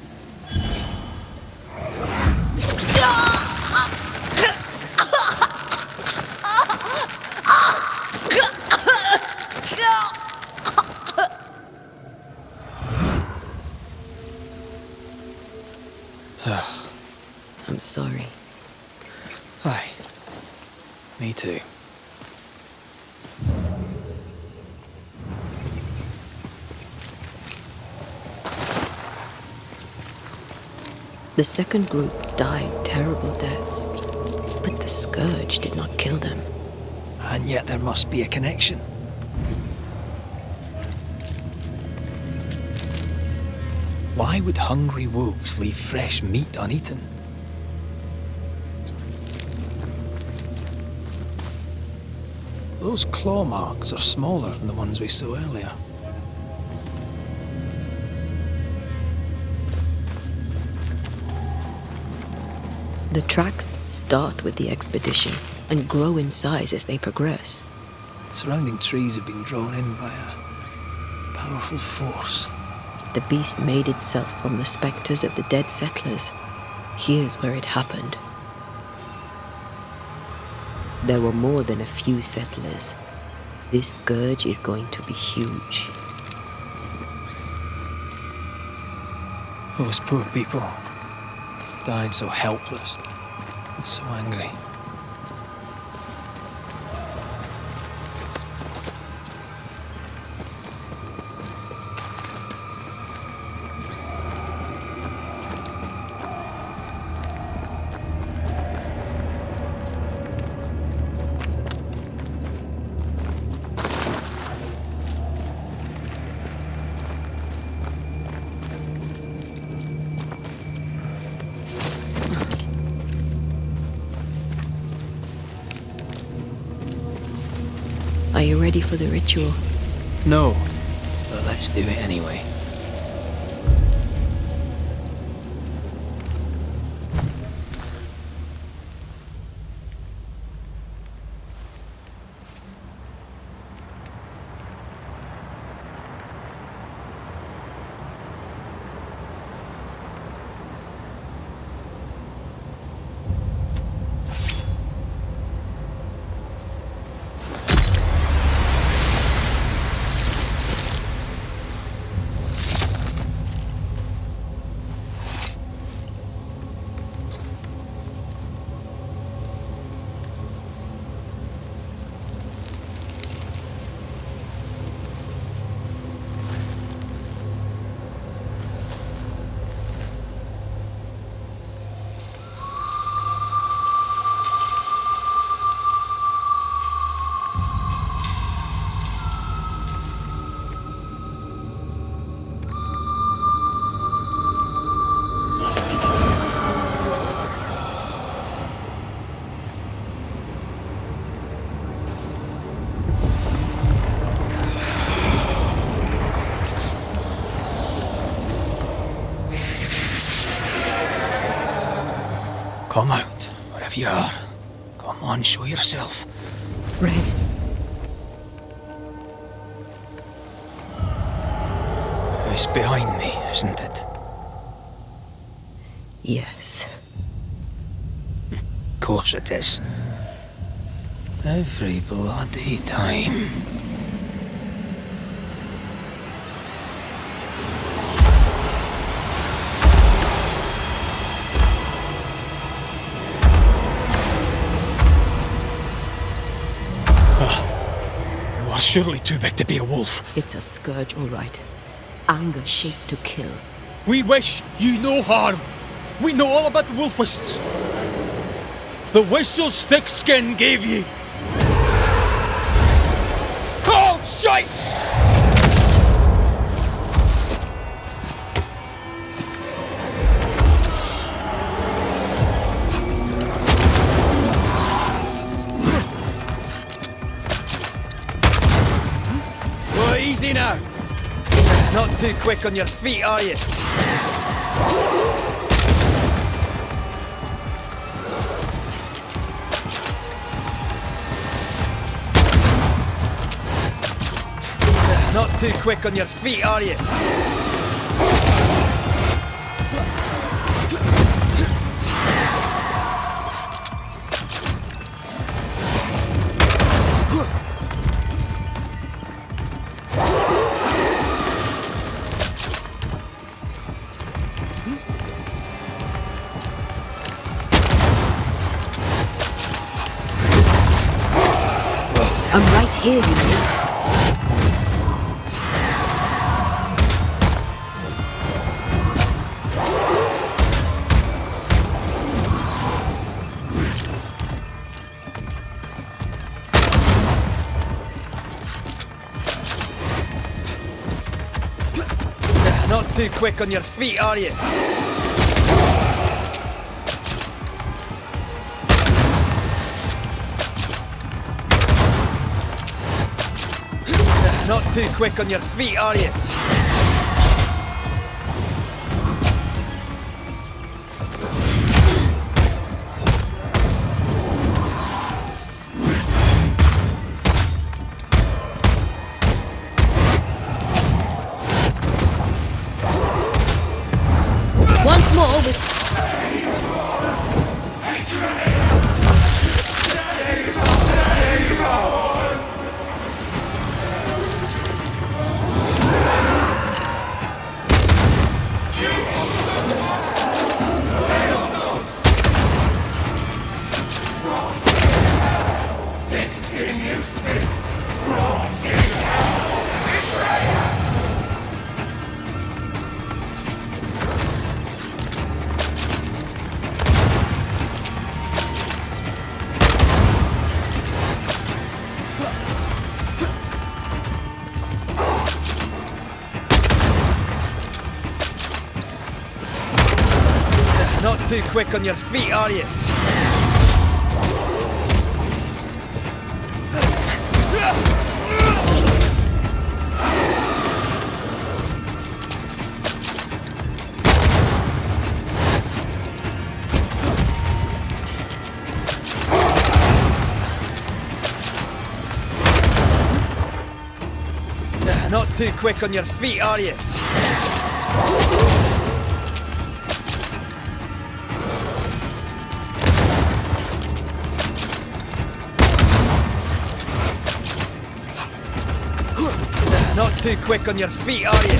I'm sorry. Aye. Me too. The second group died terrible deaths, but the scourge did not kill them. And yet there must be a connection. Why would hungry wolves leave fresh meat uneaten? Those claw marks are smaller than the ones we saw earlier. The tracks start with the expedition and grow in size as they progress. Surrounding trees have been drawn in by a powerful force. The beast made itself from the spectres of the dead settlers. Here's where it happened. There were more than a few settlers. This scourge is going to be huge. Those poor people, dying so helpless and so angry. Are you ready for the ritual? No, but let's do it anyway. Come out, wherever you are. Come on, show yourself. Red. It's behind me, isn't it? Yes. Of course it is. Every bloody time. You are surely too big to be a wolf. It's a scourge, all right. Anger shaped to kill. We wish you no harm. We know all about the wolf whistles. The whistle Stickskin gave you. Oh, shite! Oh, easy now. Not too quick on your feet, are you? Not too quick on your feet, are you? I'm right here, you know. Not too quick on your feet, are you? Not too quick on your feet, are you? Once more with... Not too quick on your feet, are you? Not too quick on your feet, are you? Not too quick on your feet, are you?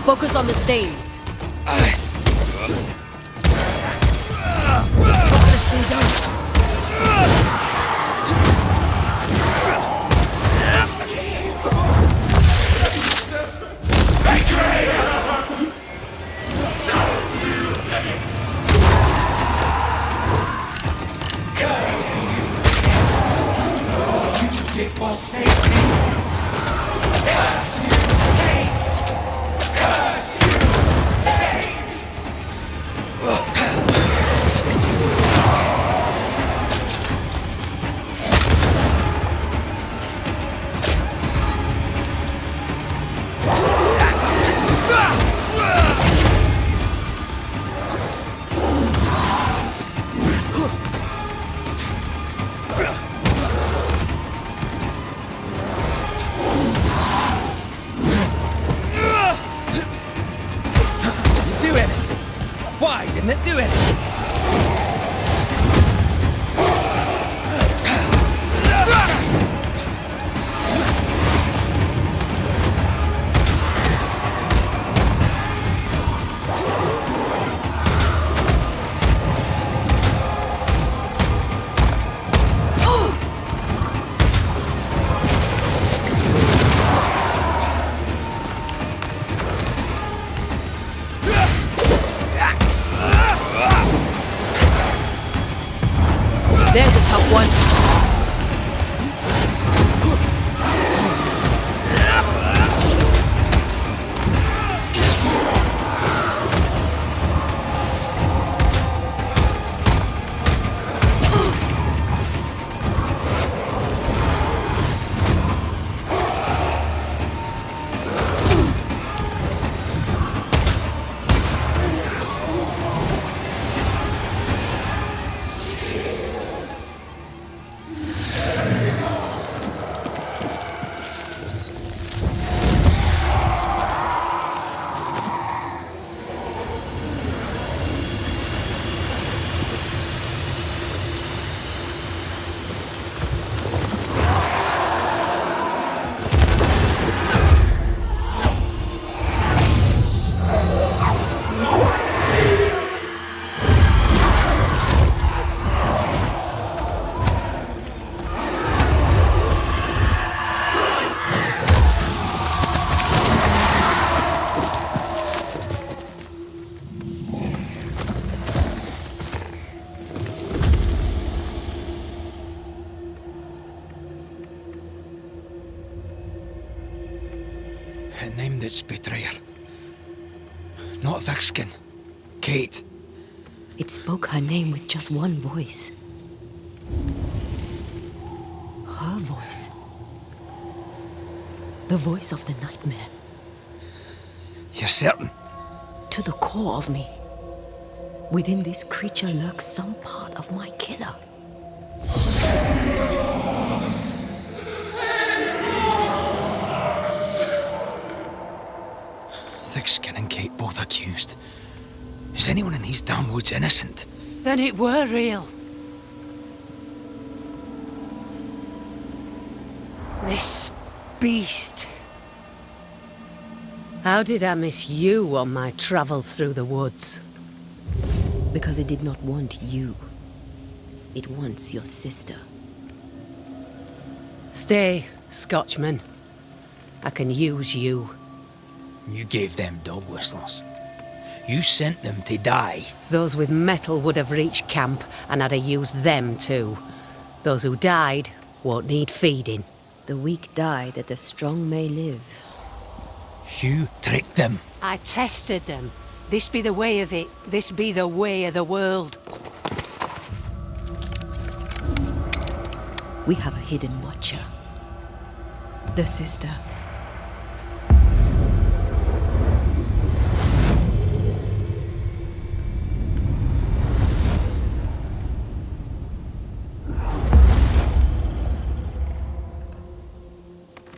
Focus on the stains. Knock this thing down. It named its betrayer. Not Thickskin. Kate. It spoke her name with just one voice. Her voice. The voice of the nightmare. You're certain? To the core of me. Within this creature lurks some part of my killer. Thickskin and Kate both accused. Is anyone in these damn woods innocent? Then it were real. This beast. How did I miss you on my travels through the woods? Because it did not want you. It wants your sister. Stay, Scotchman. I can use you. You gave them dog whistles. You sent them to die. Those with metal would have reached camp, and I'd have used them too. Those who died won't need feeding. The weak die that the strong may live. You tricked them. I tested them. This be the way of it. This be the way of the world. We have a hidden watcher. The sister.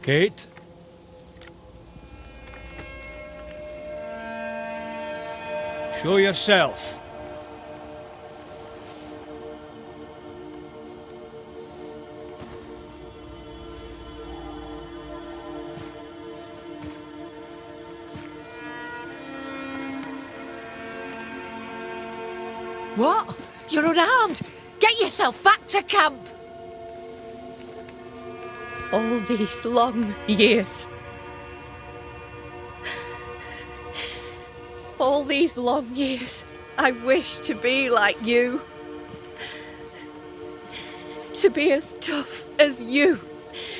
Kate? Show yourself. What? You're unarmed! Get yourself back to camp! All these long years. All these long years, I wish to be like you. To be as tough as you.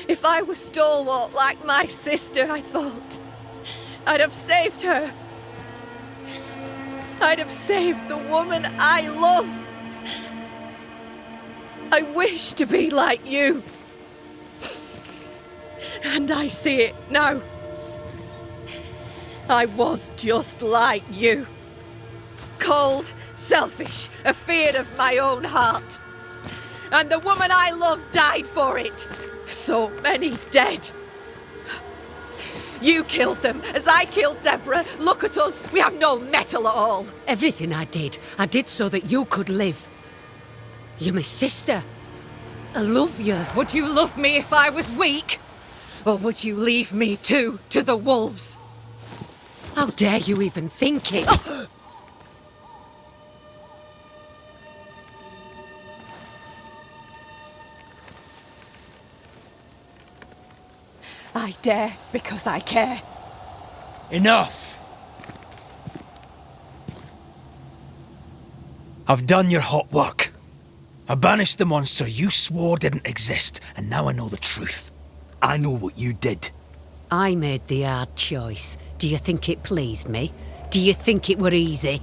If I were stalwart like my sister, I thought, I'd have saved her. I'd have saved the woman I love. I wish to be like you. And I see it now. I was just like you. Cold, selfish, afeard of my own heart. And the woman I love died for it. So many dead. You killed them, as I killed Deborah. Look at us, we have no metal at all. Everything I did so that you could live. You're my sister. I love you. Would you love me if I was weak? Or would you leave me too, to the wolves? How dare you even think it? Oh! I dare because I care. Enough! I've done your hot work. I banished the monster you swore didn't exist, and now I know the truth. I know what you did. I made the hard choice. Do you think it pleased me? Do you think it were easy?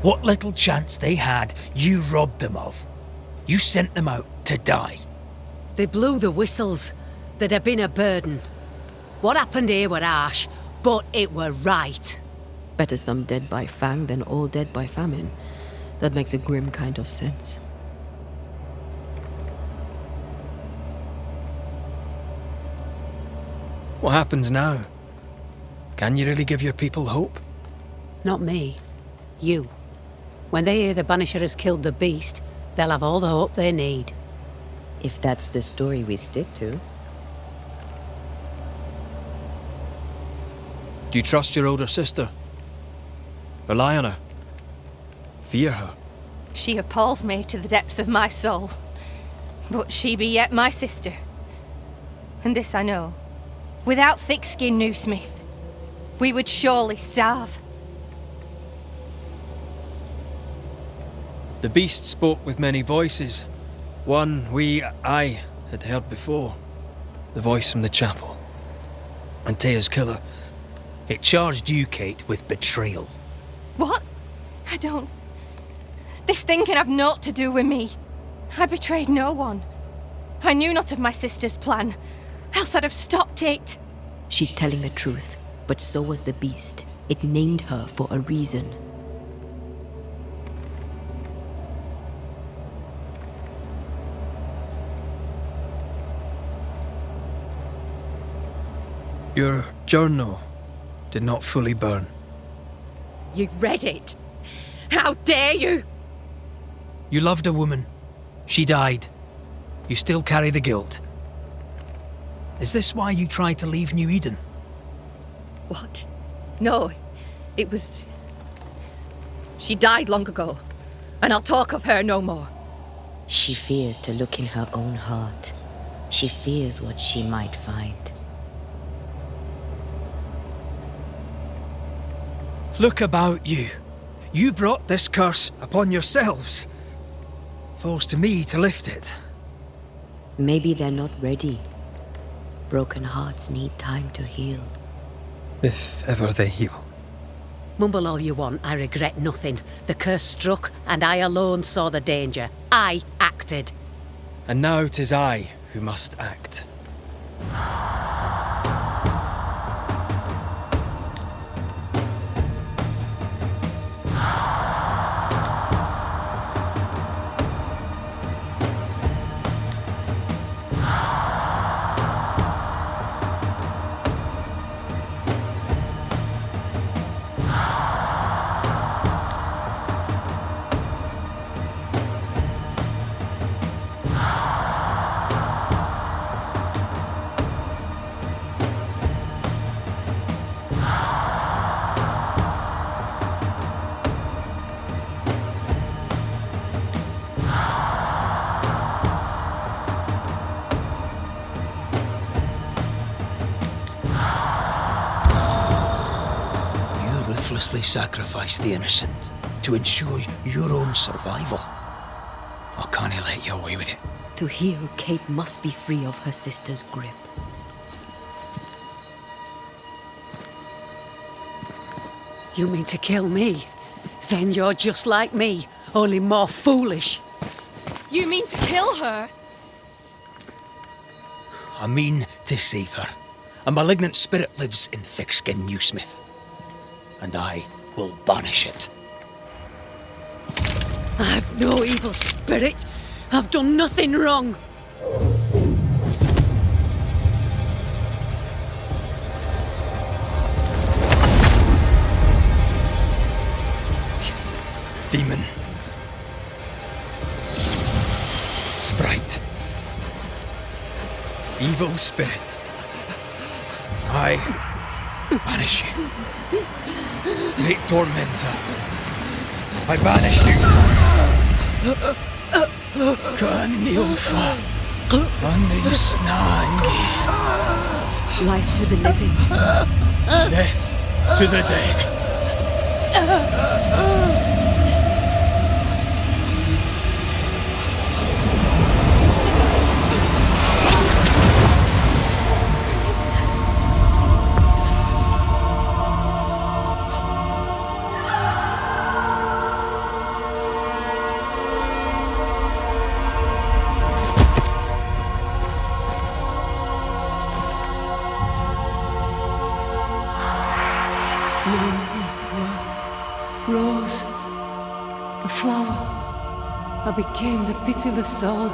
What little chance they had, you robbed them of. You sent them out to die. They blew the whistles. They'd have been a burden. What happened here were harsh, but it were right. Better some dead by fang than all dead by famine. That makes a grim kind of sense. What happens now? Can you really give your people hope? Not me. You. When they hear the Banisher has killed the beast, they'll have all the hope they need. If that's the story we stick to. Do you trust your older sister? Rely on her? Fear her? She appalls me to the depths of my soul. But she be yet my sister. And this I know. Without Thickskin Newsmith, we would surely starve. The beast spoke with many voices. One, I had heard before. The voice from the chapel. And Taya's killer. It charged you, Kate, with betrayal. What? I don't... This thing can have naught to do with me. I betrayed no one. I knew not of my sister's plan, else I'd have stopped it. She's telling the truth, but so was the beast. It named her for a reason. Your journal did not fully burn. You read it? How dare you? You loved a woman. She died. You still carry the guilt. Is this why you tried to leave New Eden? What? No, it was... She died long ago, and I'll talk of her no more. She fears to look in her own heart. She fears what she might find. Look about you. You brought this curse upon yourselves. Falls to me to lift it. Maybe they're not ready. Broken hearts need time to heal. If ever they heal. Mumble all you want, I regret nothing. The curse struck, and I alone saw the danger. I acted. And now 'tis I who must act. Ruthlessly sacrifice the innocent to ensure your own survival. Or can't he let you away with it? To heal, Kate must be free of her sister's grip. You mean to kill me? Then you're just like me, only more foolish. You mean to kill her? I mean to save her. A malignant spirit lives in thick-skinned Newsmith. And I will banish it. I've no evil spirit. I've done nothing wrong. Demon. Sprite. Evil spirit. I banish you. Great tormentor. I banish you. Kanilfa. Andrisnangi. Life to the living. Death to the dead. Rose, a flower. I became the pitiless thorn.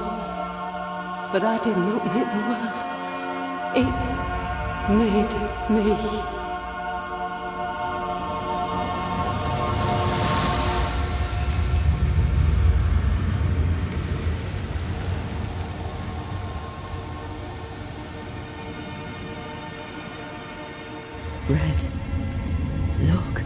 But I did not make the world. It made me. Red, look.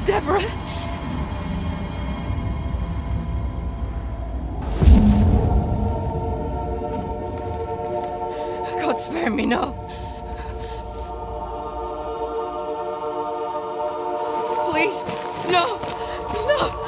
Deborah! God Spare me, no. Please, no, no.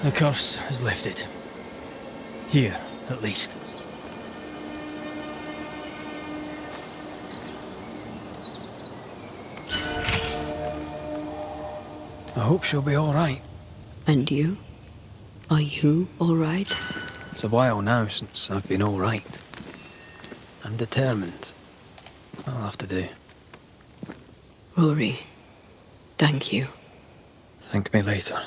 The curse is lifted. Here, at least. I hope she'll be all right. And you? Are you all right? It's a while now since I've been all right. I'm determined. I'll have to do. Rory, thank you. Thank me later.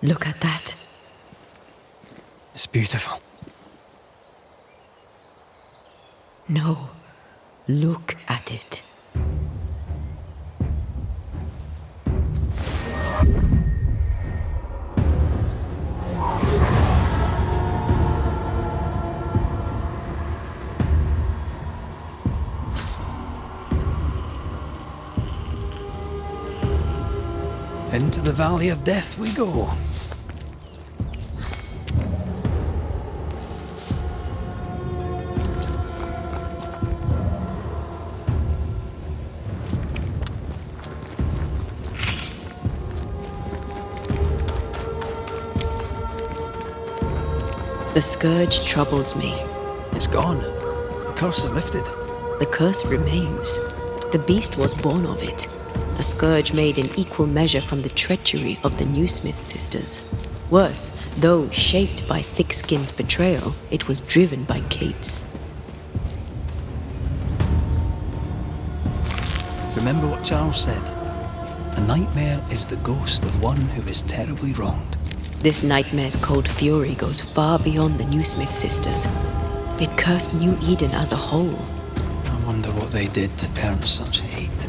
Look at that. It's beautiful. No, look at it. Into the Valley of Death we go. The scourge troubles me. It's gone. The curse is lifted. The curse remains. The beast was born of it. A scourge made in equal measure from the treachery of the Newsmith sisters. Worse, though shaped by Thickskin's betrayal, it was driven by Kate's. Remember what Charles said. A nightmare is the ghost of one who is terribly wronged. This nightmare's cold fury goes far beyond the Newsmith sisters. It cursed New Eden as a whole. I wonder what they did to earn such hate.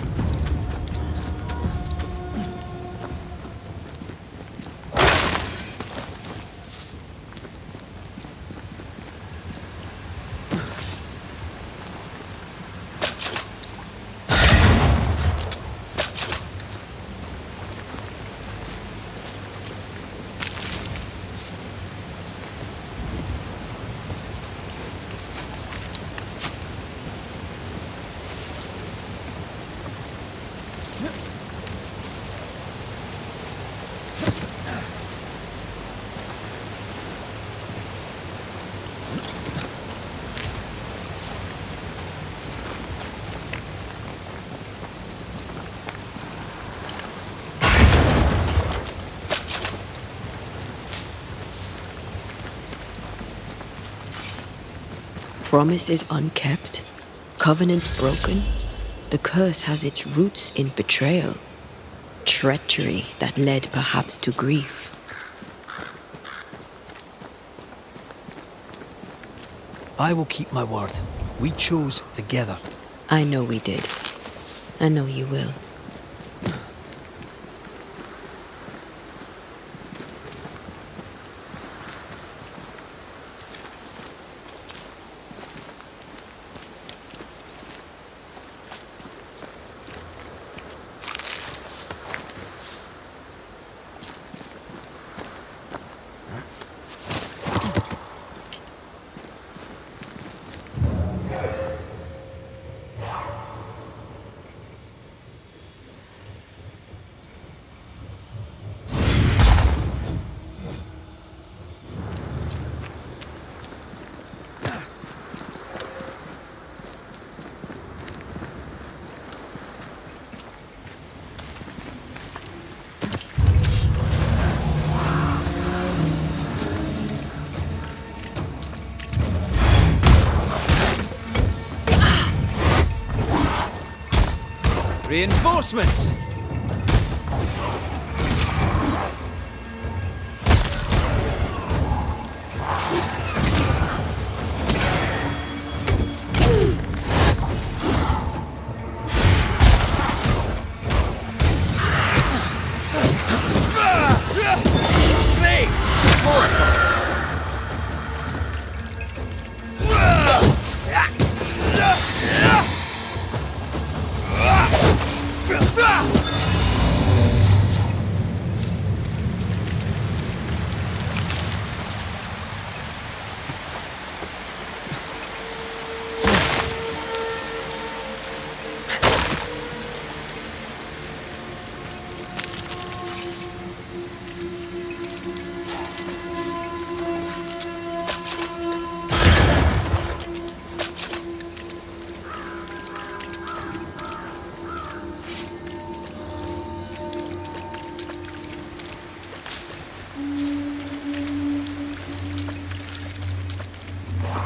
Promises unkept, covenants broken. The curse has its roots in betrayal, treachery that led perhaps to grief. I will keep my word. We chose together. I know we did. I know you will. Reinforcements!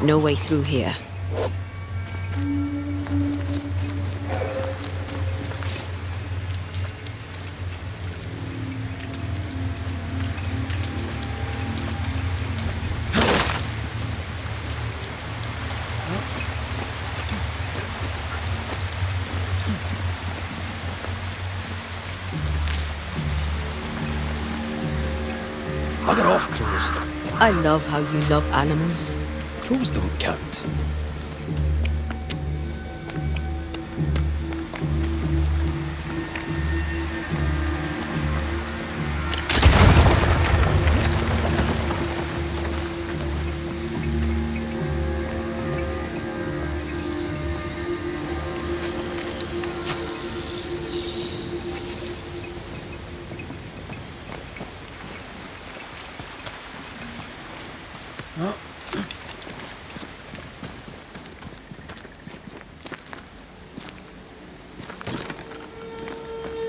No way through here. Bugger off, crows. I love how you love animals. Crows don't count.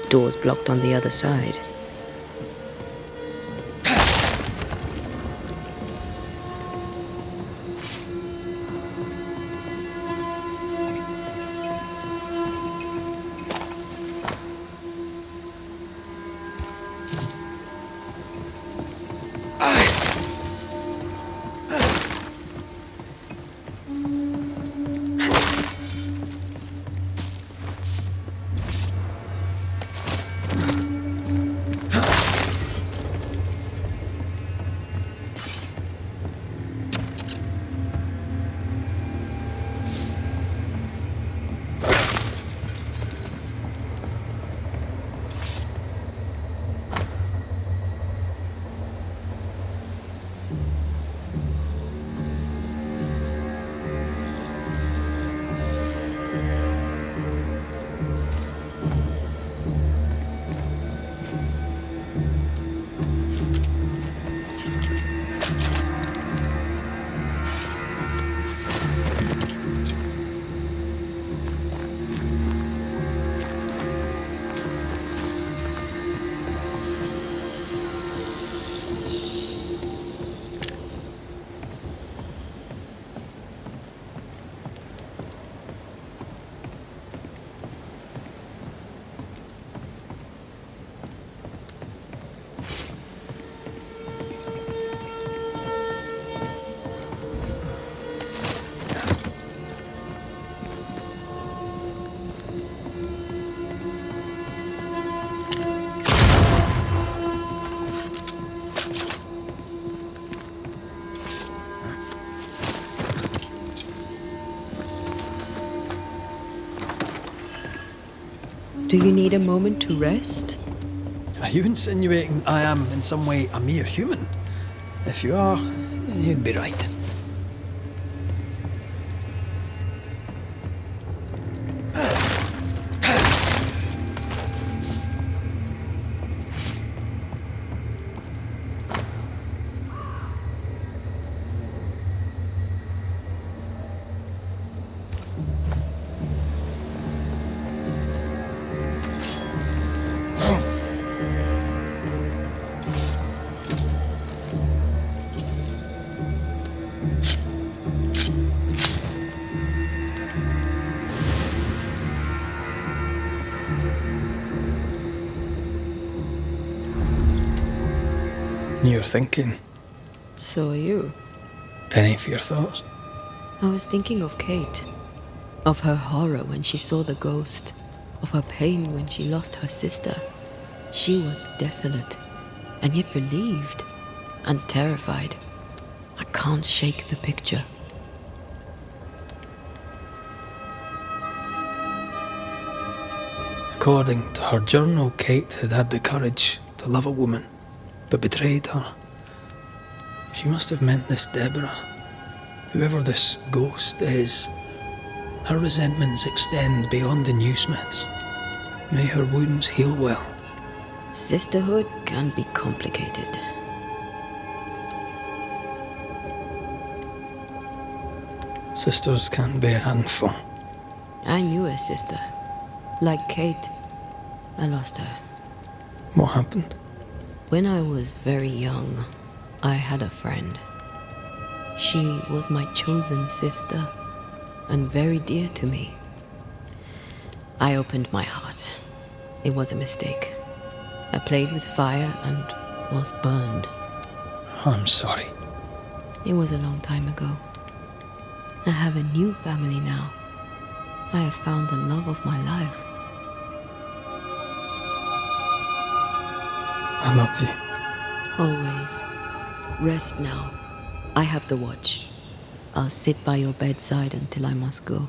Door's blocked on the other side. Do you need a moment to rest? Are you insinuating I am in some way a mere human? If you are, you'd be right. You're thinking. So are you. Penny for your thoughts. I was thinking of Kate. Of her horror when she saw the ghost. Of her pain when she lost her sister. She was desolate, and yet relieved, and terrified. I can't shake the picture. According to her journal, Kate had had the courage to love a woman, but betrayed her. She must have meant this Deborah. Whoever this ghost is, her resentments extend beyond the Newsmiths. May her wounds heal well. Sisterhood can be complicated. Sisters can be a handful. I knew a sister. Like Kate, I lost her. What happened? When I was very young, I had a friend. She was my chosen sister, and very dear to me. I opened my heart. It was a mistake. I played with fire and was burned. I'm sorry. It was a long time ago. I have a new family now. I have found the love of my life. I love you. Always. Rest now. I have the watch. I'll sit by your bedside until I must go.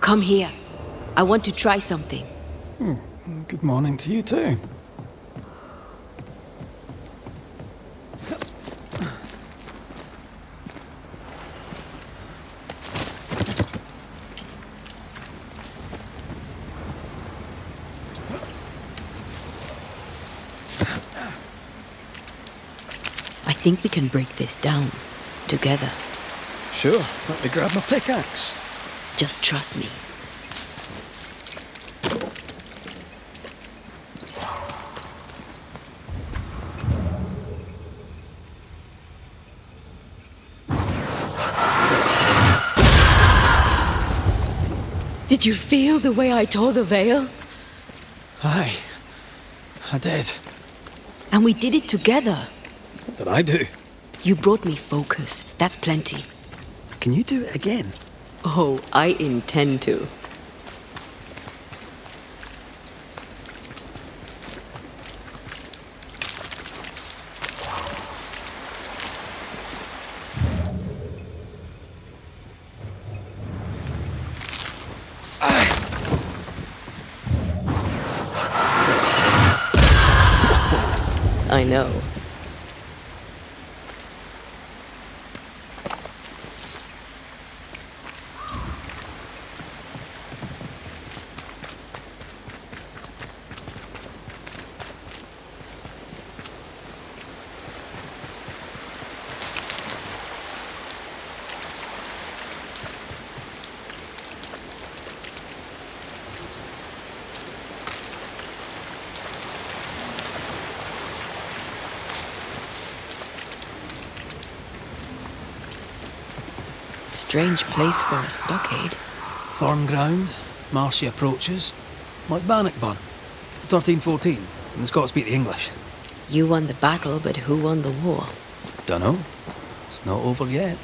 Come here. I want to try something. Good morning to you too. I think we can break this down. Together. Sure, let me grab my pickaxe. Just trust me. Did you feel the way I tore the veil? Aye, I did. And we did it together. What did I do? You brought me focus. That's plenty. Can you do it again? Oh, I intend to. I know. Strange place for a stockade. Firm ground, marshy approaches, like Bannockburn, 1314, and the Scots beat the English. You won the battle, but who won the war? Dunno. It's not over yet.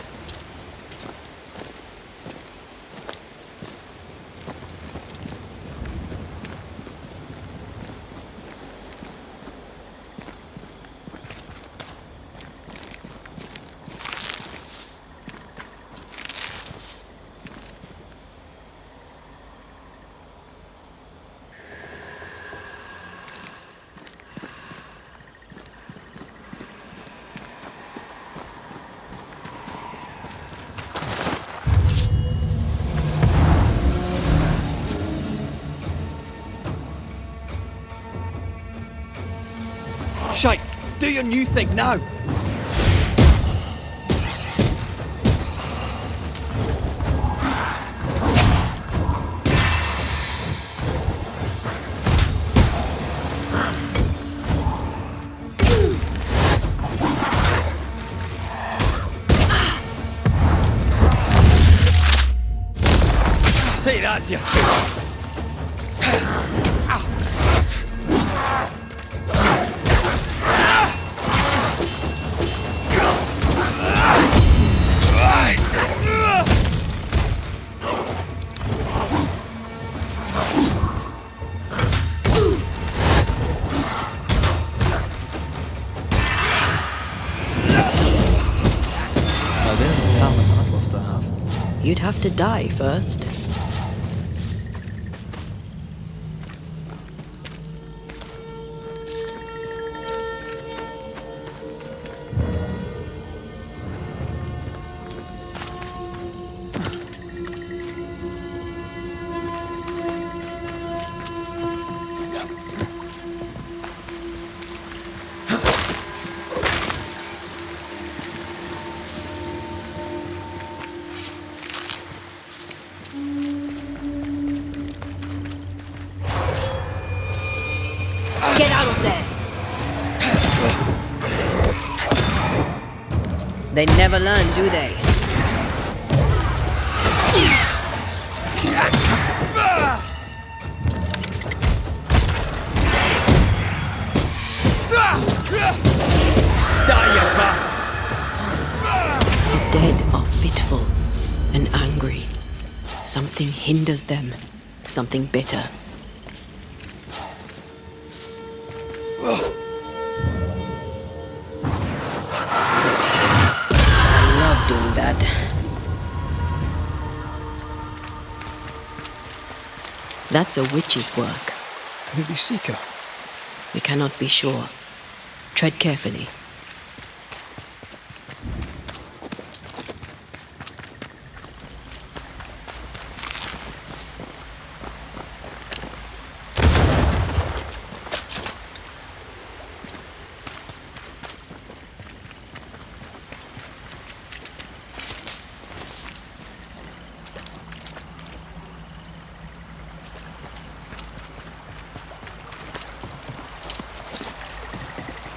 Shite! Do your new thing now! Take that to your face! You'd have to die first. Get out of there! They never learn, do they? Die, you bastard! The dead are fitful and angry. Something hinders them. Something bitter. I love doing that. That's a witch's work. Could it be Seeker? We cannot be sure. Tread carefully.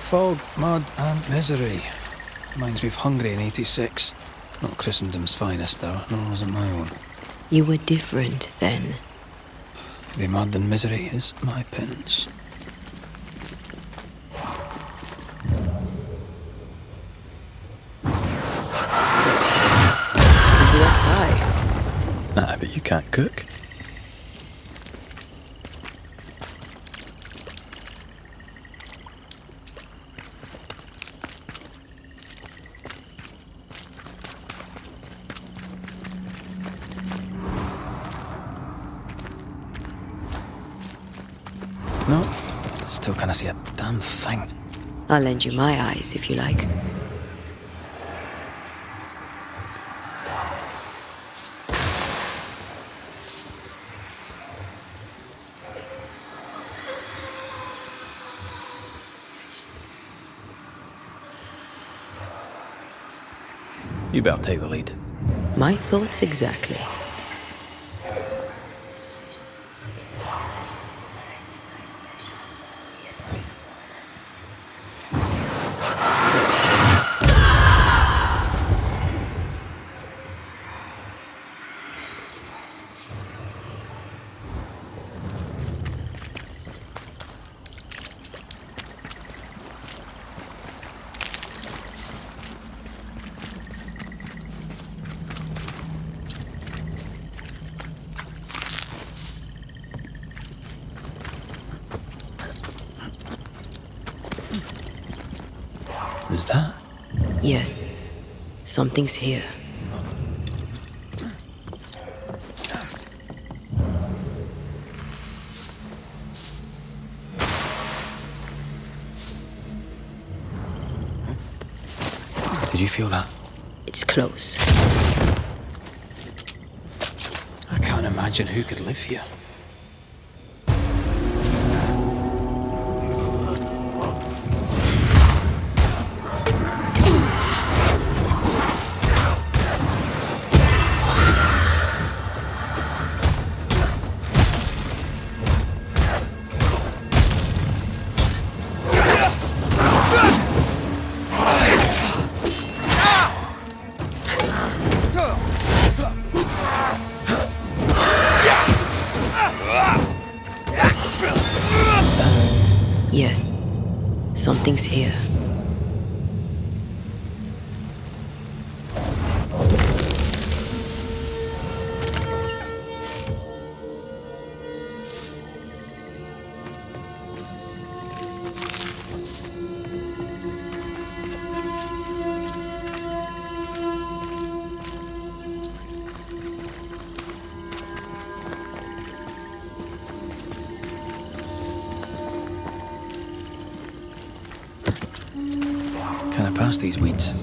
Fog, mud and misery. Reminds me of Hungary in 86. Not Christendom's finest though, nor was it my own. You were different then. Maybe mud and misery is my penance. Easiest pie. Ah, but you can't cook. No, still can't see a damn thing. I'll lend you my eyes if you like. You better take the lead. My thoughts exactly. Who's that? Yes, something's here. Did you feel that? It's close. I can't imagine who could live here. Yes, something's here. Can I pass these weeds?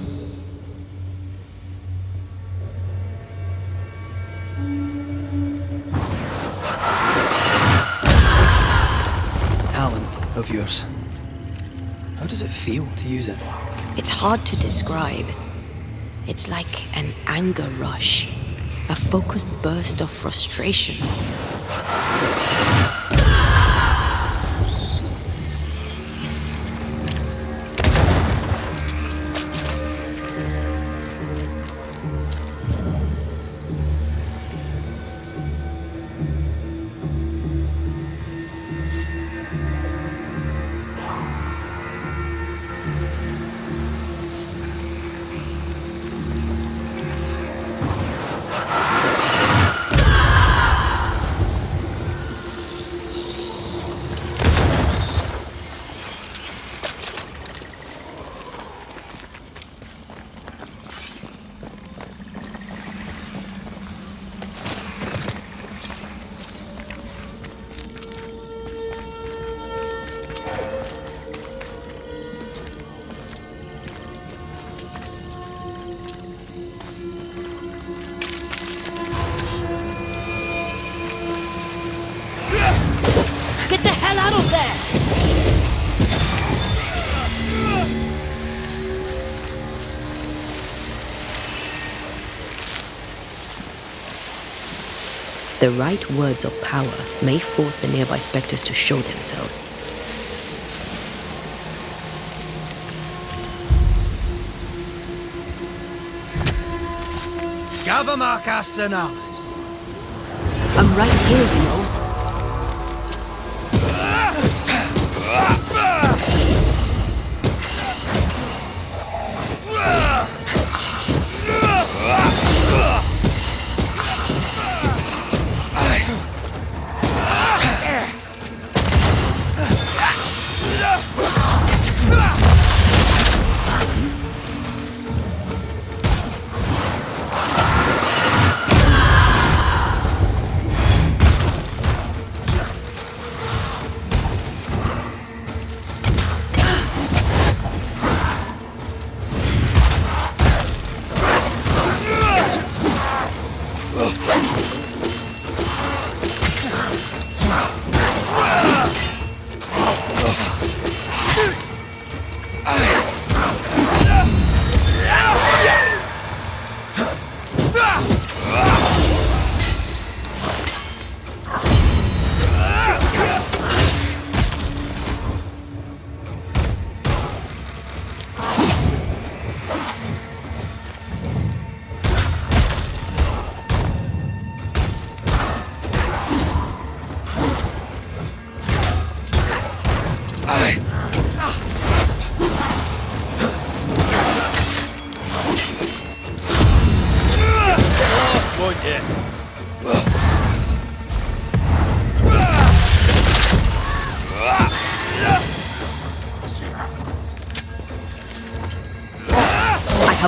This talent of yours, how does it feel to use it? It's hard to describe. It's like an anger rush, a focused burst of frustration. Get the hell out of there! The right words of power may force the nearby specters to show themselves. Gavamak Arsenalis. I'm right here, you know. I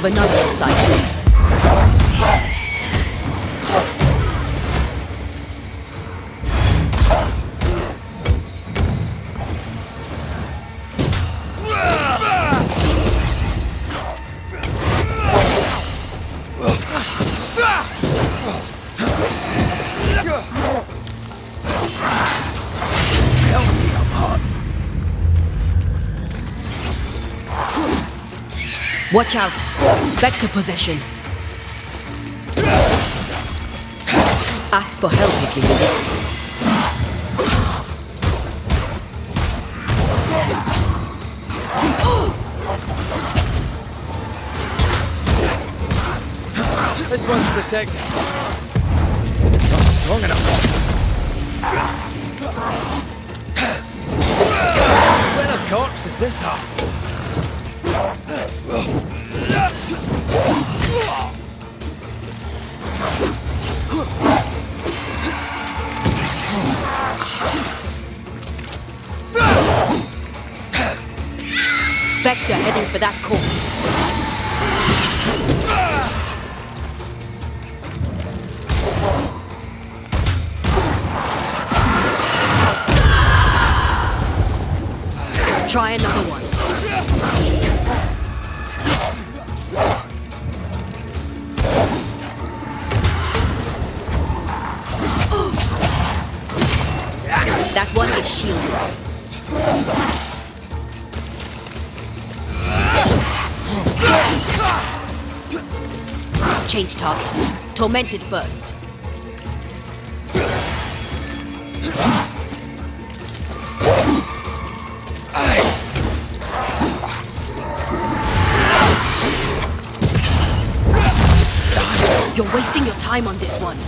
have another insight. Watch out! Spectre possession! Ask for help if you need it. This one's protected. Not strong enough. When a corpse is this hard? Spectre heading for that corpse. Try another one. That one is shielded. Change targets. Tormented first. You're wasting your time on this one.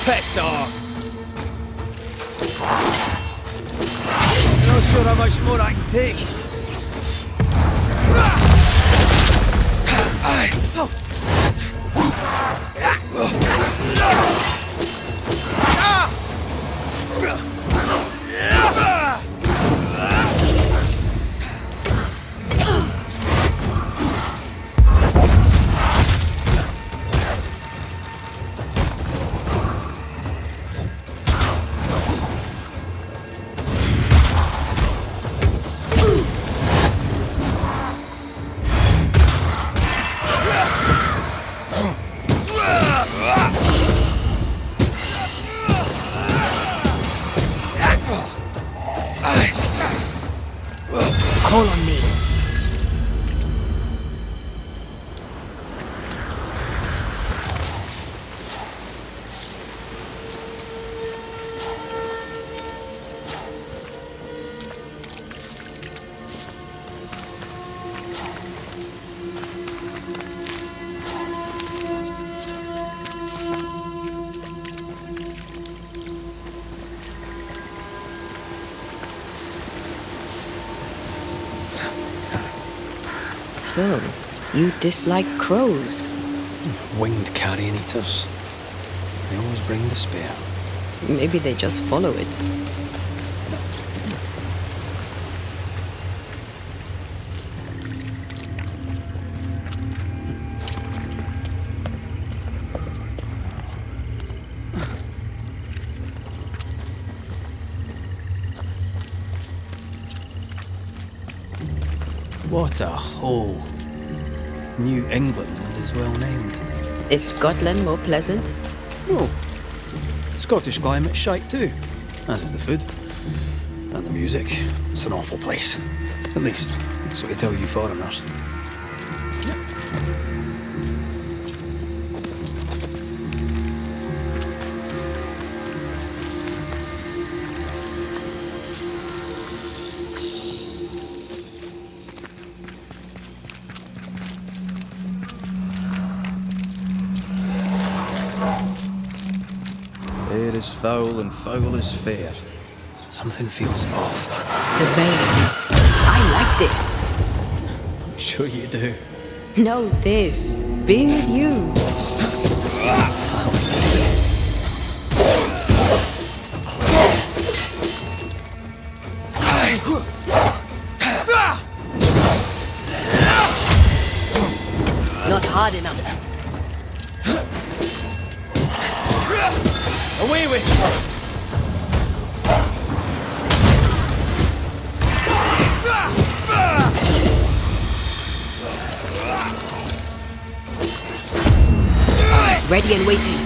Piss off! Not sure how much more I can take. Call on me. So, You dislike crows. Winged carrion eaters. They always bring despair. Maybe they just follow it. What a hole. New England is well named. Is Scotland more pleasant? No. Scottish climate's shite too. As is the food. And the music. It's an awful place. At least, that's what they tell you foreigners. Fair is foul and foul is fair. Something feels off. The veil is... I like this. I'm sure you do. No, this. Being with you. Not hard enough. Away with you! Ready and waiting.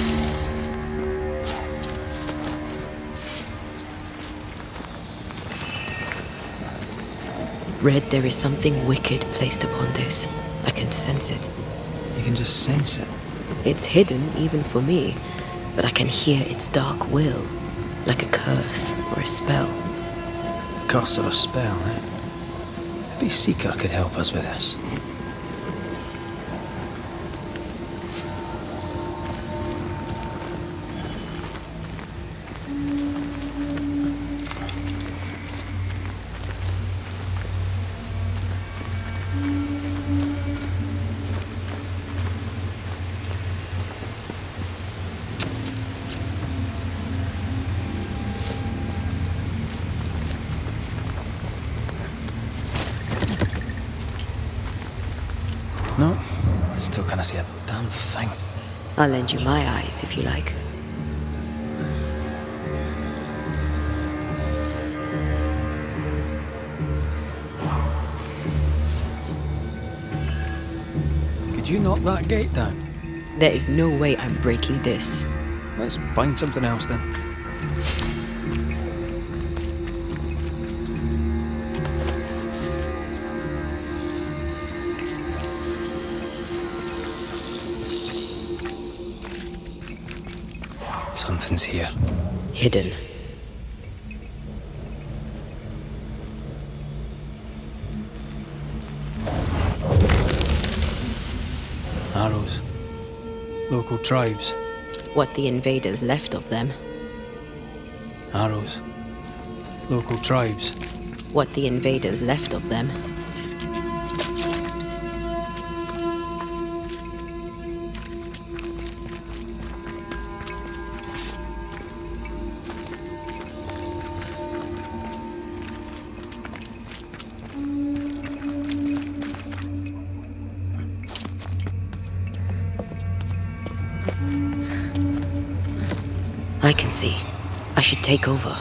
Red, there is something wicked placed upon this. I can sense it. You can just sense it. It's hidden, even for me, but I can hear its dark will, like a curse or a spell. A curse or a spell, eh? Maybe Seeker could help us with this. No, still can't see a damn thing. I'll lend you my eyes if you like. Could you knock that gate down? There is no way I'm breaking this. Let's find something else then. Something's here. Hidden. Arrows. Local tribes. What the invaders left of them. Arrows. Local tribes. What the invaders left of them. I can see. I should take over.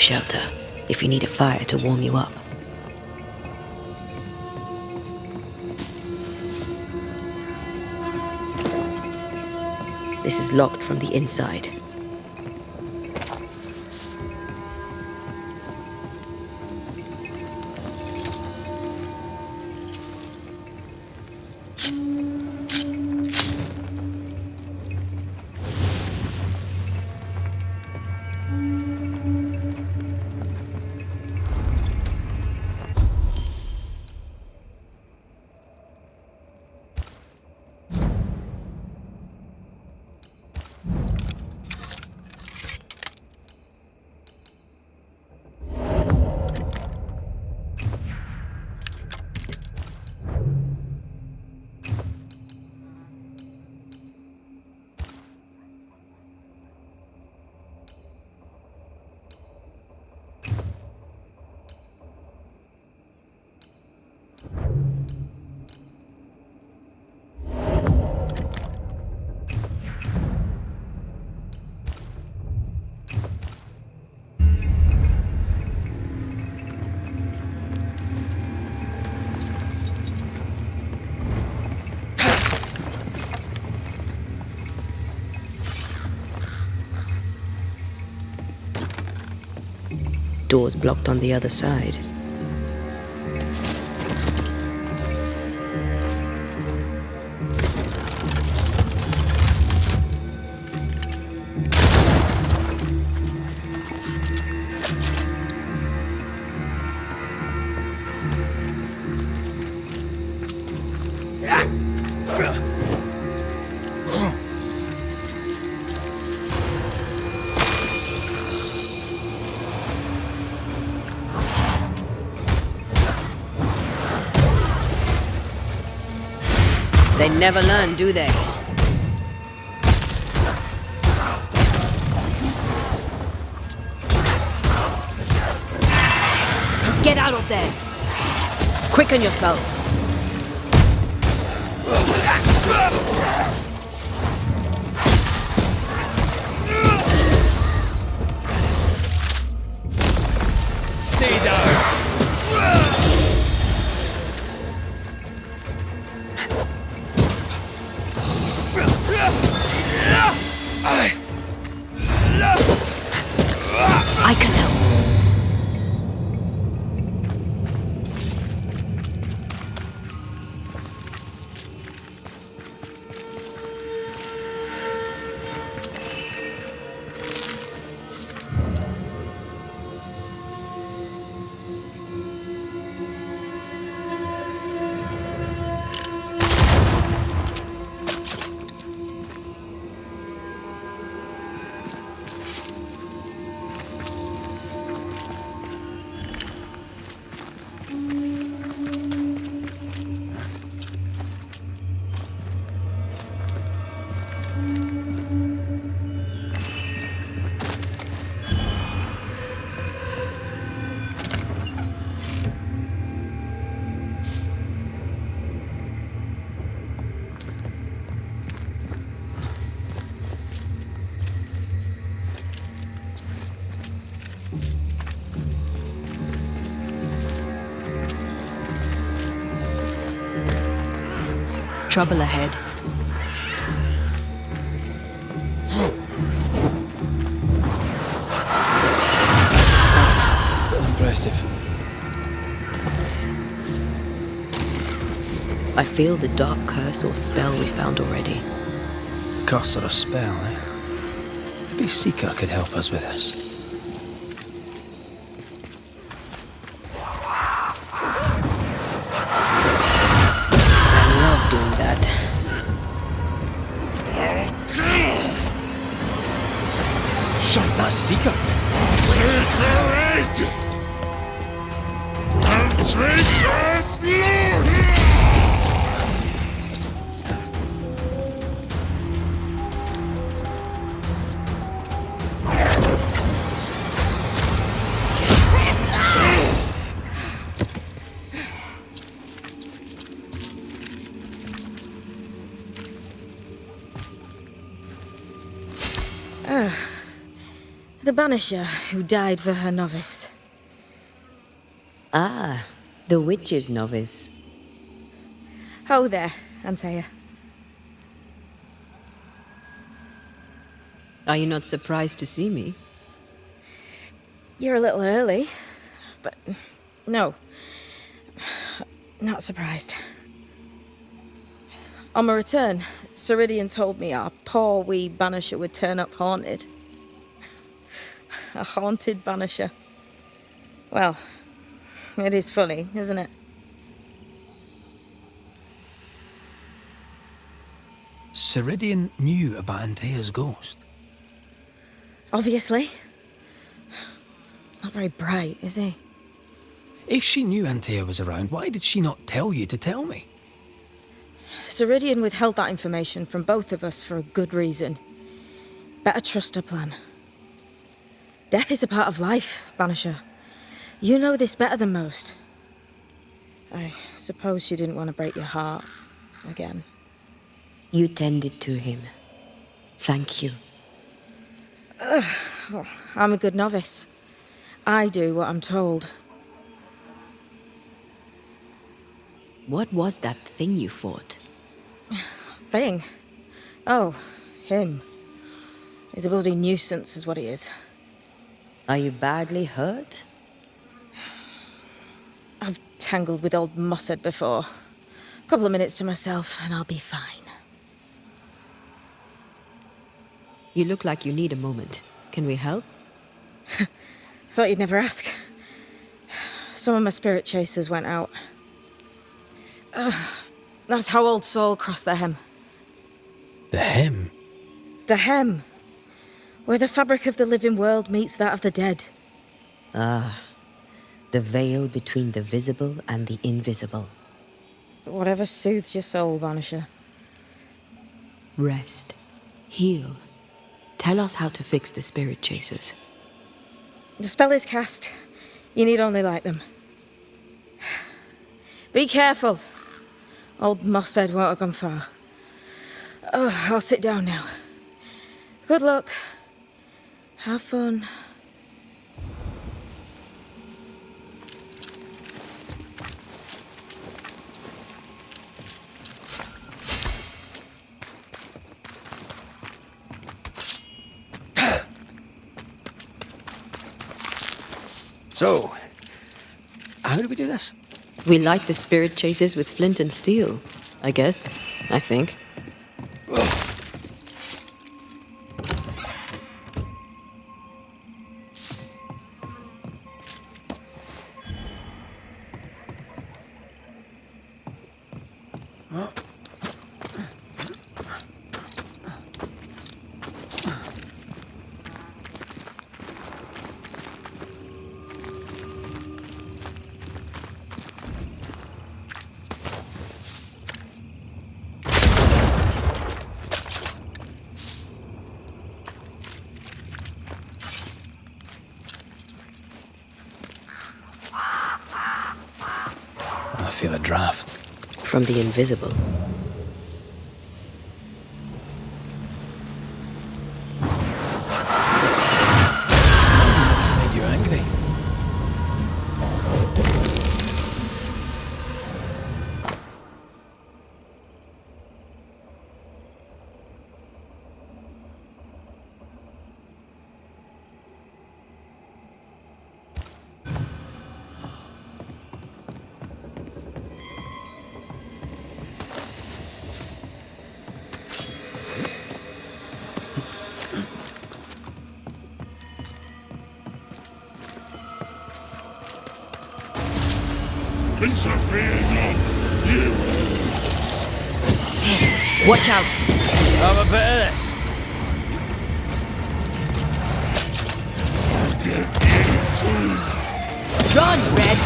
shelter if you need a fire to warm you up. This is locked from the inside. Doors blocked on the other side. They never learn, do they? Get out of there! Quicken yourself! Stay down! I can help. Trouble ahead. Still impressive. I feel the dark curse or spell we found already. A curse or a spell, eh? Maybe Seeker could help us with this. Shut that Seeker! Take and take their blood! The Banisher who died for her novice. Ah, the witch's novice. Ho there, Antea. Are you not surprised to see me? You're a little early, but no, not surprised. On my return, Ceridian told me our poor wee Banisher would turn up haunted. A haunted Banisher. Well, it is funny, isn't it? Ceridian knew about Antea's ghost. Obviously. Not very bright, is he? If she knew Antea was around, why did she not tell you to tell me? Ceridian withheld that information from both of us for a good reason. Better trust her plan. Death is a part of life, Banisher. You know this better than most. I suppose she didn't want to break your heart again. You tended to him. Thank you. I'm a good novice. I do what I'm told. What was that thing you fought? Thing? Oh, him. He's a bloody nuisance, is what he is. Are you badly hurt? I've tangled with old Mossad before. A couple of minutes to myself, and I'll be fine. You look like you need a moment. Can we help? Thought you'd never ask. Some of my spirit chasers went out. That's how old Saul crossed the hem. The hem? The hem. Where the fabric of the living world meets that of the dead. Ah, the veil between the visible and the invisible. Whatever soothes your soul, Banisher. Rest. Heal. Tell us how to fix the spirit chasers. The spell is cast. You need only light them. Be careful. Old Mossad won't have gone far. Oh, I'll sit down now. Good luck. Have fun. So, how do we do this? We light the spirit chasers with flint and steel, I guess. I think. I feel a draft. From the invisible. To make you angry. Interfere not, you Watch out! Have a bit of this. Run, Red!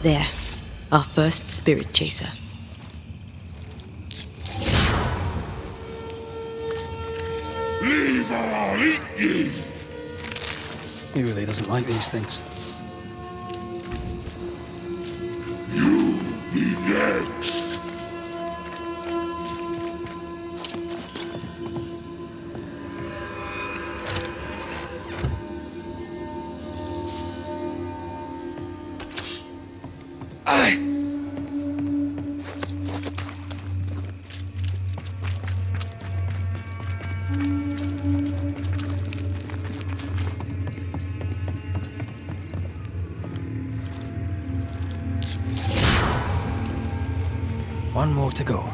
There, our first spirit chaser. live or I'll eat you! He really doesn't like these things. You'll be next! Aye! One more to go.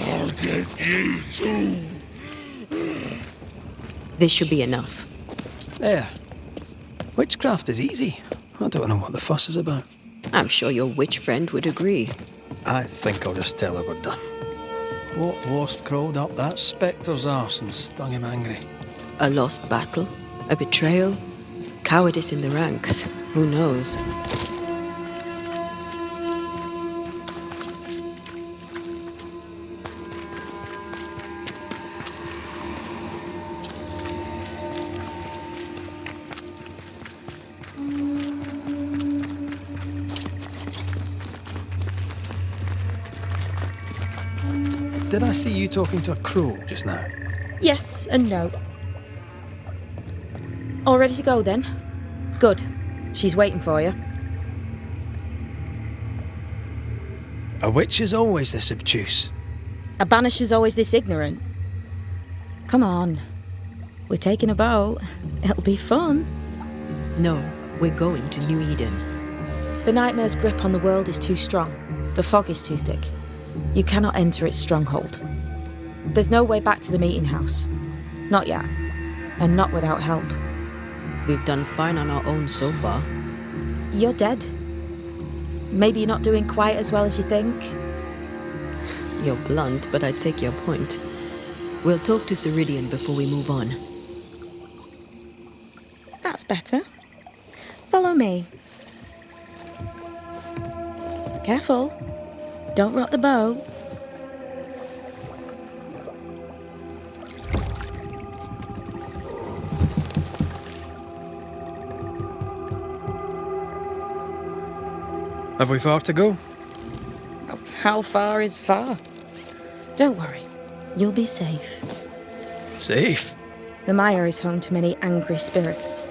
I'll get you too! This should be enough. There. Witchcraft is easy. I don't know what the fuss is about. I'm sure your witch friend would agree. I think I'll just tell her we're done. What wasp crawled up that spectre's arse and stung him angry? A lost battle? A betrayal? Cowardice in the ranks? Who knows? Did I see you talking to a crow just now? Yes and no. All ready to go then? Good. She's waiting for you. A witch is always this obtuse. A banisher's always this ignorant. Come on. We're taking a boat. It'll be fun. No, we're going to New Eden. The nightmare's grip on the world is too strong. The fog is too thick. You cannot enter its stronghold. There's no way back to the meeting house. Not yet. And not without help. We've done fine on our own so far. You're dead. Maybe you're not doing quite as well as you think. You're blunt, but I take your point. We'll talk to Ceridian before we move on. That's better. Follow me. Careful. Don't rock the boat. Have we far to go? How far is far? Don't worry. You'll be safe. Safe? The mire is home to many angry spirits.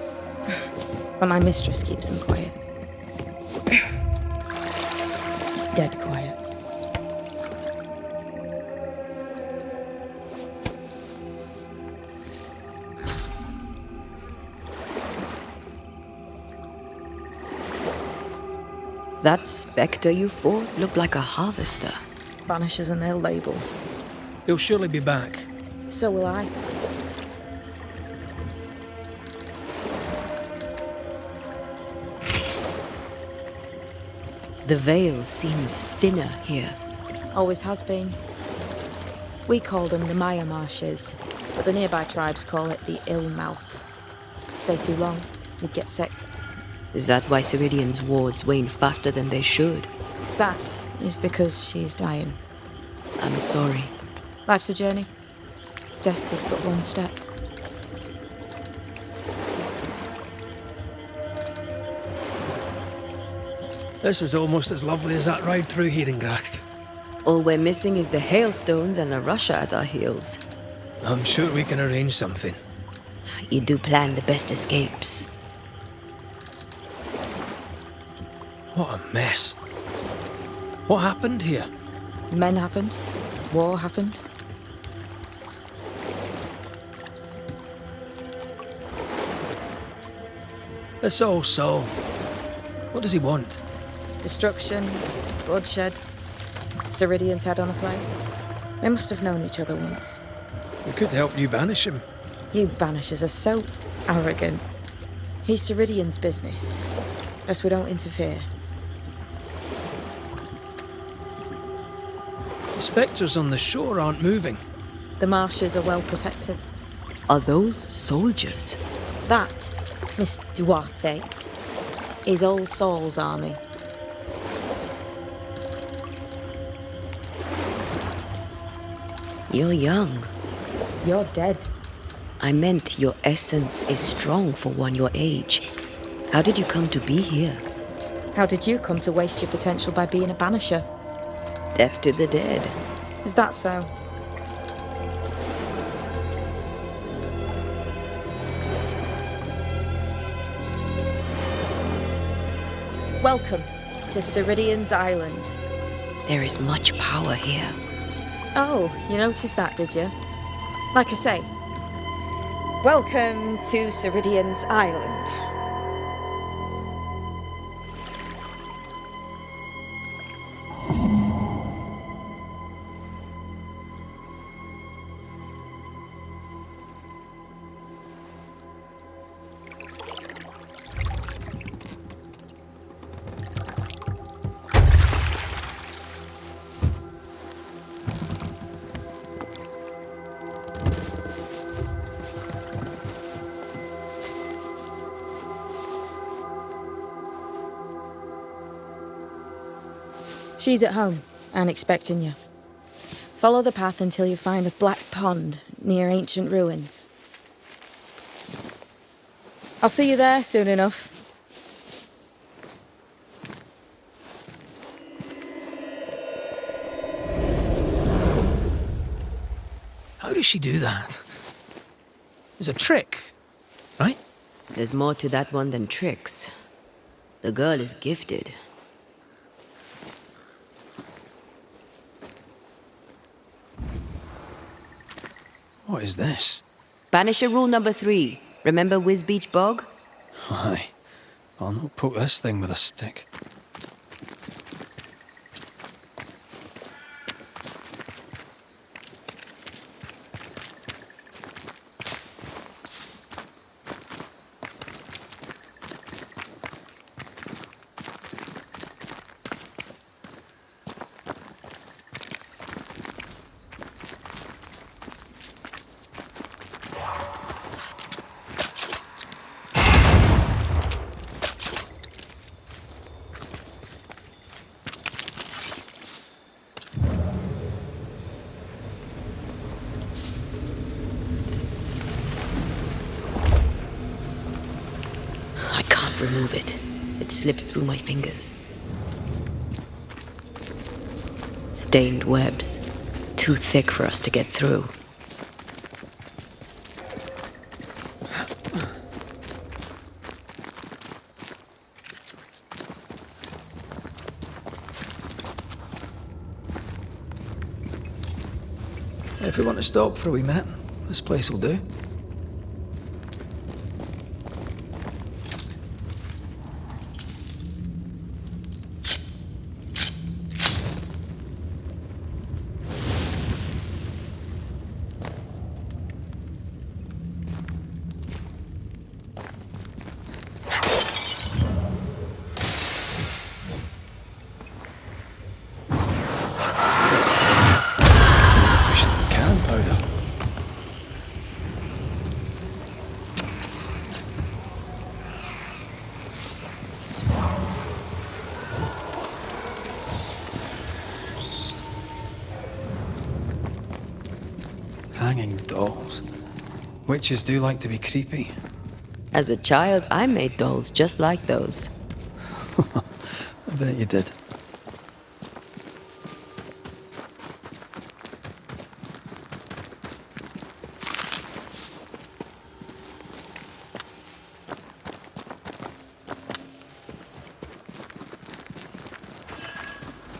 But my mistress keeps them quiet. Dead quiet. That spectre you fought looked like a harvester. Banishers and their labels. He'll surely be back. So will I. The veil seems thinner here. Always has been. We call them the Maya Marshes, but the nearby tribes call it the Ill Mouth. Stay too long, you'd get sick. Is that why Ceridian's wards wane faster than they should? That is because she's dying. I'm sorry. Life's a journey. Death is but one step. This is almost as lovely as that ride through Herengracht. All we're missing is the hailstones and the Russia at our heels. I'm sure we can arrange something. You do plan the best escapes. What a mess. What happened here? Men happened. War happened. This old soul. What does he want? Destruction, bloodshed, Ceridian's head on a plate. They must have known each other once. We could help you banish him. You Banishers are so arrogant. He's Ceridian's business. Best we don't interfere. The spectres on the shore aren't moving. The marshes are well protected. Are those soldiers? That, Miss Duarte, is All Souls' army. You're young. You're dead. I meant your essence is strong for one your age. How did you come to be here? How did you come to waste your potential by being a banisher? Death to the dead. Is that so? Welcome to Ceridian's Island. There is much power here. Oh, you noticed that, did you? Like I say, welcome to Ceridian's Island. She's at home and expecting you. Follow the path until you find a black pond near ancient ruins. I'll see you there soon enough. How does she do that? It's a trick, right? There's more to that one than tricks. The girl is gifted. What is this? Banisher rule number 3. Remember Wisbeach Bog? Aye. I'll not poke this thing with a stick. I can't remove it. It slips through my fingers. Stained webs. Too thick for us to get through. If we want to stop for a wee minute, this place will do. Hanging dolls. Witches do like to be creepy. As a child, I made dolls just like those. I bet you did.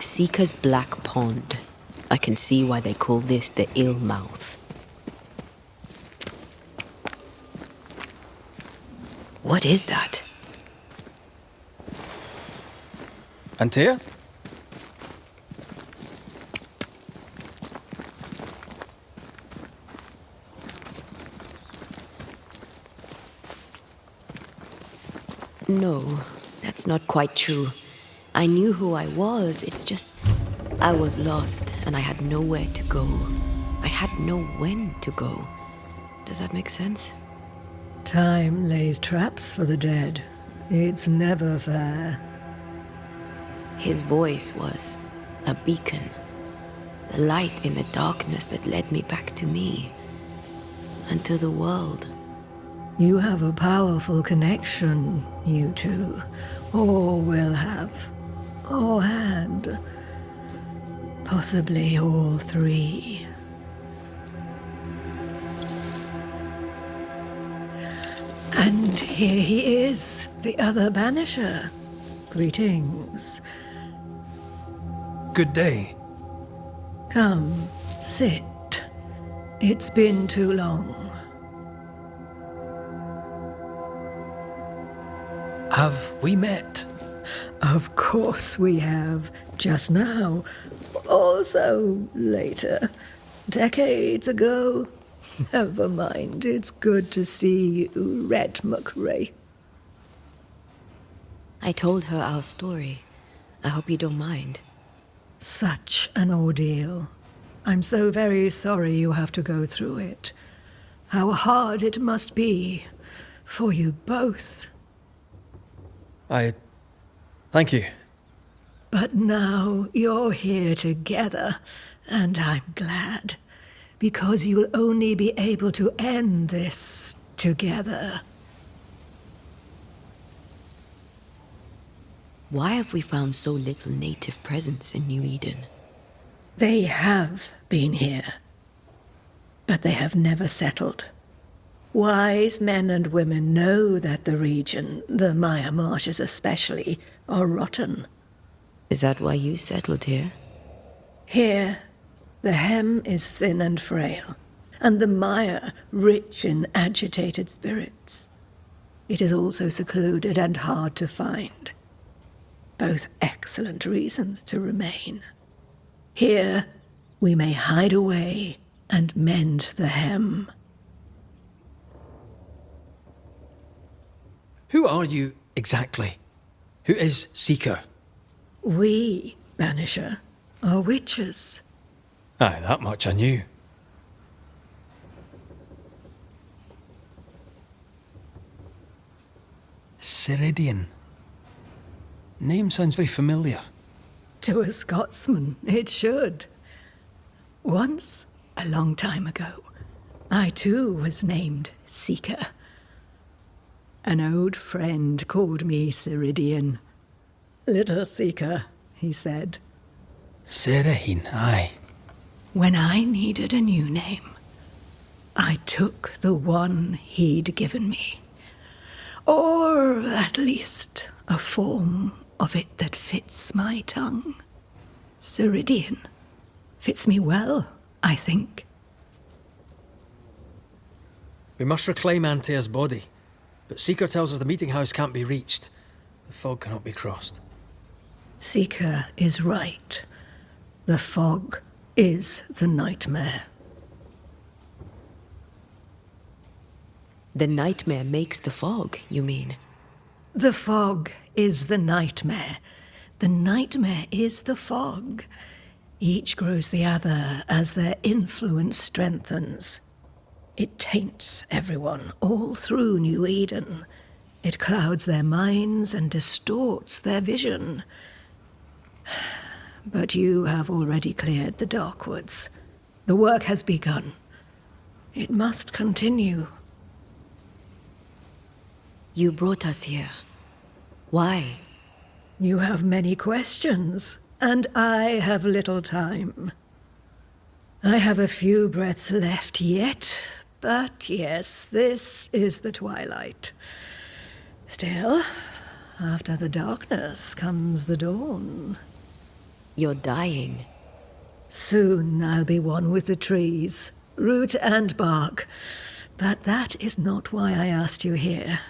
Seeker's Black Pond. I can see why they call this the Ill Mouth. What is that? Antea? No, that's not quite true. I knew who I was, it's just I was lost and I had nowhere to go. I had no when to go. Does that make sense? Time lays traps for the dead. It's never fair. His voice was a beacon. The light in the darkness that led me back to me. And to the world. You have a powerful connection, you two. Or will have. Or had. Possibly all three. And here he is, the other Banisher. Greetings. Good day. Come, sit. It's been too long. Have we met? Of course we have. Just now. Also later. Decades ago. Never mind. It's good to see you, Red McRae. I told her our story. I hope you don't mind. Such an ordeal. I'm so very sorry you have to go through it. How hard it must be for you both. Thank you. But now you're here together, and I'm glad. Because you'll only be able to end this together. Why have we found so little native presence in New Eden? They have been here, but they have never settled. Wise men and women know that the region, the Maya Marshes especially, are rotten. Is that why you settled here? Here, the hem is thin and frail, and the Maya rich in agitated spirits. It is also secluded and hard to find. Both excellent reasons to remain. Here, we may hide away and mend the hem. Who are you exactly? Who is Seeker? We, Banisher, are witches. Aye, that much I knew. Ceridian. Name sounds very familiar. To a Scotsman, it should. Once, a long time ago, I too was named Seeker. An old friend called me Ceridian. Little Seeker, he said. Serahine, aye. When I needed a new name, I took the one he'd given me. Or at least a form of it that fits my tongue. Ceridian. Fits me well, I think. We must reclaim Antea's body, but Seeker tells us the meeting house can't be reached. The fog cannot be crossed. Seeker is right. The fog is the nightmare. The nightmare makes the fog, you mean? The fog is the nightmare. The nightmare is the fog. Each grows the other as their influence strengthens. It taints everyone all through New Eden. It clouds their minds and distorts their vision. But you have already cleared the Darkwoods. The work has begun. It must continue. You brought us here. Why? You have many questions, and I have little time. I have a few breaths left yet, but yes, this is the twilight. Still, after the darkness comes the dawn. You're dying. Soon I'll be one with the trees, root and bark. But that is not why I asked you here.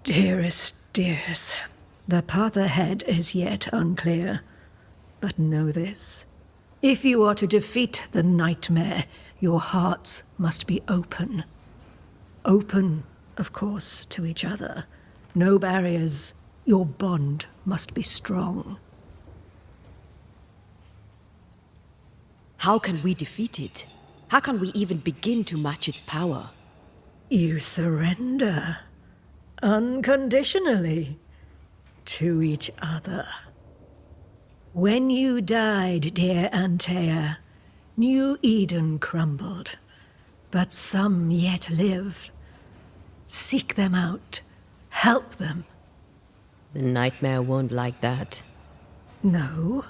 Dearest dears, The path ahead is yet unclear. But know this. If you are to defeat the nightmare, your hearts must be open. Open, of course, to each other. No barriers. Your bond must be strong. How can we defeat it? How can we even begin to match its power? You surrender. Unconditionally. To each other. When you died, dear Antea, New Eden crumbled. But some yet live. Seek them out. Help them. The nightmare won't like that. No.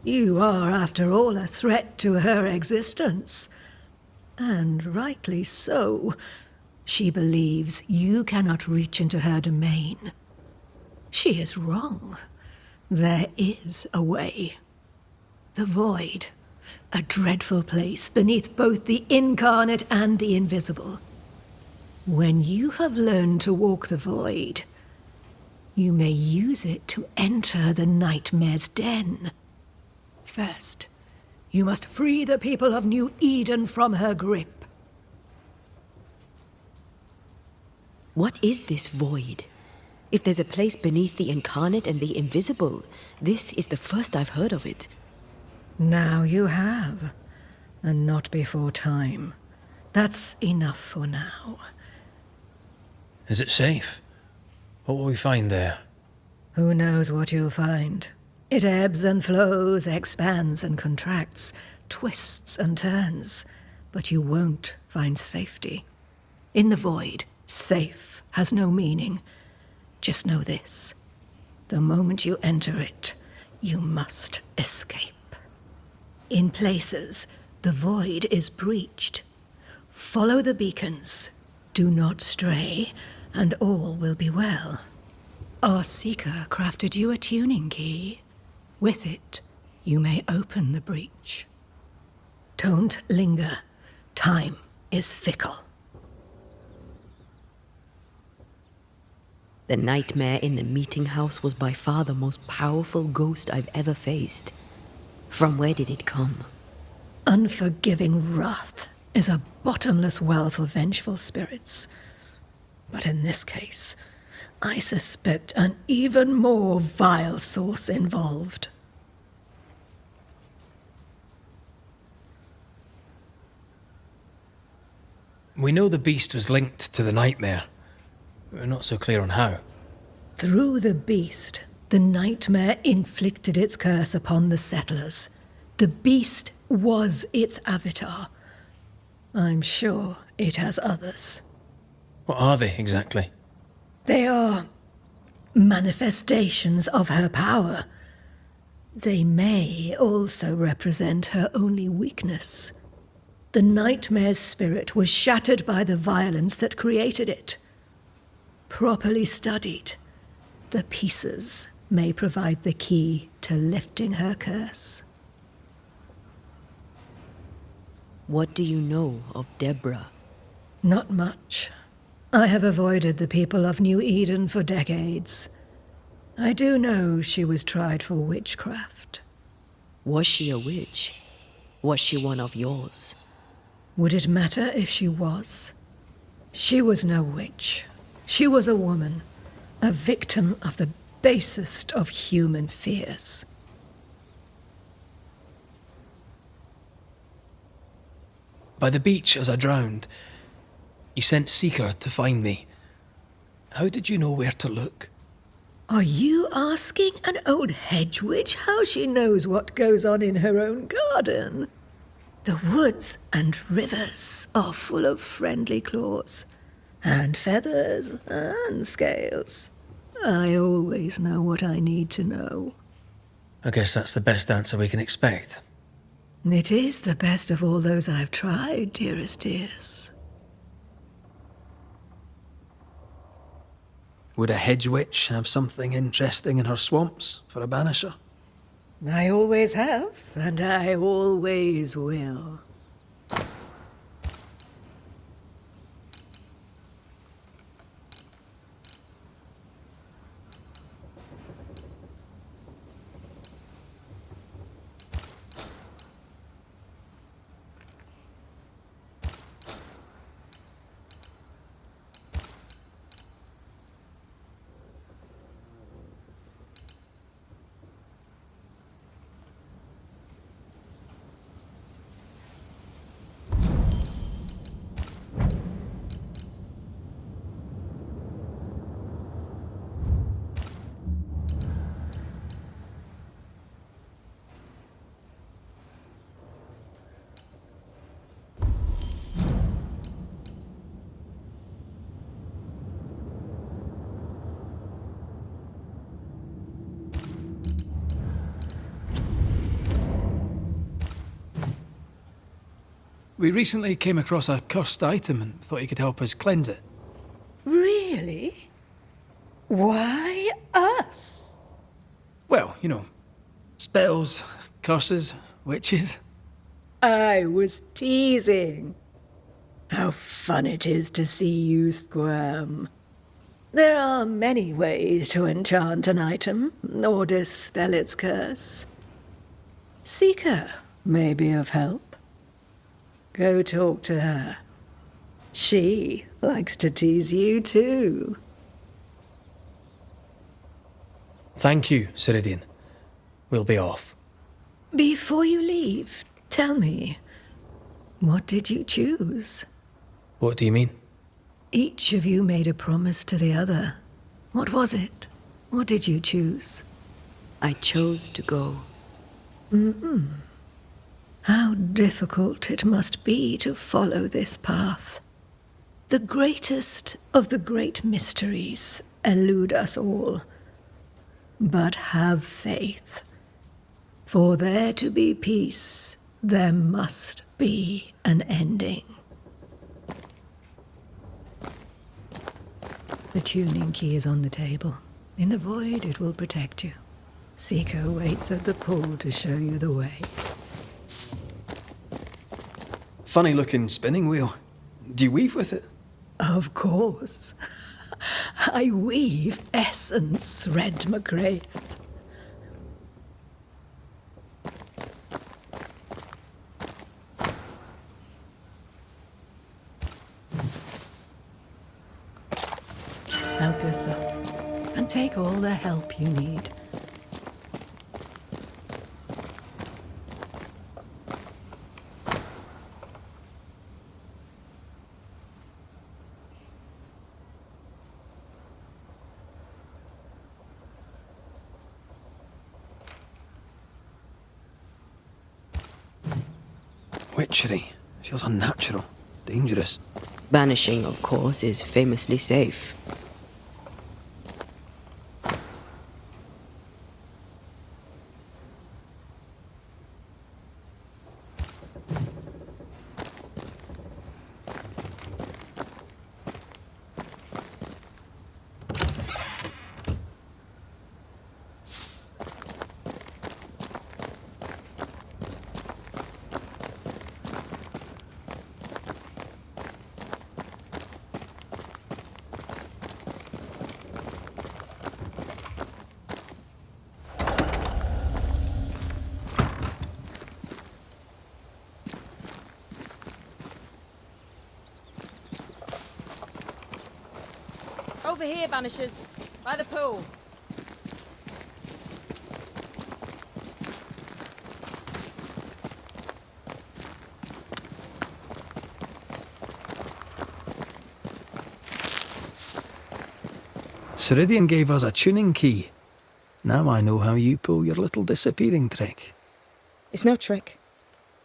You are, after all, a threat to her existence. And rightly so. She believes you cannot reach into her domain. She is wrong. There is a way. The void. A dreadful place beneath both the incarnate and the invisible. When you have learned to walk the void, you may use it to enter the nightmare's den. First, you must free the people of New Eden from her grip. What is this void? If there's a place beneath the incarnate and the invisible, this is the first I've heard of it. Now you have, and not before time. That's enough for now. Is it safe? What will we find there? Who knows what you'll find? It ebbs and flows, expands and contracts, twists and turns, but you won't find safety. In the void, safe has no meaning. Just know this. The moment you enter it, you must escape. In places, the void is breached. Follow the beacons. Do not stray, and all will be well. Our seeker crafted you a tuning key. With it, you may open the breach. Don't linger. Time is fickle. The nightmare in the meeting house was by far the most powerful ghost I've ever faced. From where did it come? Unforgiving wrath is a bottomless well for vengeful spirits. But in this case, I suspect an even more vile source involved. We know the beast was linked to the nightmare. We're not so clear on how. Through the beast, the nightmare inflicted its curse upon the settlers. The beast was its avatar. I'm sure it has others. What are they exactly? They are manifestations of her power. They may also represent her only weakness. The nightmare's spirit was shattered by the violence that created it. Properly studied, the pieces may provide the key to lifting her curse. What do you know of Deborah? Not much. I have avoided the people of New Eden for decades. I do know she was tried for witchcraft. Was she a witch? Was she one of yours? Would it matter if she was? She was no witch. She was a woman, a victim of the basest of human fears. By the beach as I drowned, you sent Seeker to find me. How did you know where to look? Are you asking an old hedge witch how she knows what goes on in her own garden? The woods and rivers are full of friendly claws, and feathers and scales. I always know what I need to know. I guess that's the best answer we can expect. It is the best of all those I've tried, dearest dears. Would a hedge witch have something interesting in her swamps for a banisher? I always have, and I always will. We recently came across a cursed item and thought you could help us cleanse it. Really? Why us? Well, you know, spells, curses, witches. I was teasing. How fun it is to see you squirm. There are many ways to enchant an item or dispel its curse. Seeker may be of help. Go talk to her. She likes to tease you too. Thank you, Ceridian. We'll be off. Before you leave, tell me, what did you choose? What do you mean? Each of you made a promise to the other. What was it? What did you choose? I chose to go. How difficult it must be to follow this path. The greatest of the great mysteries elude us all. But have faith. For there to be peace, there must be an ending. The tuning key is on the table. In the void, it will protect you. Seeker waits at the pool to show you the way. Funny looking spinning wheel. Do you weave with it? Of course. I weave essence, Red McGrath. Help yourself, and take all the help you need. Witchery. Feels unnatural. Dangerous. Banishing, of course, is famously safe. Over here, Banishers. By the pool. Ceridian gave us a tuning key. Now I know how you pull your little disappearing trick. It's no trick.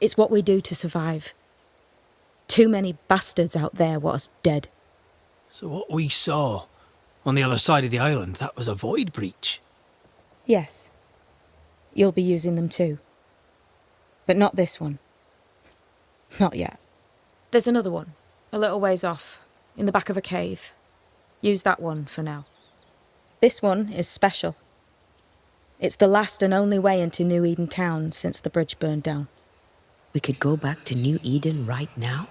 It's what we do to survive. Too many bastards out there want us dead. So what we saw on the other side of the island, that was a void breach? Yes. You'll be using them too. But not this one. Not yet. There's another one, a little ways off, in the back of a cave. Use that one for now. This one is special. It's the last and only way into New Eden town since the bridge burned down. We could go back to New Eden right now?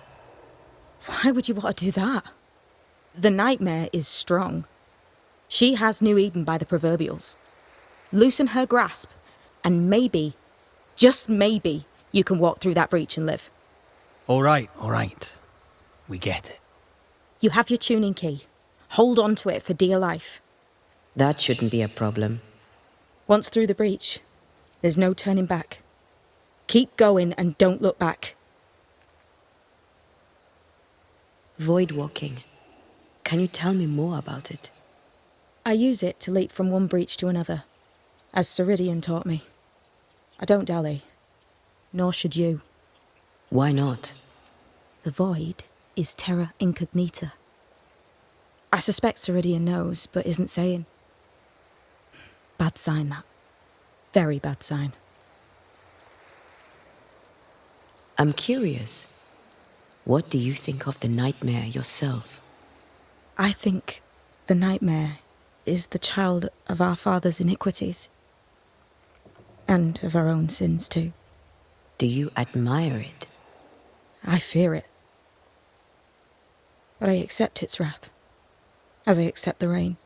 Why would you want to do that? The nightmare is strong. She has New Eden by the proverbials. Loosen her grasp, and maybe, just maybe, you can walk through that breach and live. All right. We get it. You have your tuning key. Hold on to it for dear life. That shouldn't be a problem. Once through the breach, there's no turning back. Keep going and don't look back. Void walking. Can you tell me more about it? I use it to leap from one breach to another, as Ceridian taught me. I don't dally, nor should you. Why not? The void is terra incognita. I suspect Ceridian knows, but isn't saying. Bad sign, that. Very bad sign. I'm curious. What do you think of the nightmare yourself? I think the nightmare is the child of our father's iniquities. And of our own sins too. Do you admire it? I fear it. But I accept its wrath, as I accept the rain.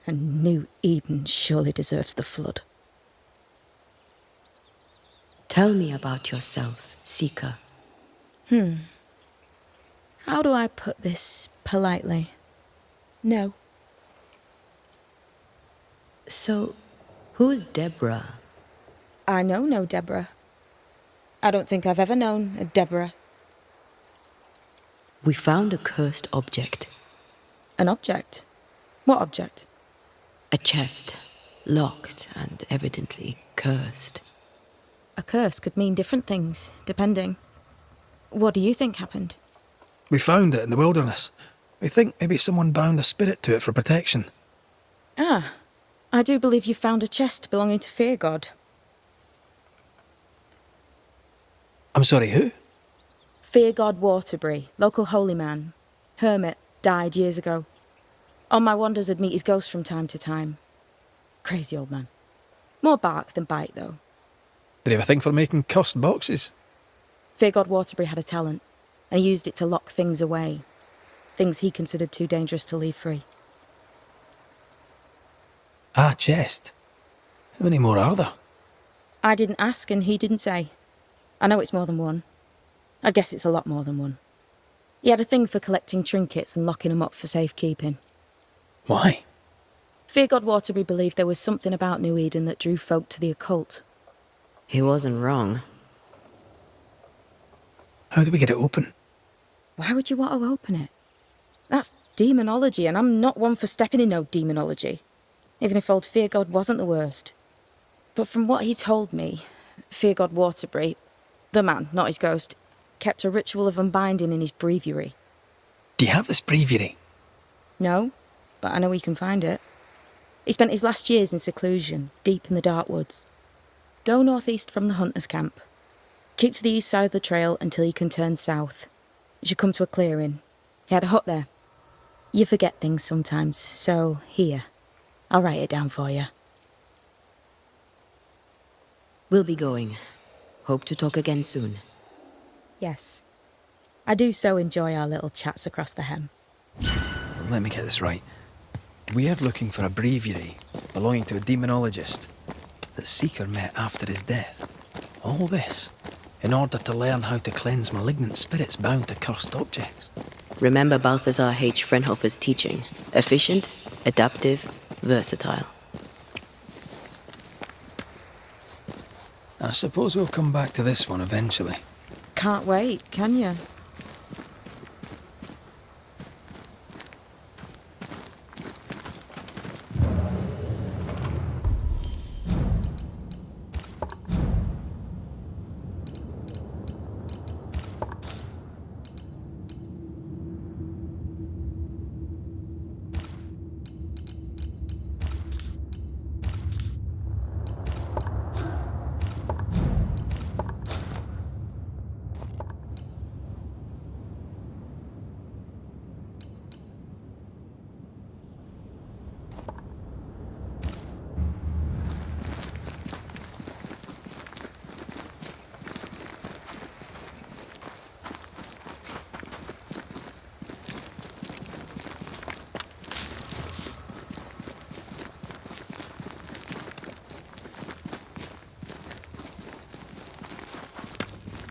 And New Eden surely deserves the flood. Tell me about yourself, Seeker. How do I put this politely? No. So, who's Deborah? I know no Deborah. I don't think I've ever known a Deborah. We found a cursed object. An object? What object? A chest, locked and evidently cursed. A curse could mean different things, depending. What do you think happened? We found it in the wilderness. We think maybe someone bound a spirit to it for protection. Ah, I do believe you found a chest belonging to Fear God. I'm sorry, who? Fear God Waterbury, local holy man. Hermit, died years ago. On my wanders I'd meet his ghost from time to time. Crazy old man. More bark than bite, though. Did he have a thing for making cursed boxes? Fear God Waterbury had a talent, and he used it to lock things away. Things he considered too dangerous to leave free. Ah, chest. How many more are there? I didn't ask and he didn't say. I know it's more than one. I guess it's a lot more than one. He had a thing for collecting trinkets and locking them up for safekeeping. Why? Fear God Waterbury believed there was something about New Eden that drew folk to the occult. He wasn't wrong. How do we get it open? Why would you want to open it? That's demonology, and I'm not one for stepping in no demonology, even if old Fear God wasn't the worst. But from what he told me, Fear God Waterbury, the man, not his ghost, kept a ritual of unbinding in his breviary. Do you have this breviary? No, but I know he can find it. He spent his last years in seclusion, deep in the dark woods. Go northeast from the hunter's camp. Keep to the east side of the trail until you can turn south. You should come to a clearing. He had a hut there. You forget things sometimes, so here. I'll write it down for you. We'll be going. Hope to talk again soon. Yes. I do so enjoy our little chats across the hem. Let me get this right. We're looking for a breviary belonging to a demonologist that Seeker met after his death. All this in order to learn how to cleanse malignant spirits bound to cursed objects. Remember Balthazar H. Frenhofer's teaching. Efficient, adaptive, versatile. I suppose we'll come back to this one eventually. Can't wait, can you?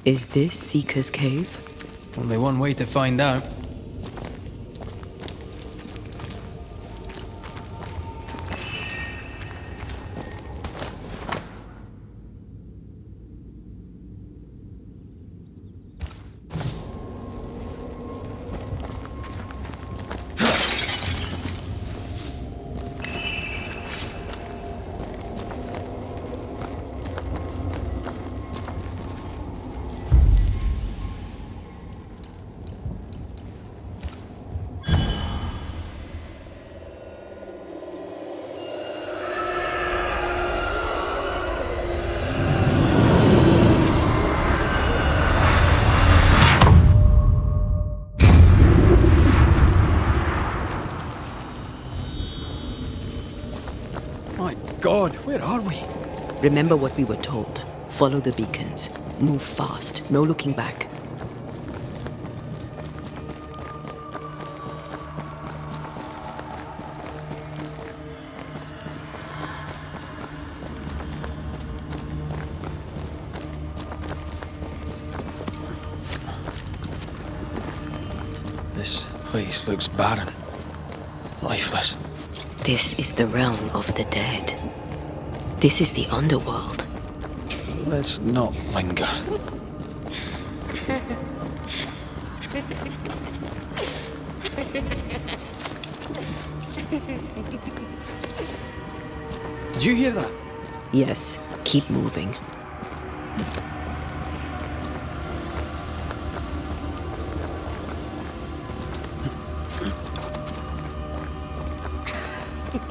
Is this Seeker's Cave? Only one way to find out. Remember what we were told. Follow the beacons. Move fast. No looking back. This place looks barren. Lifeless. This is the realm of the dead. This is the underworld. Let's not linger. Did you hear that? Yes, keep moving.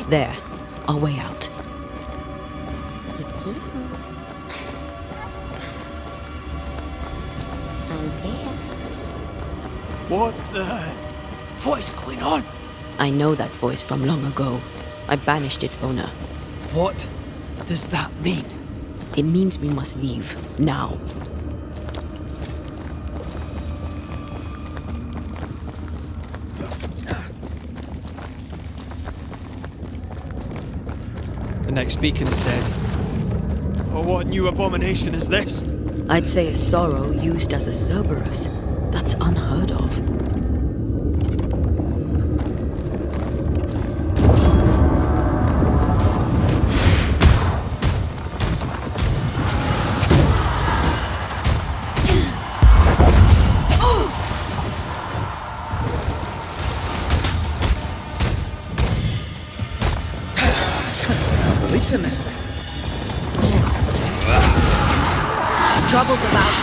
There, our way out. It's you. I'm there. What is going on? I know that voice from long ago. I banished its owner. What does that mean? It means we must leave, now. The next beacon is dead. Oh, what new abomination is this? I'd say a sorrow used as a Cerberus. That's unheard of. Releasing this thing. Trouble's about.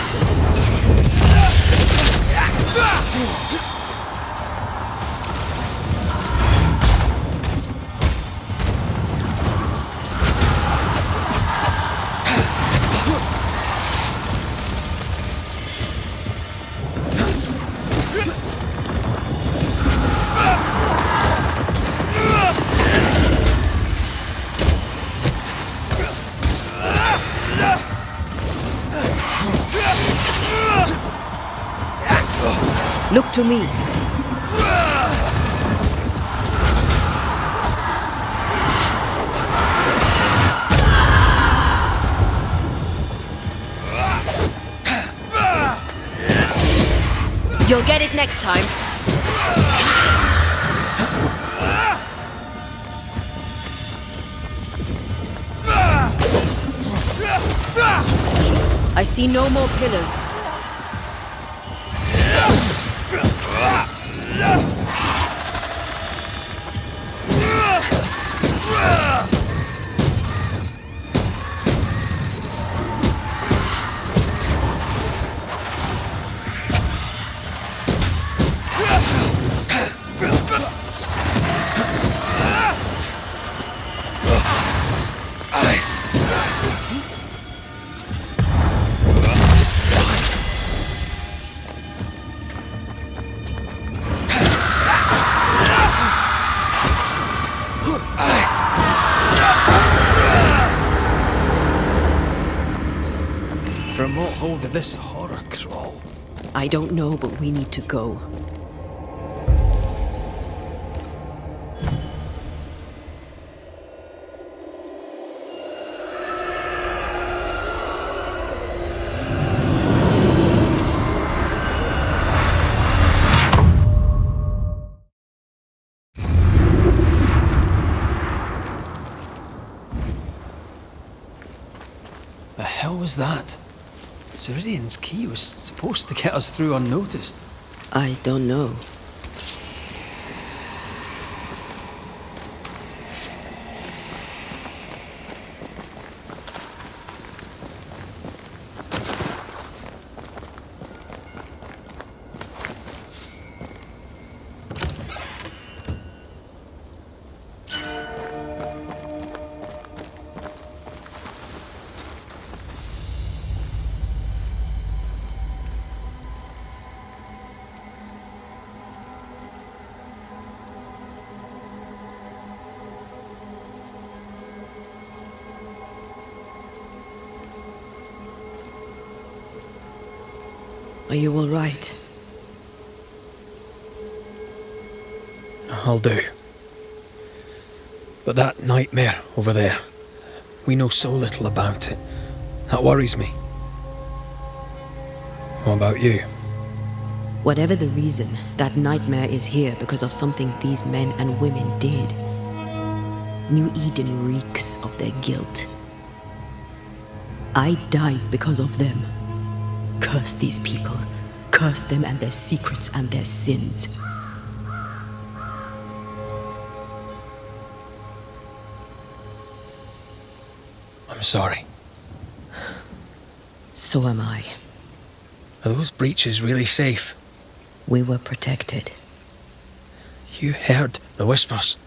Look to me. You'll get it next time. I see no more pillars. From what hold did this horror crawl? I don't know, but we need to go. The hell was that? Ceridian's key was supposed to get us through unnoticed. I don't know. Are you all right? I'll do. But that nightmare over there, we know so little about it. That worries me. What about you? Whatever the reason, that nightmare is here because of something these men and women did. New Eden reeks of their guilt. I died because of them. Curse these people. Curse them and their secrets and their sins. I'm sorry. So am I. Are those breaches really safe? We were protected. You heard the whispers,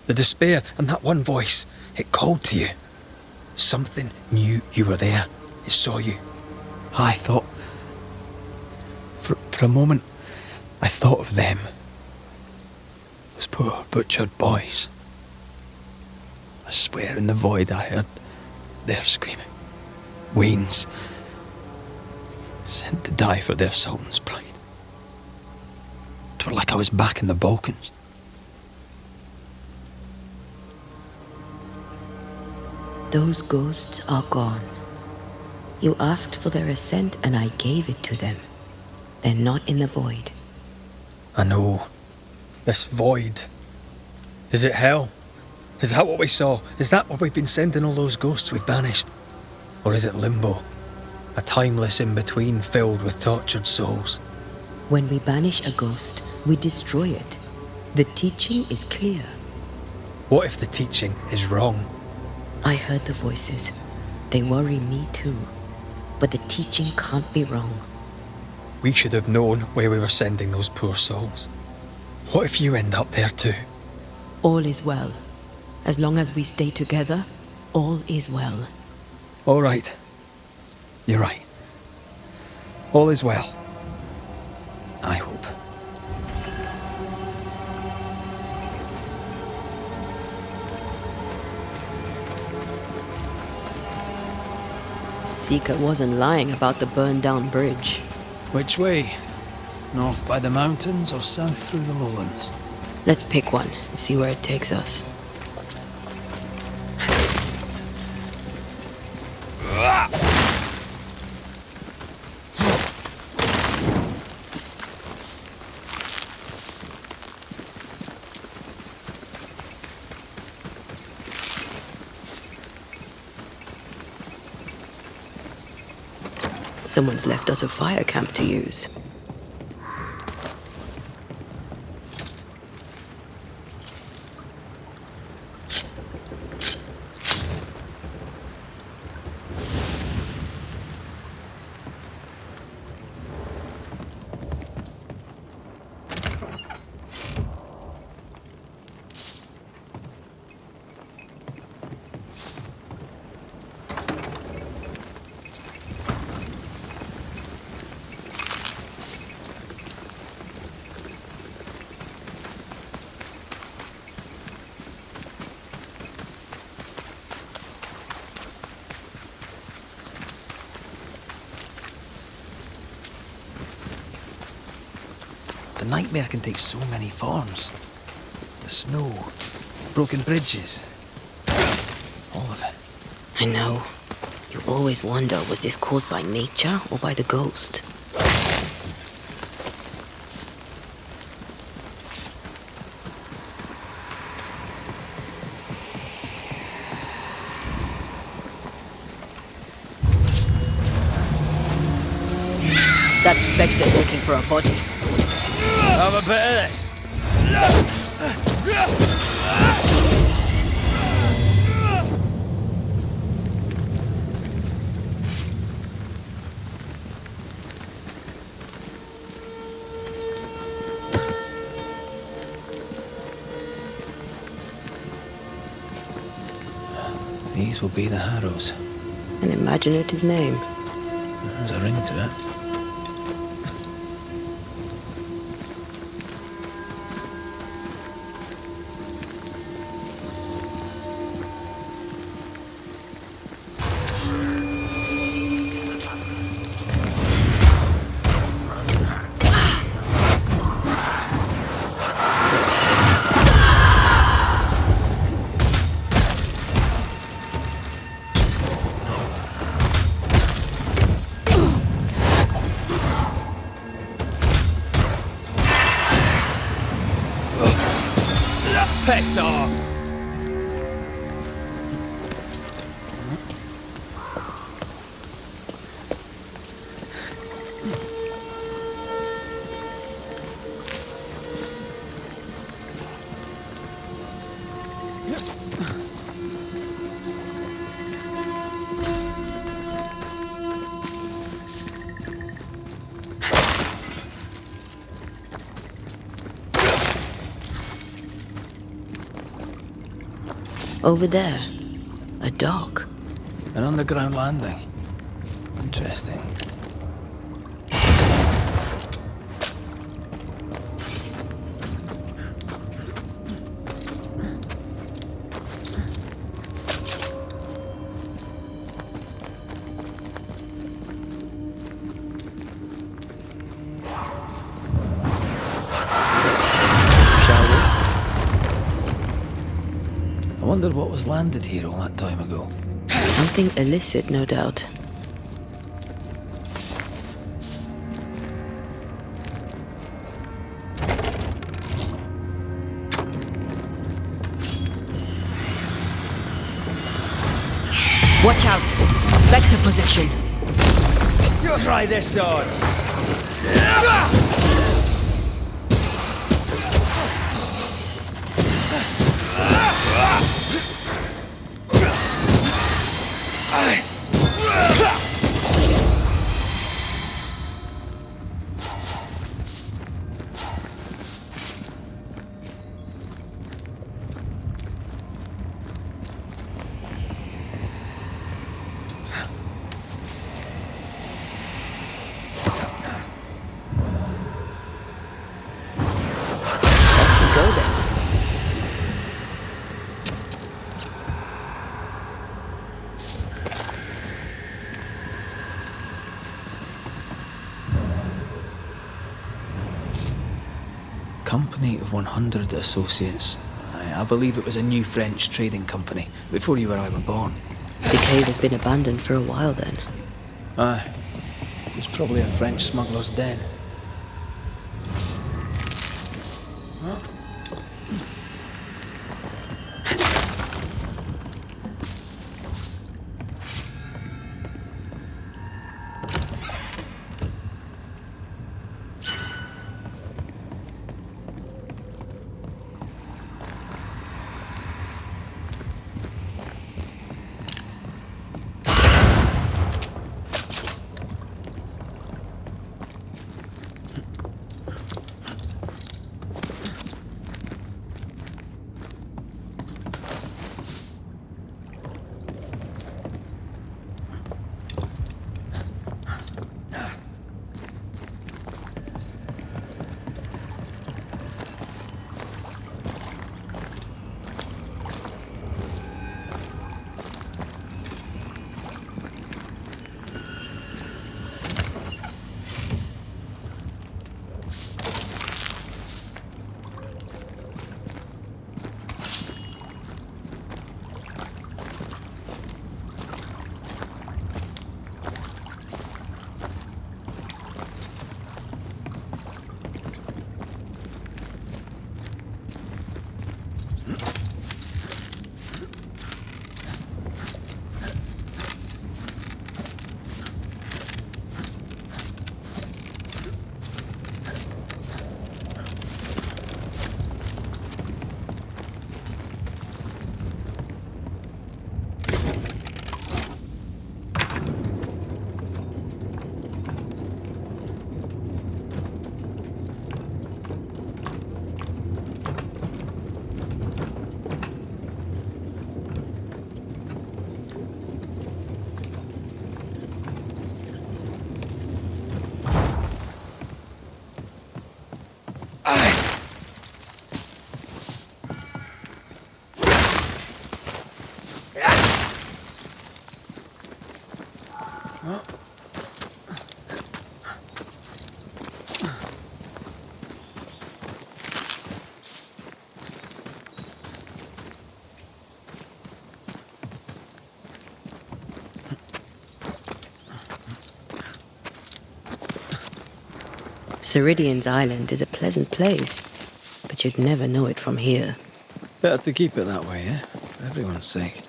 the despair, and that one voice. It called to you. Something knew you were there. It saw you. I thought... For a moment, I thought of them. Those poor butchered boys. I swear in the void I heard their screaming. Wains. Sent to die for their Sultan's pride. It were like I was back in the Balkans. Those ghosts are gone. You asked for their ascent and I gave it to them. They're not in the void. I know. This void. Is it hell? Is that what we saw? Is that where we've been sending all those ghosts we've banished? Or is it limbo? A timeless in-between filled with tortured souls? When we banish a ghost, we destroy it. The teaching is clear. What if the teaching is wrong? I heard the voices. They worry me too. But the teaching can't be wrong. We should have known where we were sending those poor souls. What if you end up there too? All is well. As long as we stay together, all is well. All right. You're right. All is well. I hope. Seeker wasn't lying about the burned-down bridge. Which way? North by the mountains or south through the lowlands? Let's pick one and see where it takes us. Someone's left us a fire camp to use. The nightmare can take so many forms. The snow, broken bridges, all of it. I know. You always wonder, was this caused by nature or by the ghost? That spectre's looking for a body. Have a bit of this. These will be the Harrows. An imaginative name. There's a ring to it. Piss off! Over there, a dock. An underground landing. Interesting. I wonder what was landed here all that time ago. Something illicit, no doubt. Watch out! Spectre possession! You try this on! Company of 100 Associates. I believe it was a new French trading company, before you or I were born. The cave has been abandoned for a while then. Aye. It was probably a French smuggler's den. Ceridian's island is a pleasant place, but you'd never know it from here. Better to keep it that way, eh? For everyone's sake.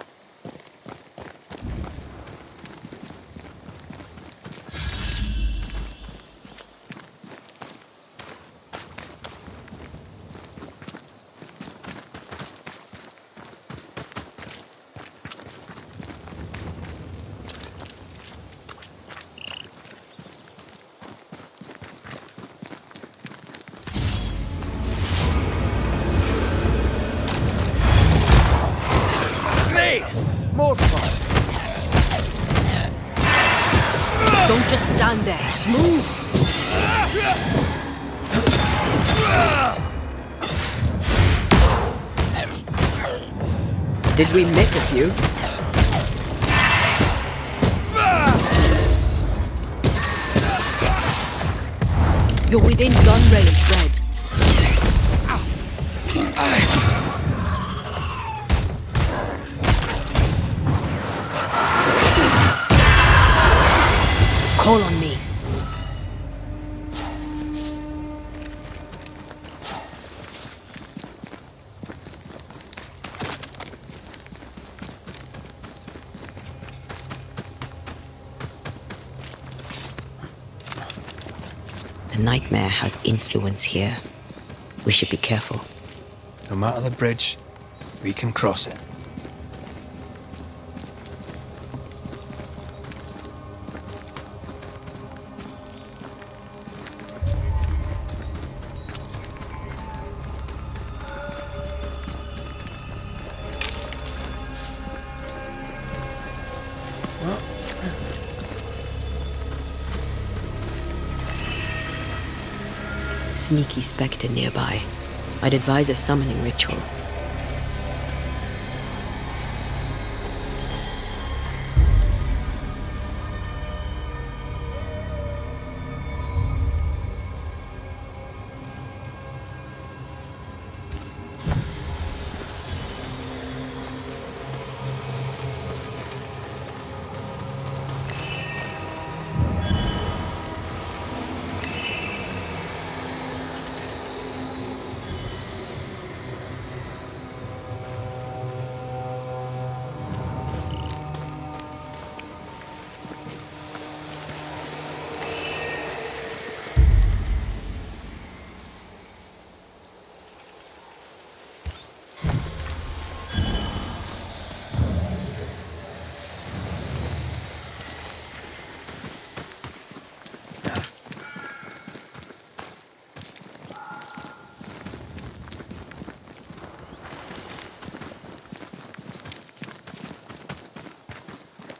More fun. Don't just stand there. Move! Did we miss a few? You're within gun range, Red. Call on me. The nightmare has influence here. We should be careful. No matter the bridge, we can cross it. Sneaky spectre nearby. I'd advise a summoning ritual.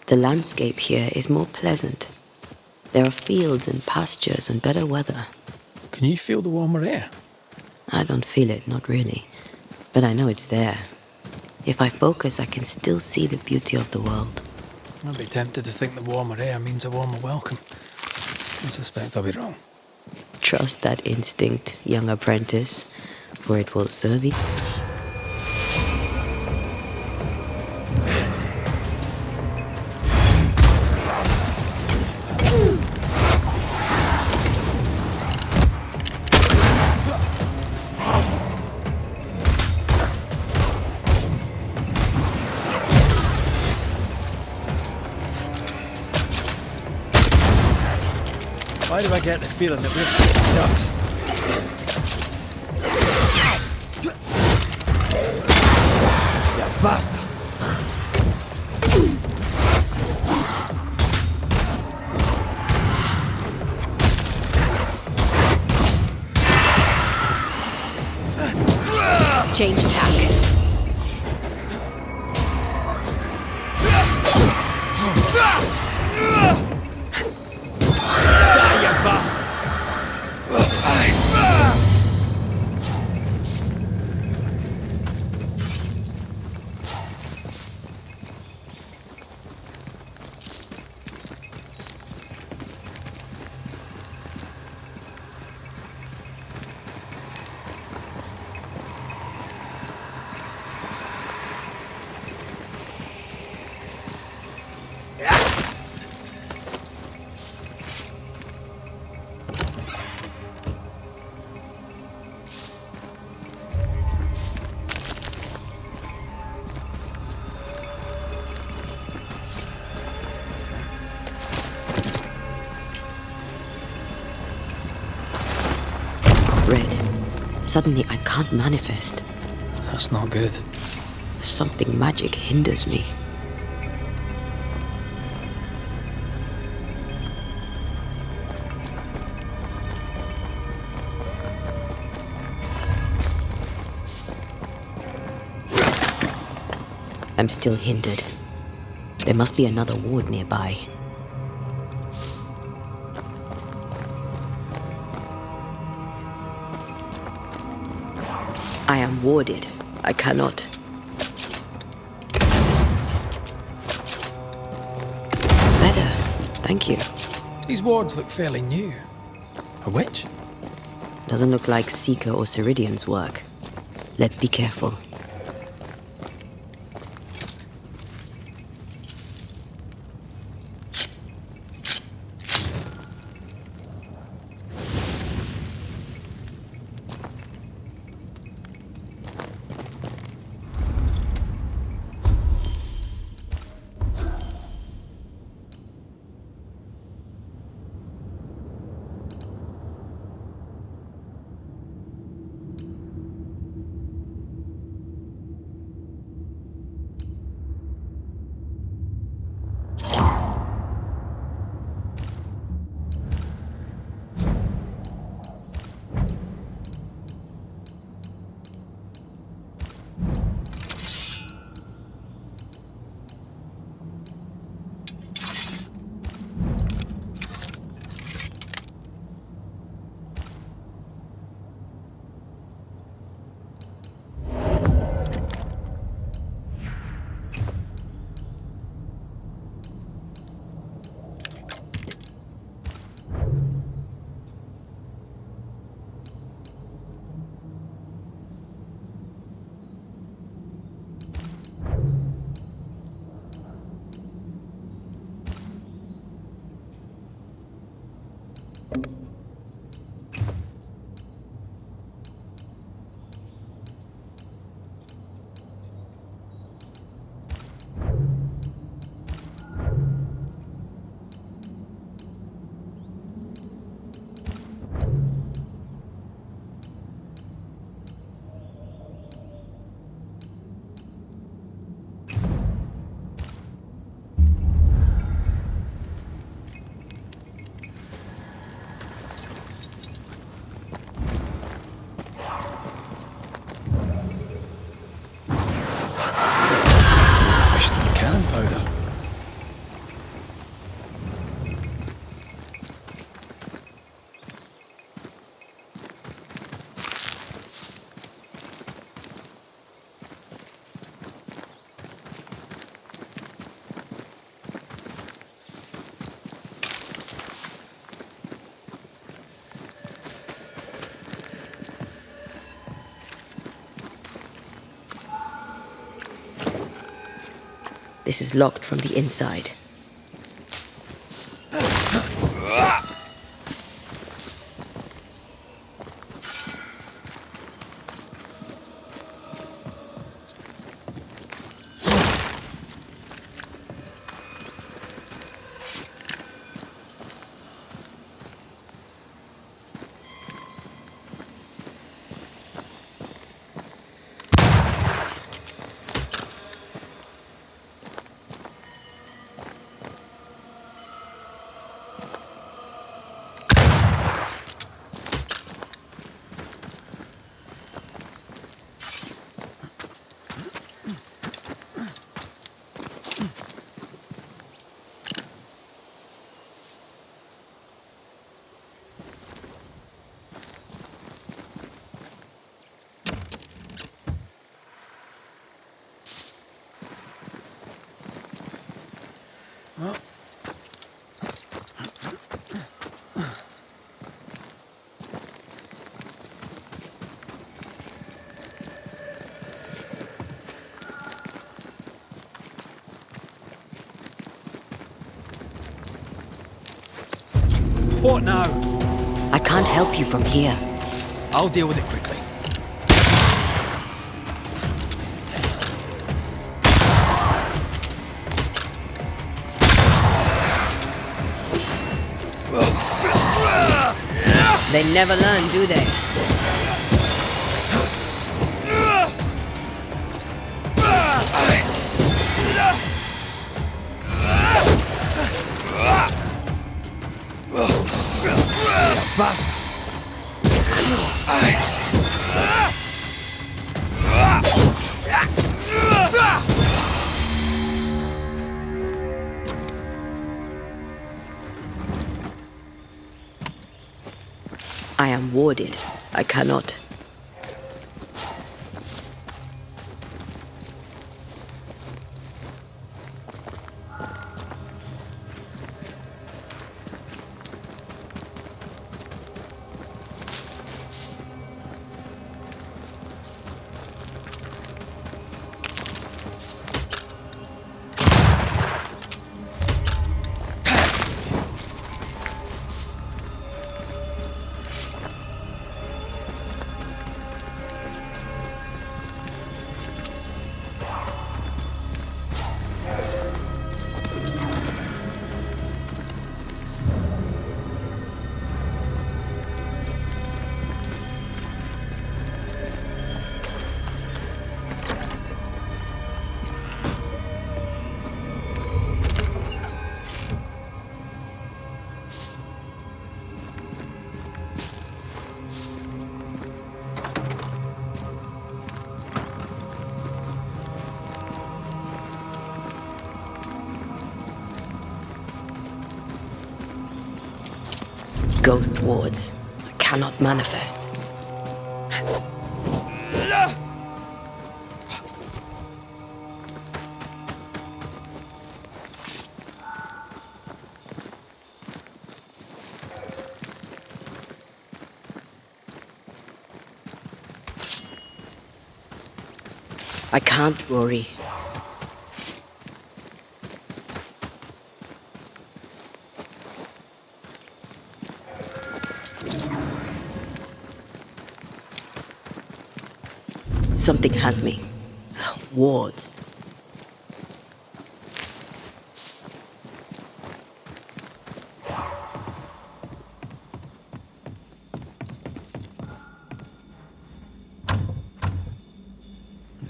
The landscape here is more pleasant. There are fields and pastures and better weather. Can you feel the warmer air? I don't feel it, not really. But I know it's there. If I focus, I can still see the beauty of the world. I'd be tempted to think the warmer air means a warmer welcome. I suspect I'll be wrong. Trust that instinct, young apprentice, for it will serve you. Why do I get the feeling that we're sitting ducks? You bastard! Change tack. bread. Suddenly I can't manifest. That's not good. Something magic hinders me. I'm still hindered. There must be another ward nearby. I am warded. I cannot. Better. Thank you. These wards look fairly new. A witch? Doesn't look like Seeker or Ceridian's work. Let's be careful. This is locked from the inside. What now? I can't help you from here. I'll deal with it quickly. They never learn, do they? Bastard! I am warded. I cannot. Ghost wards. I cannot manifest. I can't worry. Something has me. Wards.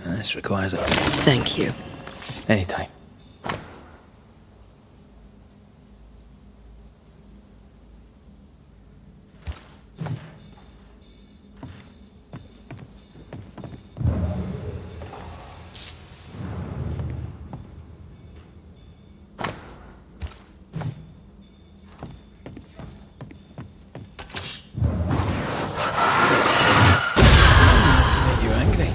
This requires a... Thank you. Anytime. Make you angry.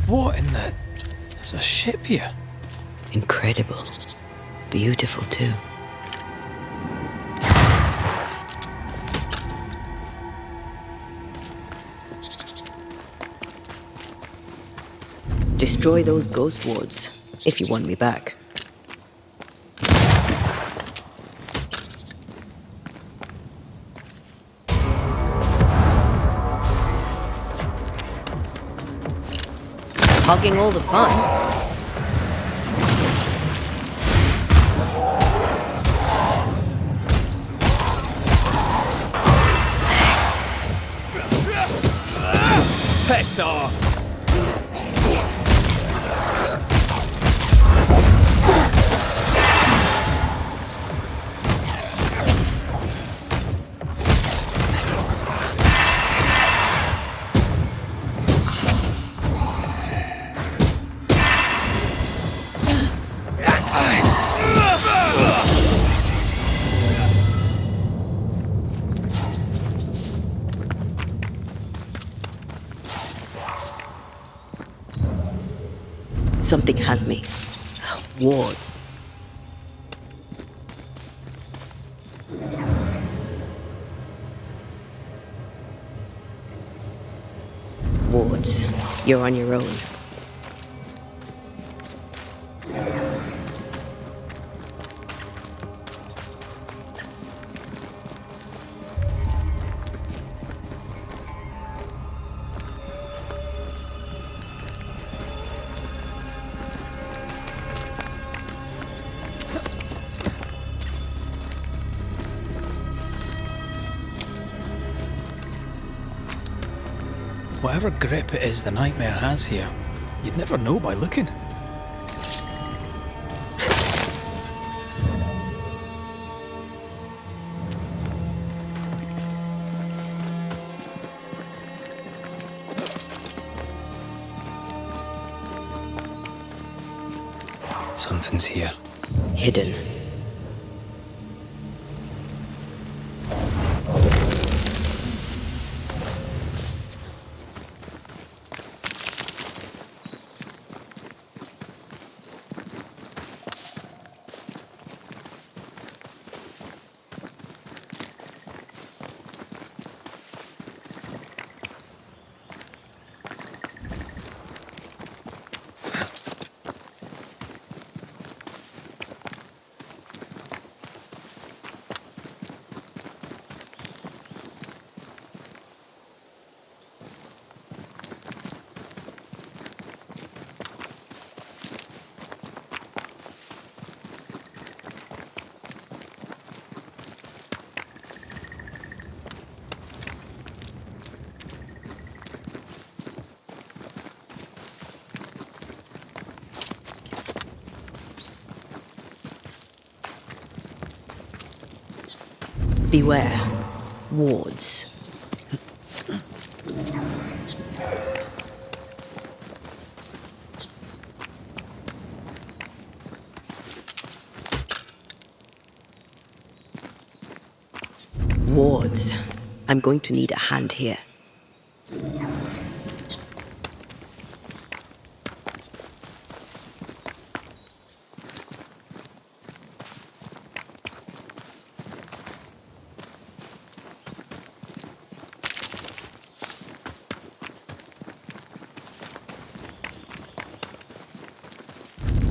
What in the... There's a ship here. Incredible. Beautiful too. Destroy those ghost wards if you want me back. Hogging all the fun. Piss off! Something has me. Wards. Wards, you're on your own. Whatever grip it is the nightmare has here, you'd never know by looking. Something's here. Hidden. Beware. Wards. Wards. I'm going to need a hand here.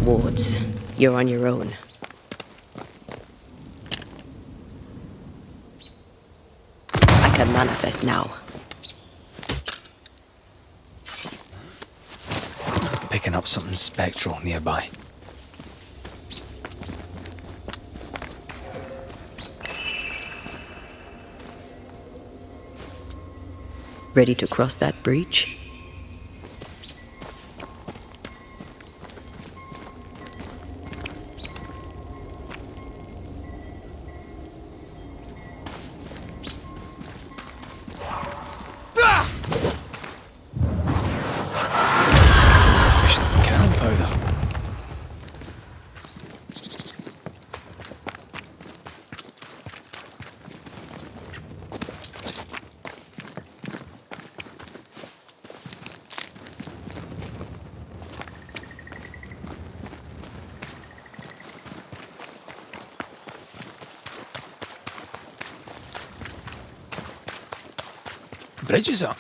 Wards, you're on your own. I can manifest now. Picking up something spectral nearby. Ready to cross that breach? Bridge is up.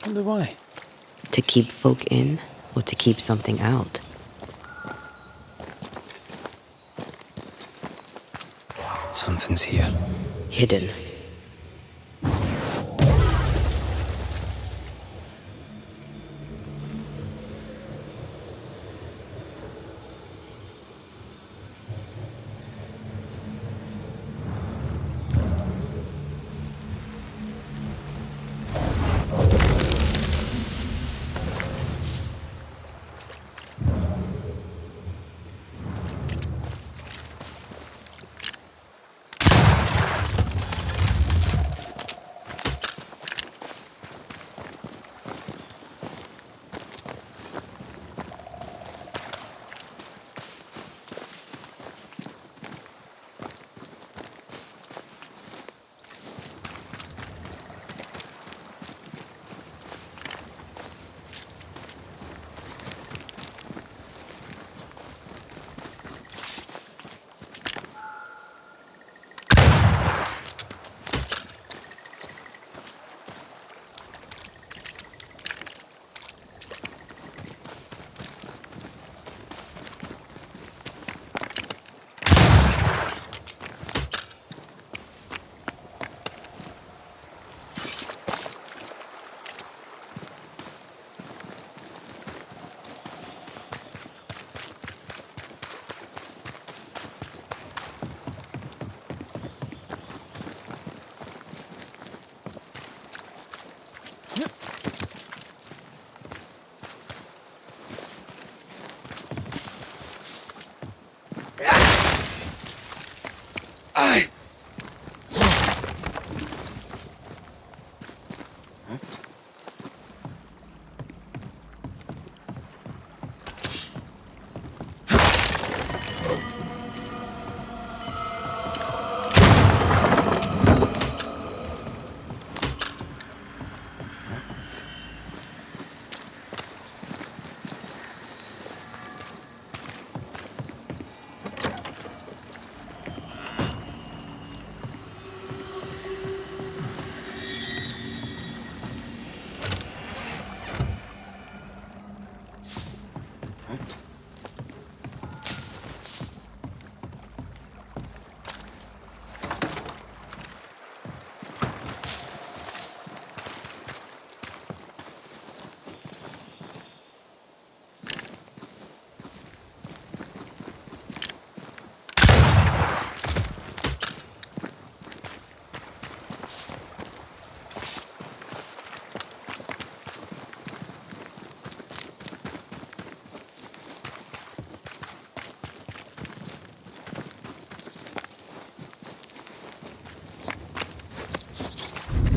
Wonder why. To keep folk in or to keep something out. Something's here. Hidden.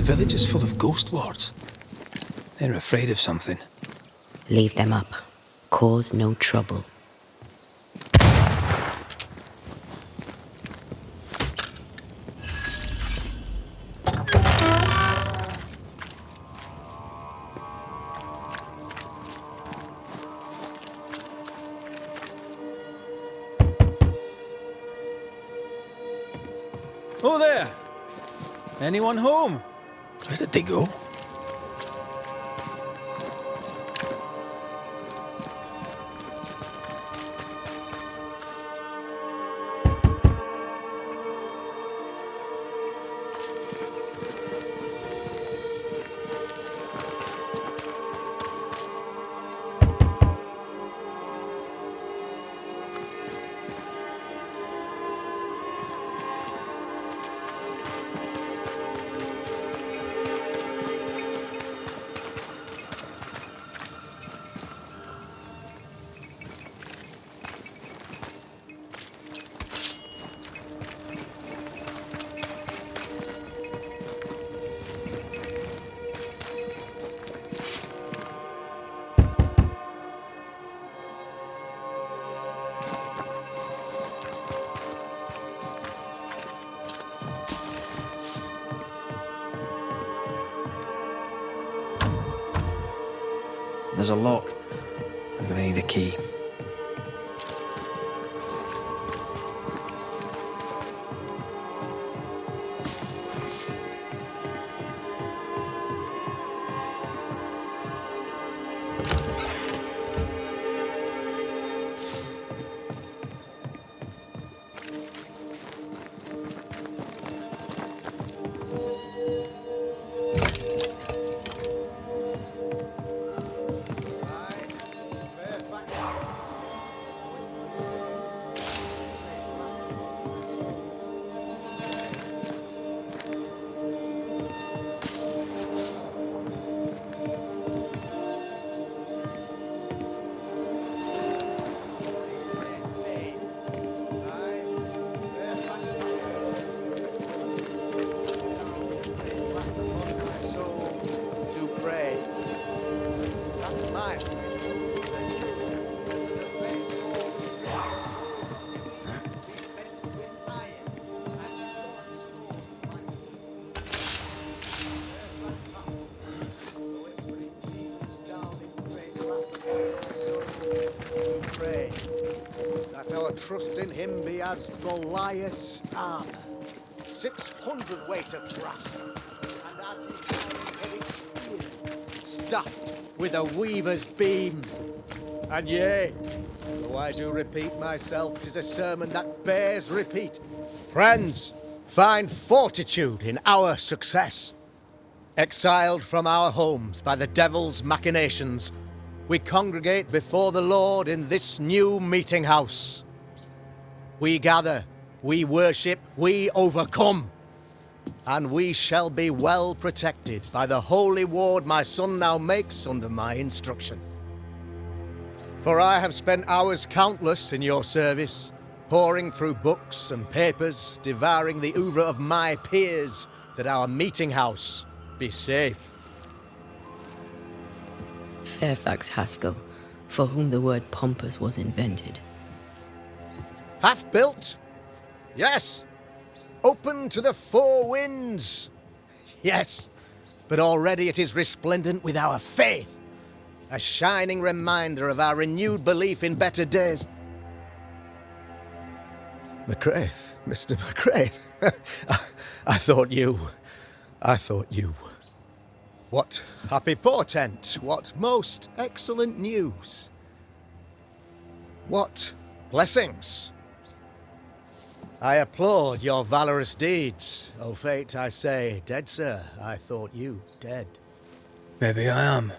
The village is full of ghost wards. They're afraid of something. Leave them up. Cause no trouble. Oh there! Anyone home? Where did they go? There's a lock. I'm gonna need a key. trust in him be as Goliath's armor, 600 weight of brass, and as his iron-headed spear, stuffed with a weaver's beam. And yea, though I do repeat myself, 'tis a sermon that bears repeat. Friends, find fortitude in our success. Exiled from our homes by the devil's machinations, we congregate before the Lord in this new meeting house. We gather, we worship, we overcome. And we shall be well protected by the holy ward my son now makes under my instruction. For I have spent hours countless in your service, poring through books and papers, devouring the oeuvre of my peers, that our meeting house be safe. Fairfax Haskell, for whom the word pompous was invented. Half built? Yes. Open to the four winds? Yes. But already it is resplendent with our faith, a shining reminder of our renewed belief in better days. McCraith, Mr. McCraith, I thought you. What happy portent, what most excellent news. What blessings. I applaud your valorous deeds. O fate, I say, dead sir, I thought you dead. Maybe I am.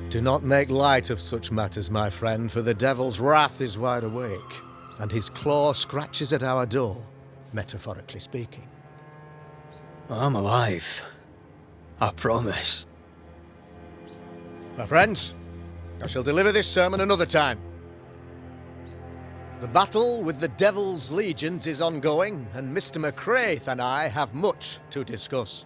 Do not make light of such matters, my friend, for the devil's wrath is wide awake, and his claw scratches at our door, metaphorically speaking. I'm alive. I promise. My friends, I shall deliver this sermon another time. The battle with the devil's legions is ongoing, and Mr. McCraith and I have much to discuss.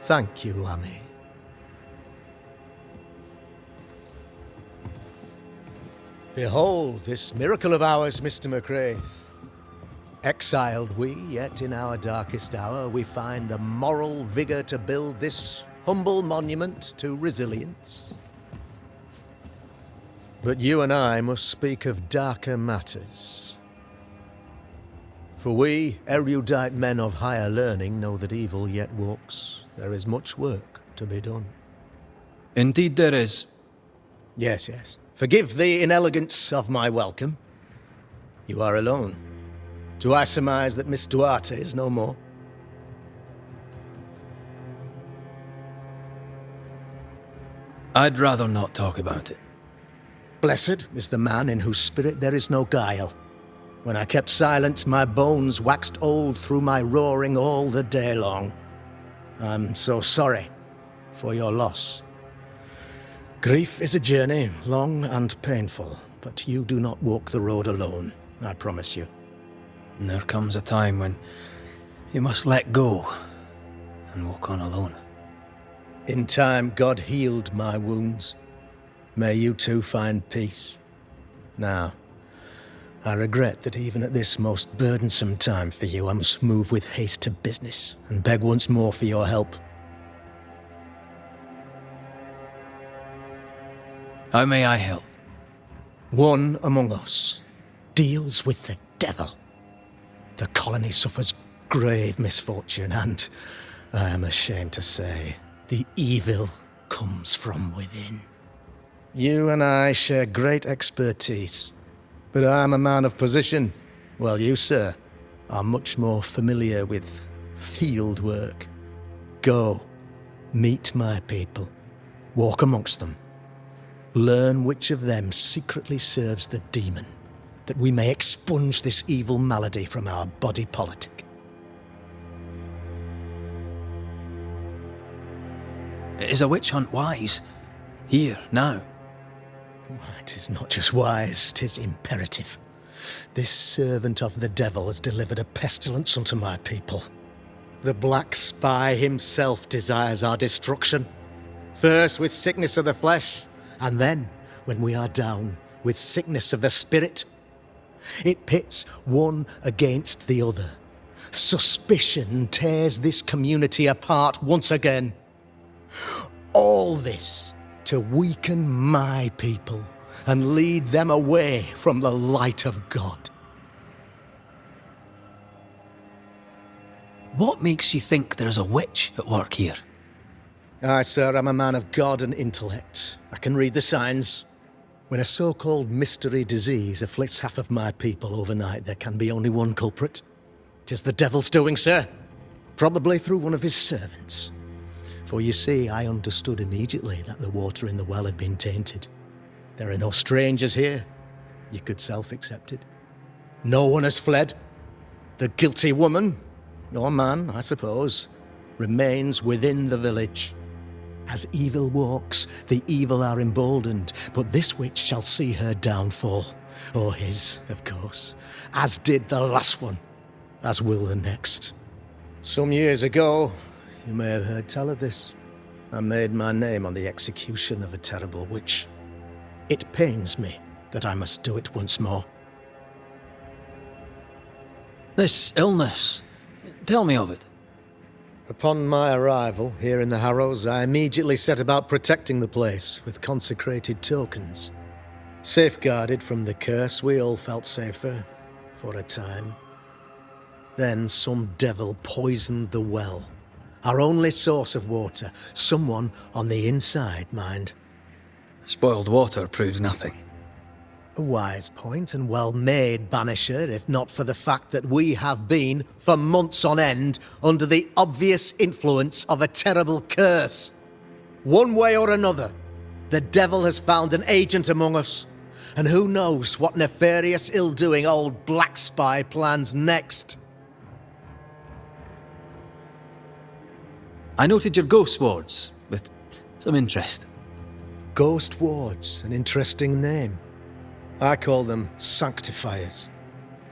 Thank you, Lammy. Behold this miracle of ours, Mr. McCraith. Exiled we, yet in our darkest hour we find the moral vigour to build this humble monument to resilience. But you and I must speak of darker matters. For we, erudite men of higher learning, know that evil yet walks. There is much work to be done. Indeed there is. Yes, yes. Forgive the inelegance of my welcome. You are alone. Do I surmise that Miss Duarte is no more? I'd rather not talk about it. Blessed is the man in whose spirit there is no guile. When I kept silence, my bones waxed old through my roaring all the day long. I'm so sorry for your loss. Grief is a journey, long and painful, but you do not walk the road alone, I promise you. And there comes a time when you must let go and walk on alone. In time, God healed my wounds. May you too find peace. Now, I regret that even at this most burdensome time for you, I must move with haste to business and beg once more for your help. How may I help? One among us deals with the devil. The colony suffers grave misfortune, and I am ashamed to say, the evil comes from within. You and I share great expertise, but I am a man of position, while you, sir, are much more familiar with field work. Go, meet my people, walk amongst them, learn which of them secretly serves the demon, that we may expunge this evil malady from our body politic. Is a witch hunt wise? Here, now? It is not just wise, 'tis imperative. This servant of the devil has delivered a pestilence unto my people. The black spy himself desires our destruction, first with sickness of the flesh, and then, when we are down, with sickness of the spirit. It pits one against the other. Suspicion tears this community apart once again. All this to weaken my people and lead them away from the light of God. What makes you think there's a witch at work here? Aye, sir, I'm a man of God and intellect. I can read the signs. When a so-called mystery disease afflicts half of my people overnight, there can be only one culprit. 'Tis the devil's doing, sir. Probably through one of his servants. For you see, I understood immediately that the water in the well had been tainted. There are no strangers here. You could self-accept it. No one has fled. The guilty woman, or man, I suppose, remains within the village. As evil walks, the evil are emboldened, but this witch shall see her downfall. Or his, of course. As did the last one. As will the next. Some years ago, you may have heard tell of this. I made my name on the execution of a terrible witch. It pains me that I must do it once more. This illness, tell me of it. Upon my arrival here in the Harrows, I immediately set about protecting the place with consecrated tokens. Safeguarded from the curse, we all felt safer, for a time. Then some devil poisoned the well, our only source of water. Someone on the inside, mind. Spoiled water proves nothing. A wise point and well made, Banisher, if not for the fact that we have been, for months on end, under the obvious influence of a terrible curse. One way or another, the devil has found an agent among us, and who knows what nefarious ill-doing old Black Spy plans next. I noted your ghost wards with some interest. Ghost wards, an interesting name. I call them sanctifiers,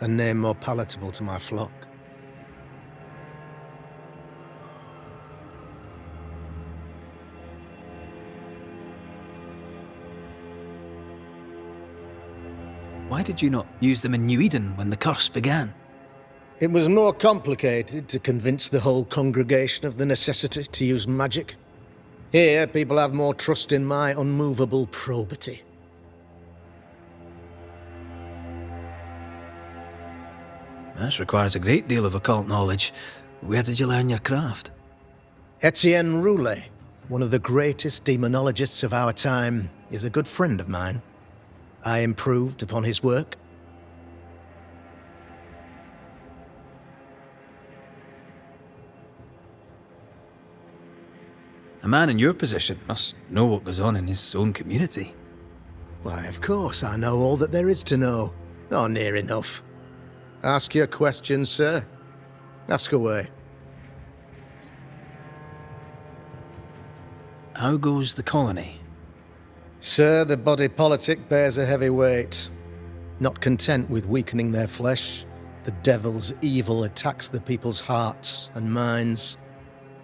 a name more palatable to my flock. Why did you not use them in New Eden when the curse began? It was more complicated to convince the whole congregation of the necessity to use magic. Here, people have more trust in my unmovable probity. This requires a great deal of occult knowledge. Where did you learn your craft? Etienne Roulet, one of the greatest demonologists of our time, is a good friend of mine. I improved upon his work. A man in your position must know what goes on in his own community. Why, of course, I know all that there is to know. Or near enough. Ask your questions, sir. Ask away. How goes the colony? Sir, the body politic bears a heavy weight. Not content with weakening their flesh, the devil's evil attacks the people's hearts and minds.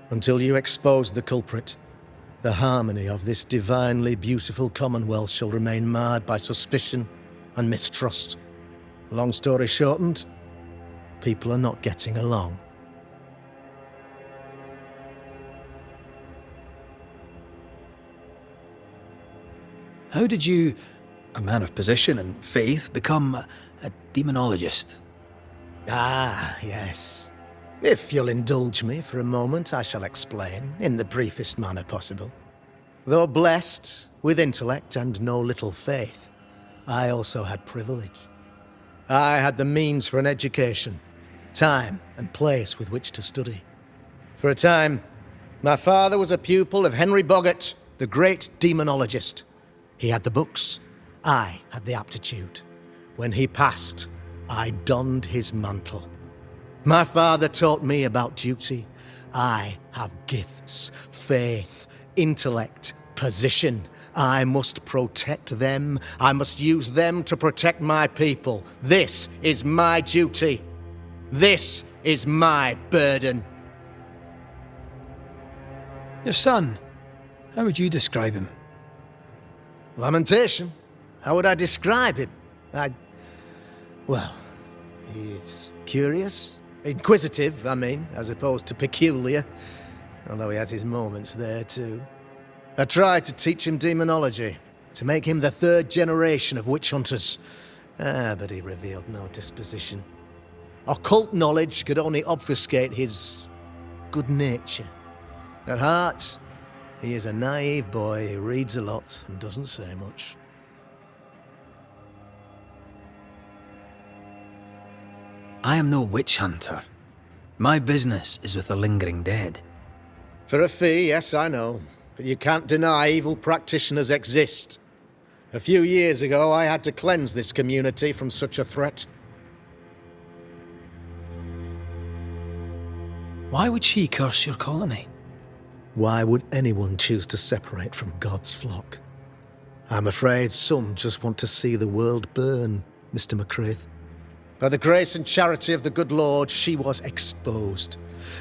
Until you expose the culprit, the harmony of this divinely beautiful commonwealth shall remain marred by suspicion and mistrust. Long story shortened, people are not getting along. How did you, a man of position and faith, become a demonologist? Ah, yes. If you'll indulge me for a moment, I shall explain, in the briefest manner possible. Though blessed with intellect and no little faith, I also had privilege. I had the means for an education, time and place with which to study. For a time, my father was a pupil of Henry Boggart, the great demonologist. He had the books, I had the aptitude. When he passed, I donned his mantle. My father taught me about duty. I have gifts, faith, intellect, position. I must protect them. I must use them to protect my people. This is my duty. This is my burden. Your son, how would you describe him? Lamentation? How would I describe him? Well, he's curious. Inquisitive, I mean, as opposed to peculiar. Although he has his moments there, too. I tried to teach him demonology, to make him the third generation of witch hunters. But he revealed no disposition. Occult knowledge could only obfuscate his good nature. At heart, he is a naive boy who reads a lot and doesn't say much. I am no witch hunter. My business is with the lingering dead. For a fee, yes, I know. But you can't deny evil practitioners exist. A few years ago, I had to cleanse this community from such a threat. Why would she curse your colony? Why would anyone choose to separate from God's flock? I'm afraid some just want to see the world burn, Mr. McCraith. By the grace and charity of the good Lord, she was exposed.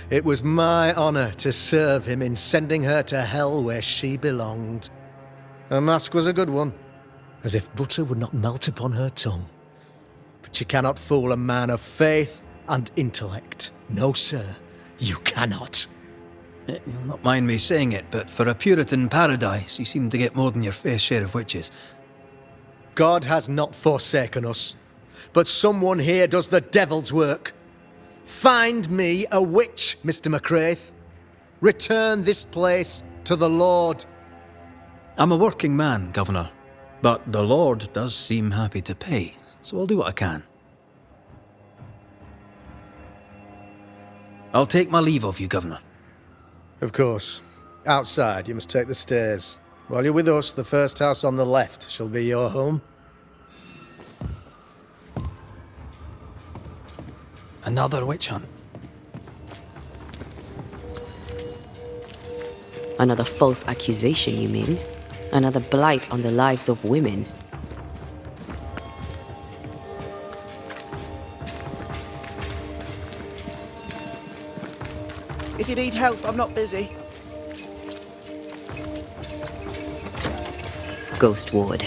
It was my honour to serve him in sending her to hell where she belonged. Her mask was a good one, as if butter would not melt upon her tongue. But you cannot fool a man of faith and intellect. No, sir, you cannot. You'll not mind me saying it, but for a Puritan paradise, you seem to get more than your fair share of witches. God has not forsaken us, but someone here does the devil's work. Find me a witch, Mr. McCraith. Return this place to the Lord. I'm a working man, Governor, but the Lord does seem happy to pay, so I'll do what I can. I'll take my leave of you, Governor. Of course. Outside, you must take the stairs. While you're with us, the first house on the left shall be your home. Another witch hunt. Another false accusation, you mean? Another blight on the lives of women? If you need help, I'm not busy. Ghost Ward.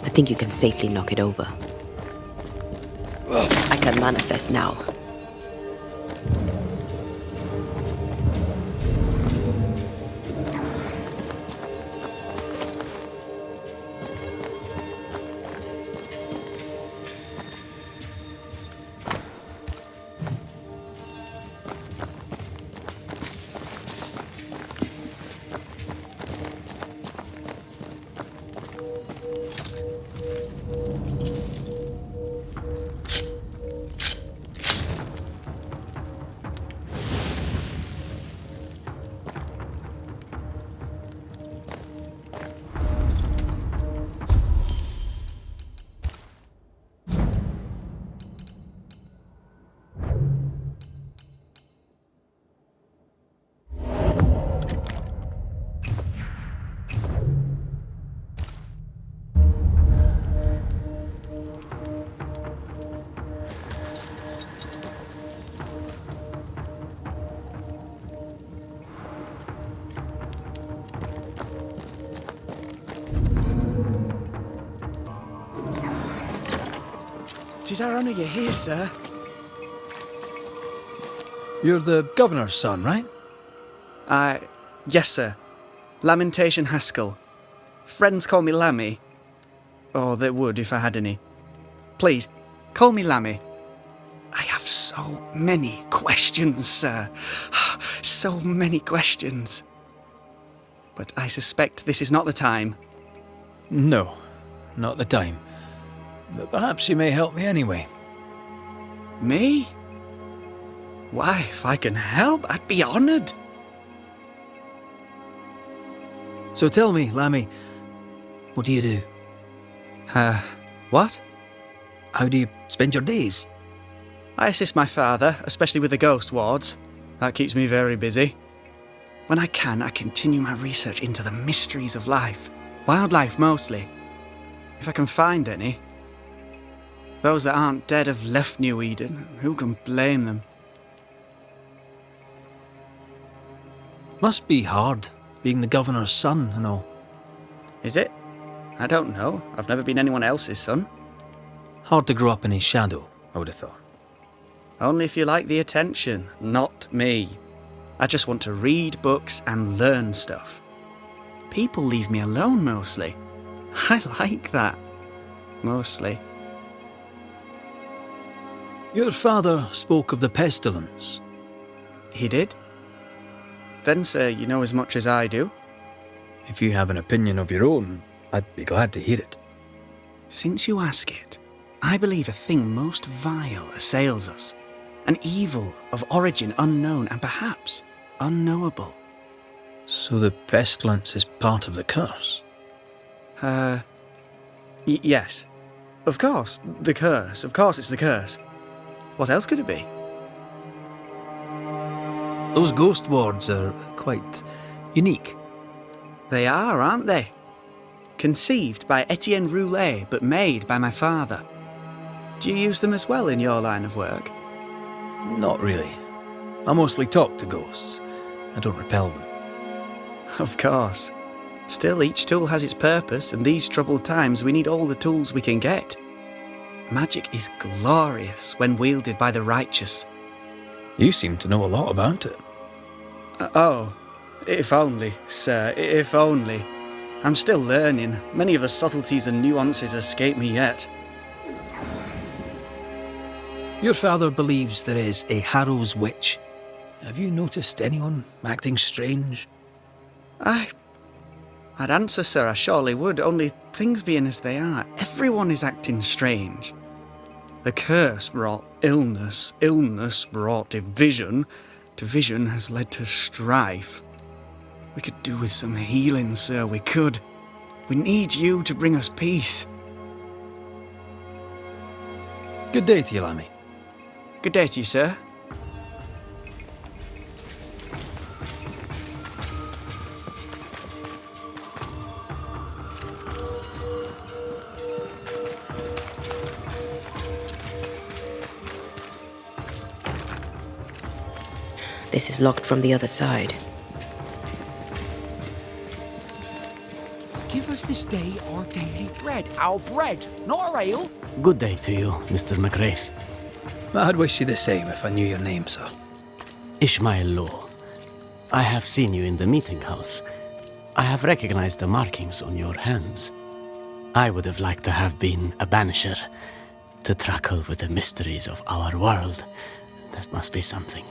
I think you can safely knock it over. I can manifest now. Tis our honour you're here, sir. You're the Governor's son, right? Yes, sir. Lamentation Haskell. Friends call me Lammy. Or they would if I had any. Please, call me Lammy. I have so many questions, sir. So many questions. But I suspect this is not the time. No, not the time. But perhaps you may help me anyway. Me? Why, if I can help, I'd be honoured. So tell me, Lammy, what do you do? What? How do you spend your days? I assist my father, especially with the ghost wards. That keeps me very busy. When I can, I continue my research into the mysteries of life. Wildlife, mostly. If I can find any. Those that aren't dead have left New Eden. Who can blame them? Must be hard, being the Governor's son and all. Is it? I don't know. I've never been anyone else's son. Hard to grow up in his shadow, I would have thought. Only if you like the attention, not me. I just want to read books and learn stuff. People leave me alone mostly. I like that. Mostly. Your father spoke of the pestilence. He did? Then, sir, you know as much as I do. If you have an opinion of your own, I'd be glad to hear it. Since you ask it, I believe a thing most vile assails us. An evil of origin unknown and perhaps unknowable. So the pestilence is part of the curse? Yes. Of course, the curse. Of course it's the curse. What else could it be? Those ghost wards are quite unique. They are, aren't they? Conceived by Etienne Roulet, but made by my father. Do you use them as well in your line of work? Not really. I mostly talk to ghosts. I don't repel them. Of course. Still, each tool has its purpose, and these troubled times we need all the tools we can get. Magic is glorious when wielded by the righteous. You seem to know a lot about it. Oh, if only, sir, if only. I'm still learning. Many of the subtleties and nuances escape me yet. Your father believes there is a Harrow's witch. Have you noticed anyone acting strange? I'd answer, sir, I surely would, only things being as they are, everyone is acting strange. The curse brought illness, illness brought division, division has led to strife. We could do with some healing, sir, we could. We need you to bring us peace. Good day to you, Lammy. Good day to you, sir. This is locked from the other side. Give us this day our daily bread. Our bread, not our ale. Good day to you, Mr. McGrath. I'd wish you the same if I knew your name, sir. Ishmael Law. I have seen you in the meeting house. I have recognized the markings on your hands. I would have liked to have been a banisher, to truckle with the mysteries of our world. That must be something.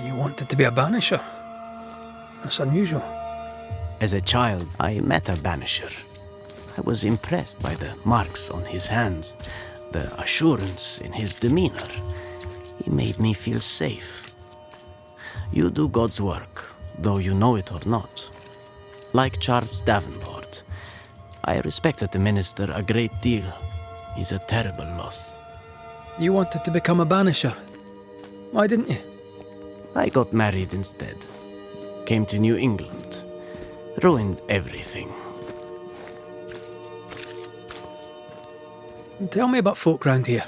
You wanted to be a banisher? That's unusual. As a child, I met a banisher. I was impressed by the marks on his hands, the assurance in his demeanor. He made me feel safe. You do God's work, though you know it or not. Like Charles Davenport, I respected the minister a great deal. He's a terrible loss. You wanted to become a banisher. Why didn't you? I got married instead. Came to New England. Ruined everything. Tell me about folk round here.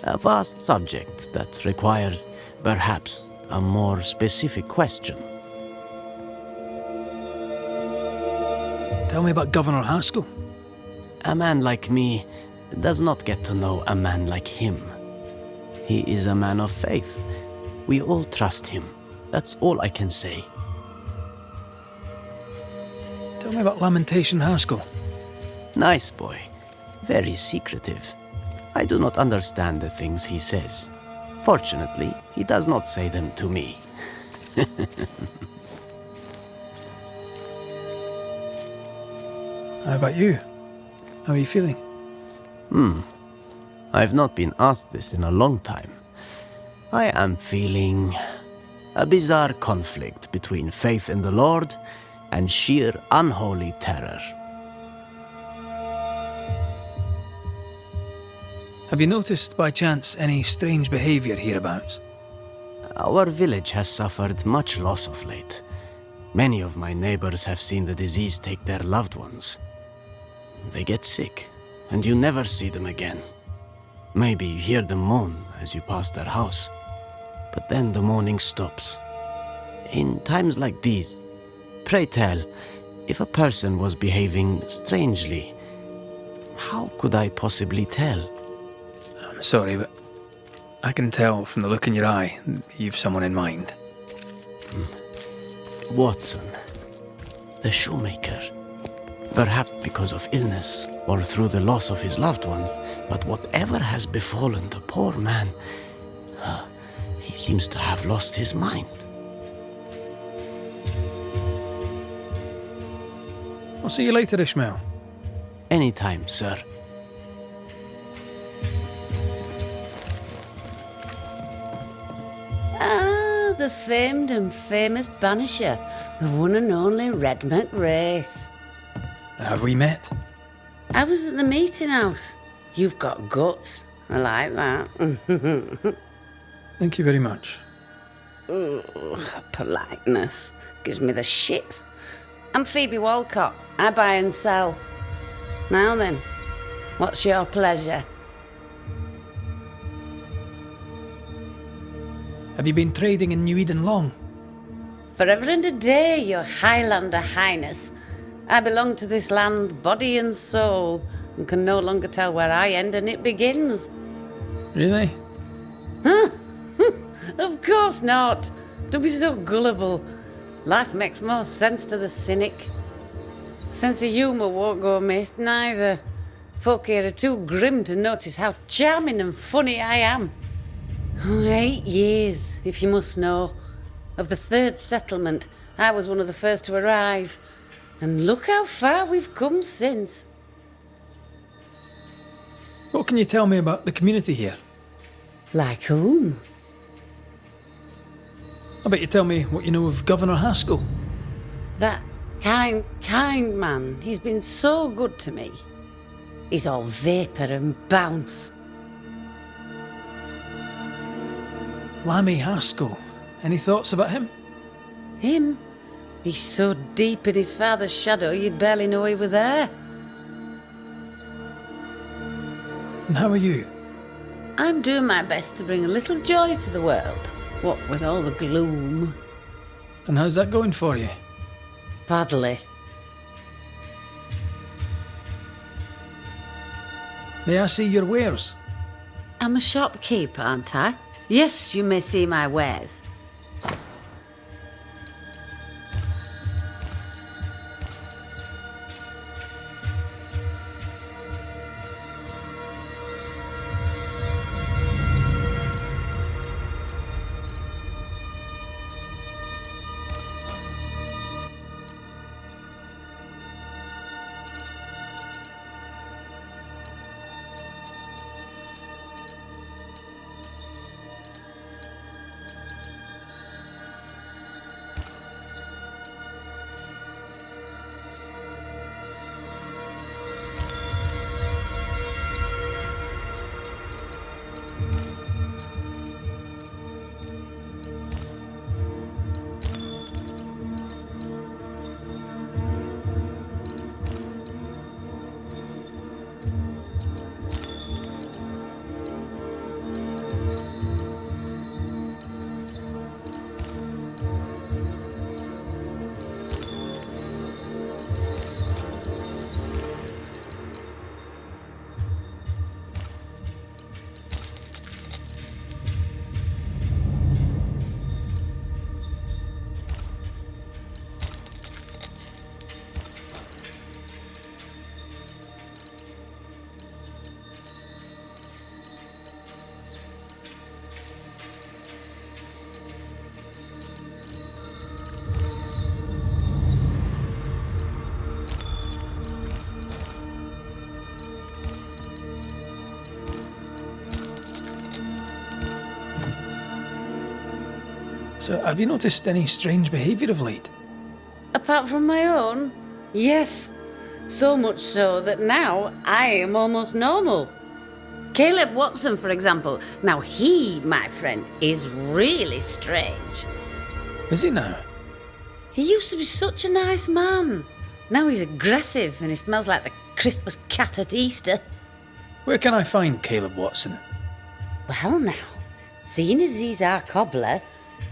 A vast subject that requires, perhaps, a more specific question. Tell me about Governor Haskell. A man like me does not get to know a man like him. He is a man of faith. We all trust him. That's all I can say. Tell me about Lamentation Haskell. Nice boy. Very secretive. I do not understand the things he says. Fortunately, he does not say them to me. How about you? How are you feeling? I've not been asked this in a long time. I am feeling a bizarre conflict between faith in the Lord and sheer unholy terror. Have you noticed, by chance, any strange behaviour hereabouts? Our village has suffered much loss of late. Many of my neighbors have seen the disease take their loved ones. They get sick, and you never see them again. Maybe you hear them moan as you pass their house, but then the moaning stops. In times like these, pray tell, if a person was behaving strangely, How could I possibly tell? I'm sorry, but I can tell from the look in your eye that you've someone in mind. Watson, the shoemaker. Perhaps because of illness or through the loss of his loved ones, but whatever has befallen the poor man, he seems to have lost his mind. I'll see you later, Ishmael. Anytime, sir. Ah, the famed and famous Banisher, the one and only Red McWraith. Have we met? I was at the meeting house. You've got guts. I like that. Thank you very much. Ugh, politeness gives me the shits. I'm Phoebe Walcott. I buy and sell. Now then, what's your pleasure? Have you been trading in New Eden long? Forever and a day, your Highlander Highness. I belong to this land, body and soul, and can no longer tell where I end and it begins. Really? Huh? Of course not. Don't be so gullible. Life makes more sense to the cynic. Sense of humour won't go amiss, neither. Folk here are too grim to notice how charming and funny I am. 8 years, if you must know. Of the third settlement, I was one of the first to arrive. And look how far we've come since. What can you tell me about the community here? Like whom? I bet you tell me what you know of Governor Haskell. That kind man. He's been so good to me. He's all vapour and bounce. Lammy Haskell. Any thoughts about him? Him? He's so deep in his father's shadow you'd barely know he were there. And how are you? I'm doing my best to bring a little joy to the world, what with all the gloom. And how's that going for you? Badly. May I see your wares? I'm a shopkeeper, aren't I? Yes, you may see my wares. So, have you noticed any strange behaviour of late? Apart from my own? Yes. So much so that now I am almost normal. Caleb Watson, for example. Now he, my friend, is really strange. Is he now? He used to be such a nice man. Now he's aggressive and he smells like the Christmas cat at Easter. Where can I find Caleb Watson? Well now, seeing as he's our cobbler,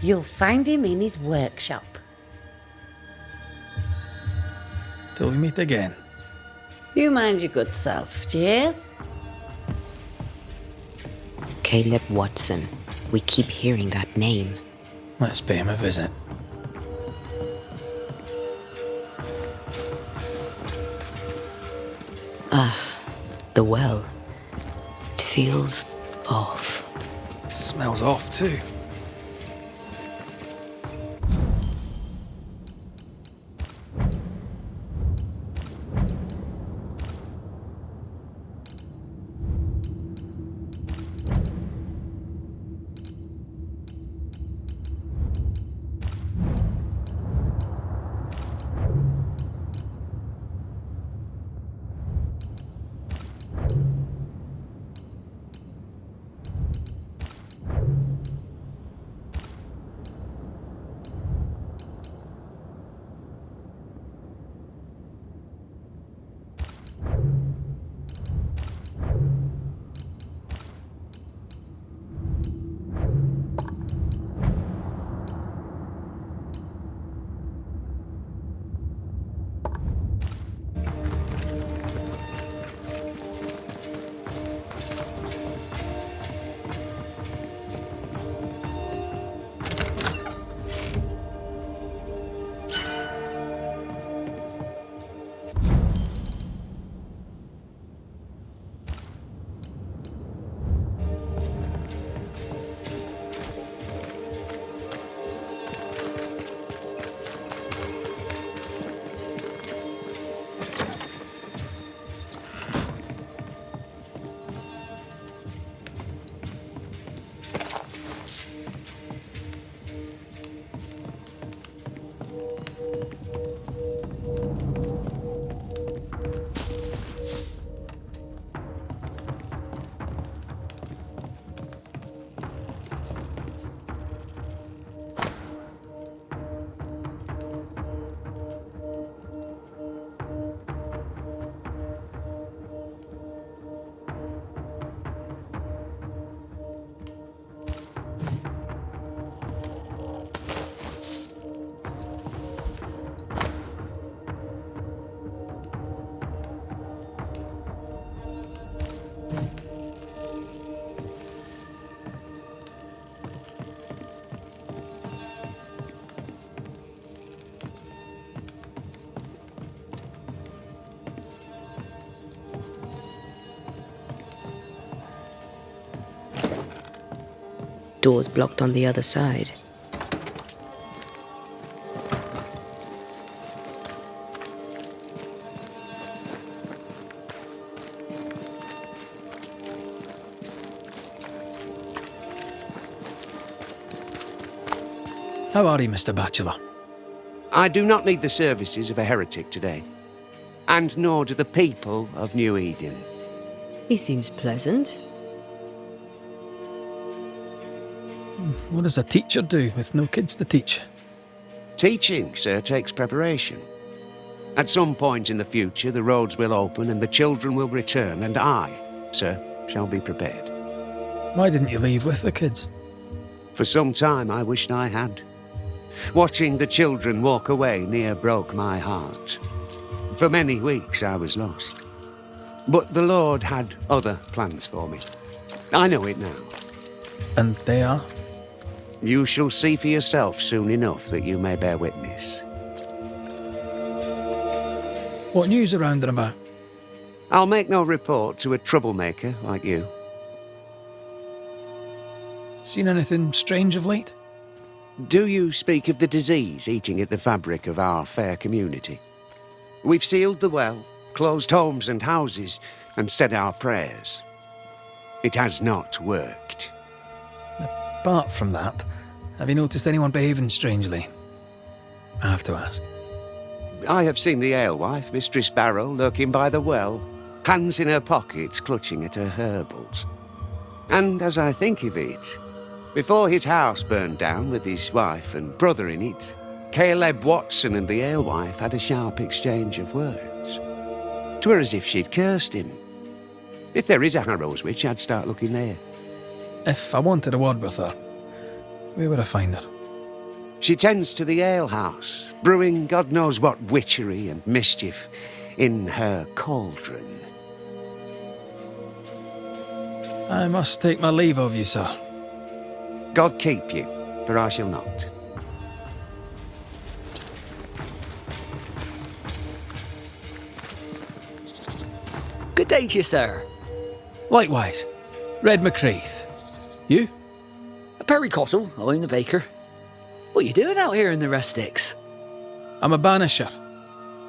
you'll find him in his workshop. Till we meet again. You mind your good self, do you hear? Caleb Watson. We keep hearing that name. Let's pay him a visit. The well. It feels off. Smells off too. Doors blocked on the other side. How are you, Mr. Bachelor? I do not need the services of a heretic today. And nor do the people of New Eden. He seems pleasant. What does a teacher do with no kids to teach? Teaching, sir, takes preparation. At some point in the future, the roads will open and the children will return, and I, sir, shall be prepared. Why didn't you leave with the kids? For some time, I wished I had. Watching the children walk away near broke my heart. For many weeks, I was lost. But the Lord had other plans for me. I know it now. And they are? You shall see for yourself soon enough that you may bear witness. What news around and about? I'll make no report to a troublemaker like you. Seen anything strange of late? Do you speak of the disease eating at the fabric of our fair community? We've sealed the well, closed homes and houses, and said our prayers. It has not worked. Apart from that, have you noticed anyone behaving strangely? I have to ask. I have seen the alewife, Mistress Barrow, lurking by the well, hands in her pockets clutching at her herbals. And as I think of it, before his house burned down with his wife and brother in it, Caleb Watson and the alewife had a sharp exchange of words. 'Twere as if she'd cursed him. If there is a Harrow's witch, I'd start looking there. If I wanted a word with her, where would I find her? She tends to the alehouse, brewing God knows what witchery and mischief. in her cauldron. I must take my leave of you, sir. God keep you, for I shall not. Good day to you, sir. Likewise. Red McCreath. You? Perry Cottle, I'm the baker. What are you doing out here in the rustics? I'm a banisher.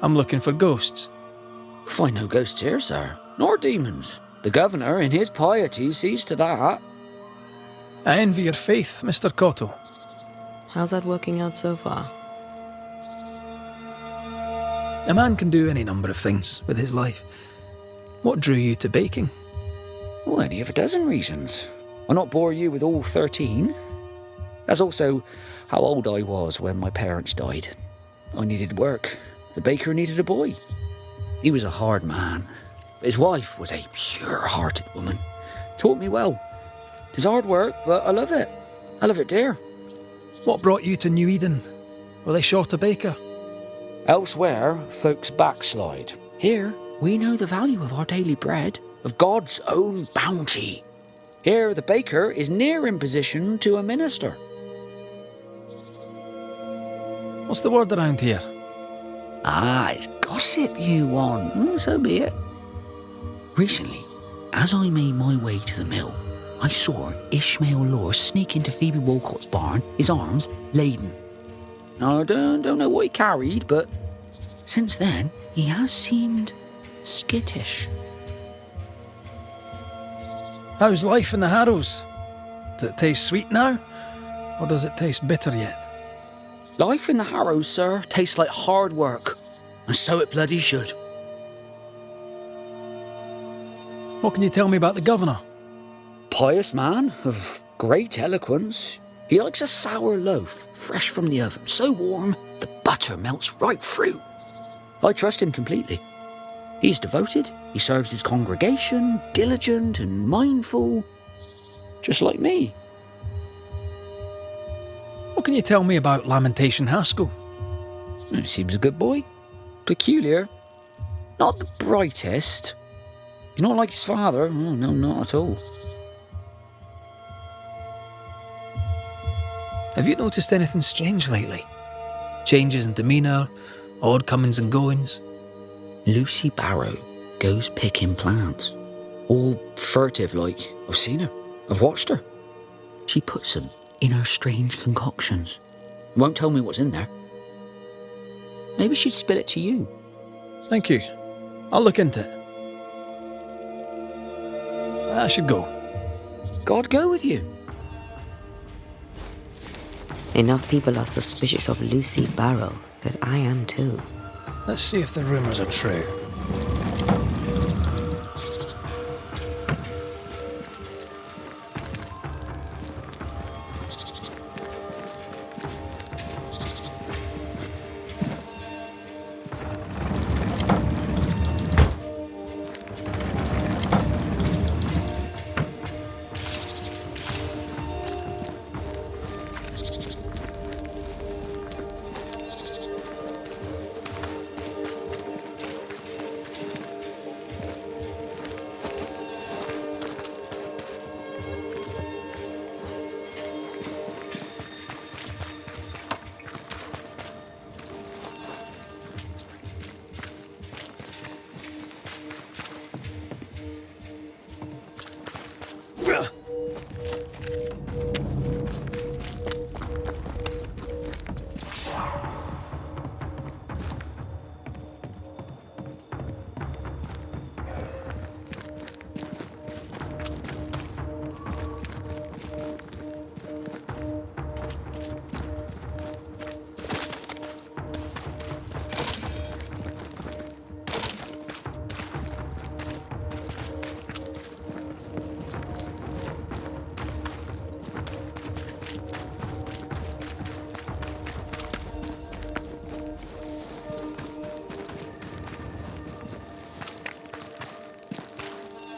I'm looking for ghosts. Find no ghosts here, sir, nor demons. The governor, in his piety, sees to that. I envy your faith, Mr. Cottle. How's that working out so far? A man can do any number of things with his life. What drew you to baking? Well, any of a dozen reasons. I'll not bore you with all 13. That's also how old I was when my parents died. I needed work. The baker needed a boy. He was a hard man. His wife was a pure-hearted woman. Taught me well. 'Tis hard work, but I love it. I love it dear. What brought you to New Eden? Were they short a baker? Elsewhere, folks backslide. Here, we know the value of our daily bread, of God's own bounty. Here, the baker is near in position to a minister. What's the word around here? Ah, it's gossip you want. So be it. Recently, as I made my way to the mill, I saw Ishmael Lore sneak into Phoebe Walcott's barn, his arms laden. Now, I don't know what he carried, but since then, he has seemed skittish. How's life in the Harrows? Does it taste sweet now? Or does it taste bitter yet? Life in the Harrows, sir, tastes like hard work. And so it bloody should. What can you tell me about the governor? Pious man of great eloquence. He likes a sour loaf, fresh from the oven, so warm the butter melts right through. I trust him completely. He's devoted, he serves his congregation, diligent and mindful, just like me. What can you tell me about Lamentation Haskell? He seems a good boy. Peculiar. Not the brightest. He's not like his father. Oh, no, not at all. Have you noticed anything strange lately? Changes in demeanour, odd comings and goings? Lucy Barrow goes picking plants. All furtive like. I've seen her. I've watched her. She puts them in her strange concoctions. Won't tell me what's in there. Maybe she'd spill it to you. Thank you. I'll look into it. I should go. God go with you. Enough people are suspicious of Lucy Barrow that I am too. Let's see if the rumours are true.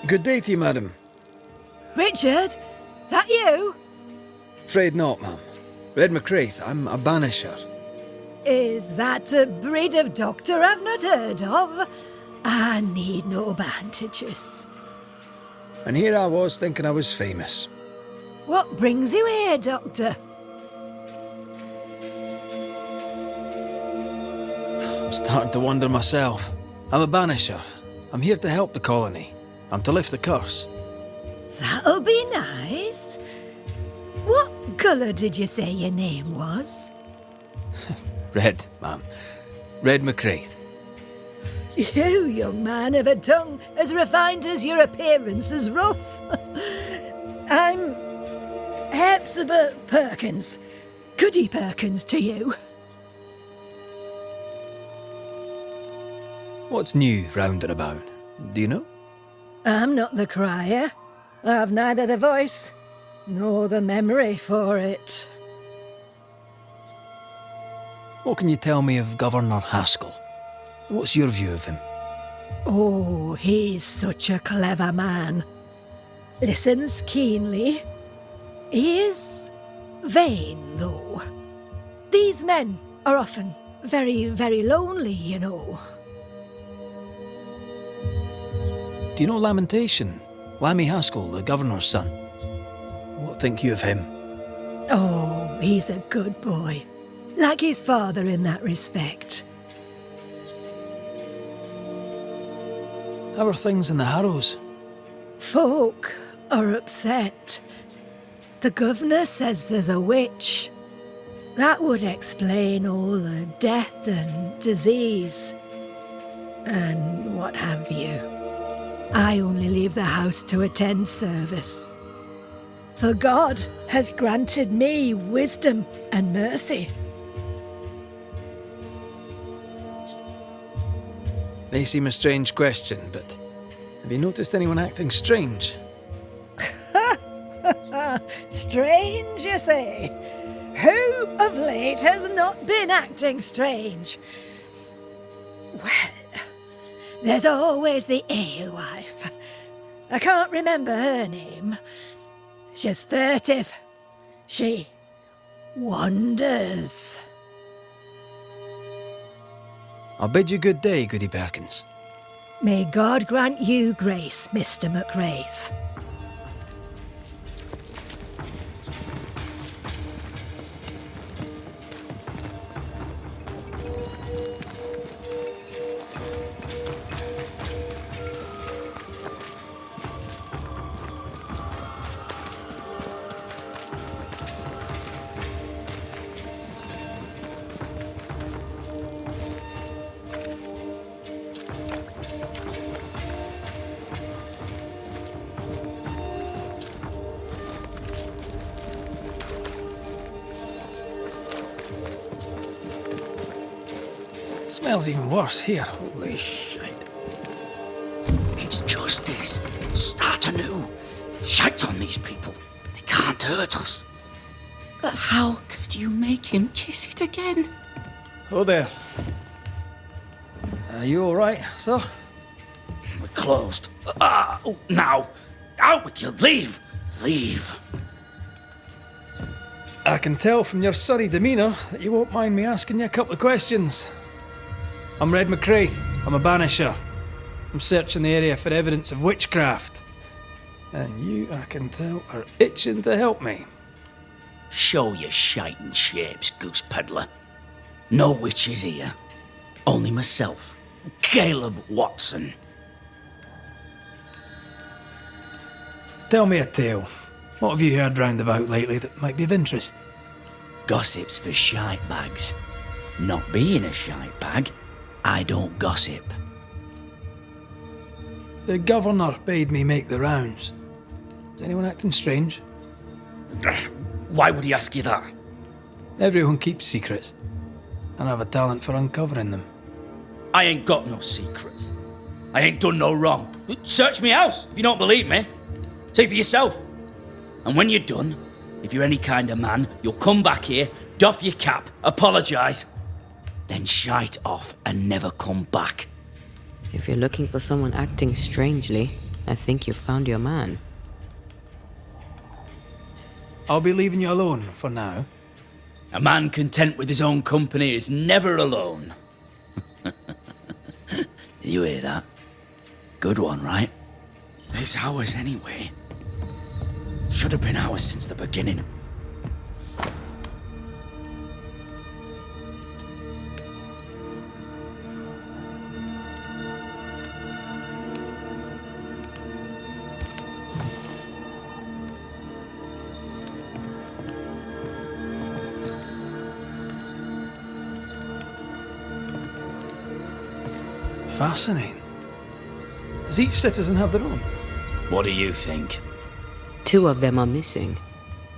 Good day to you, madam. Richard? That you? Afraid not, ma'am. Red McCraith, I'm a banisher. Is that a breed of doctor I've not heard of? I need no bandages. And here I was thinking I was famous. What brings you here, Doctor? I'm starting to wonder myself. I'm a Banisher. I'm here to help the colony. I'm to lift the curse. That'll be nice. What colour did you say your name was? Red, ma'am. Red McCraith. You, young man, have a tongue as refined as your appearance is rough. I'm Hepzibah Perkins. Goody Perkins to you. What's new round and about? Do you know? I'm not the crier. I've neither the voice nor the memory for it. What can you tell me of Governor Haskell? What's your view of him? Oh, he's such a clever man. Listens keenly. He is vain, though. These men are often very, very lonely, you know. Do you know Lamentation? Lammy Haskell, the governor's son. What think you of him? Oh, he's a good boy. Like his father in that respect. How are things in the Harrows? Folk are upset. The governor says there's a witch. That would explain all the death and disease. And what have you. I only leave the house to attend service. For God has granted me wisdom and mercy. May seem a strange question, but have you noticed anyone acting strange? Strange, you say? Who of late has not been acting strange? Well, there's always the alewife. I can't remember her name. She's furtive. She wanders. I'll bid you good day, Goody Perkins. May God grant you grace, Mr. McWraith. Smells even worse here. Holy shite. It's justice. Start anew. Shite on these people. They can't hurt us. But how could you make him kiss it again? Oh there. Are you alright, sir? We're closed. Now. Out with you. Leave. Leave. I can tell from your sunny demeanour that you won't mind me asking you a couple of questions. I'm Red McCraith. I'm a Banisher. I'm searching the area for evidence of witchcraft. And you, I can tell, are itching to help me. Show your shiting shapes, goose peddler. No witches here. Only myself, Caleb Watson. Tell me a tale. What have you heard round about lately that might be of interest? Gossip's for shite bags. Not being a shite bag, I don't gossip. The governor bade me make the rounds. Is anyone acting strange? Why would he ask you that? Everyone keeps secrets, and I have a talent for uncovering them. I ain't got no secrets. I ain't done no wrong. Search me house if you don't believe me. See for yourself. And when you're done, if you're any kind of man, you'll come back here, doff your cap, apologise, then shite off and never come back. If you're looking for someone acting strangely, I think you've found your man. I'll be leaving you alone for now. A man content with his own company is never alone. You hear that? good one, right? It's ours anyway. Should have been ours since the beginning. Fascinating. Does each citizen have their own? What do you think? 2 of them are missing.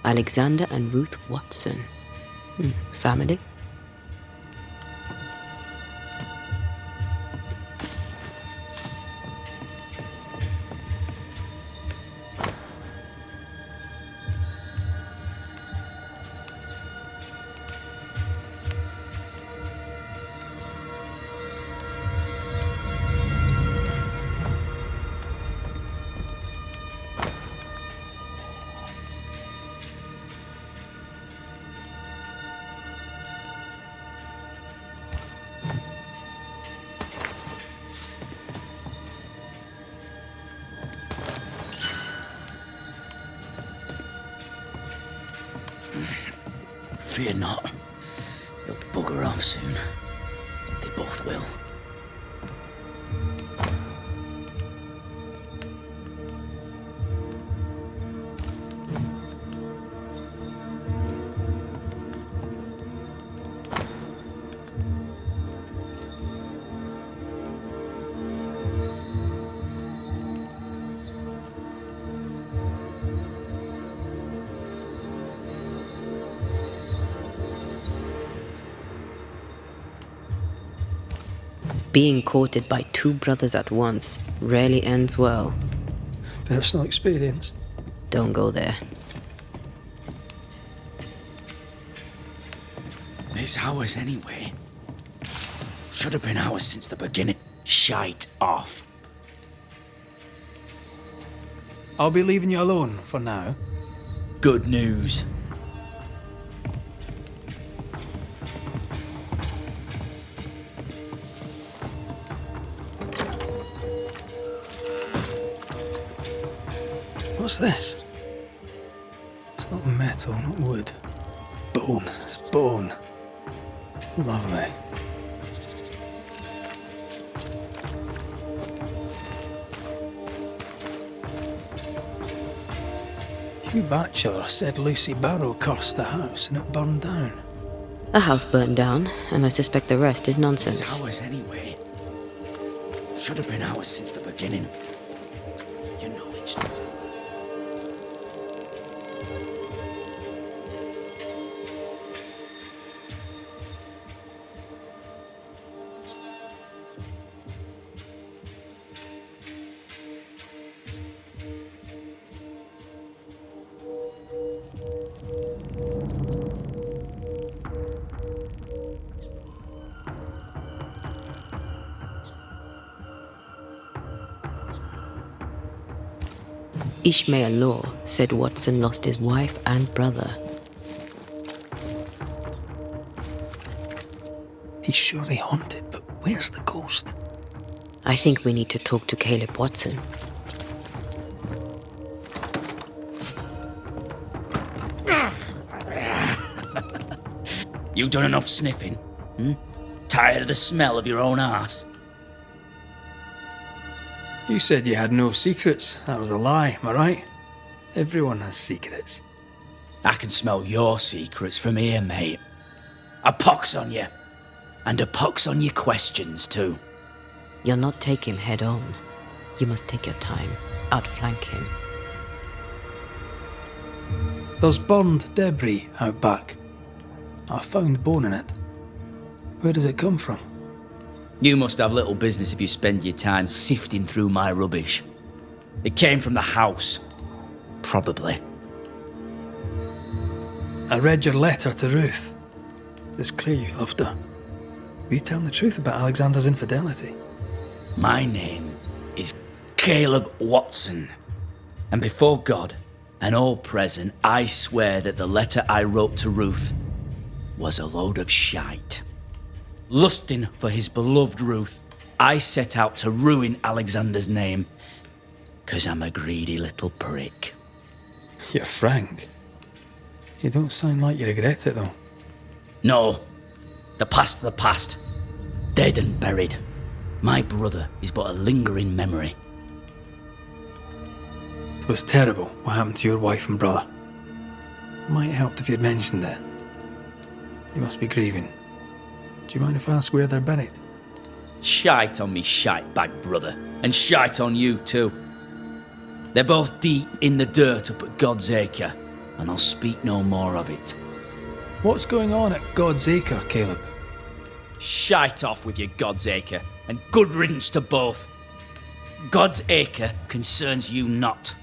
Alexander and Ruth Watson. Family? Fear not. They'll bugger off soon. They both will. Being courted by 2 brothers at once rarely ends well. Personal experience. Don't go there. It's ours anyway. Should have been ours since the beginning. Shite off. I'll be leaving you alone for now. Good news. What's this? It's not metal, not wood. Bone. It's bone. Lovely. Hugh Batchelor said Lucy Barrow cursed the house and it burned down. A house burned down, and I suspect the rest is nonsense. It's ours anyway. Should have been ours since the beginning. You know it's true. Ishmael Law said Watson lost his wife and brother. He's surely haunted, but where's the ghost? I think we need to talk to Caleb Watson. You done enough sniffing? Tired of the smell of your own arse? You said you had no secrets. That was a lie, am I right? Everyone has secrets. I can smell your secrets from here, mate. A pox on you. And a pox on your questions, too. You're not taking him head on. You must take your time. Outflank him. There's burned debris out back. I found bone in it. Where does it come from? You must have little business if you spend your time sifting through my rubbish. It came from the house. Probably. I read your letter to Ruth. It's clear you loved her. Were you telling the truth about Alexander's infidelity? My name is Caleb Watson. And before God and all present, I swear that the letter I wrote to Ruth was a load of shite. Lusting for his beloved Ruth, I set out to ruin Alexander's name, 'cause I'm a greedy little prick. You're frank. You don't sound like you regret it, though. No. The past's the past. Dead and buried. My brother is but a lingering memory. It was terrible what happened to your wife and brother. Might help if you'd mentioned it. You must be grieving. Do you mind if I ask where they're buried? Shite on me shite bag brother, and shite on you too. They're both deep in the dirt up at God's Acre, and I'll speak no more of it. What's going on at God's Acre, Caleb? Shite off with your God's Acre, and good riddance to both. God's Acre concerns you not.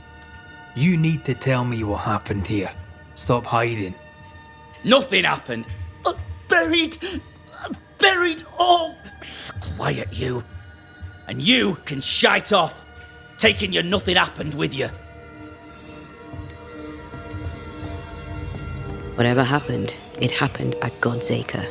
You need to tell me what happened here. Stop hiding. Nothing happened. Buried. Oh, quiet you. And you can shite off, taking your nothing happened with you. Whatever happened, it happened at God's Acre.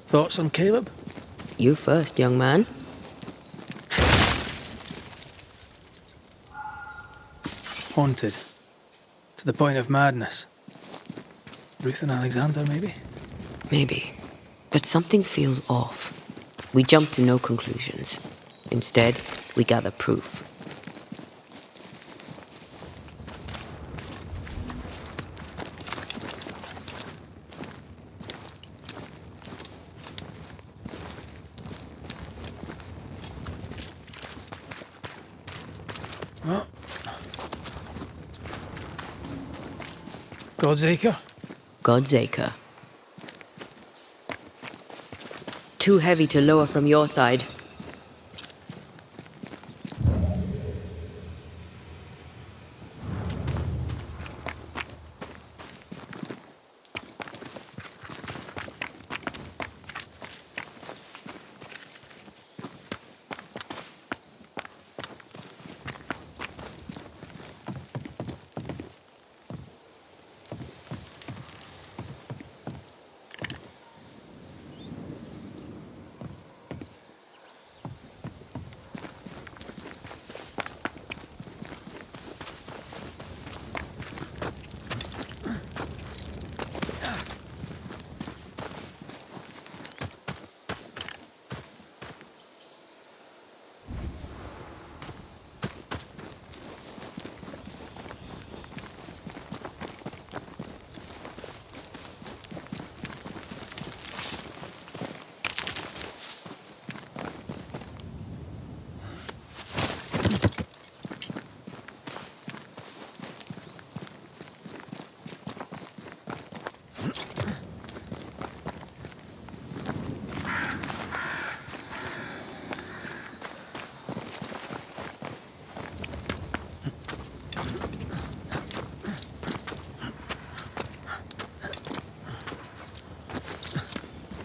Thoughts on Caleb? You first, young man. Haunted. To the point of madness. Ruth and Alexander, maybe? Maybe. But something feels off. We jump to no conclusions. Instead, we gather proof. God's Acre? God's Acre. Too heavy to lower from your side.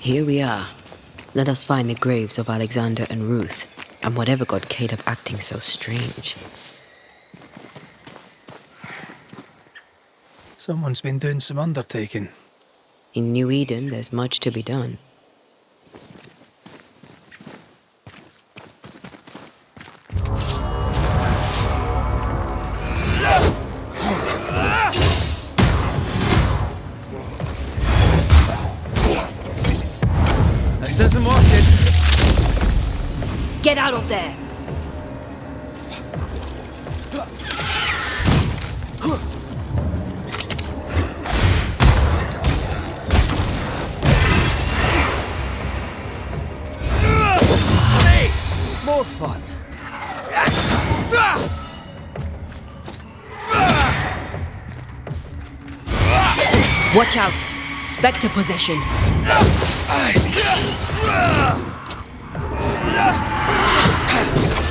Here we are. Let us find the graves of Alexander and Ruth, and whatever got Caleb acting so strange. Someone's been doing some undertaking. In New Eden, there's much to be done. This isn't working. Get out of there! More fun. Watch out! Spectre possession!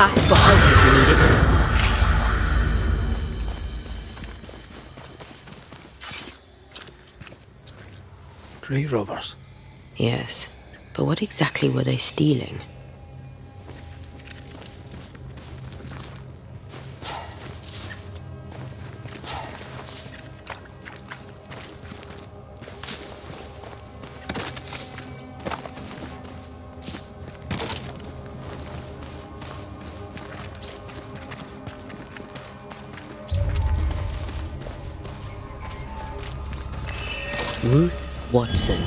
Ask for help if you need it. Grave robbers. Yes, but what exactly were they stealing? Ruth Watson.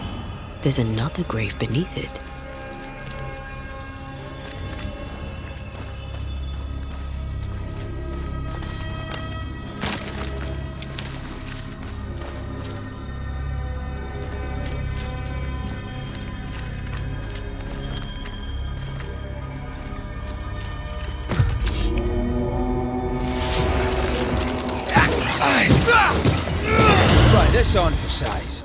There's another grave beneath it. Try this on for size.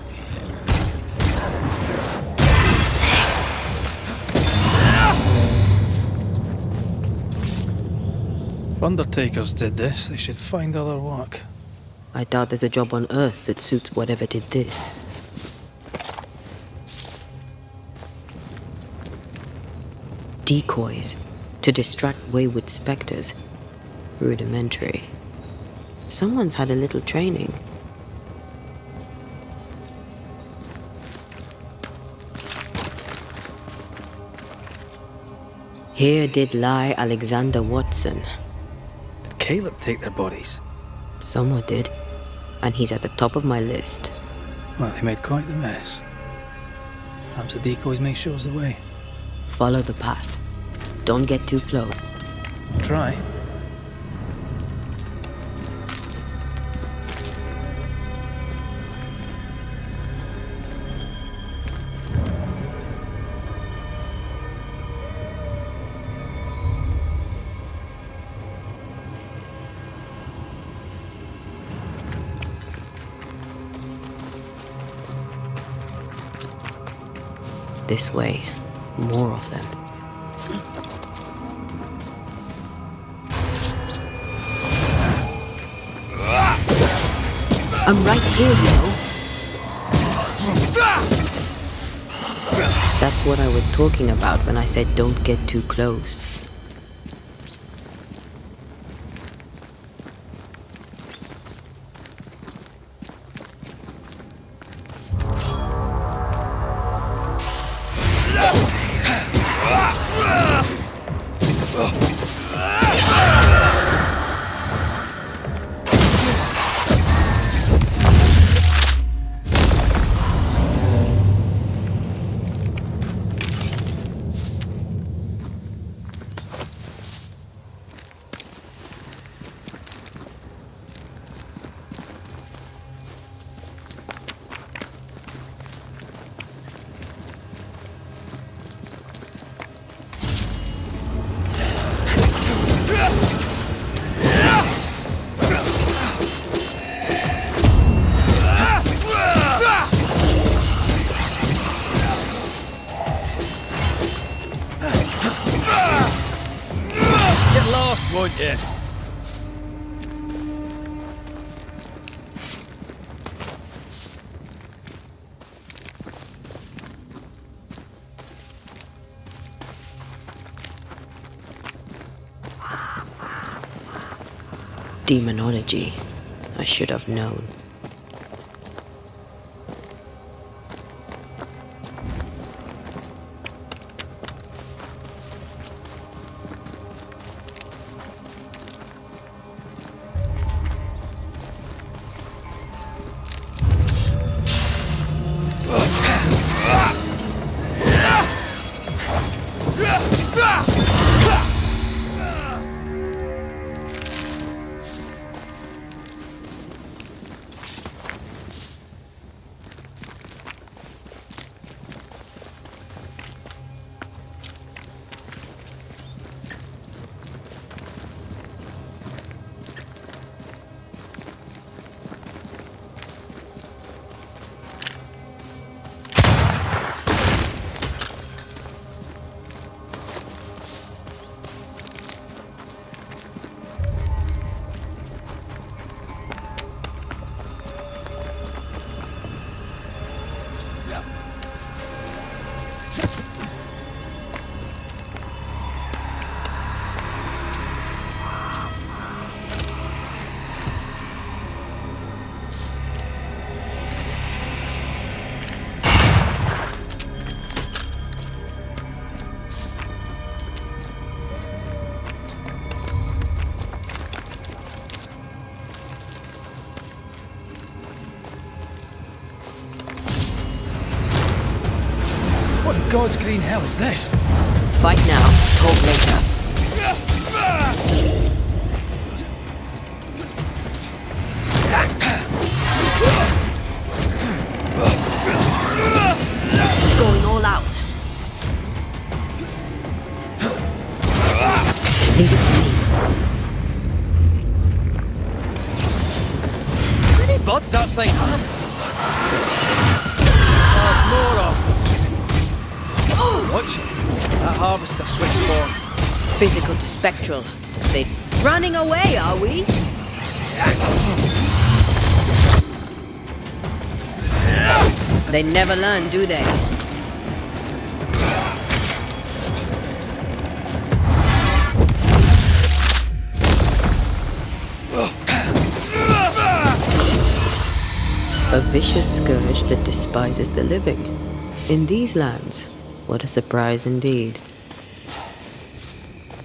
If undertakers did this, they should find other work. I doubt there's a job on Earth that suits whatever did this. Decoys to distract wayward specters. Rudimentary. Someone's had a little training. Here did lie Alexander Watson. Did Caleb take their bodies? Someone did, and he's at the top of my list. Well, they made quite the mess. Perhaps the decoys may show us the way. Follow the path. Don't get too close. I'll try. This way. More of them. I'm right here, yo. That's what I was talking about when I said don't get too close. Won't you? Demonology. I should have known. in God's green hell is this? Fight now, talk later. Going all out. Leave it to me. How many buds that thing have? There's more of them. Watch it. That harvester switched form. Physical to spectral. They running away, are we? They never learn, do they? A vicious scourge that despises the living. In these lands, what a surprise indeed.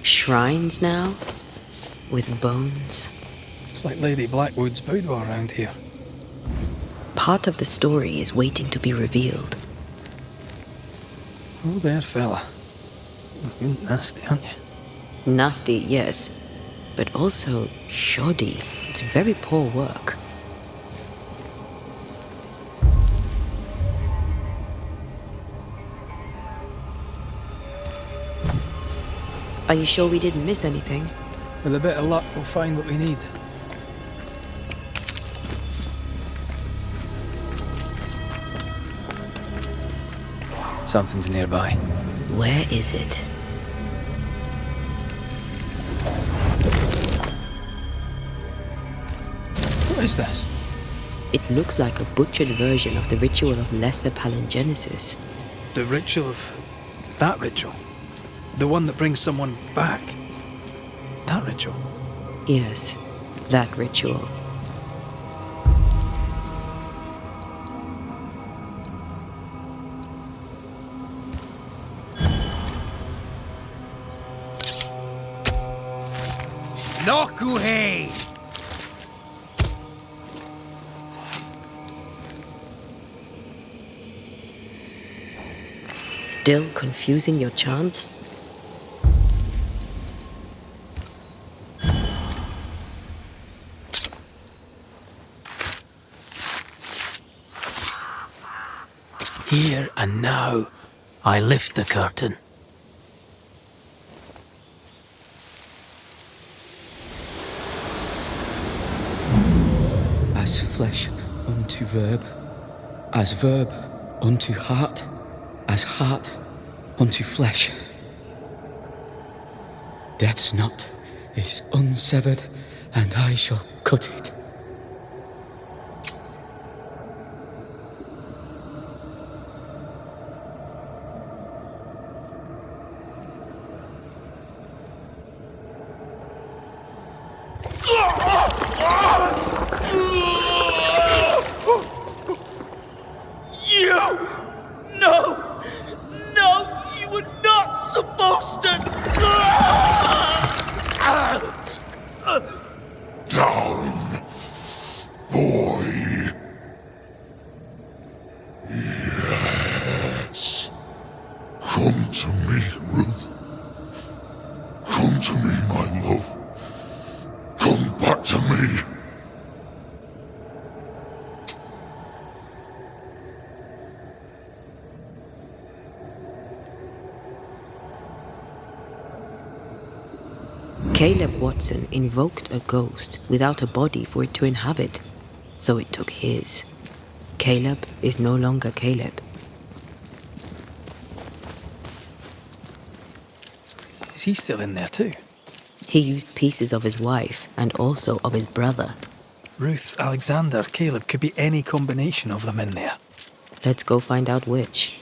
Shrines now, with bones. It's like Lady Blackwood's boudoir around here. Part of the story is waiting to be revealed. Oh, there, fella. You're nasty, aren't you? Nasty, yes, but also shoddy. It's very poor work. Are you sure we didn't miss anything? With a bit of luck, we'll find what we need. Something's nearby. Where is it? What is this? It looks like a butchered version of the ritual of Lesser Palingenesis. The ritual of... that ritual? The one that brings someone back? That ritual? Yes, that ritual. Nokuhei! Still confusing your chants? Here and now, I lift the curtain. As flesh unto verb, as verb unto heart, as heart unto flesh. Death's knot is unsevered, and I shall cut it. Down, boy. Yes. Come to me, Ruth. Come to me, my love. Come back to me. Caleb Watson invoked a ghost without a body for it to inhabit, so it took his. Caleb is no longer Caleb. Is he still in there too? He used pieces of his wife and also of his brother. Ruth, Alexander, Caleb, could be any combination of them in there. Let's go find out which.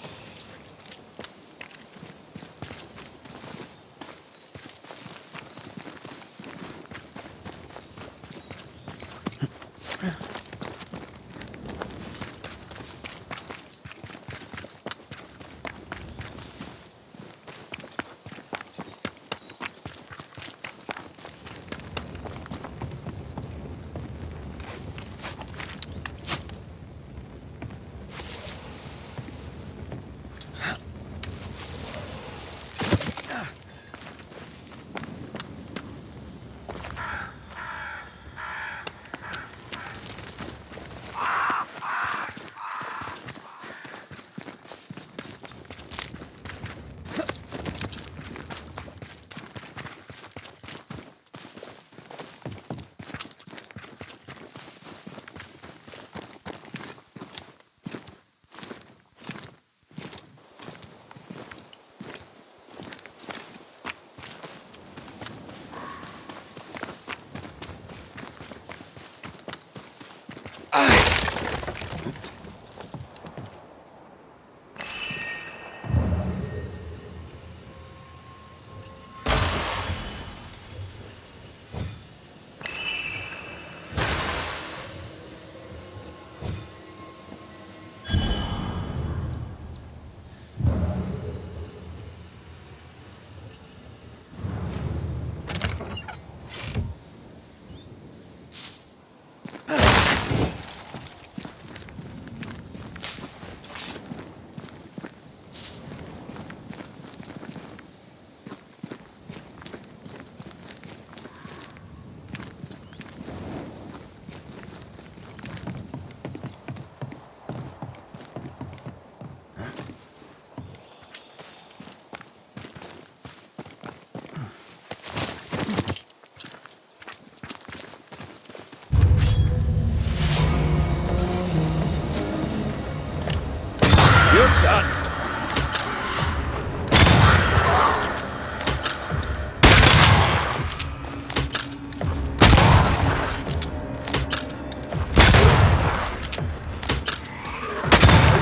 You're done.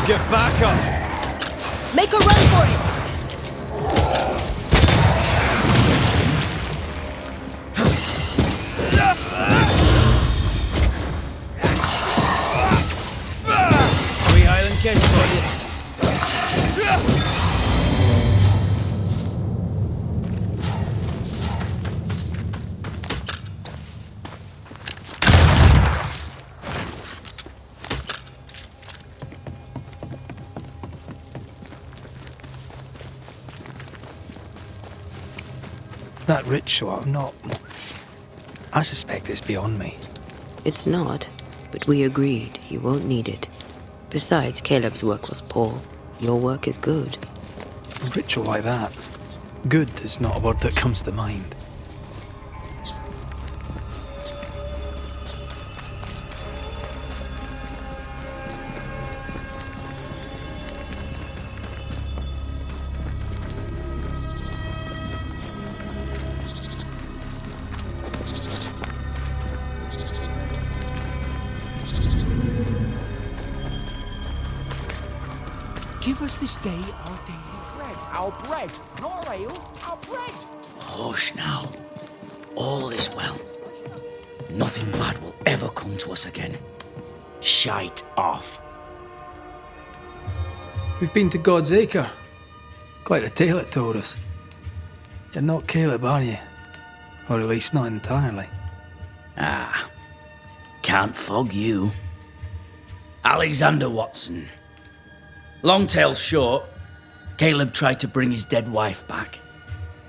Get back up. Make a run for it! Three Highland kiss for you. That ritual, I'm not... I suspect it's beyond me. It's not, but we agreed you won't need it. Besides, Caleb's work was poor. Your work is good. A ritual like that, good is not a word that comes to mind. Give us this day our daily bread. Our bread, not our ale, our bread. Hush now. All is well. Nothing bad will ever come to us again. Shite off. We've been to God's Acre. Quite a tale it told us. You're not Caleb, are you? Or at least not entirely. Ah, can't fog you. Alexander Watson. Long tale short, Caleb tried to bring his dead wife back,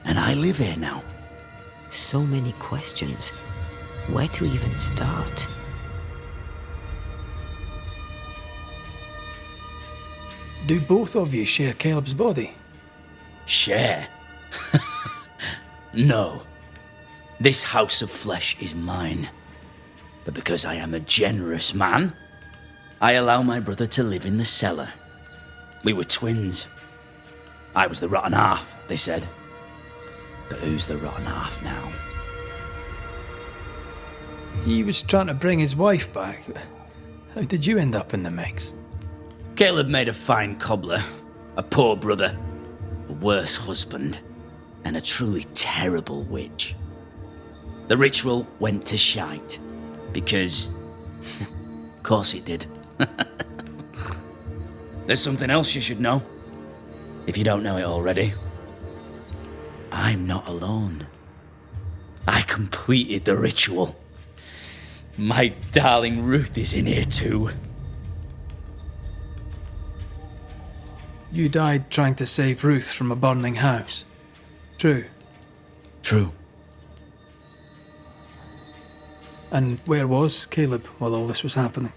and I live here now. So many questions. Where to even start? Do both of you share Caleb's body? Share? No. This house of flesh is mine. But because I am a generous man, I allow my brother to live in the cellar. We were twins. I was the rotten half, they said. But who's the rotten half now? He was trying to bring his wife back. How did you end up in the mix? Caleb made a fine cobbler, a poor brother, a worse husband, and a truly terrible witch. The ritual went to shite, because... of course it did. There's something else you should know, if you don't know it already. I'm not alone. I completed the ritual. My darling Ruth is in here too. You died trying to save Ruth from a burning house. True. True. And where was Caleb while all this was happening?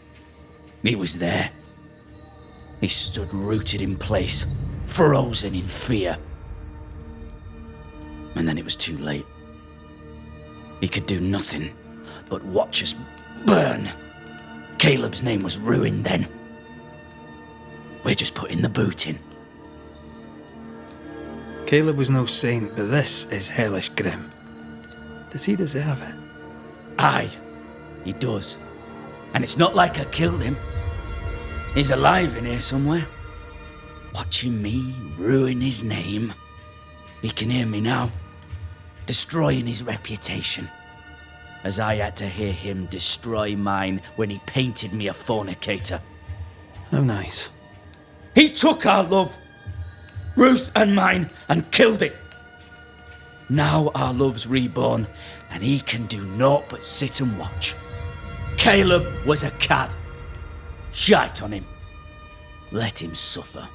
He was there. He stood rooted in place, frozen in fear. And then it was too late. He could do nothing but watch us burn. Caleb's name was ruined then. We're just putting the boot in. Caleb was no saint, but this is hellish grim. Does he deserve it? Aye, he does. And it's not like I killed him. He's alive in here somewhere, watching me ruin his name. He can hear me now, destroying his reputation, as I had to hear him destroy mine when he painted me a fornicator. How nice. He took our love, Ruth and mine, and killed it. Now our love's reborn, and he can do naught but sit and watch. Caleb was a cad. Shite on him. Let him suffer.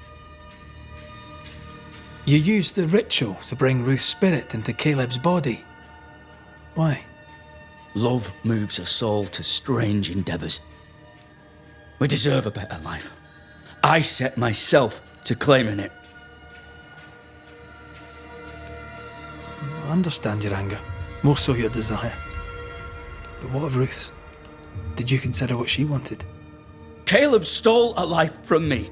You used the ritual to bring Ruth's spirit into Caleb's body. Why? Love moves a soul to strange endeavours. We deserve a better life. I set myself to claiming it. I understand your anger, more so your desire. But what of Ruth's? Did you consider what she wanted? Caleb stole a life from me,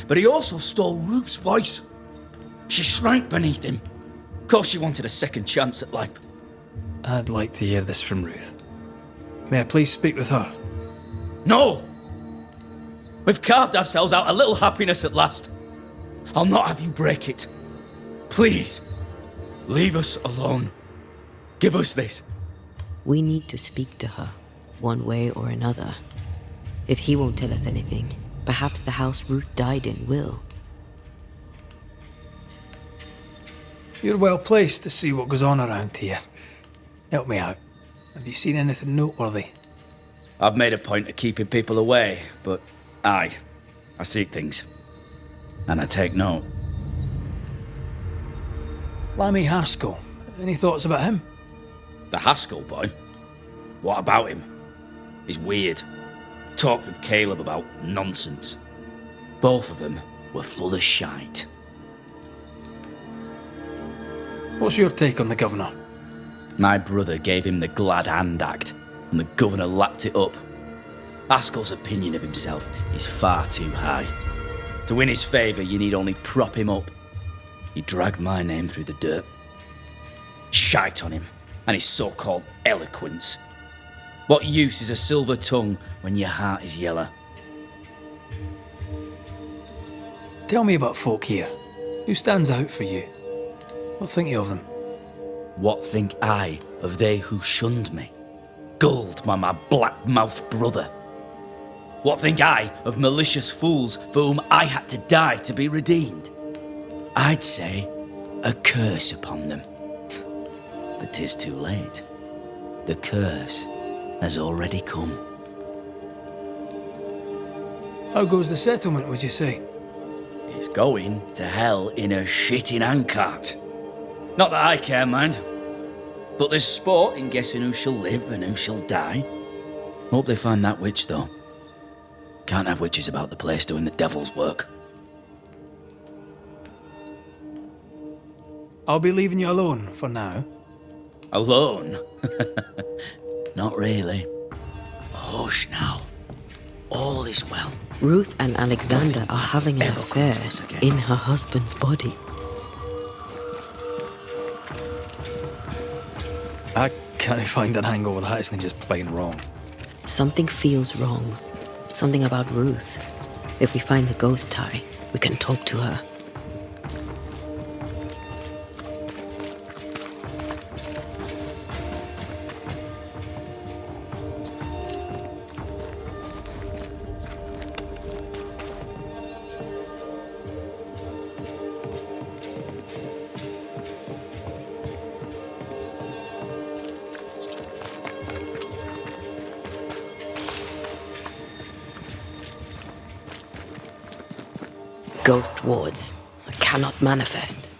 but he also stole Ruth's voice. She shrank beneath him. Of course she wanted a second chance at life. I'd like to hear this from Ruth. May I please speak with her? No! We've carved ourselves out a little happiness at last. I'll not have you break it. Please, leave us alone. Give us this. We need to speak to her, one way or another. If he won't tell us anything, perhaps the house Ruth died in will. You're well placed to see what goes on around here. Help me out. Have you seen anything noteworthy? I've made a point of keeping people away, but I seek things. And I take note. Lammy Haskell. Any thoughts about him? The Haskell boy? What about him? He's weird. Talked with Caleb about nonsense. Both of them were full of shite. What's your take on the governor? My brother gave him the Glad Hand Act, and the governor lapped it up. Haskell's opinion of himself is far too high. To win his favour, you need only prop him up. He dragged my name through the dirt. Shite on him, and his so-called eloquence. What use is a silver tongue when your heart is yellow? Tell me about folk here. Who stands out for you? What think you of them? What think I of they who shunned me? Gulled by my black-mouthed brother? What think I of malicious fools for whom I had to die to be redeemed? I'd say a curse upon them. But 'tis too late. The curse has already come. How goes the settlement, would you say? It's going to hell in a shitting handcart. Not that I care, mind. But there's sport in guessing who shall live and who shall die. Hope they find that witch, though. Can't have witches about the place doing the devil's work. I'll be leaving you alone for now. Alone? Not really. Hush now. All is well. Ruth and Alexander are having an affair in her husband's body. I can't find an angle that isn't just plain wrong. Something feels wrong. Something about Ruth. If we find the ghost tie, we can talk to her. Ghost wards. I cannot manifest.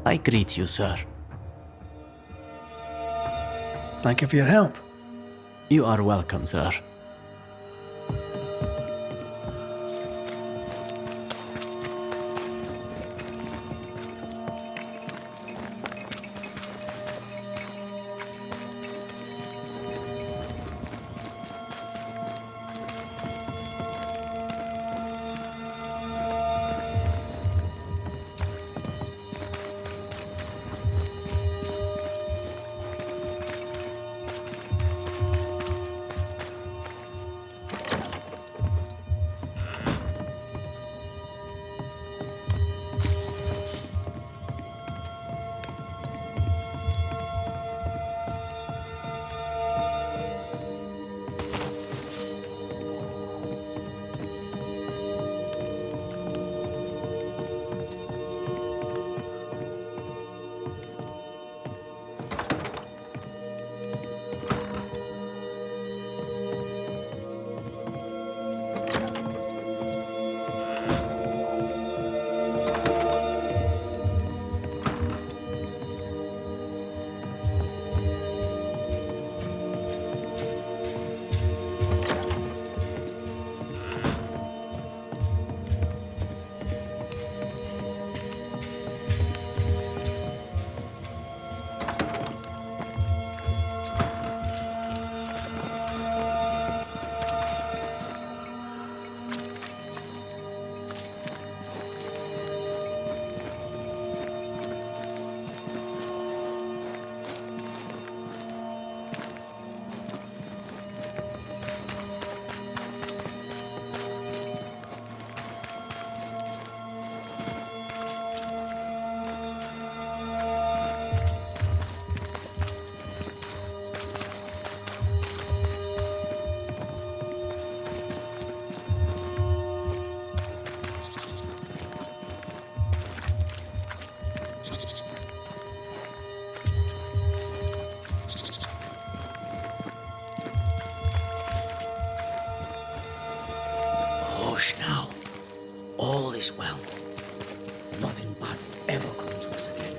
I greet you, sir. Thank you for your help. You are welcome, sir. all is well. Nothing bad will ever come to us again.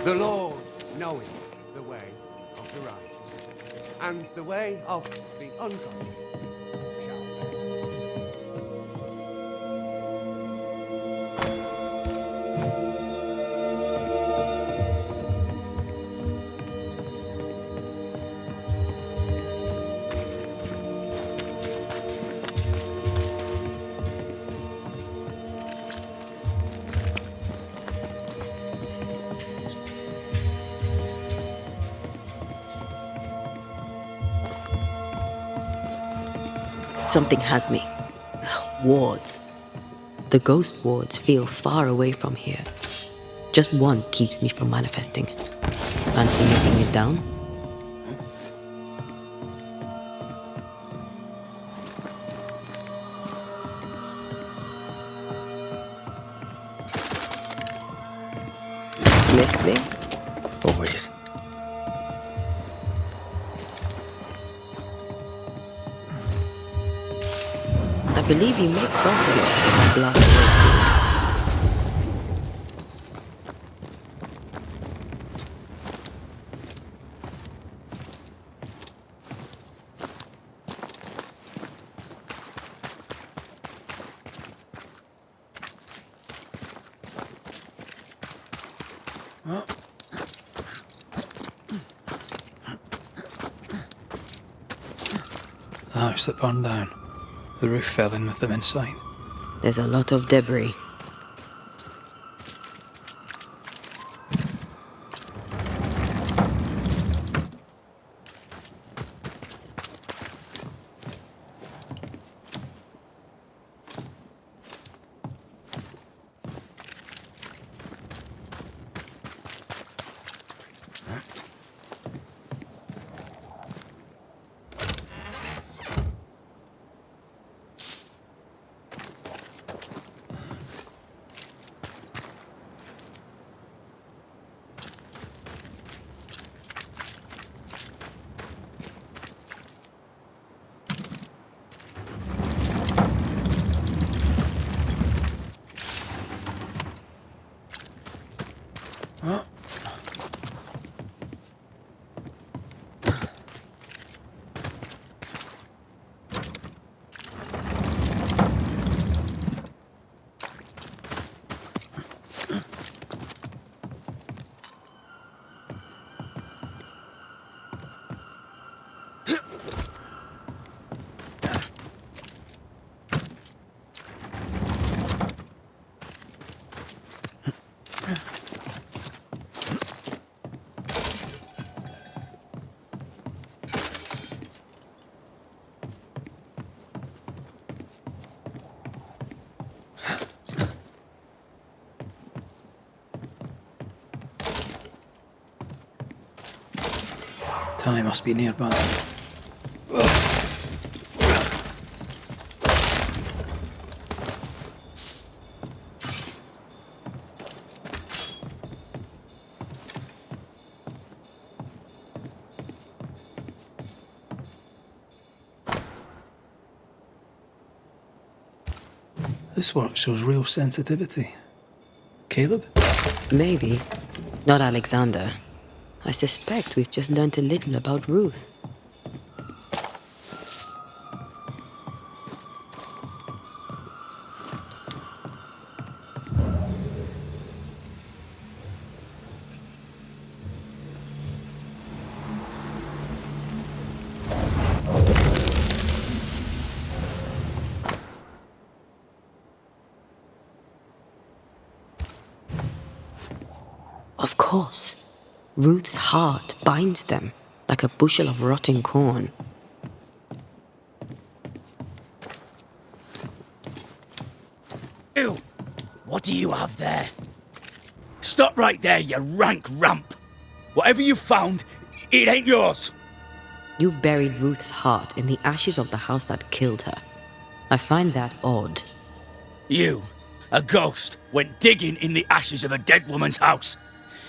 The Lord knoweth the way of the righteous, and the way of the ungodly shall perish. Something has me. Wards. The ghost wards feel far away from here. Just one keeps me from manifesting. Fancy making it down? Missed me? Always. I believe you may cross here if I blast away. The house that burned down. The roof fell in with them inside. There's a lot of debris. Ty must be nearby. This work shows real sensitivity. Caleb? Maybe. Not Alexander. I suspect we've just learnt a little about Ruth. Of course. Ruth's heart binds them like a bushel of rotting corn. Ew! What do you have there? Stop right there, you rank ramp! Whatever you found, it ain't yours! You buried Ruth's heart in the ashes of the house that killed her. I find that odd. You, a ghost, went digging in the ashes of a dead woman's house.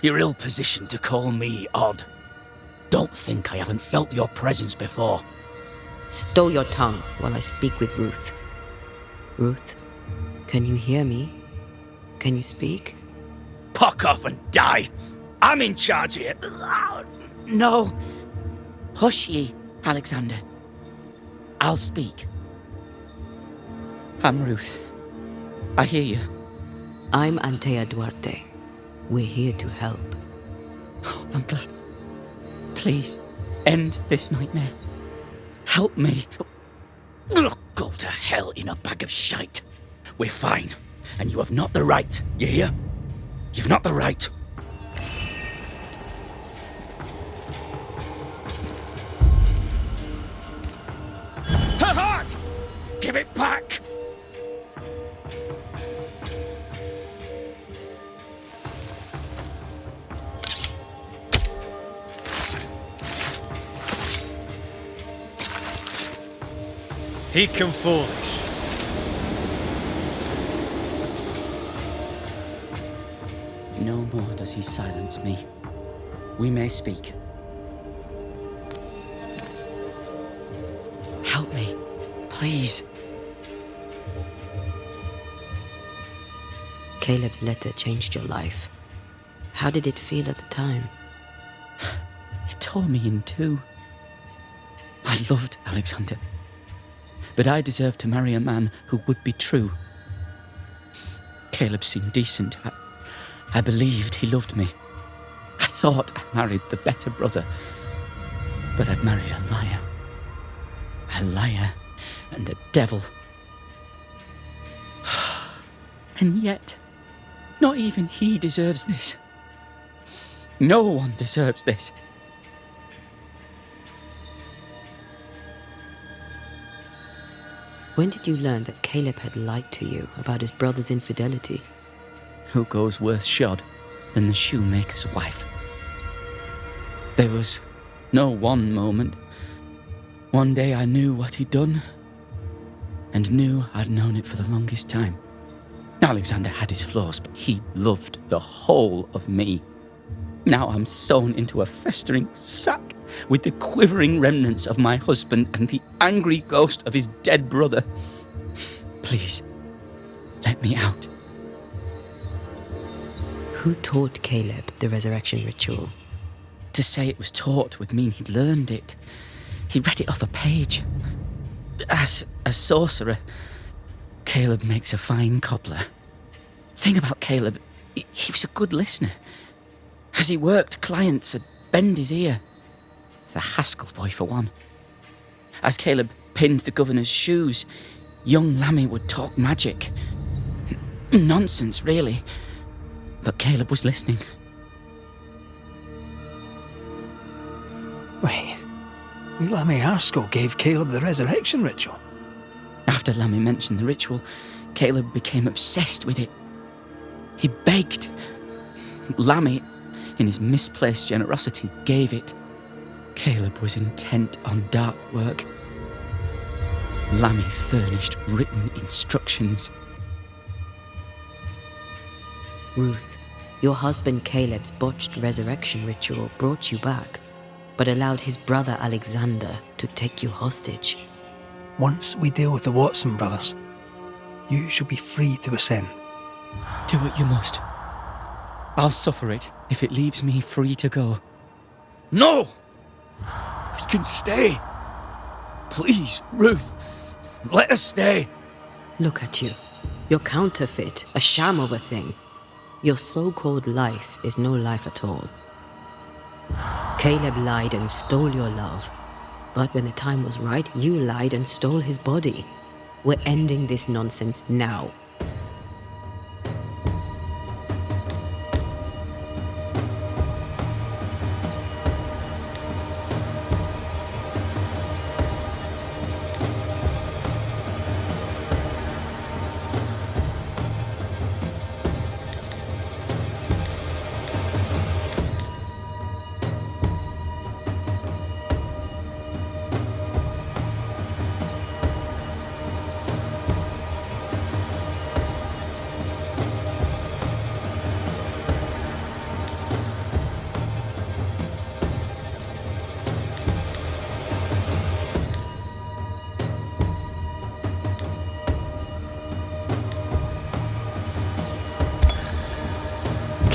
You're ill-positioned to call me odd. Don't think I haven't felt your presence before. Stow your tongue while I speak with Ruth. Ruth, can you hear me? Can you speak? Puck off and die! I'm in charge here. No. Hush ye, Alexander. I'll speak. I'm Ruth. I hear you. I'm Antea Duarte. We're here to help. Oh, I'm glad. Please, end this nightmare. Help me. Go to hell in a bag of shite. We're fine, and you have not the right, you hear? You've not the right. Her heart! Give it back! He can foolish. No more does he silence me. We may speak. Help me, please. Caleb's letter changed your life. How did it feel at the time? It tore me in two. I loved Alexander. But I deserved to marry a man who would be true. Caleb seemed decent. I believed he loved me. I thought I married the better brother. But I'd married a liar. A liar and a devil. And yet, not even he deserves this. No one deserves this. When did you learn that Caleb had lied to you about his brother's infidelity? Who goes worse shod than the shoemaker's wife? There was no one moment. One day I knew what he'd done, and knew I'd known it for the longest time. Alexander had his flaws, but he loved the whole of me. Now I'm sewn into a festering sack with the quivering remnants of my husband and the angry ghost of his dead brother. Please, let me out. Who taught Caleb the resurrection ritual? To say it was taught would mean he'd learned it. He read it off a page. As a sorcerer, Caleb makes a fine cobbler. Thing about Caleb, he was a good listener. As he worked, clients would bend his ear. The Haskell boy, for one. As Caleb pinned the governor's shoes, young Lammy would talk magic. Nonsense, really. But Caleb was listening. Wait, Lammy Haskell gave Caleb the resurrection ritual? After Lammy mentioned the ritual, Caleb became obsessed with it. He begged. Lammy, in his misplaced generosity, gave it. Caleb was intent on dark work. Lammy furnished written instructions. Ruth, your husband Caleb's botched resurrection ritual brought you back, but allowed his brother Alexander to take you hostage. Once we deal with the Watson brothers, you shall be free to ascend. Do what you must. I'll suffer it if it leaves me free to go. No! We can stay. Please, Ruth, let us stay. Look at you. You're counterfeit, a sham of a thing. Your so-called life is no life at all. Caleb lied and stole your love. But when the time was right, you lied and stole his body. We're ending this nonsense now.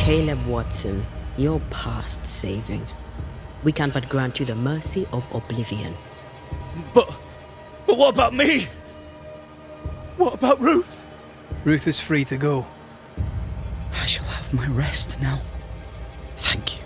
Caleb Watson, you're past saving. We can but grant you the mercy of oblivion. But what about me? What about Ruth? Ruth is free to go. I shall have my rest now. Thank you.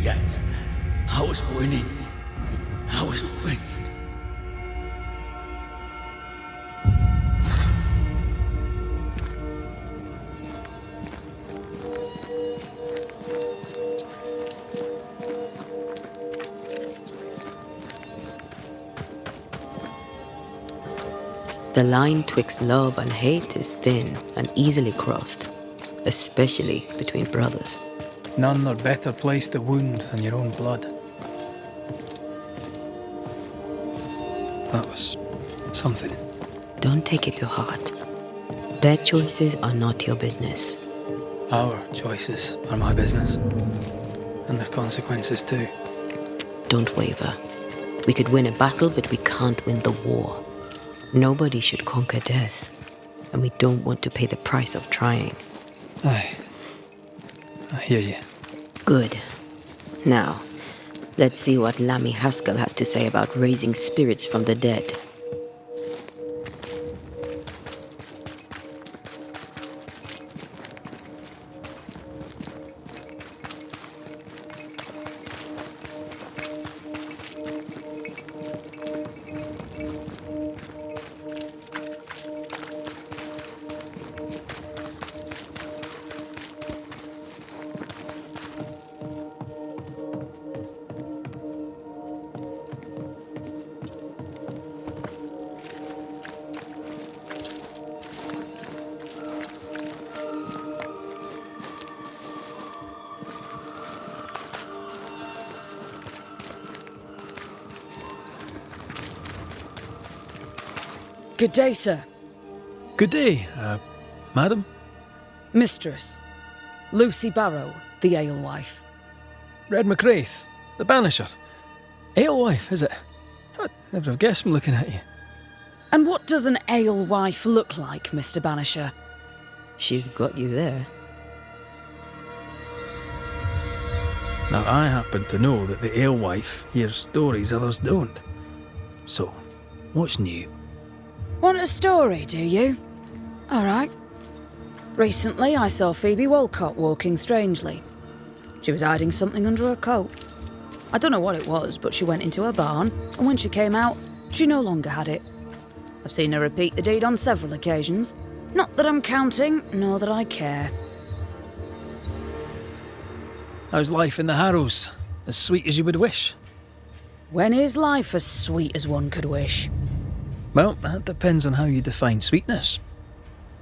Yet. I was winning. I was winning. The line twixt love and hate is thin and easily crossed, especially between brothers. None are better placed to wound than your own blood. That was something. Don't take it to heart. Their choices are not your business. Our choices are my business. And their consequences too. Don't waver. We could win a battle, but we can't win the war. Nobody should conquer death, and we don't want to pay the price of trying. Aye. I hear you. Good. Now, let's see what Lammy Haskell has to say about raising spirits from the dead. Good day, sir. Good day, madam. Mistress. Lucy Barrow, the alewife. Red McCraith, the Banisher. Alewife, is it? I'd never have guessed from looking at you. And what does an alewife look like, Mr. Banisher? She's got you there. Now, I happen to know that the alewife hears stories others don't. So, what's new? Want a story, do you? All right. Recently, I saw Phoebe Walcott walking strangely. She was hiding something under her coat. I don't know what it was, but she went into her barn, and when she came out, she no longer had it. I've seen her repeat the deed on several occasions. Not that I'm counting, nor that I care. How's life in the Harrows? As sweet as you would wish? When is life as sweet as one could wish? Well, that depends on how you define sweetness.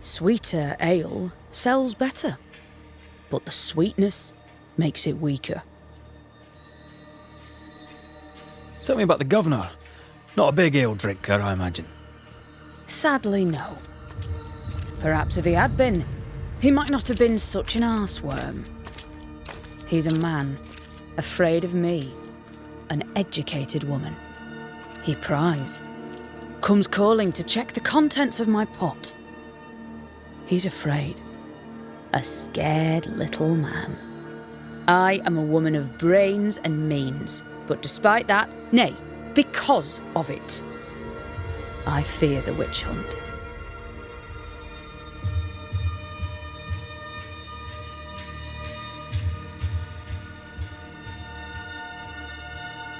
Sweeter ale sells better, but the sweetness makes it weaker. Tell me about the governor. Not a big ale drinker, I imagine. Sadly, no. Perhaps if he had been, he might not have been such an arseworm. He's a man, afraid of me, an educated woman. He pries, comes calling to check the contents of my pot. He's afraid, a scared little man. I am a woman of brains and means, but despite that, nay, because of it, I fear the witch hunt.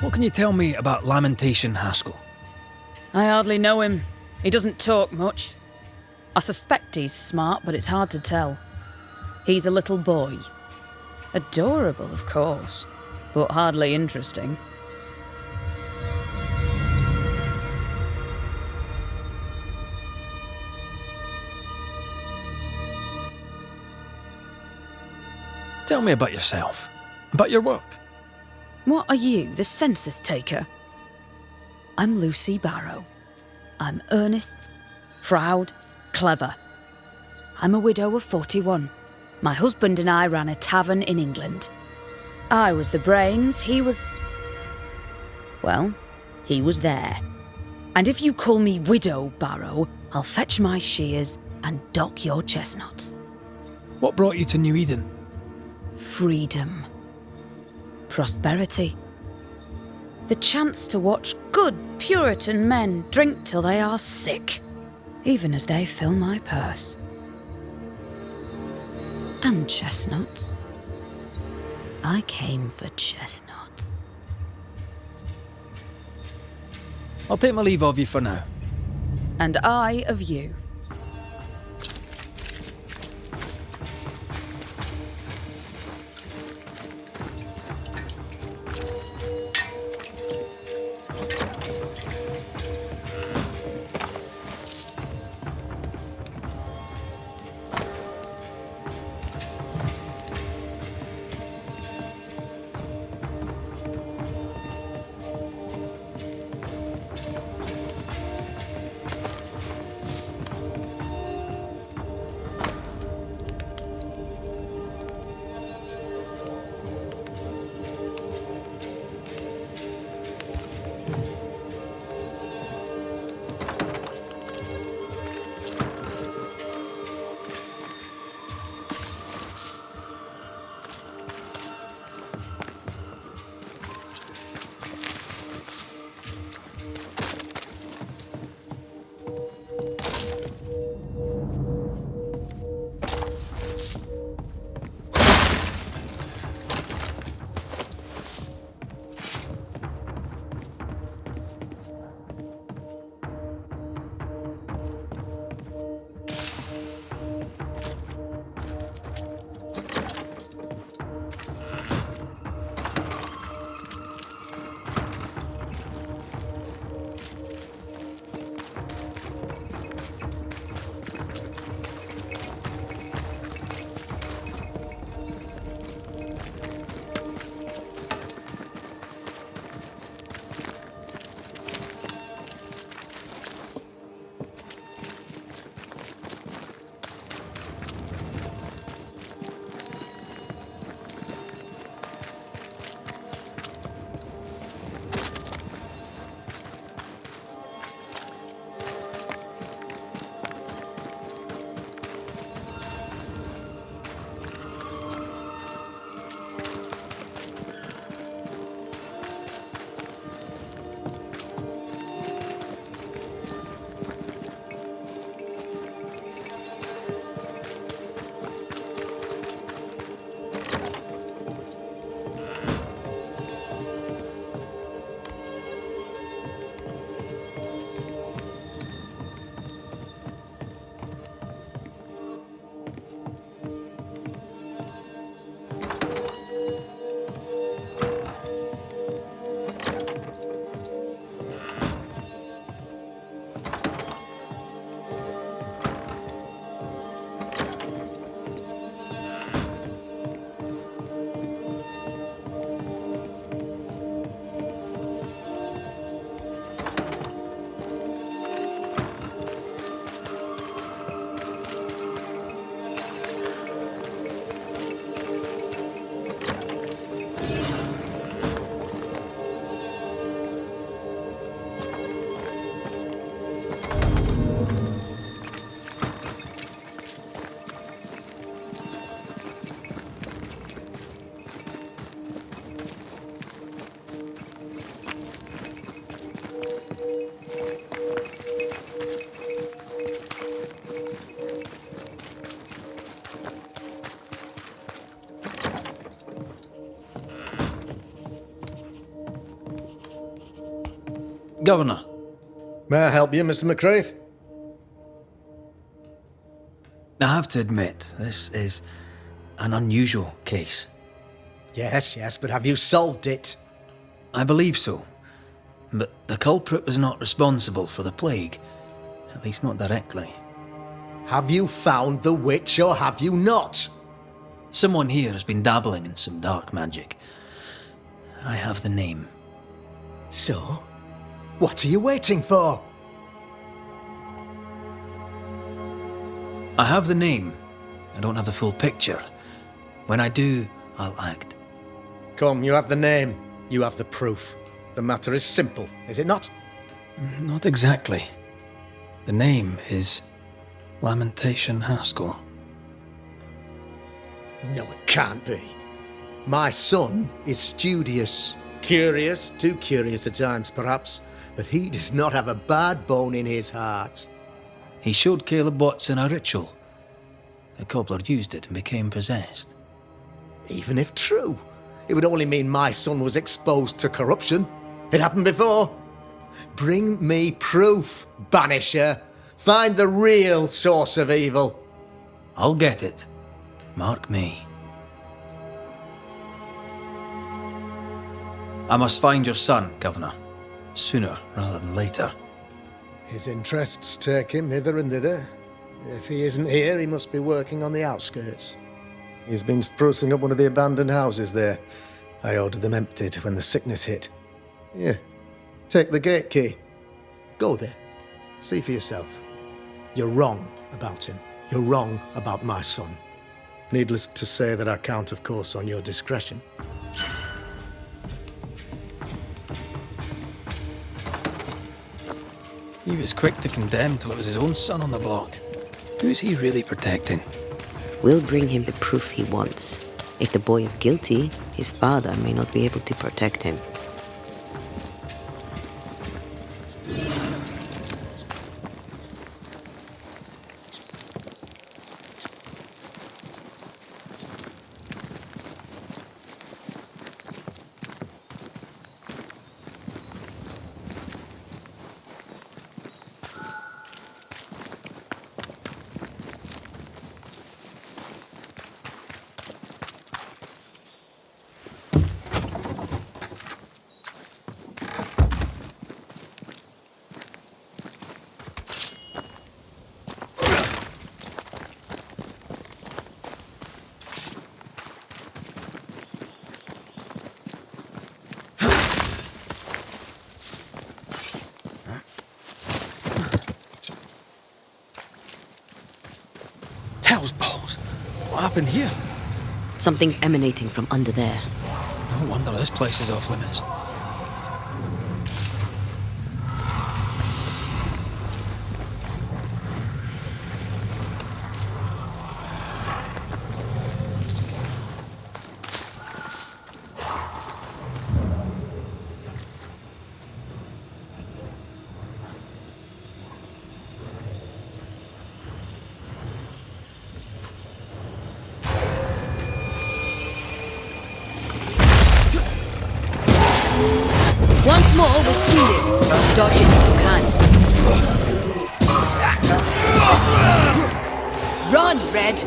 What can you tell me about Lamentation Haskell? I hardly know him. He doesn't talk much. I suspect he's smart, but it's hard to tell. He's a little boy. Adorable, of course, but hardly interesting. Tell me about yourself, about your work. What are you, the census taker? I'm Lucy Barrow. I'm earnest, proud, clever. I'm a widow of 41. My husband and I ran a tavern in England. I was the brains, he was... well, he was there. And if you call me Widow Barrow, I'll fetch my shears and dock your chestnuts. What brought you to New Eden? Freedom. Prosperity. The chance to watch good Puritan men drink till they are sick, even as they fill my purse. And chestnuts. I came for chestnuts. I'll take my leave of you for now. And I of you. Governor. May I help you, Mr. McCraith? I have to admit, this is an unusual case. Yes, but have you solved it? I believe so. But the culprit was not responsible for the plague. At least not directly. Have you found the witch or have you not? Someone here has been dabbling in some dark magic. I have the name. So? What are you waiting for? I have the name. I don't have the full picture. When I do, I'll act. Come, you have the name. You have the proof. The matter is simple, is it not? Not exactly. The name is Lamentation Haskell. No, it can't be. My son is studious. Curious, too curious at times perhaps, but he does not have a bad bone in his heart. He showed Caleb Watson a ritual. The cobbler used it and became possessed. Even if true, it would only mean my son was exposed to corruption. It happened before. Bring me proof, Banisher. Find the real source of evil. I'll get it. Mark me. I must find your son, Governor. Sooner rather than later. His interests take him hither and thither. If he isn't here, he must be working on the outskirts. He's been sprucing up one of the abandoned houses there. I ordered them emptied when the sickness hit. Here, take the gate key. Go there. See for yourself. You're wrong about him. You're wrong about my son. Needless to say that I count, of course, on your discretion. He was quick to condemn till it was his own son on the block. Who's he really protecting? We'll bring him the proof he wants. If the boy is guilty, his father may not be able to protect him. Hell's balls! What happened here? Something's emanating from under there. No wonder this place is off limits. Once more, we'll kill him. Dodge it if you can. Run, Red!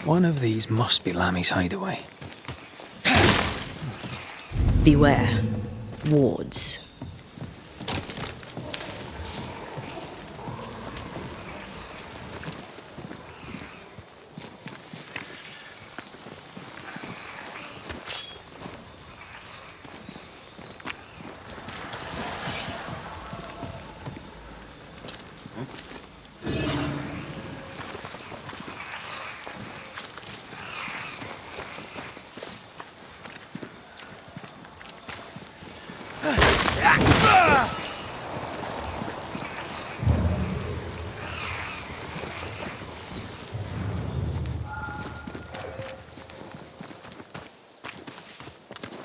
One of these must be Lammy's hideaway. Beware. Wards.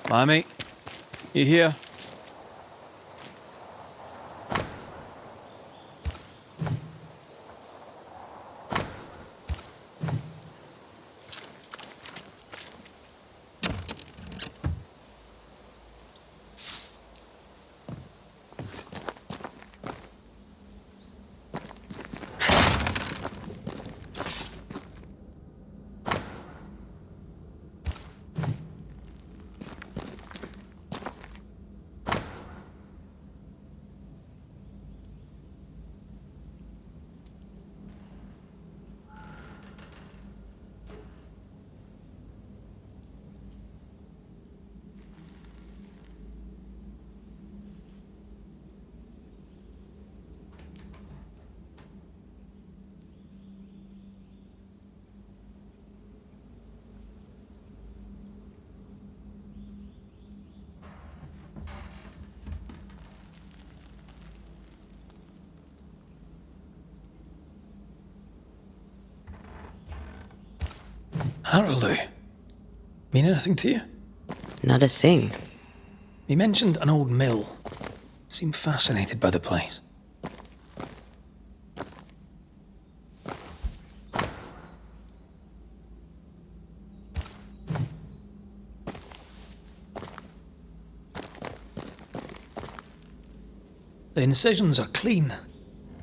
Lammy, you here? Harrowloo. Mean anything to you? Not a thing. He mentioned an old mill. Seemed fascinated by the place. The incisions are clean.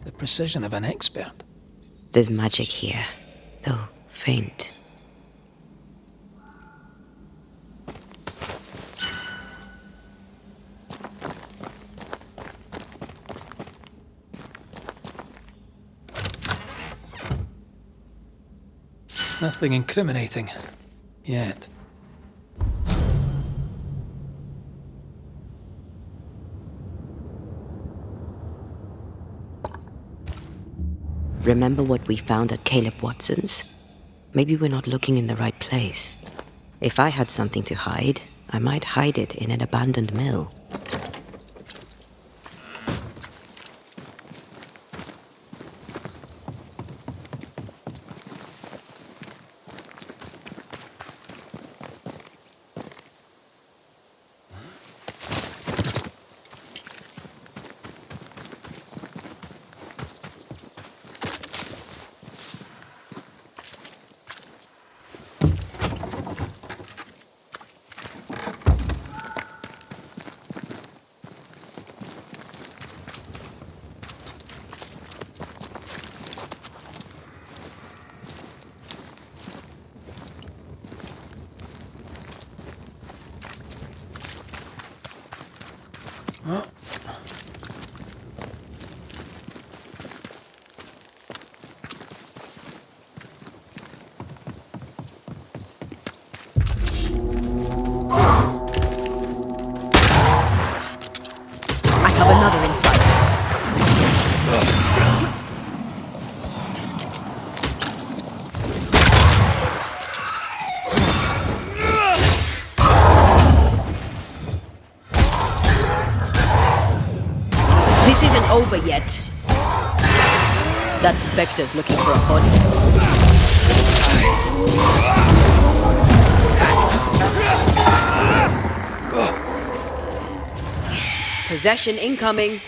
The precision of an expert. There's magic here, though faint. Nothing incriminating. Yet. Remember what we found at Caleb Watson's? Maybe we're not looking in the right place. If I had something to hide, I might hide it in an abandoned mill. Another in sight. This isn't over yet. That Spectre's looking for a body. Possession incoming.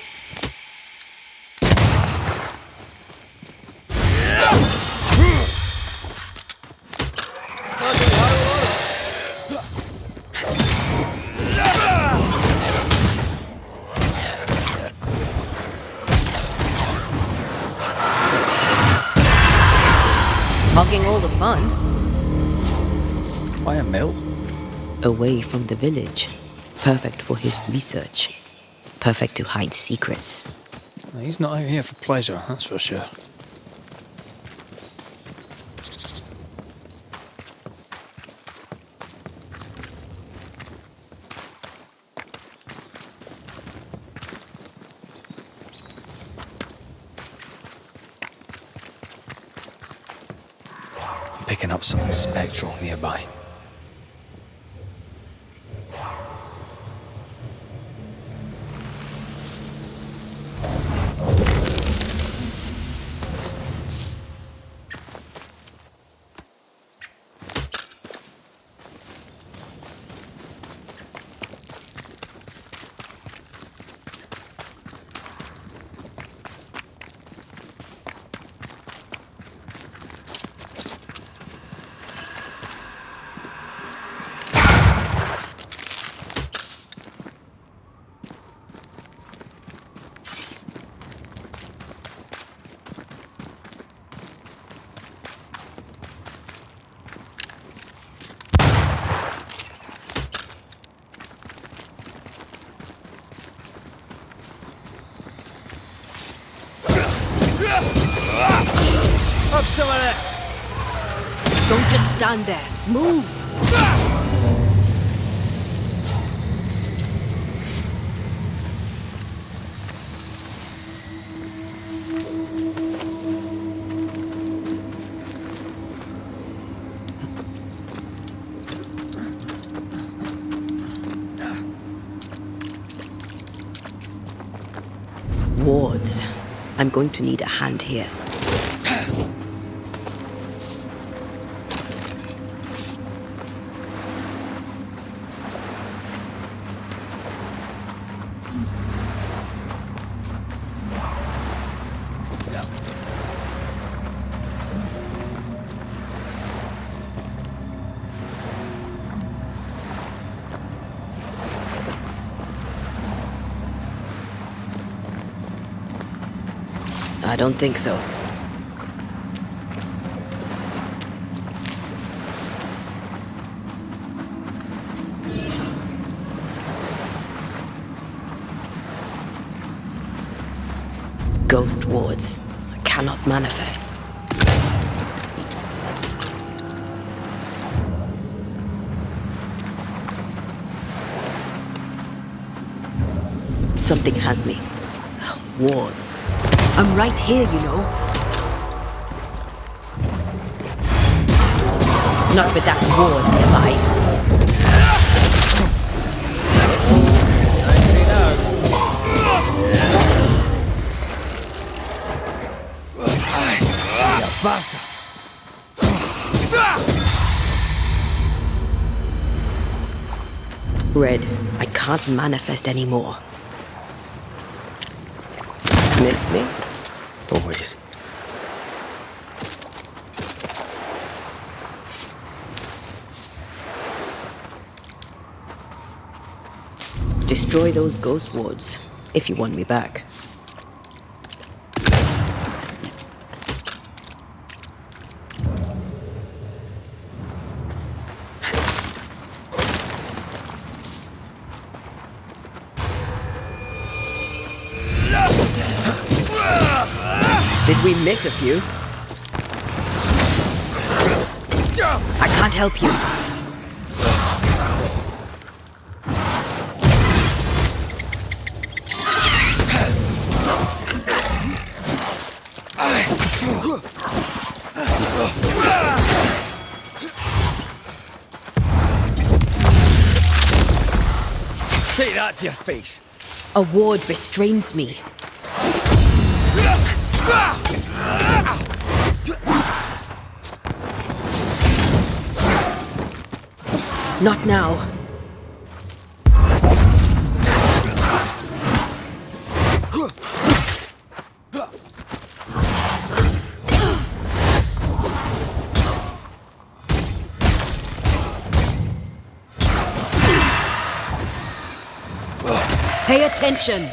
Hogging all the fun. Why a mill? Away from the village. Perfect for his research. Perfect to hide secrets. He's not out here for pleasure, that's for sure. Picking up something spectral nearby. Have some of this! Don't just stand there. Move! Wards. I'm going to need a hand here. I don't think so. Ghost wards. I cannot manifest. Something has me. Wards. I'm right here, you know. Not with that ward nearby. You bastard! Red, I can't manifest anymore. Missed me? Always. Destroy those ghost wards, if you want me back. Did we miss a few? I can't help you. Take that to your face. A ward restrains me. Not now. Pay attention.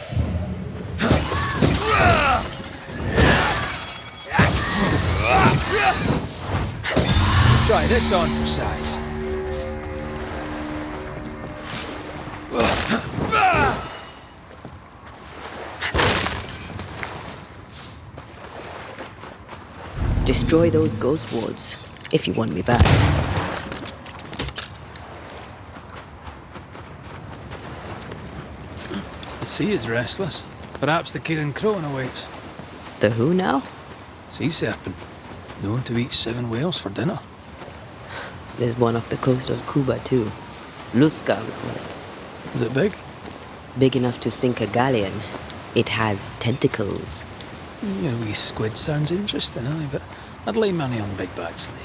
Try this on for size. Destroy those ghost wards, if you want me back. The sea is restless. Perhaps the Kieran Crowan awaits. The who now? Sea serpent. Known to eat 7 whales for dinner. There's one off the coast of Cuba too. Lusca, we call it. Is it big? Big enough to sink a galleon. It has tentacles. Your wee squid sounds interesting, aye, but I'd lay money on big bad snake.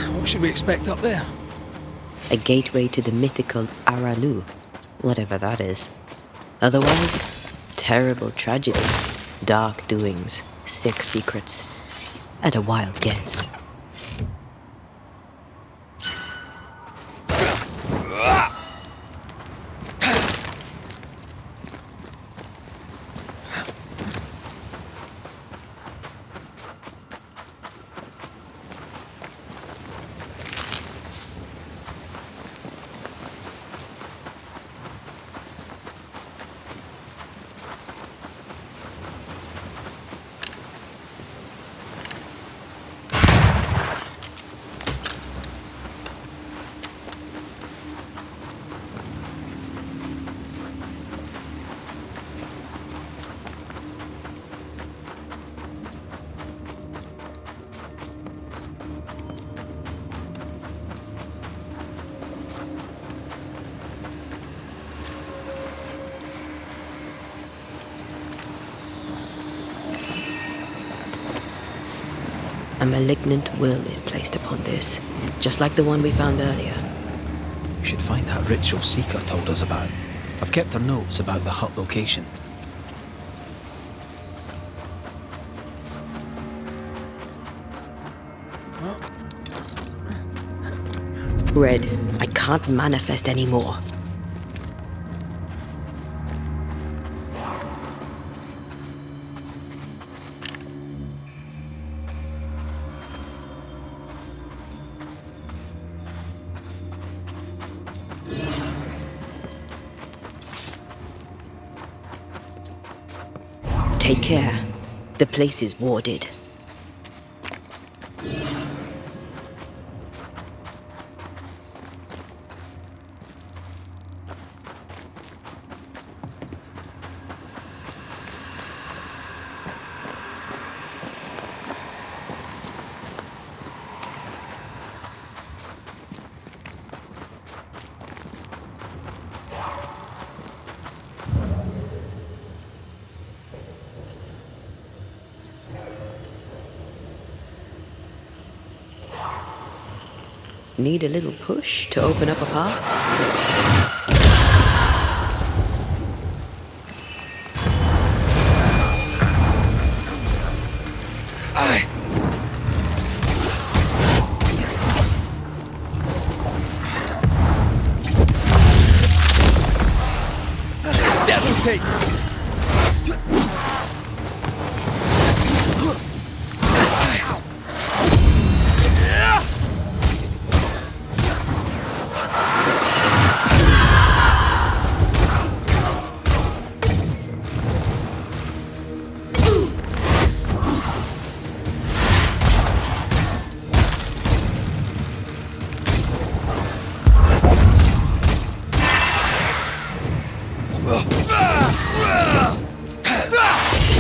What should we expect up there? A gateway to the mythical Aralu, whatever that is. Otherwise, terrible tragedy, dark doings, sick secrets, and a wild guess. A malignant will is placed upon this, just like the one we found earlier. We should find that ritual Seeker told us about. I've kept her notes about the hut location. Red, I can't manifest anymore. Take care. The place is warded. Need a little push to open up a path? That will take.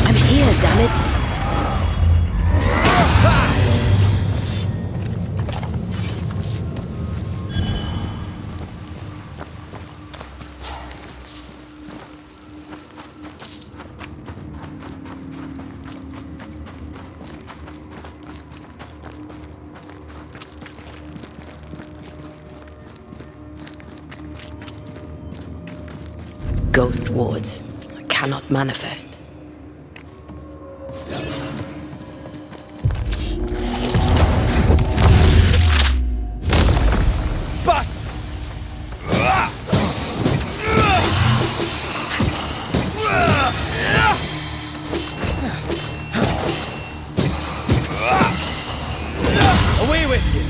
I'm here, damn it! Ghost wards. I cannot manifest. Basta! Away with you!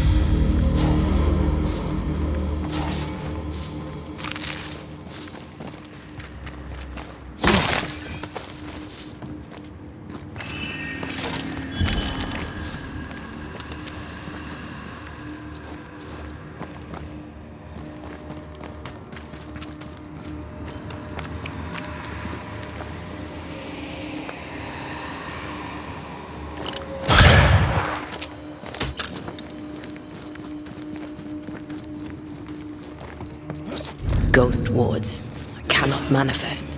Ghost wards. I cannot manifest.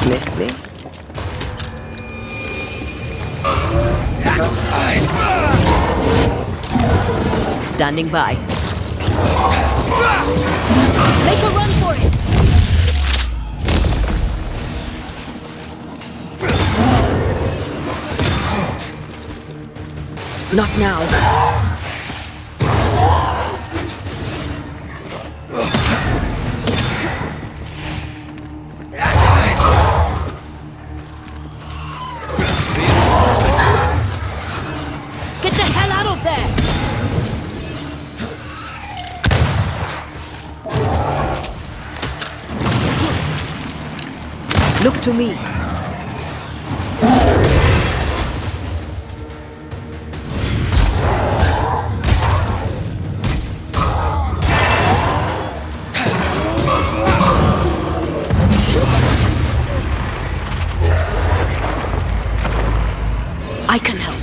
Missed me? Standing by. Make a run for it! Not now. Get the hell out of there! Look to me. I can help.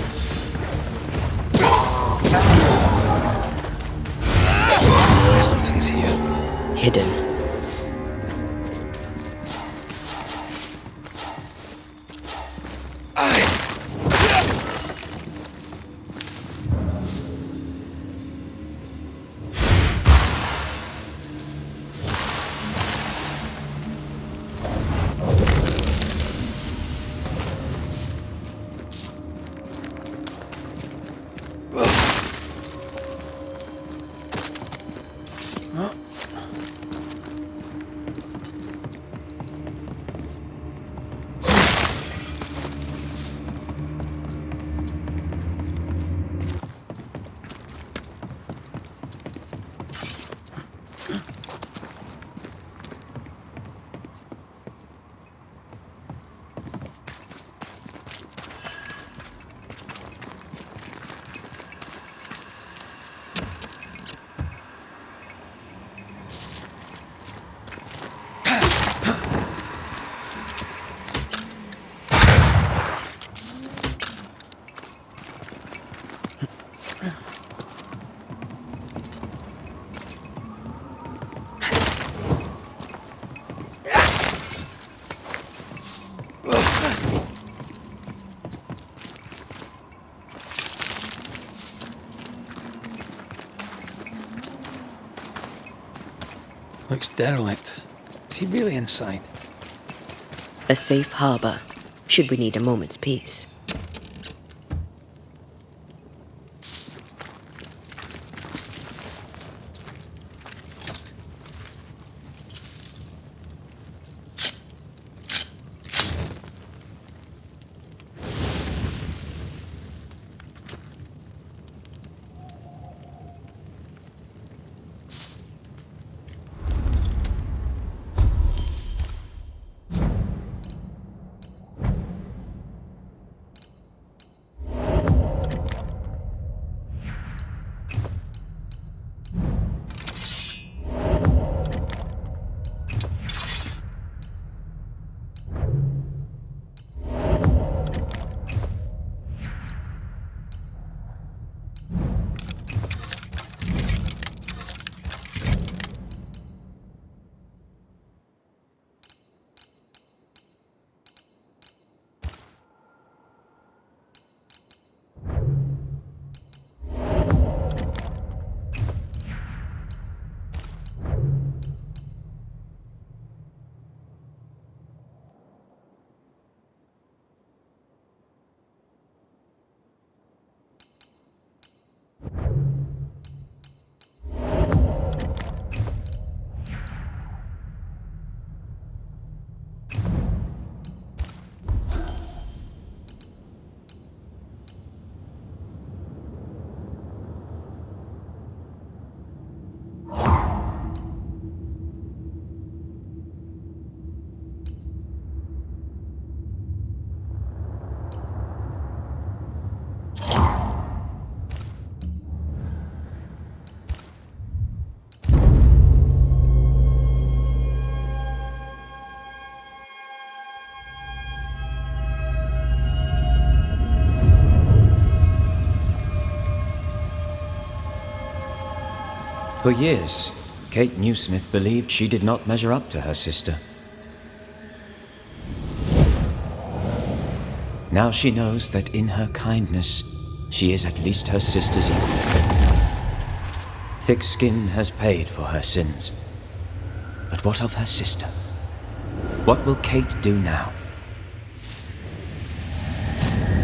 Something's here. Hidden. Looks derelict. Is he really inside? A safe harbor, should we need a moment's peace. For years, Kate Newsmith believed she did not measure up to her sister. Now she knows that in her kindness, she is at least her sister's equal. Thick skin has paid for her sins. But what of her sister? What will Kate do now?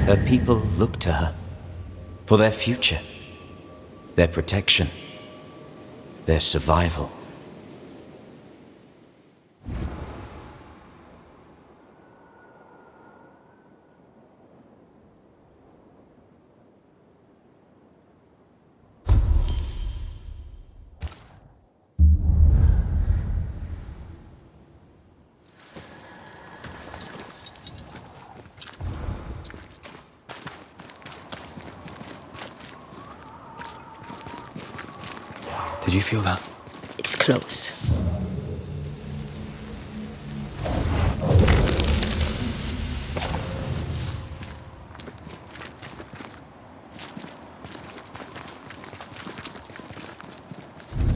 Her people look to her for their future, their protection, their survival. Did you feel that? It's close.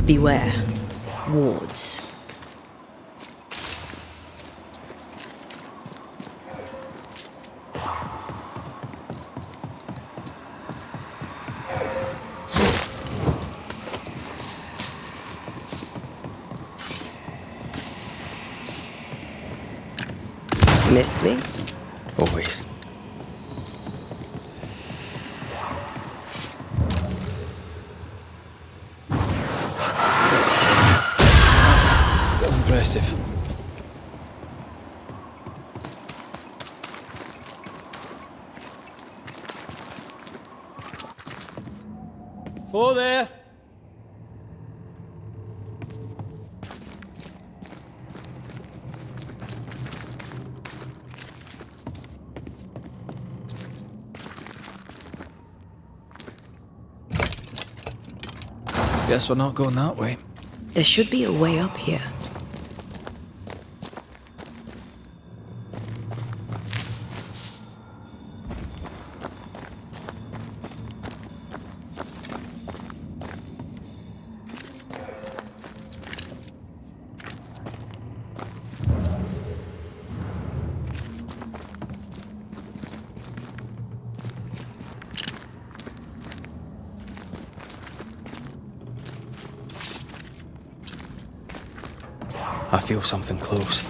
Beware. Wards. Missed me? Always. Still impressive. Oh there! Guess we're not going that way. There should be a way up here. I feel something close.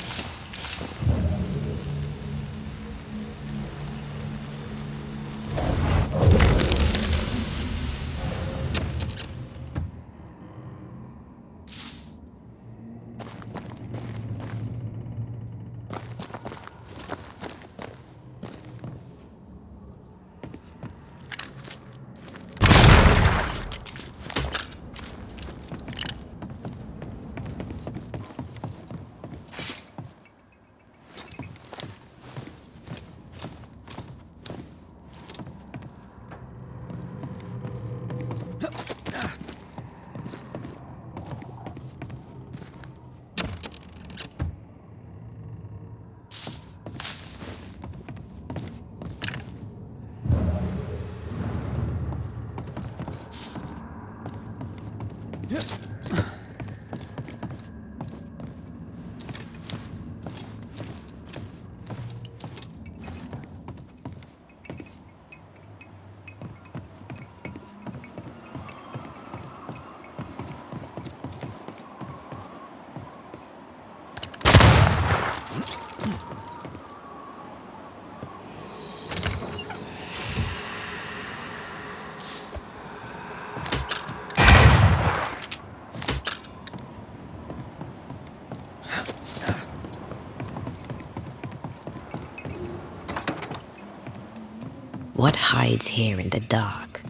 What hides here in the dark?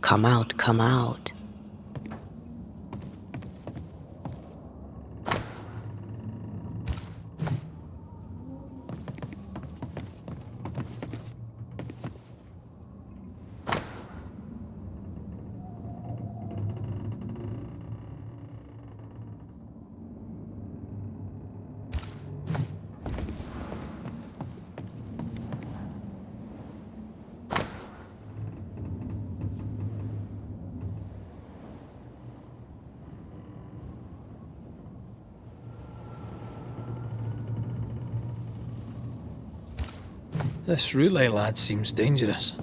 Come out, come out. This relay lad seems dangerous.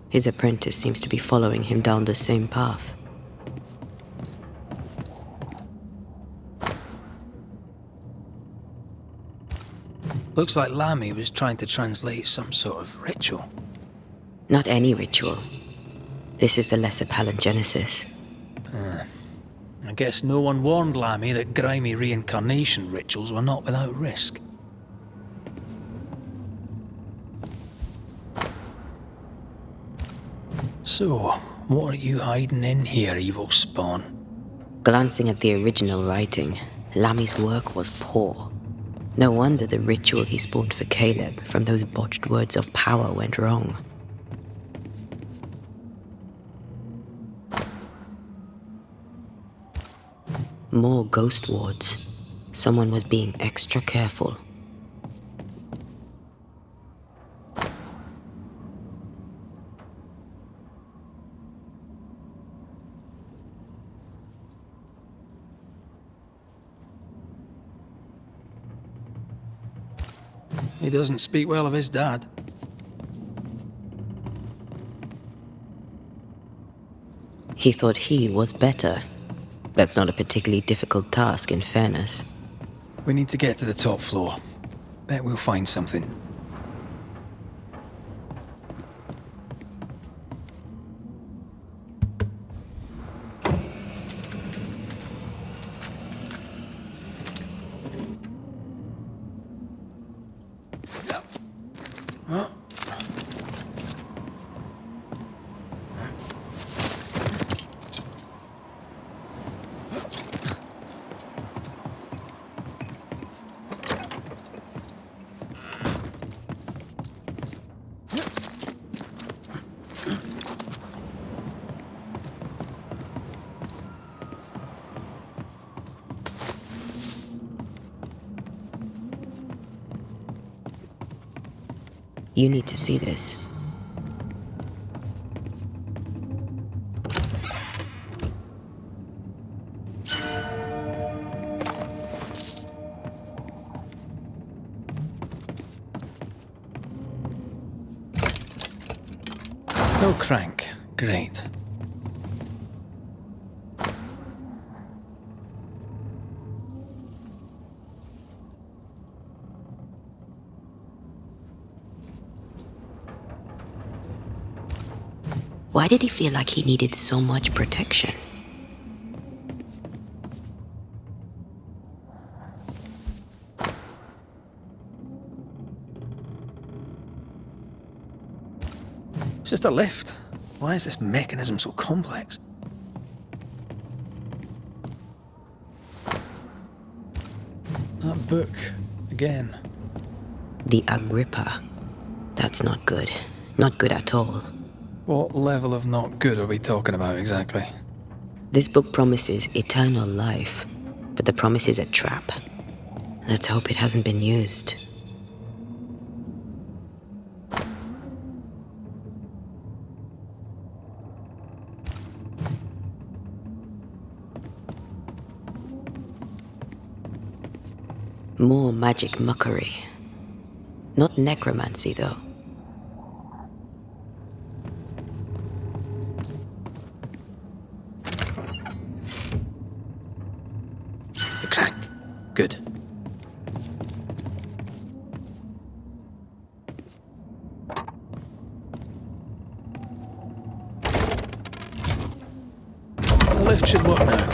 His apprentice seems to be following him down the same path. Looks like Lammy was trying to translate some sort of ritual. Not any ritual. This is the Lesser Palingenesis. I guess no one warned Lammy that grimy reincarnation rituals were not without risk. So, what are you hiding in here, evil spawn? Glancing at the original writing, Lammy's work was poor. No wonder the ritual he spawned for Caleb from those botched words of power went wrong. More ghost wards. Someone was being extra careful. He doesn't speak well of his dad. He thought he was better. That's not a particularly difficult task, in fairness. We need to get to the top floor. Bet we'll find something. You need to see this. No crank. Great. Why did he feel like he needed so much protection? It's just a lift. Why is this mechanism so complex? That book. Again. The Agrippa. That's not good. Not good at all. What level of not good are we talking about exactly? This book promises eternal life, but the promise is a trap. Let's hope it hasn't been used. More magic muckery. Not necromancy, though. The crank. Good. The lift should work now.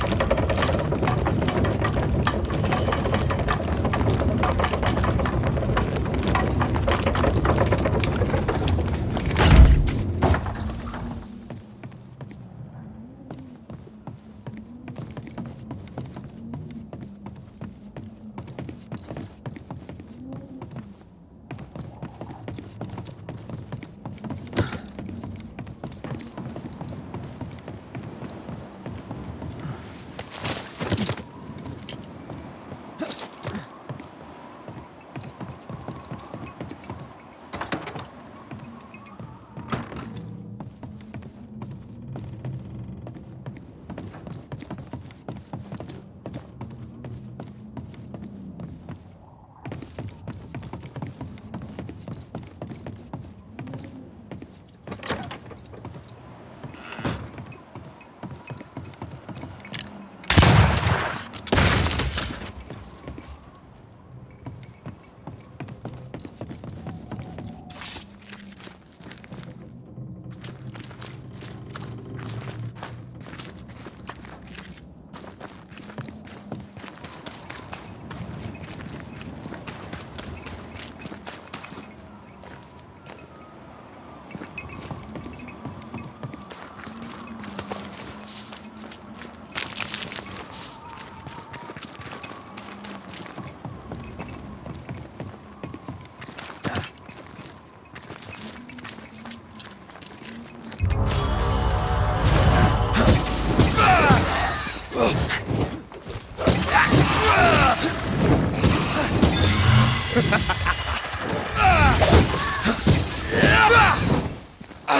I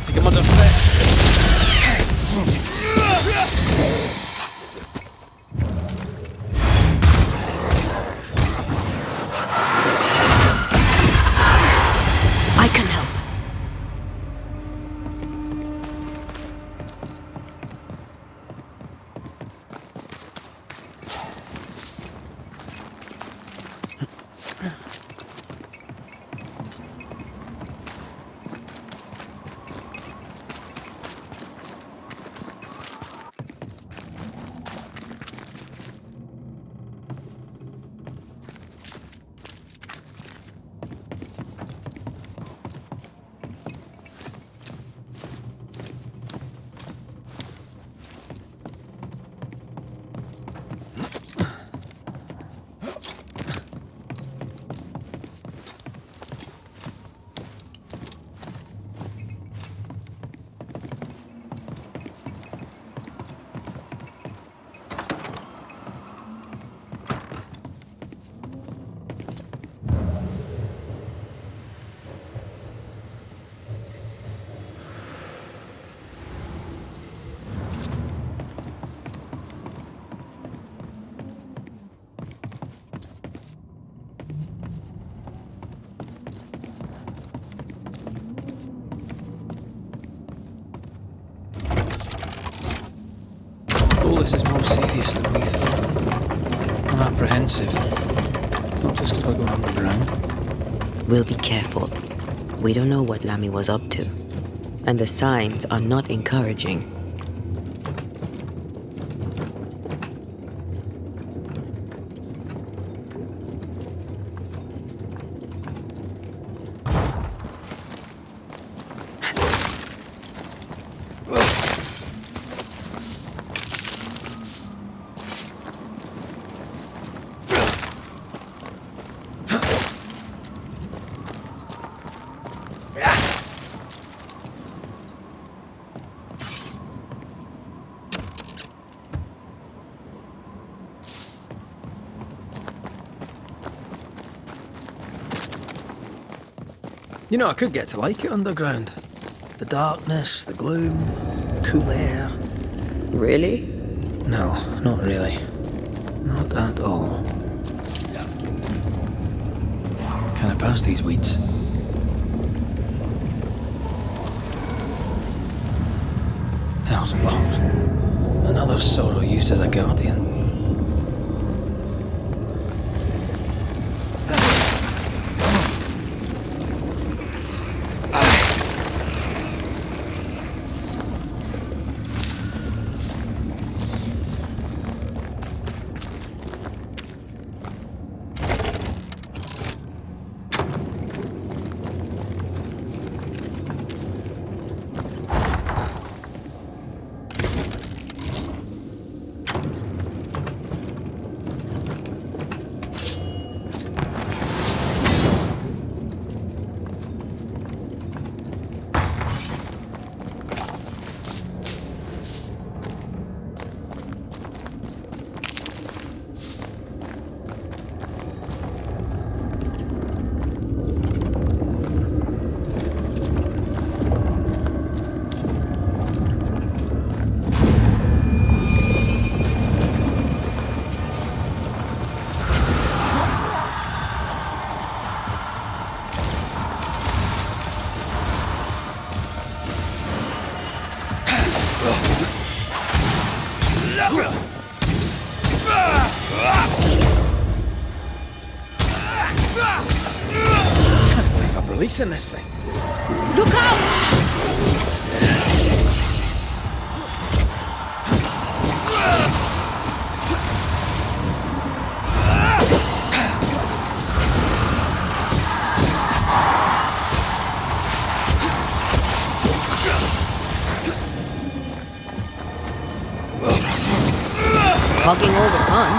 think I'm under threat. I can help. this is more serious than we thought. I'm apprehensive. Not just because we're going underground. We'll be careful. We don't know what Lammy was up to, and the signs are not encouraging. You know, I could get to like it underground. The darkness, the gloom, the cool air. Really? No, not really. Not at all. Can I pass these weeds? Hell's balls. Another sorrow used as a guardian. Releasing this thing. Look out! Hogging all the fun.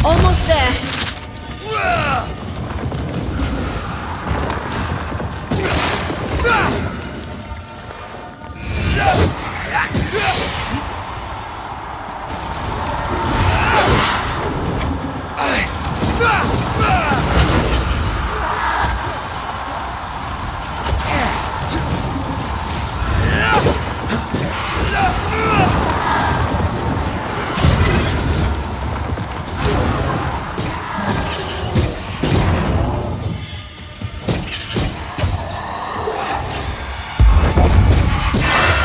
Almost there.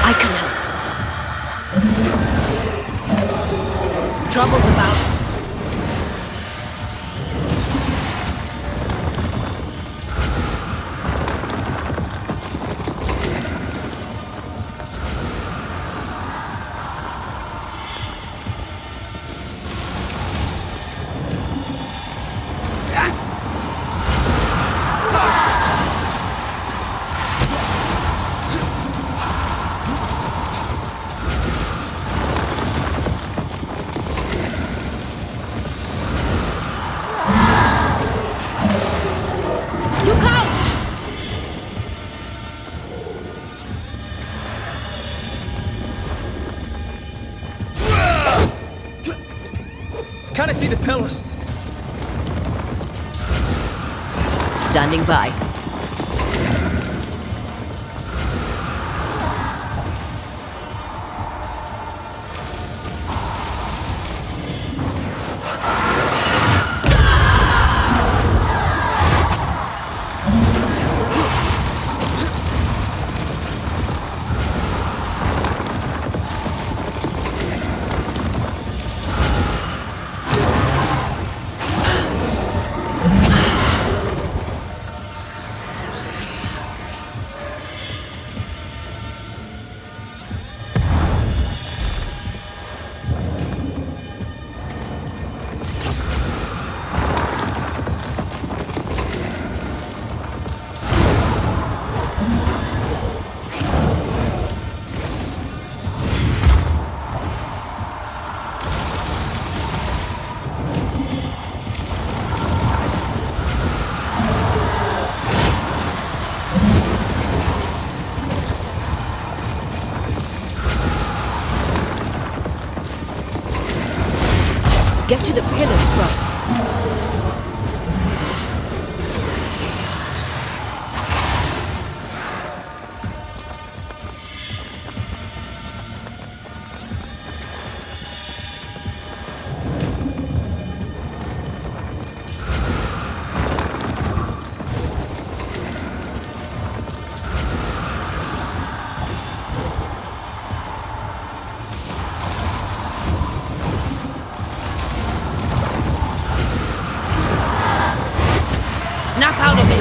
I can help. Trouble's about. Can I see the pillars? Standing by. Get to the pillars first. Snap out of it!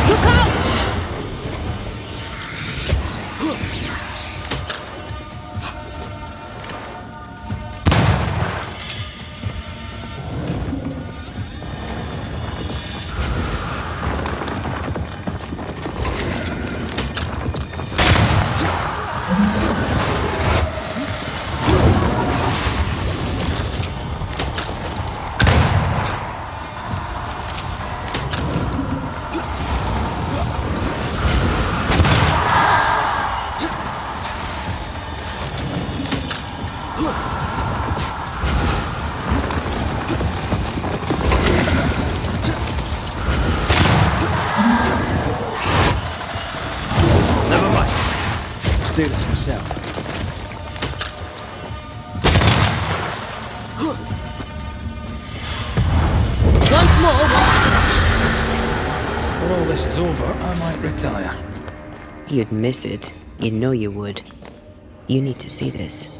Look out! Do this myself. Once more. When all this is over, I might retire. You'd miss it. You know you would. You need to see this.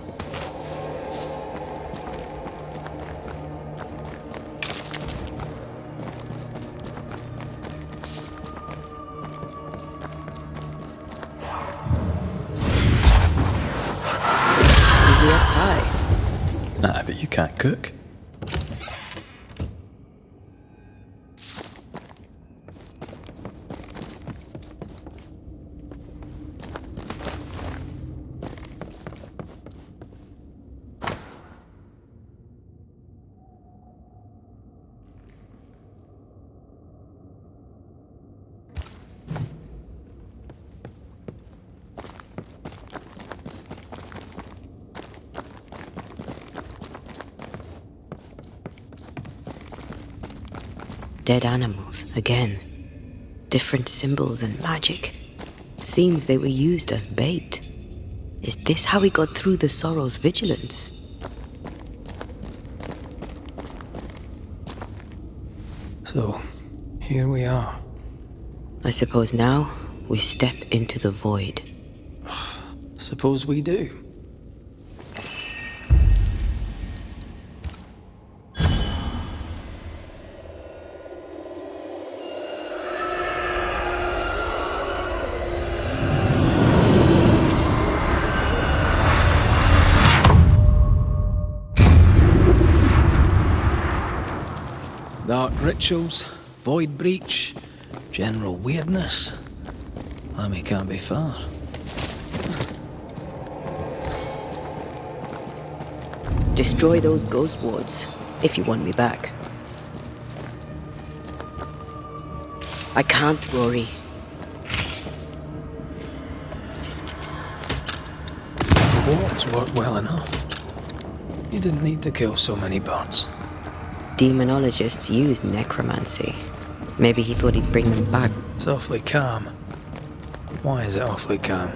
Easy as pie. Nah, but you can't cook. Dead animals, again. Different symbols and magic. Seems they were used as bait. Is this how we got through the Sorrow's vigilance? So, here we are. I suppose now we step into the void. Suppose we do. Dark rituals, void breach, general weirdness. Lammy can't be far. Destroy those ghost wards, if you want me back. I can't, Rory. It's worked well enough. You didn't need to kill so many birds. Demonologists use necromancy. Maybe he thought he'd bring them back. It's awfully calm. Why is it awfully calm?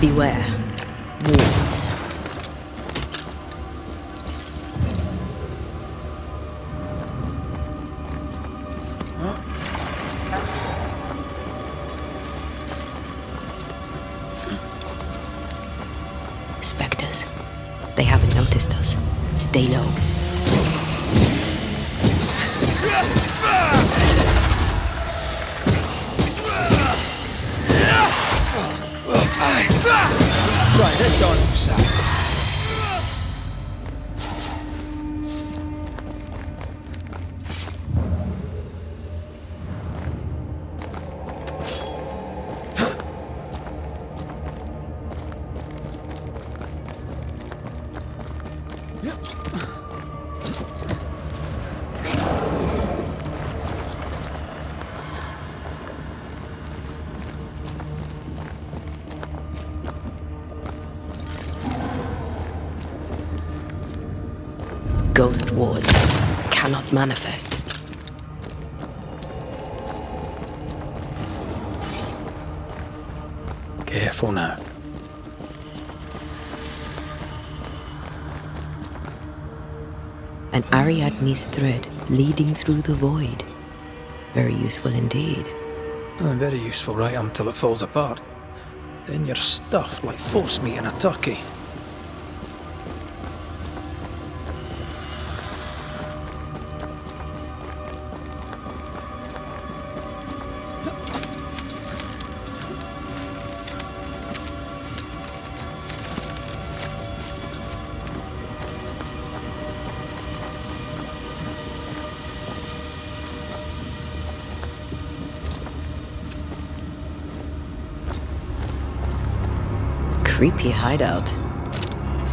Beware. Wards. Spectres. They haven't noticed us. Stay low. Right, let's on them sides. Ghost wards cannot manifest. Careful now. An Ariadne's thread leading through the void. Very useful indeed. Very useful right until it falls apart. Then you're stuffed like force meat in a turkey. Creepy hideout.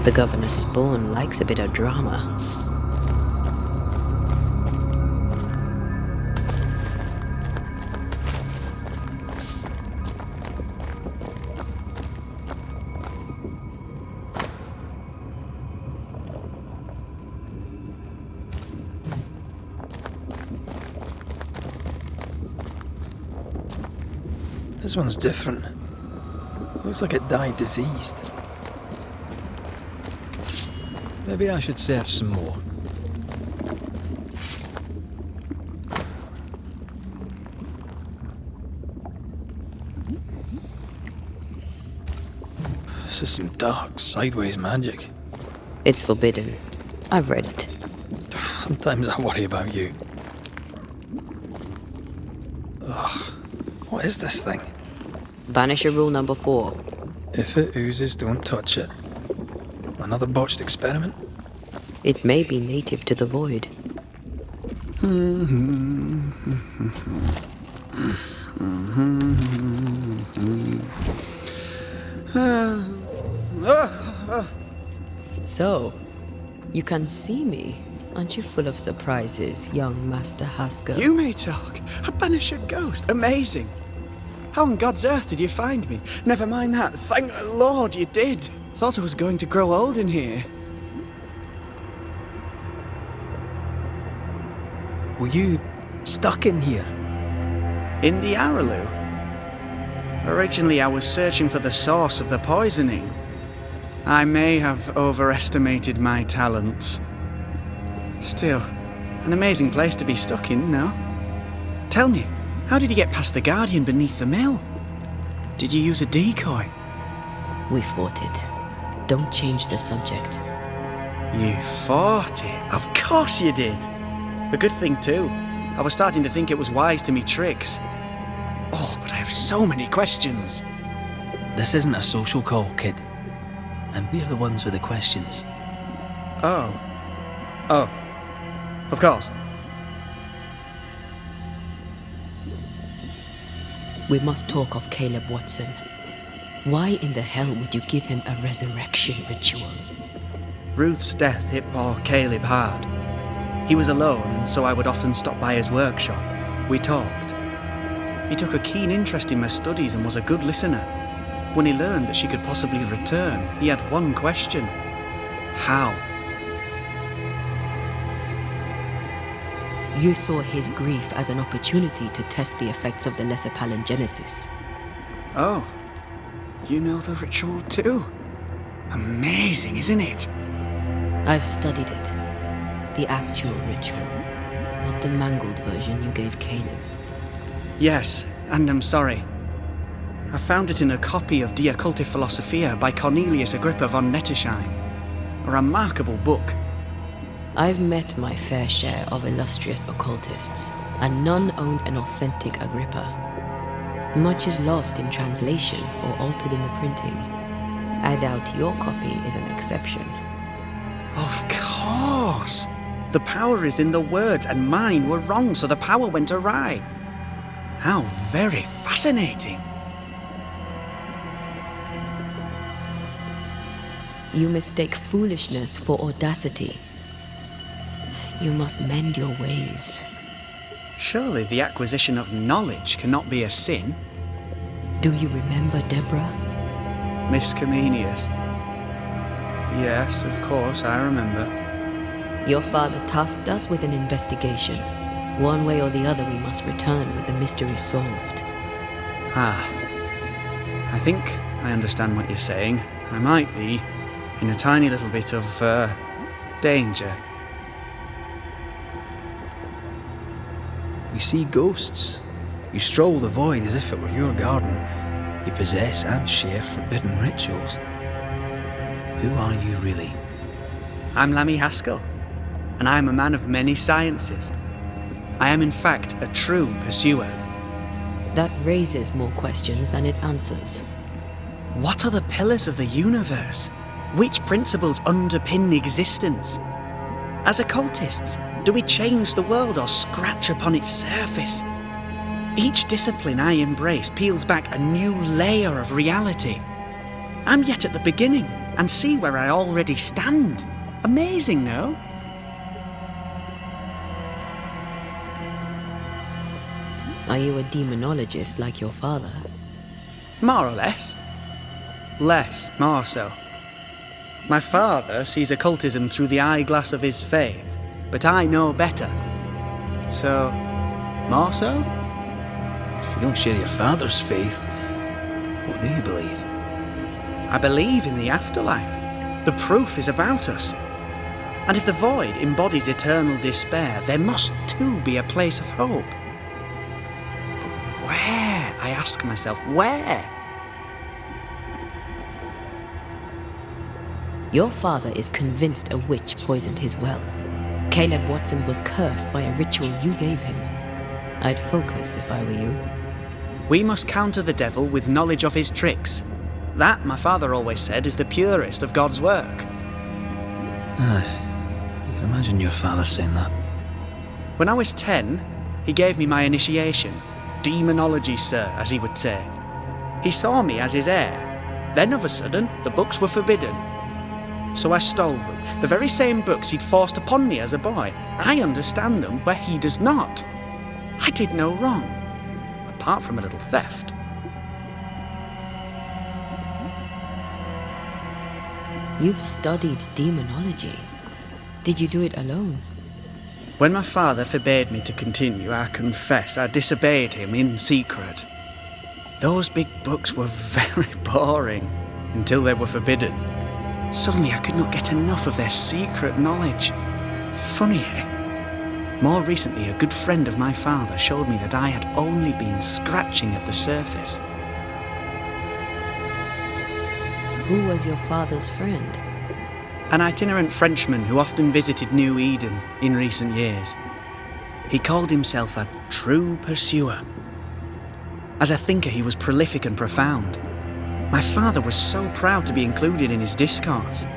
The governor's spawn likes a bit of drama. This one's different. Looks like it died diseased. Maybe I should search some more. This is some dark, sideways magic. It's forbidden. I've read it. Sometimes I worry about you. Ugh. What is this thing? Banisher rule number 4. If it oozes, don't touch it. Another botched experiment? It may be native to the void. So, you can see me. Aren't you full of surprises, young Master Haskell? You may talk. A Banisher ghost. Amazing. How on God's earth did you find me? Never mind that. Thank the Lord you did. Thought I was going to grow old in here. Were you stuck in here? In the Araloo? Originally, I was searching for the source of the poisoning. I may have overestimated my talents. Still, an amazing place to be stuck in, no? Tell me, how did you get past the Guardian beneath the mill? Did you use a decoy? We fought it. Don't change the subject. You fought it? Of course you did. A good thing too. I was starting to think it was wise to me tricks. Oh, but I have so many questions. This isn't a social call, kid. And we're the ones with the questions. Oh. Oh. Of course. We must talk of Caleb Watson. Why in the hell would you give him a resurrection ritual? Ruth's death hit poor Caleb hard. He was alone, and so I would often stop by his workshop. We talked. He took a keen interest in my studies and was a good listener. When he learned that she could possibly return, he had one question. How? You saw his grief as an opportunity to test the effects of the lesser palingenesis. Oh, you know the ritual too? Amazing, isn't it? I've studied it. The actual ritual, not the mangled version you gave Caleb. Yes, and I'm sorry. I found it in a copy of De Occulti Philosophia by Cornelius Agrippa von Nettersheim. A remarkable book. I've met my fair share of illustrious occultists, and none owned an authentic Agrippa. Much is lost in translation or altered in the printing. I doubt your copy is an exception. Of course! The power is in the words, and mine were wrong, so the power went awry. How very fascinating! You mistake foolishness for audacity. You must mend your ways. Surely the acquisition of knowledge cannot be a sin. Do you remember Deborah? Miss Comenius. Yes, of course, I remember. Your father tasked us with an investigation. One way or the other, we must return with the mystery solved. Ah. I think I understand what you're saying. I might be in a tiny little bit of, danger. You see ghosts. You stroll the void as if it were your garden. You possess and share forbidden rituals. Who are you really? I'm Lammy Haskell, and I am a man of many sciences. I am in fact a true pursuer. That raises more questions than it answers. What are the pillars of the universe? Which principles underpin existence? As occultists, do we change the world or scratch upon its surface? Each discipline I embrace peels back a new layer of reality. I'm yet at the beginning, and see where I already stand. Amazing, no? Are you a demonologist like your father? More or less. More so. My father sees occultism through the eyeglass of his faith, but I know better. So, more so? If you don't share your father's faith, what do you believe? I believe in the afterlife. The proof is about us. And if the void embodies eternal despair, there must too be a place of hope. But where? I ask myself, where? Your father is convinced a witch poisoned his well. Caleb Watson was cursed by a ritual you gave him. I'd focus if I were you. We must counter the devil with knowledge of his tricks. That, my father always said, is the purest of God's work. I can imagine your father saying that. When I was 10, he gave me my initiation. Demonology, sir, as he would say. He saw me as his heir. Then, of a sudden, the books were forbidden. So I stole them, the very same books he'd forced upon me as a boy. I understand them where he does not. I did no wrong, apart from a little theft. You've studied demonology. Did you do it alone? When my father forbade me to continue, I confess I disobeyed him in secret. Those big books were very boring until they were forbidden. Suddenly I could not get enough of their secret knowledge. Funny, eh? More recently, a good friend of my father showed me that I had only been scratching at the surface. Who was your father's friend? An itinerant Frenchman who often visited New Eden in recent years. He called himself a true pursuer. As a thinker, he was prolific and profound. My father was so proud to be included in his discourse.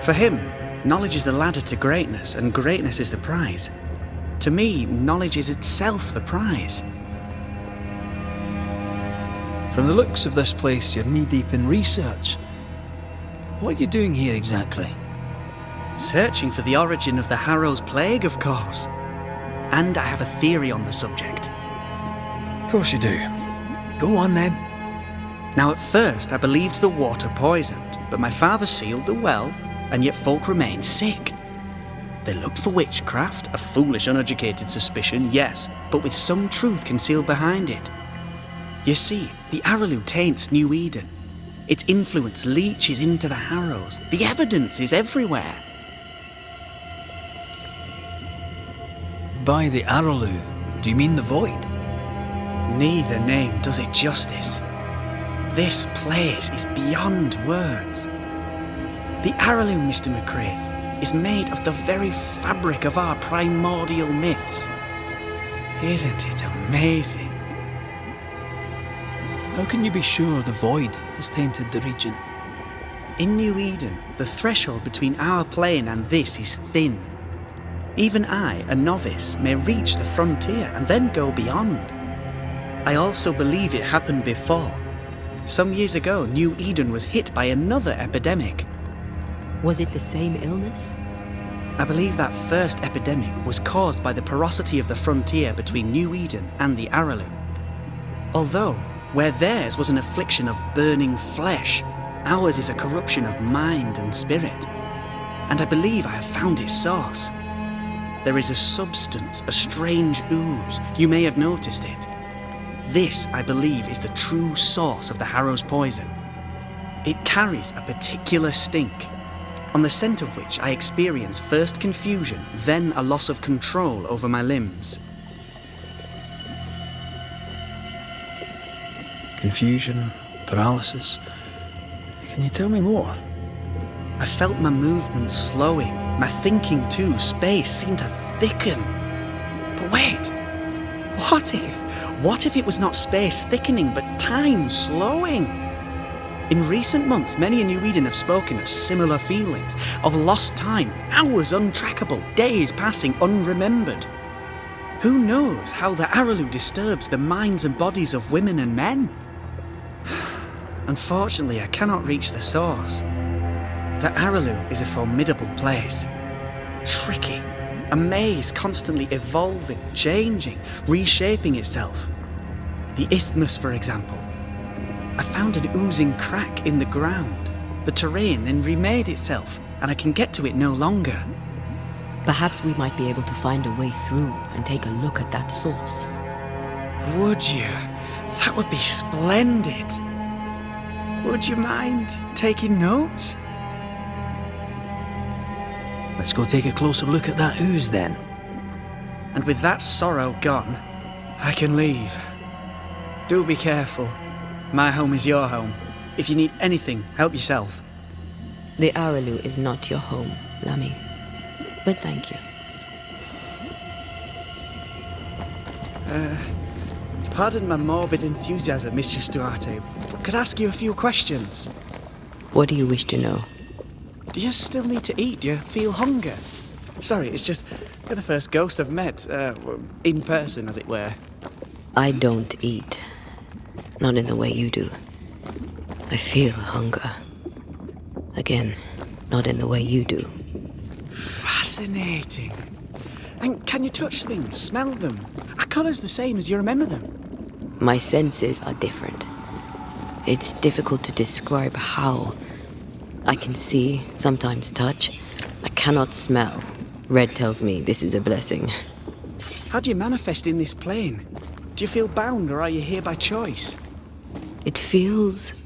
For him, knowledge is the ladder to greatness, and greatness is the prize. To me, knowledge is itself the prize. From the looks of this place, you're knee-deep in research. What are you doing here exactly? Searching for the origin of the Harrow's plague, of course. And I have a theory on the subject. Of course you do. Go on then. Now, at first, I believed the water poisoned, but my father sealed the well, and yet folk remained sick. They looked for witchcraft, a foolish, uneducated suspicion, yes, but with some truth concealed behind it. You see, the Arrowloo taints New Eden. Its influence leaches into the Harrows. The evidence is everywhere. By the Arrowloo, do you mean the Void? Neither name does it justice. This place is beyond words. The Arrowloo, Mr. McCraith, is made of the very fabric of our primordial myths. Isn't it amazing? How can you be sure the Void has tainted the region? In New Eden, the threshold between our plane and this is thin. Even I, a novice, may reach the frontier and then go beyond. I also believe it happened before. Some years ago, New Eden was hit by another epidemic. Was it the same illness? I believe that first epidemic was caused by the porosity of the frontier between New Eden and the Arrowloo. Although, where theirs was an affliction of burning flesh, ours is a corruption of mind and spirit. And I believe I have found its source. There is a substance, a strange ooze. You may have noticed it. This, I believe, is the true source of the Harrow's poison. It carries a particular stink, on the scent of which I experience first confusion, then a loss of control over my limbs. Confusion, paralysis. Can you tell me more? I felt my movements slowing, my thinking too. Space seemed to thicken. But wait, what if it was not space thickening, but time slowing? In recent months, many in New Eden have spoken of similar feelings, of lost time, hours untrackable, days passing unremembered. Who knows how the Arrowloo disturbs the minds and bodies of women and men? Unfortunately, I cannot reach the source. The Arrowloo is a formidable place. Tricky. A maze constantly evolving, changing, reshaping itself. The isthmus, for example. I found an oozing crack in the ground. The terrain then remade itself, and I can get to it no longer. Perhaps we might be able to find a way through and take a look at that source. Would you? That would be splendid. Would you mind taking notes? Let's go take a closer look at that ooze then. And with that sorrow gone, I can leave. Do be careful. My home is your home. If you need anything, help yourself. The Arrowloo is not your home, Lammy. But thank you. Pardon my morbid enthusiasm, Mistress Duarte, but could I ask you a few questions? What do you wish to know? Do you still need to eat? Do you feel hunger? Sorry, it's just you're the first ghost I've met, in person, as it were. I don't eat. Not in the way you do. I feel hunger. Again, not in the way you do. Fascinating. And can you touch things, smell them? Are colours the same as you remember them? My senses are different. It's difficult to describe how. I can see, sometimes touch. I cannot smell. Red tells me this is a blessing. How do you manifest in this plane? Do you feel bound, or are you here by choice? It feels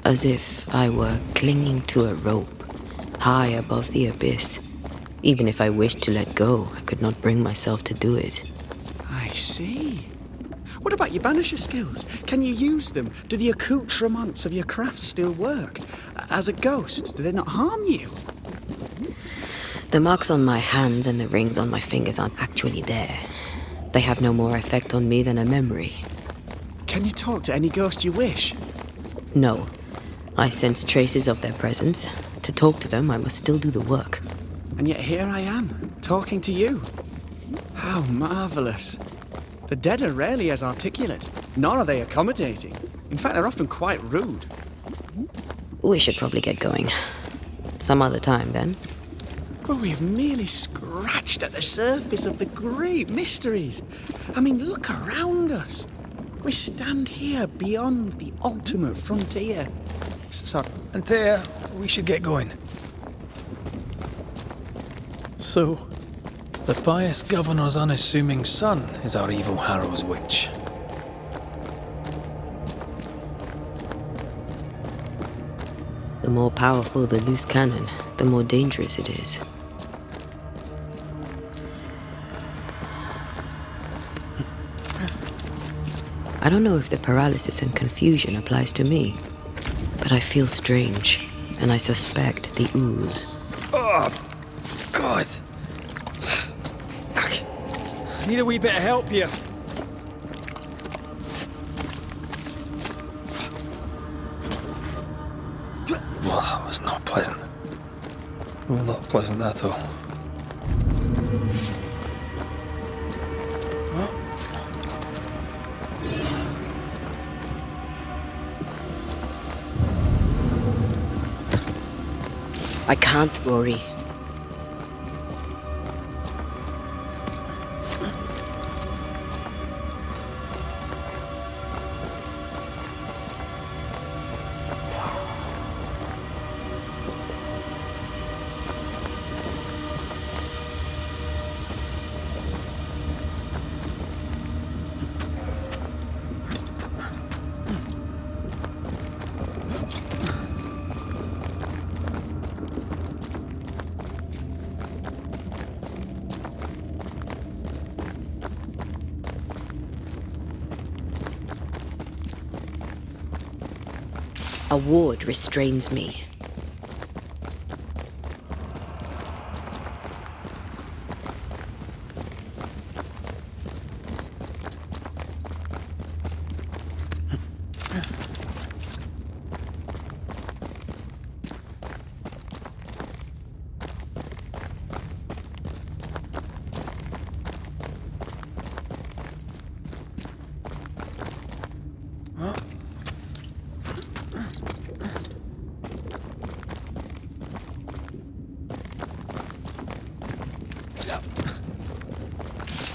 as if I were clinging to a rope, high above the abyss. Even if I wished to let go, I could not bring myself to do it. I see. What about your Banisher skills? Can you use them? Do the accoutrements of your craft still work? As a ghost, do they not harm you? The marks on my hands and the rings on my fingers aren't actually there. They have no more effect on me than a memory. Can you talk to any ghost you wish? No. I sense traces of their presence. To talk to them, I must still do the work. And yet here I am, talking to you. How marvellous. The dead are rarely as articulate, nor are they accommodating. In fact, they're often quite rude. We should probably get going. Some other time, then. But we've merely scratched at the surface of the great mysteries. I mean, look around us. We stand here beyond the ultimate frontier. Sorry. Antea, we should get going. So, the pious governor's unassuming son is our evil Harrow's witch. The more powerful the loose cannon, the more dangerous it is. I don't know if the paralysis and confusion applies to me, but I feel strange, and I suspect the ooze. Oh, God. I need a wee bit of help here. Well, that was not pleasant. Well, not pleasant at all. I can't worry. A ward restrains me.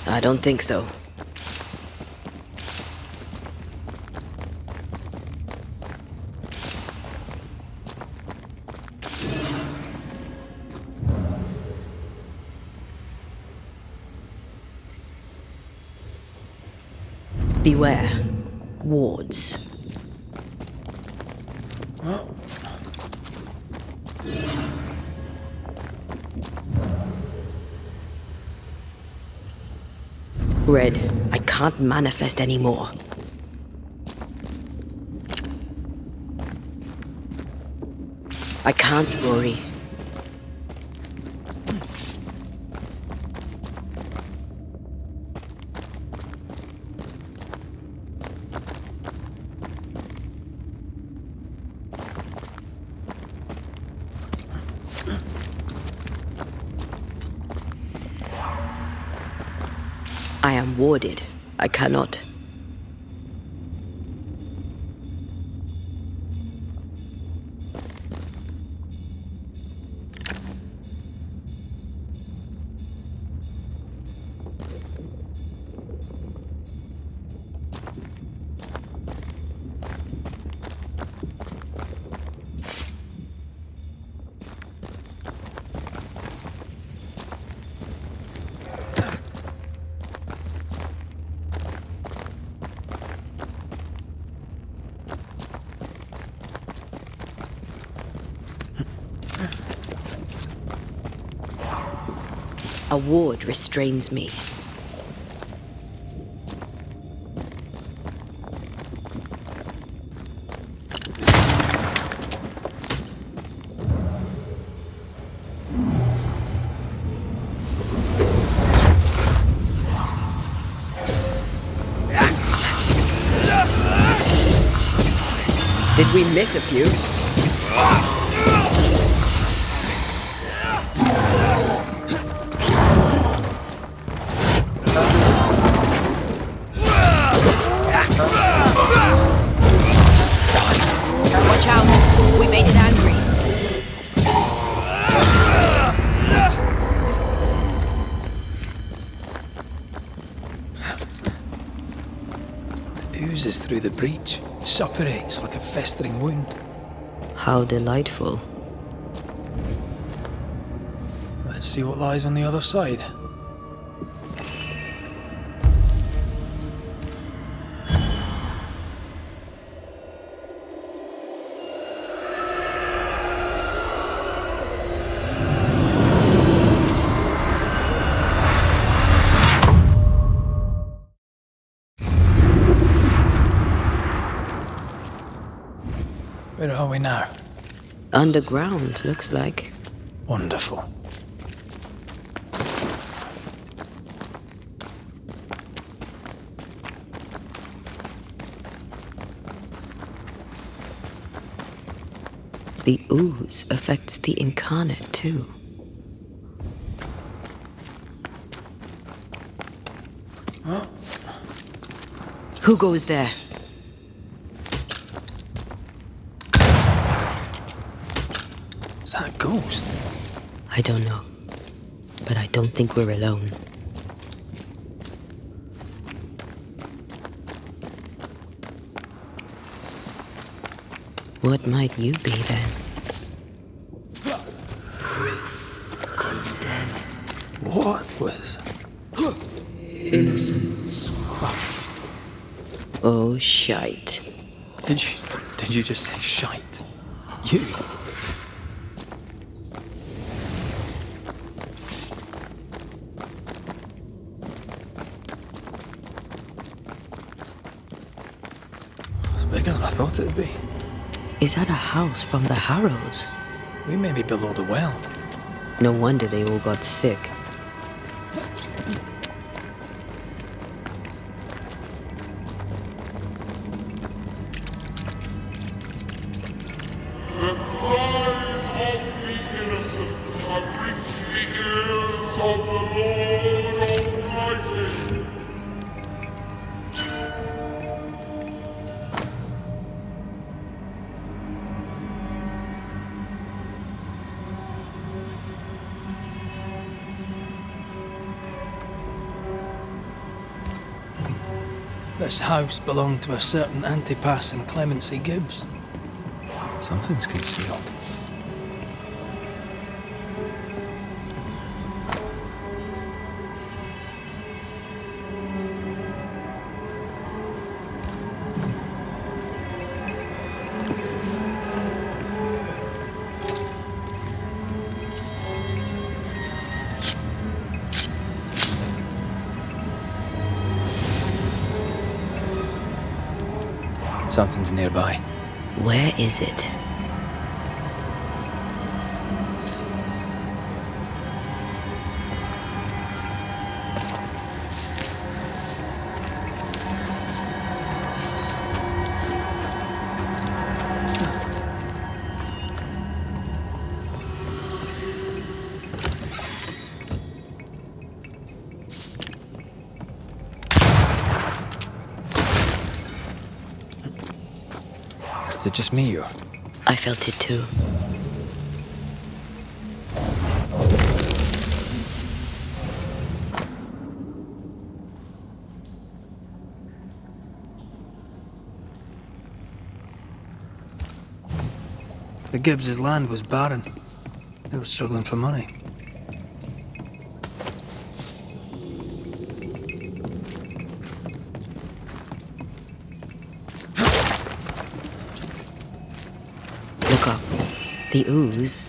I don't think so. Beware. Wards. Red, I can't manifest anymore. I can't worry. I am warded. I cannot. A ward restrains me. Did we miss a few? oozes through the breach, suppurates like a festering wound. How delightful. Let's see what lies on the other side. Where are we now? Underground, looks like. Wonderful. The ooze affects the incarnate too. Huh? Who goes there? Is that a ghost? I don't know. But I don't think we're alone. What might you be then? What was? Innocence crushed. Oh, shite. Did you just say shite? You? It's bigger than I thought it'd be. Is that a house from the Harrows? We may be below the well. No wonder they all got sick. The cries of the innocent have reached the ears of the Lord Almighty. This house belonged to a certain Antipas and Clemency Gibbs. Something's concealed. Something's nearby. Where is it? Is it just me or? I felt it too. The Gibbs' land was barren. They were struggling for money. Look up. The ooze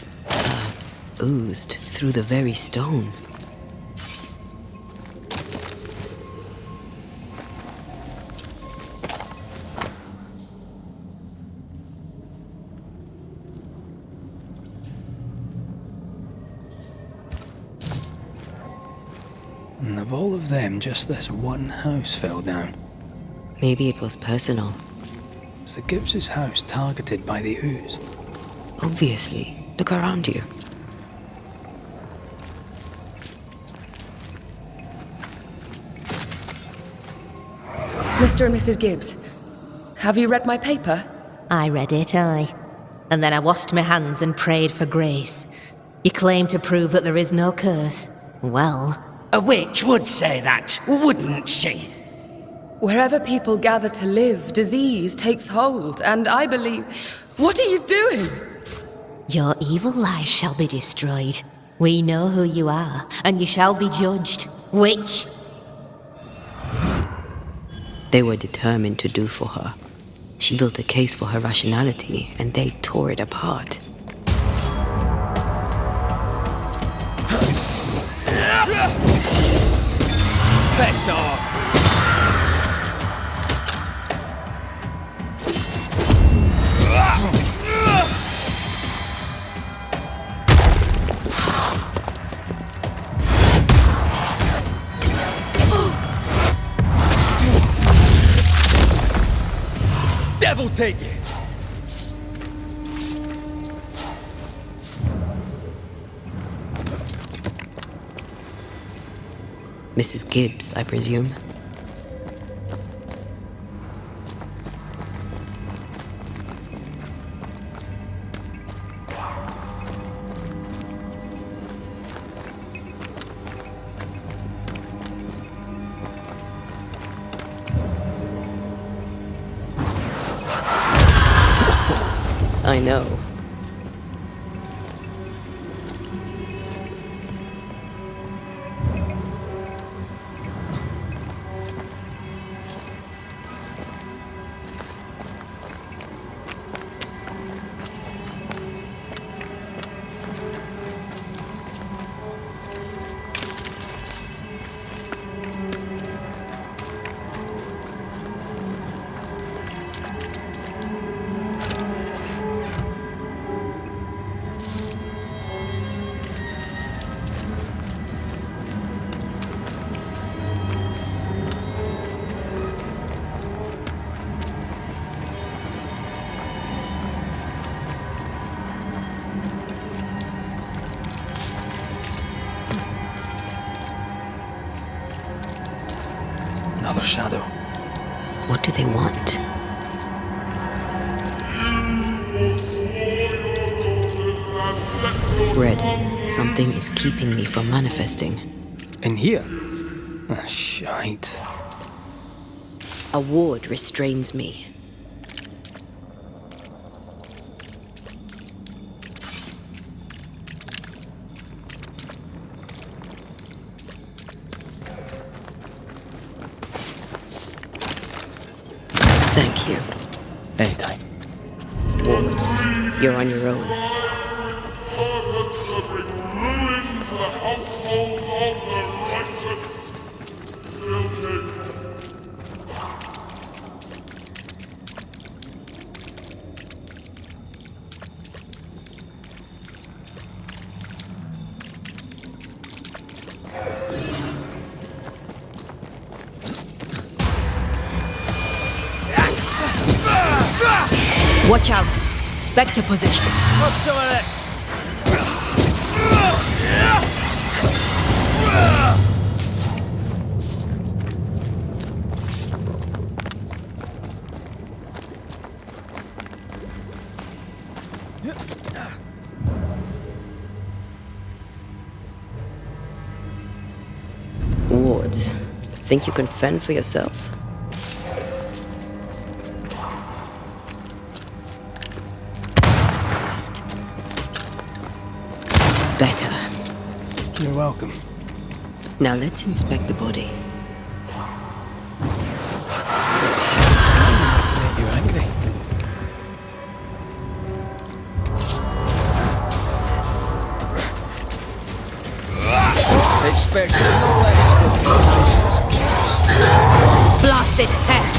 oozed through the very stone. And of all of them, just this one house fell down. Maybe it was personal. Was the Gibbs' house targeted by the ooze? Obviously. Look around you. Mr. and Mrs. Gibbs, have you read my paper? I read it, aye. And then I washed my hands and prayed for grace. You claim to prove that there is no curse. Well... A witch would say that, wouldn't she? Wherever people gather to live, disease takes hold, and I believe... What are you doing? Your evil lies shall be destroyed. We know who you are, and you shall be judged. Witch! They were determined to do for her. She built a case for her rationality, and they tore it apart. Piss off! Devil take it! Mrs. Gibbs, I presume. I know. Another shadow. What do they want? Red, something is keeping me from manifesting. In here? Ah, shite. A ward restrains me. Thank you. Anytime. Wards, you're on your own. Purpose to bring ruin to the households of the righteous. Guilty. Watch out! Spectre position. Have some of this! Wards, think you can fend for yourself? Better. You're welcome. Now let's inspect the body. To make you angry. Expect no less from Mrs. Gibbs. Blasted pest!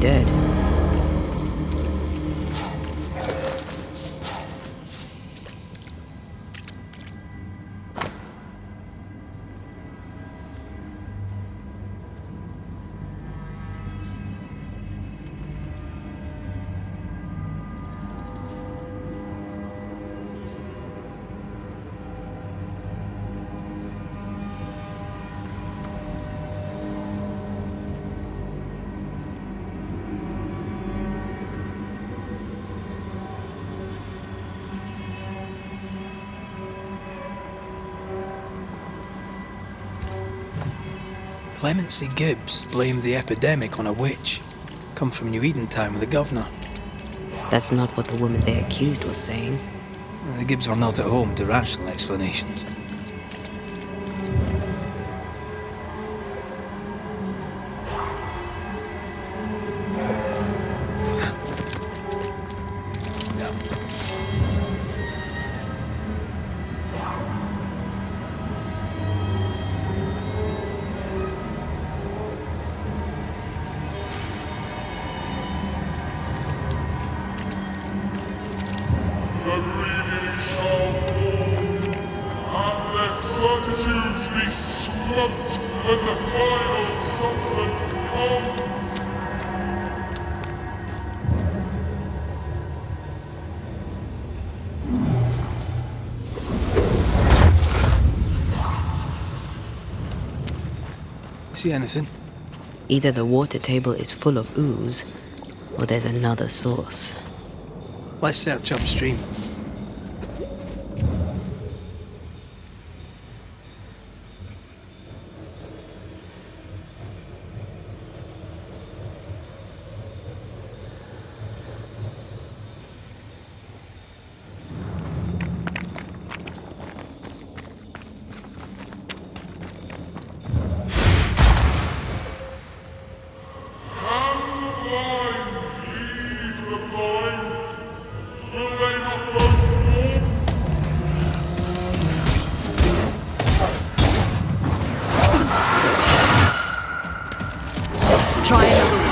dead. Clemency Gibbs blamed the epidemic on a witch. Come from New Eden Town with the governor. That's not what the woman they accused was saying. The Gibbs were not at home to rational explanations. Certitudes be smoked when the final judgment comes. See anything? Either the water table is full of ooze, or there's another source. Let's search upstream. Try another one.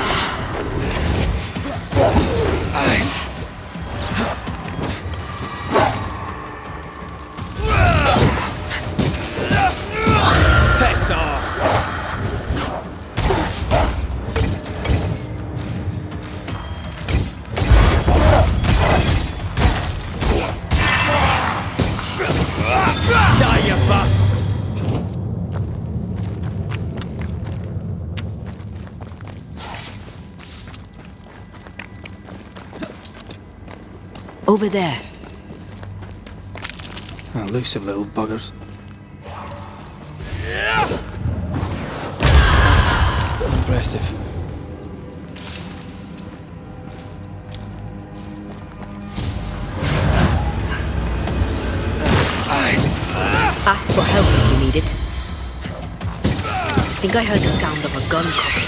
Piss off! Die, you bastard! Over there. Elusive little buggers. Still impressive. Ask for help if you need it. Think I heard the sound of a gun cocking.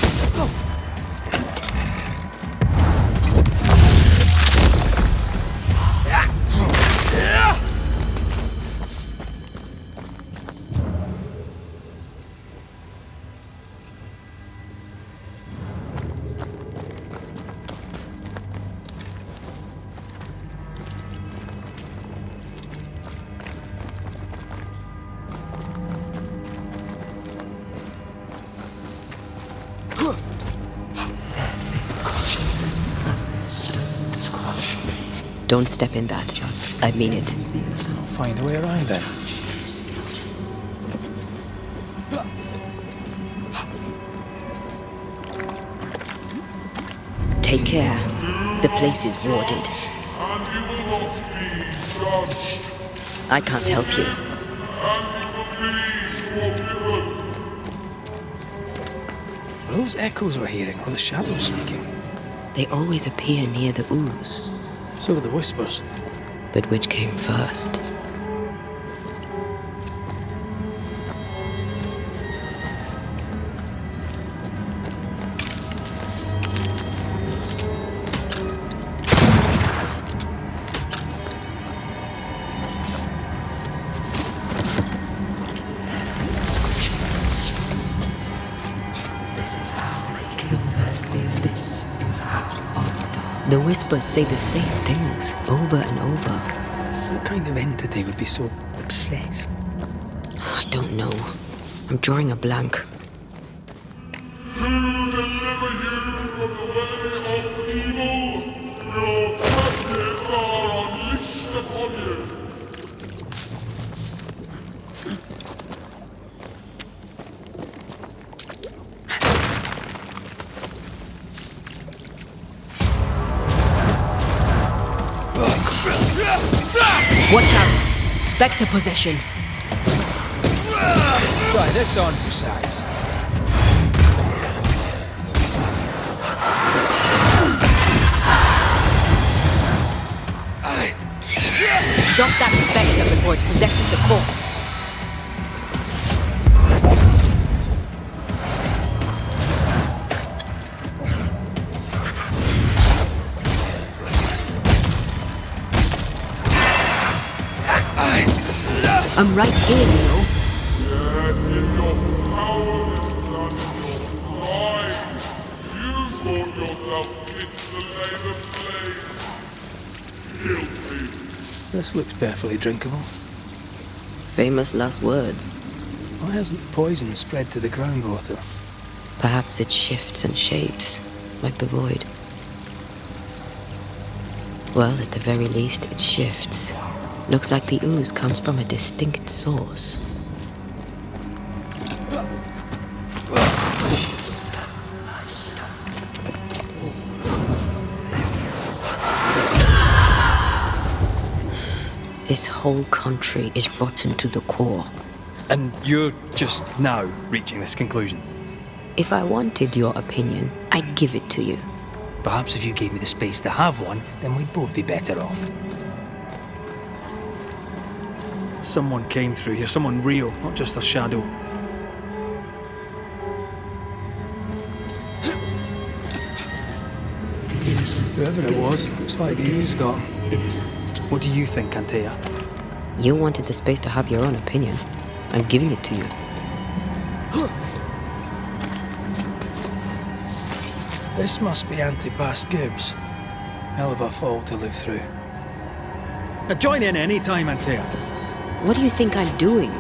Don't step in that. I mean it. I'll find a way around then. Take care. The place is warded. And you will not be judged. I can't help you. And you will be forgiven. Are those echoes we're hearing, or the shadows speaking? They always appear near the ooze. So are the whispers. But which came first? This is how they kill their fears. The whispers say the same things over and over. What kind of entity would be so obsessed? I don't know. I'm drawing a blank. To deliver you from the way of evil, your captives are unleashed upon you. Watch out! Spectre possession. Try this on for size. Stop that spectre before it possesses the corpse. I'm right here, you know. Yet in your cowardice and your pride, you brought yourself into the labor flame. Guilty. This looks perfectly drinkable. Famous last words. Why hasn't the poison spread to the groundwater? Perhaps it shifts and shapes, like the void. Well, at the very least, it shifts. Looks like the ooze comes from a distinct source. This whole country is rotten to the core. And you're just now reaching this conclusion? If I wanted your opinion, I'd give it to you. Perhaps if you gave me the space to have one, then we'd both be better off. Someone came through here, someone real, not just a shadow. Whoever it was, looks like the ooze got him. What do you think, Antea? You wanted the space to have your own opinion. I'm giving it to you. This must be Antipas Gibbs. Hell of a fall to live through. Now join in any time, Antea. What do you think I'm doing?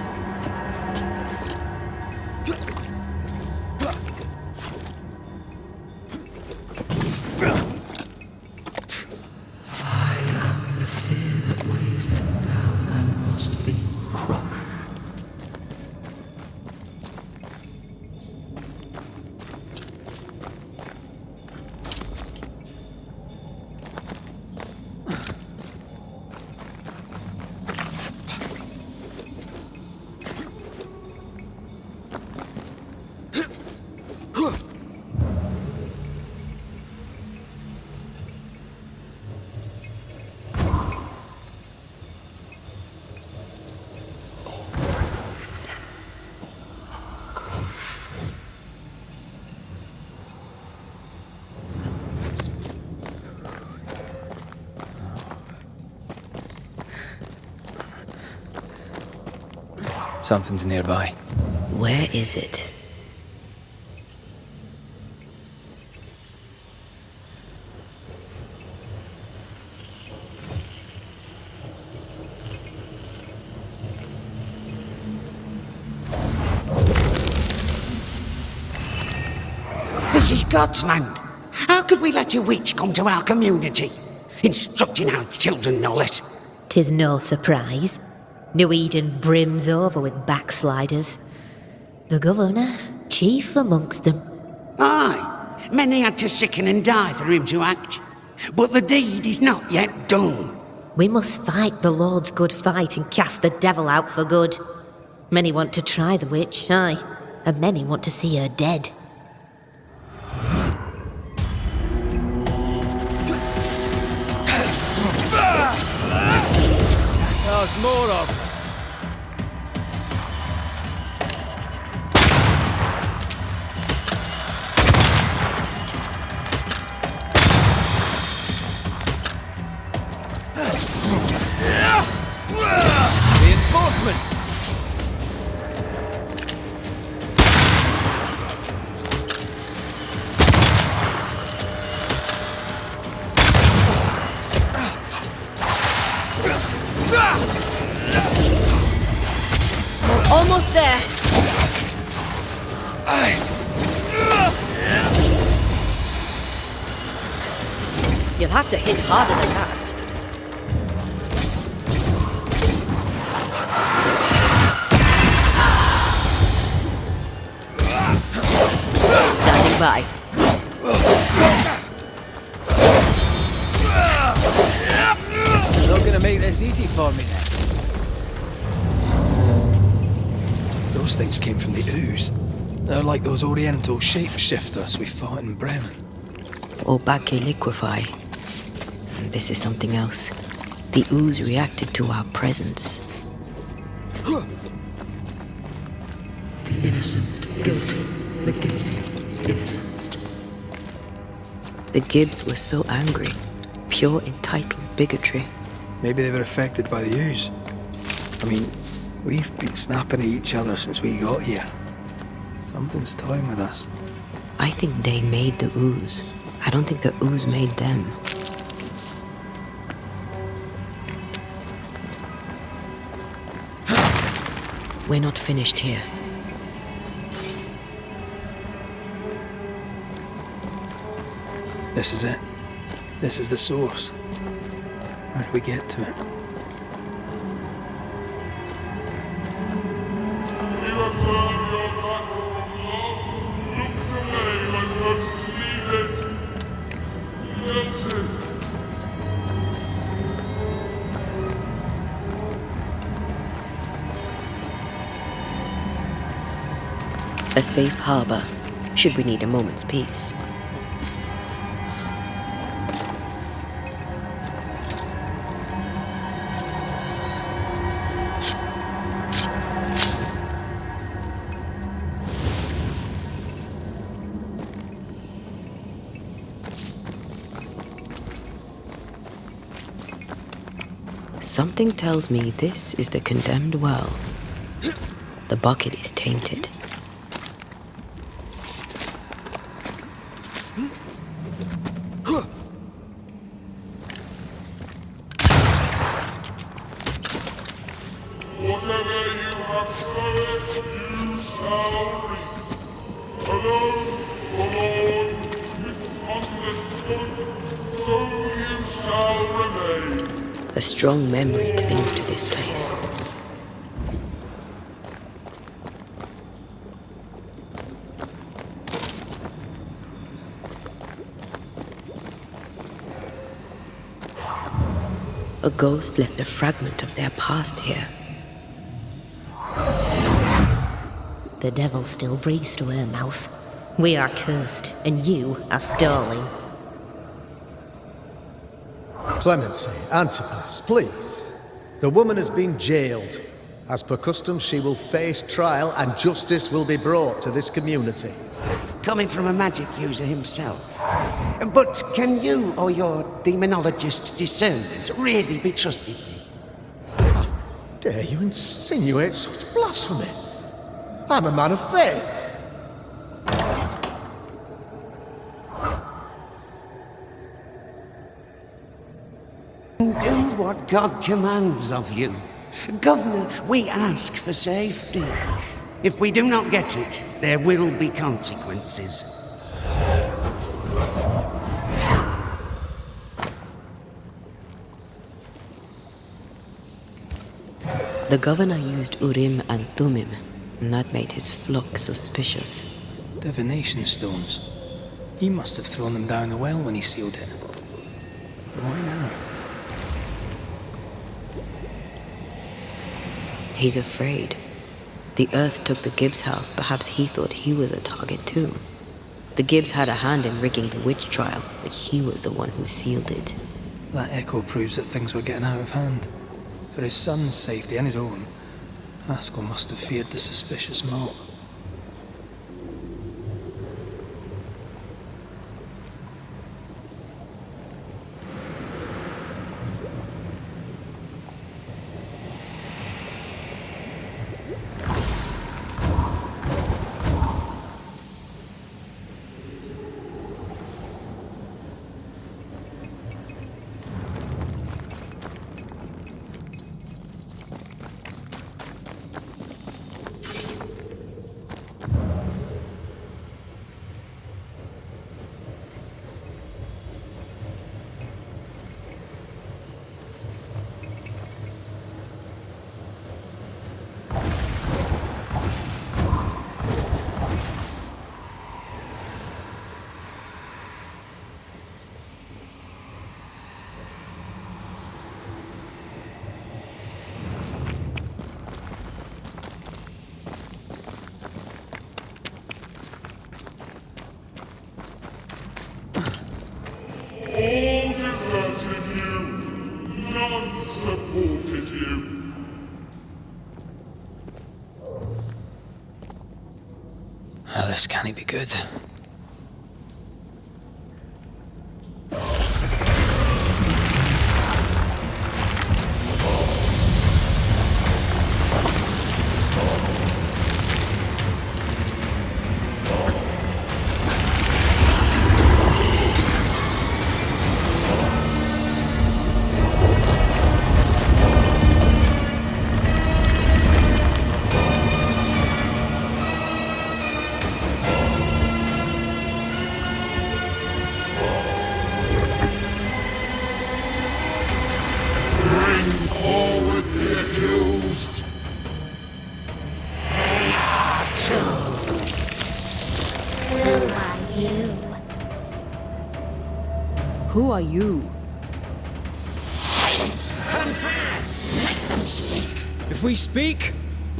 Something's nearby. Where is it? This is God's land. How could we let a witch come to our community? Instructing our children, no less. 'Tis no surprise. New Eden brims over with backsliders. The governor, chief amongst them. Aye, many had to sicken and die for him to act. But the deed is not yet done. We must fight the Lord's good fight and cast the devil out for good. Many want to try the witch, aye, and many want to see her dead. There's more of them. Reinforcements! Almost there. You'll have to hit harder than that. Standing by. You're not gonna make this easy for me then. Those things came from the ooze. They're like those oriental shapeshifters we fought in Bremen. Obake liquefy. This is something else. The ooze reacted to our presence. The innocent, guilty, the guilty, innocent. The Gibbs were so angry. Pure entitled bigotry. Maybe they were affected by the ooze. I mean, we've been snapping at each other since we got here. Something's toying with us. I think they made the ooze. I don't think the ooze made them. We're not finished here. This is it. This is the source. How do we get to it? You have turned your back from love, looked away when first needed. Guilty. A safe harbor, should we need a moment's peace. Something tells me this is the condemned well. The bucket is tainted. Whatever you have sowed, you shall reap. Alone, forlorn, misunderstood, so you shall remain. A strong memory clings to this place. A ghost left a fragment of their past here. The devil still breathes through her mouth. We are cursed, and you are stalling. Clemency, Antipas, please. The woman has been jailed. As per custom, she will face trial and justice will be brought to this community. Coming from a magic user himself. But can you or your demonologist discernment really be trusted? How dare you insinuate such blasphemy? I'm a man of faith. Do what God commands of you. Governor, we ask for safety. If we do not get it, there will be consequences. The governor used Urim and Thummim, and that made his flock suspicious. Divination stones. He must have thrown them down the well when he sealed it. But why now? He's afraid. The earth took the Gibbs house. Perhaps he thought he was a target too. The Gibbs had a hand in rigging the witch trial, but he was the one who sealed it. That echo proves that things were getting out of hand. For his son's safety and his own, Haskell must have feared the suspicious mob. This can't be good. Forward the accused. Who are you? Who are you? Confess! Make them speak. If we speak,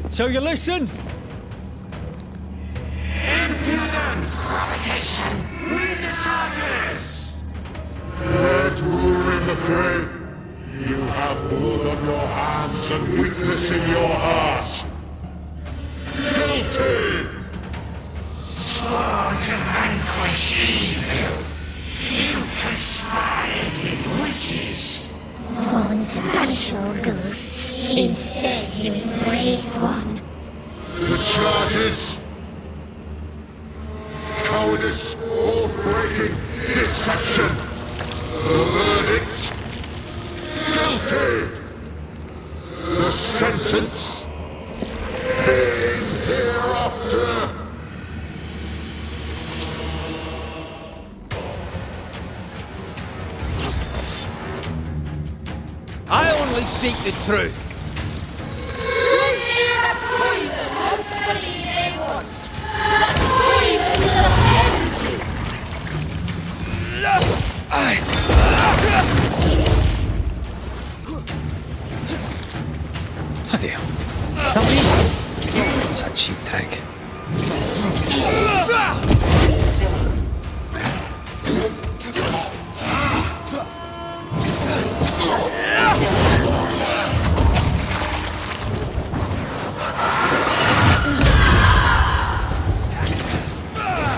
so you listen? Impudence! Provocation! Read the charges! Let who in the grave. You have blood on your hands and weakness in your heart. Guilty! Sworn to vanquish evil. You conspired with witches. Sworn to banish all ghosts. Instead, you embraced one. The charges. Cowardice, oath-breaking, deception. The verdict. Guilty! The sentence? Pain hereafter! I only seek the truth. Truth is a poison most believe they want. The poison will end you. Bloody hell. Is that me? It's a cheap trick.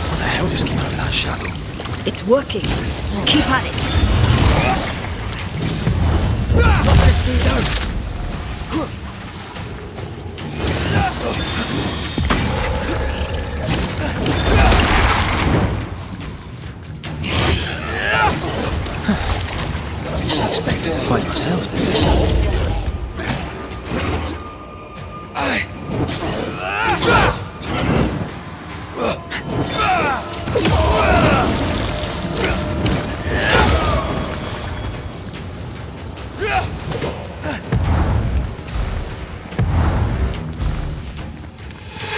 What the hell just came out of that shadow? It's working. Keep at it. Not gonna stay down. I expected to fight myself today.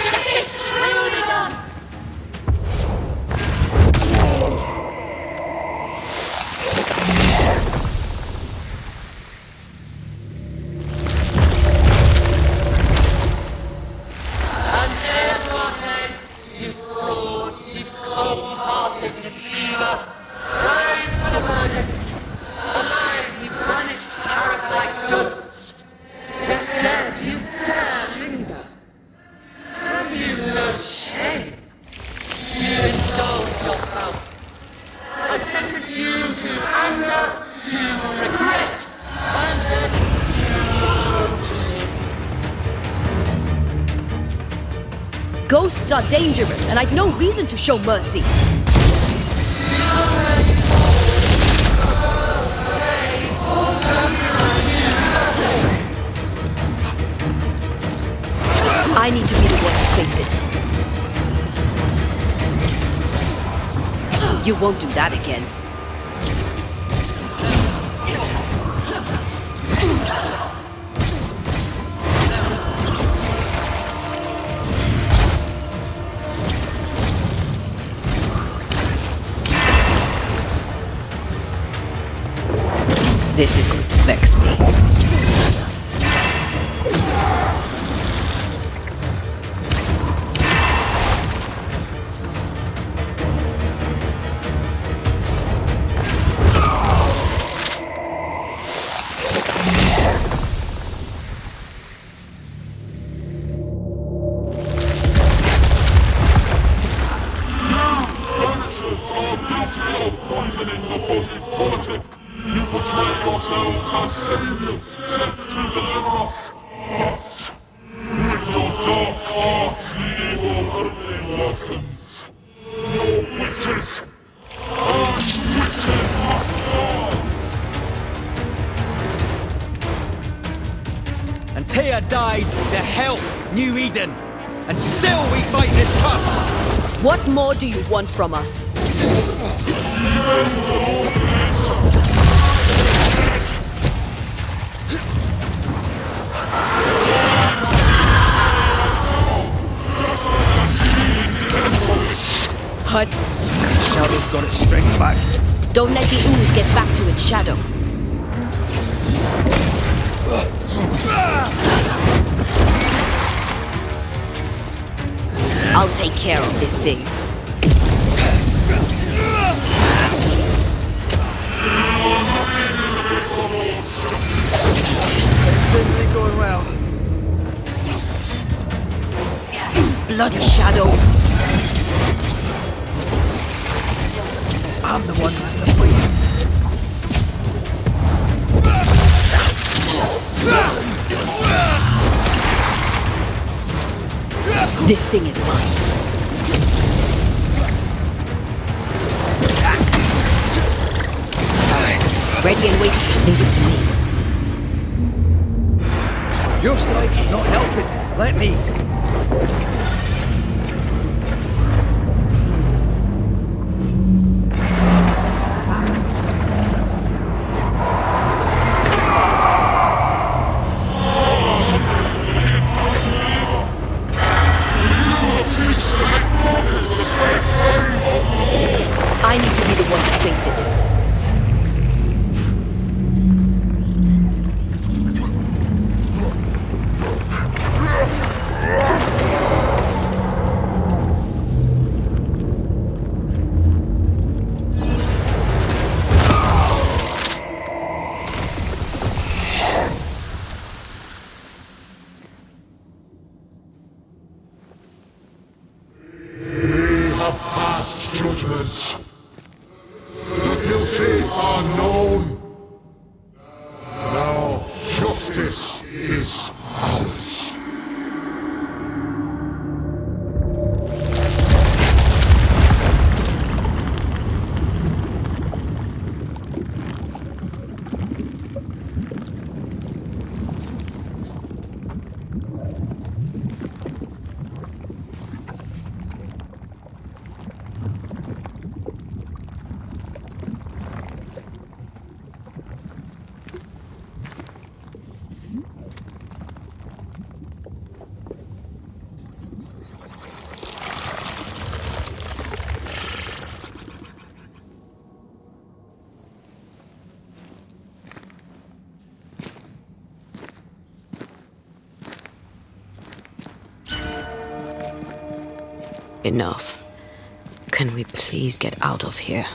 Justice will be done. You fraud, you cold-hearted deceiver! Rise for the verdict! Alive, you banished parasite ghosts! Yet dead, you dare linger! Have you no shame? You indulge yourself! I sentence you to anger, to regret, and hence to oblivion! Ghosts are dangerous, and I'd no reason to show mercy. I need to be the one to face it. You won't do that again. This is going to vex me. New Eden, and still we fight this curse! What more do you want from us? Hud. Shadow's got its strength back. Don't let the ooze get back to its shadow. I'll take care of this thing. It's certainly going well. Bloody shadow. I'm the one who has to fight. This thing is mine. Ready and waiting. Leave it to me. Your strikes are not helping. Let me. I need to be the one to face it. We have passed judgment. The guilty are known. Now justice is ours. Enough. Can we please get out of here?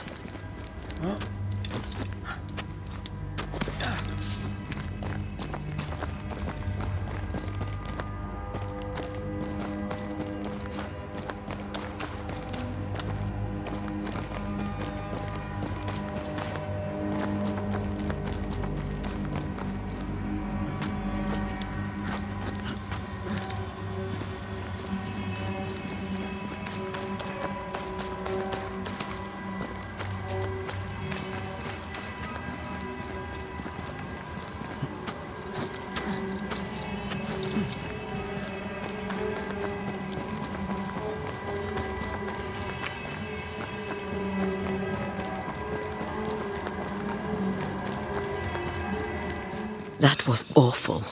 That was awful.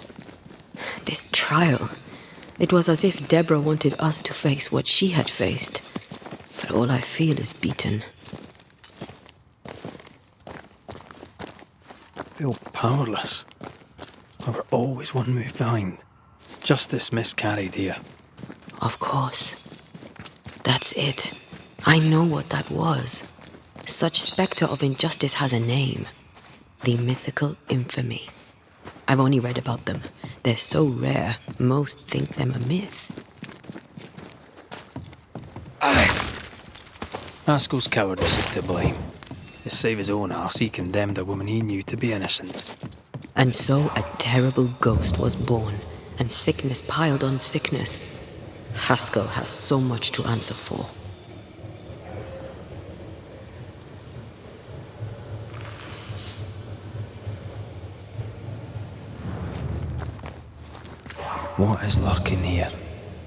This trial. It was as if Deborah wanted us to face what she had faced. But all I feel is beaten. I feel powerless. We were always one move behind. Justice miscarried here. Of course. That's it. I know what that was. Such spectre of injustice has a name. The mythical infamy. I've only read about them. They're so rare, most think them a myth. Haskell's cowardice is to blame. To save his own arse, he condemned a woman he knew to be innocent. And so a terrible ghost was born, and sickness piled on sickness. Haskell has so much to answer for. What is lurking here?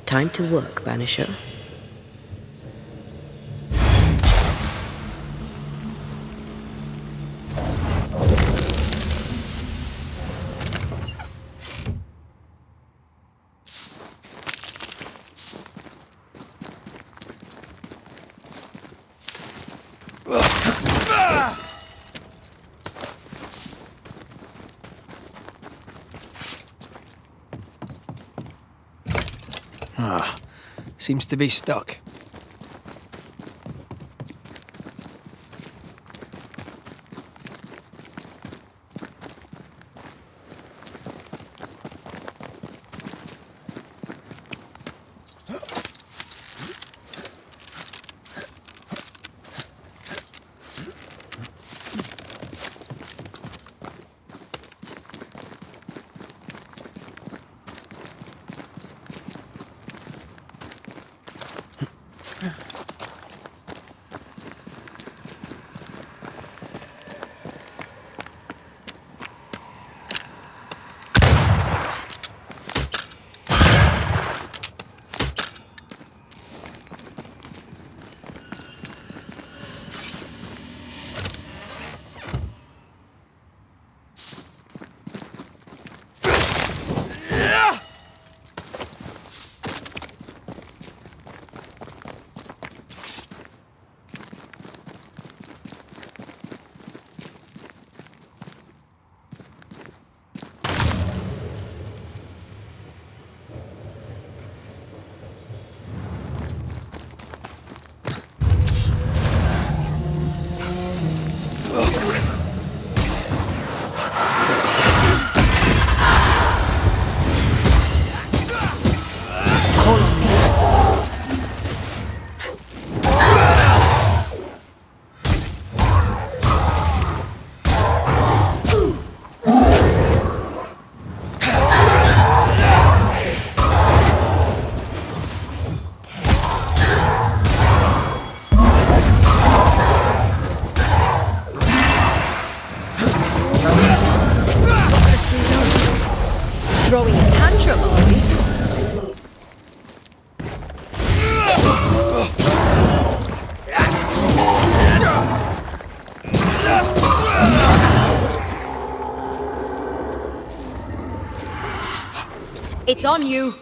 Time to work, Banisher. Seems to be stuck. Throwing a tantrum, are we? It's on you.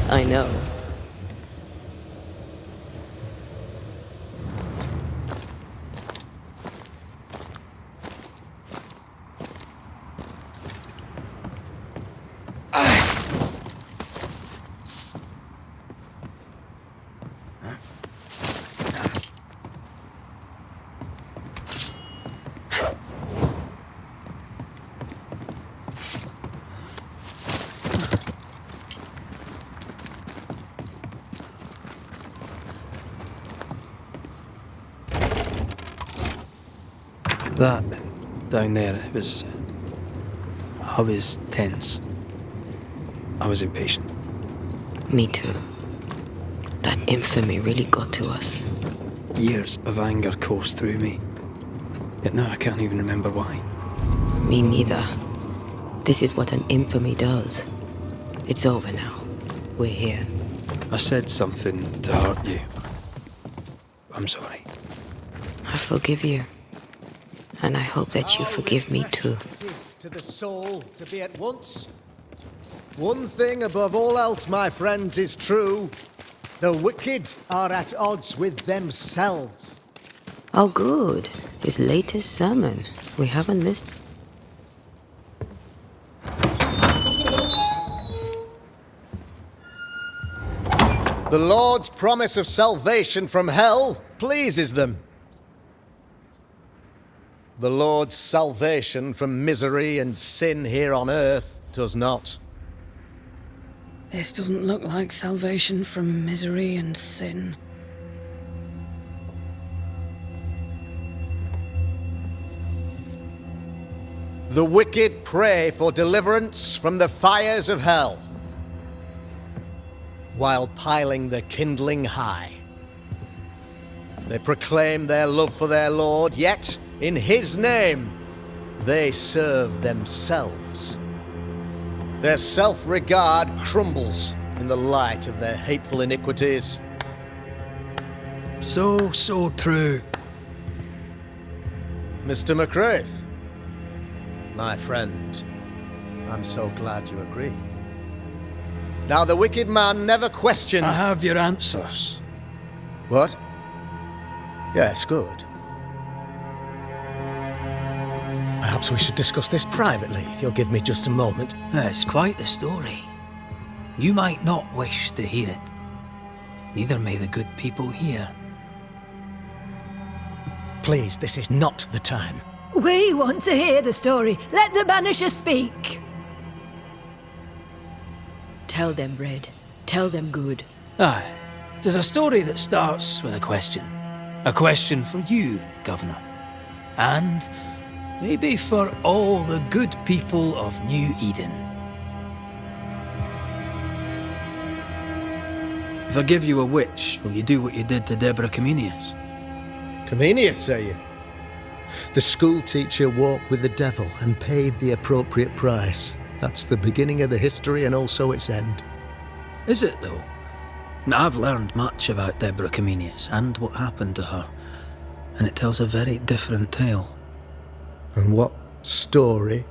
I know. That down there, it was. I was tense. I was impatient. Me too. That infamy really got to us. Years of anger coursed through me. Yet now I can't even remember why. Me neither. This is what an infamy does. It's over now. We're here. I said something to hurt you. I'm sorry. I forgive you. And I hope that you forgive me too. It is to the soul to be at once. One thing above all else, my friends, is true. The wicked are at odds with themselves. Oh, good. His latest sermon. We haven't missed. The Lord's promise of salvation from hell pleases them. The Lord's salvation from misery and sin here on earth does not. This doesn't look like salvation from misery and sin. The wicked pray for deliverance from the fires of hell, while piling the kindling high. They proclaim their love for their Lord, yet, in His name, they serve themselves. Their self-regard crumbles in the light of their hateful iniquities. So true. Mr. McCraith, my friend, I'm so glad you agree. Now, the wicked man never questions... I have your answers. What? Yes, good. Perhaps we should discuss this privately, if you'll give me just a moment. It's quite the story. You might not wish to hear it. Neither may the good people here. Please, this is not the time. We want to hear the story. Let the Banisher speak. Tell them, Red. Tell them good. Aye. There's a story that starts with a question. A question for you, Governor. And maybe for all the good people of New Eden. If I give you a witch, will you do what you did to Deborah Comenius? Comenius, say you? The school teacher walked with the devil and paid the appropriate price. That's the beginning of the history and also its end. Is it, though? Now, I've learned much about Deborah Comenius and what happened to her, and it tells a very different tale. And what story,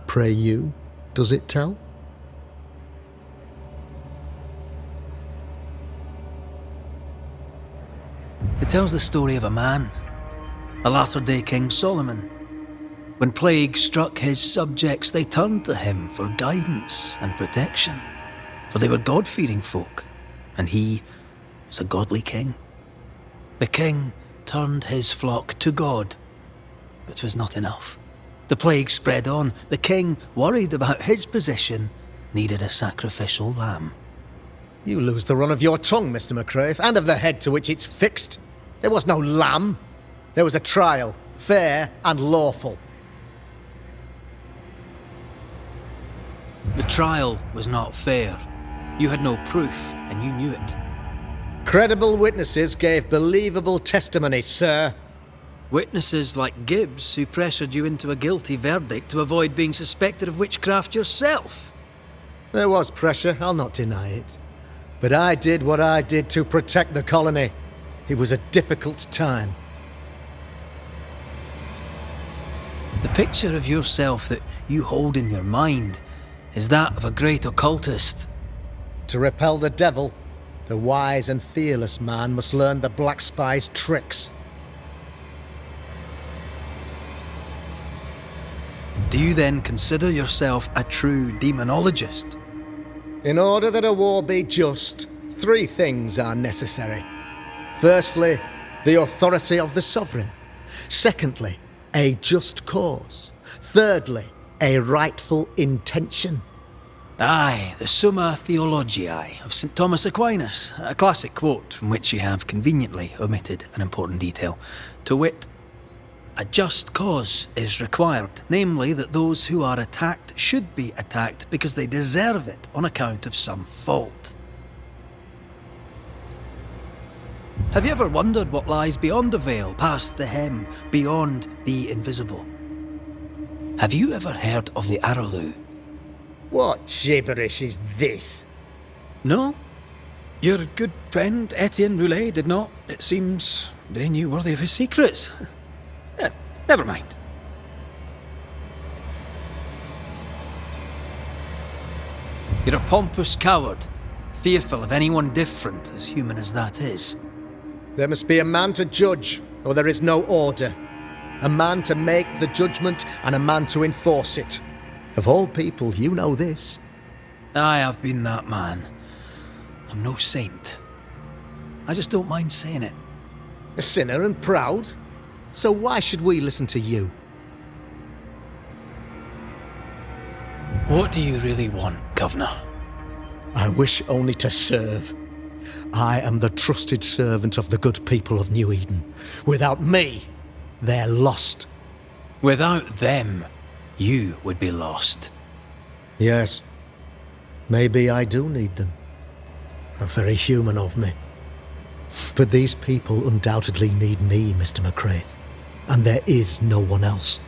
pray you, does it tell? It tells the story of a man, a latter-day King Solomon. When plague struck his subjects, they turned to him for guidance and protection, for they were God-fearing folk, and he was a godly king. The king turned his flock to God, but it was not enough. The plague spread on. The king, worried about his position, needed a sacrificial lamb. You lose the run of your tongue, Mr. McCraith, and of the head to which it's fixed. There was no lamb. There was a trial, fair and lawful. The trial was not fair. You had no proof, and you knew it. Credible witnesses gave believable testimony, sir. Witnesses like Gibbs, who pressured you into a guilty verdict to avoid being suspected of witchcraft yourself. There was pressure, I'll not deny it. But I did what I did to protect the colony. It was a difficult time. The picture of yourself that you hold in your mind is that of a great occultist. To repel the devil, the wise and fearless man must learn the Black Spy's tricks. Do you then consider yourself a true demonologist? In order that a war be just, 3 things are necessary. Firstly, the authority of the sovereign. Secondly, a just cause. Thirdly, a rightful intention. Aye, the Summa Theologiae of St. Thomas Aquinas, a classic quote from which you have conveniently omitted an important detail, to wit, a just cause is required, namely that those who are attacked should be attacked because they deserve it on account of some fault. Have you ever wondered what lies beyond the veil, past the hem, beyond the invisible? Have you ever heard of the Araloo? What gibberish is this? No? Your good friend Etienne Roulet did not. It seems they knew worthy of his secrets. Never mind. You're a pompous coward, fearful of anyone different, as human as that is. There must be a man to judge, or there is no order. A man to make the judgment, and a man to enforce it. Of all people, you know this. I have been that man. I'm no saint. I just don't mind saying it. A sinner and proud? So why should we listen to you? What do you really want, Governor? I wish only to serve. I am the trusted servant of the good people of New Eden. Without me, they're lost. Without them, you would be lost. Yes. Maybe I do need them. Very human of me. But these people undoubtedly need me, Mr. McCraith. And there is no one else.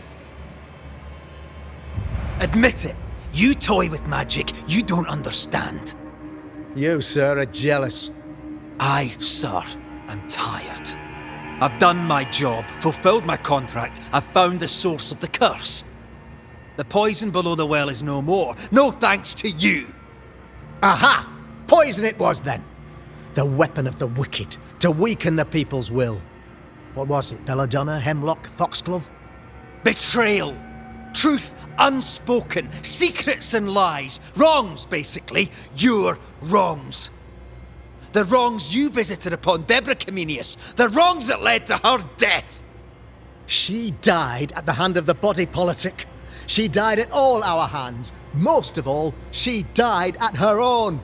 Admit it. You toy with magic you don't understand. You, sir, are jealous. I, sir, am tired. I've done my job, fulfilled my contract, I've found the source of the curse. The poison below the well is no more. No thanks to you. Aha! Poison it was then. The weapon of the wicked, to weaken the people's will. What was it? Belladonna, hemlock, foxglove? Betrayal. Truth unspoken. Secrets and lies. Wrongs, basically. Your wrongs. The wrongs you visited upon Deborah Comenius. The wrongs that led to her death. She died at the hand of the body politic. She died at all our hands. Most of all, she died at her own.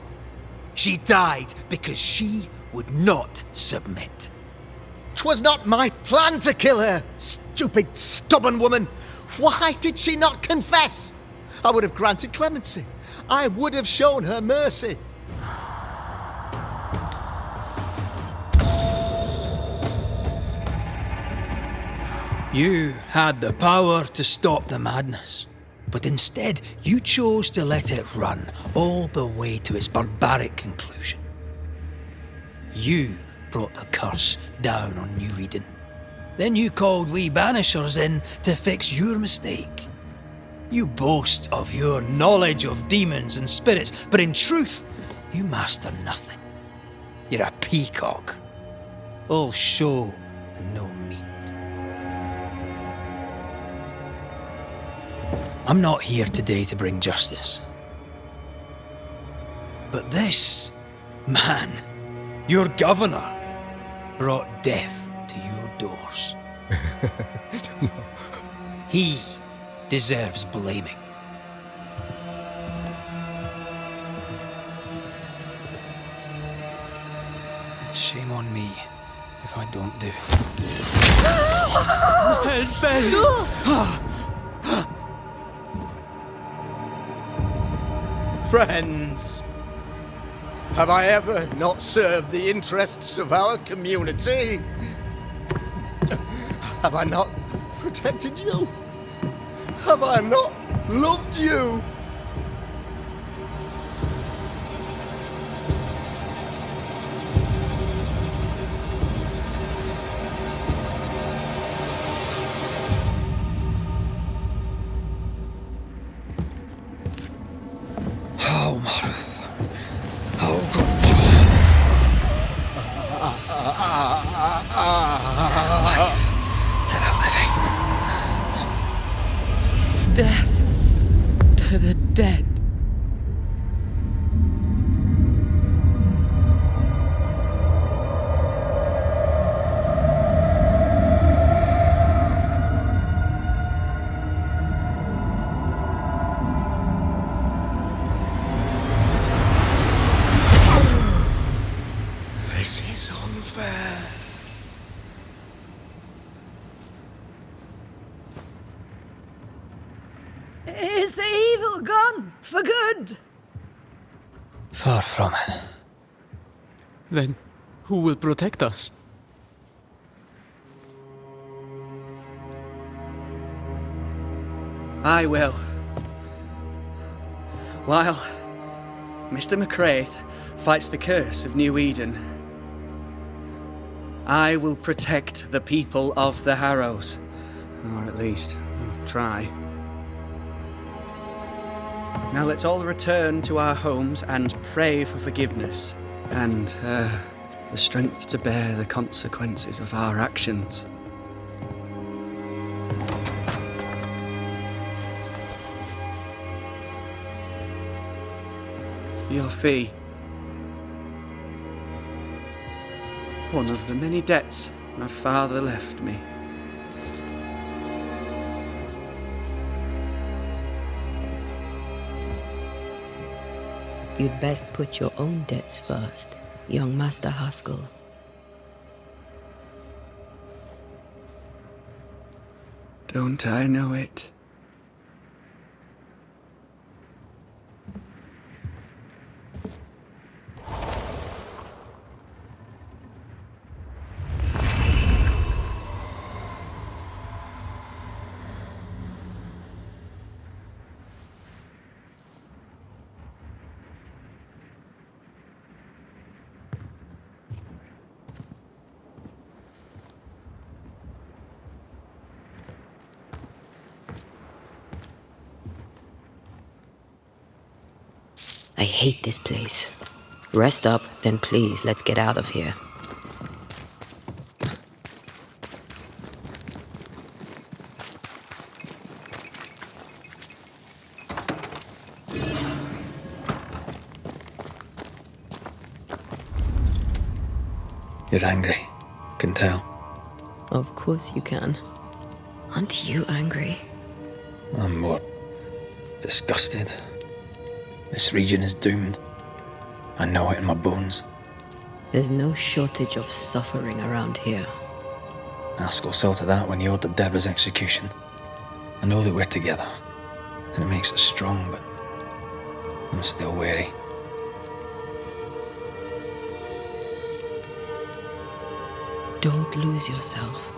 She died because she would not submit. 'Twas not my plan to kill her, stupid, stubborn woman. Why did she not confess? I would have granted clemency. I would have shown her mercy. You had the power to stop the madness, but instead you chose to let it run all the way to its barbaric conclusion. You brought the curse down on New Eden. Then you called we Banishers in to fix your mistake. You boast of your knowledge of demons and spirits, but in truth, you master nothing. You're a peacock. All show and no meat. I'm not here today to bring justice. But this man, your governor, brought death to your doors. He deserves blaming. And shame on me if I don't do it. Hell's bells! Friends, have I ever not served the interests of our community? Have I not protected you? Have I not loved you? For good! Far from it. Then, who will protect us? I will. While Mr. McCraith fights the curse of New Eden, I will protect the people of the Harrows. Or at least, try. Now let's all return to our homes and pray for forgiveness and the strength to bear the consequences of our actions. Your fee. One of the many debts my father left me. You'd best put your own debts first, young Master Haskell. Don't I know it? I hate this place. Rest up, then please, let's get out of here. You're angry. Can tell. Of course you can. Aren't you angry? I'm more disgusted. This region is doomed. I know it in my bones. There's no shortage of suffering around here. Haskell saw to that when he ordered Deborah's execution. I know that we're together, and it makes us strong, but I'm still wary. Don't lose yourself.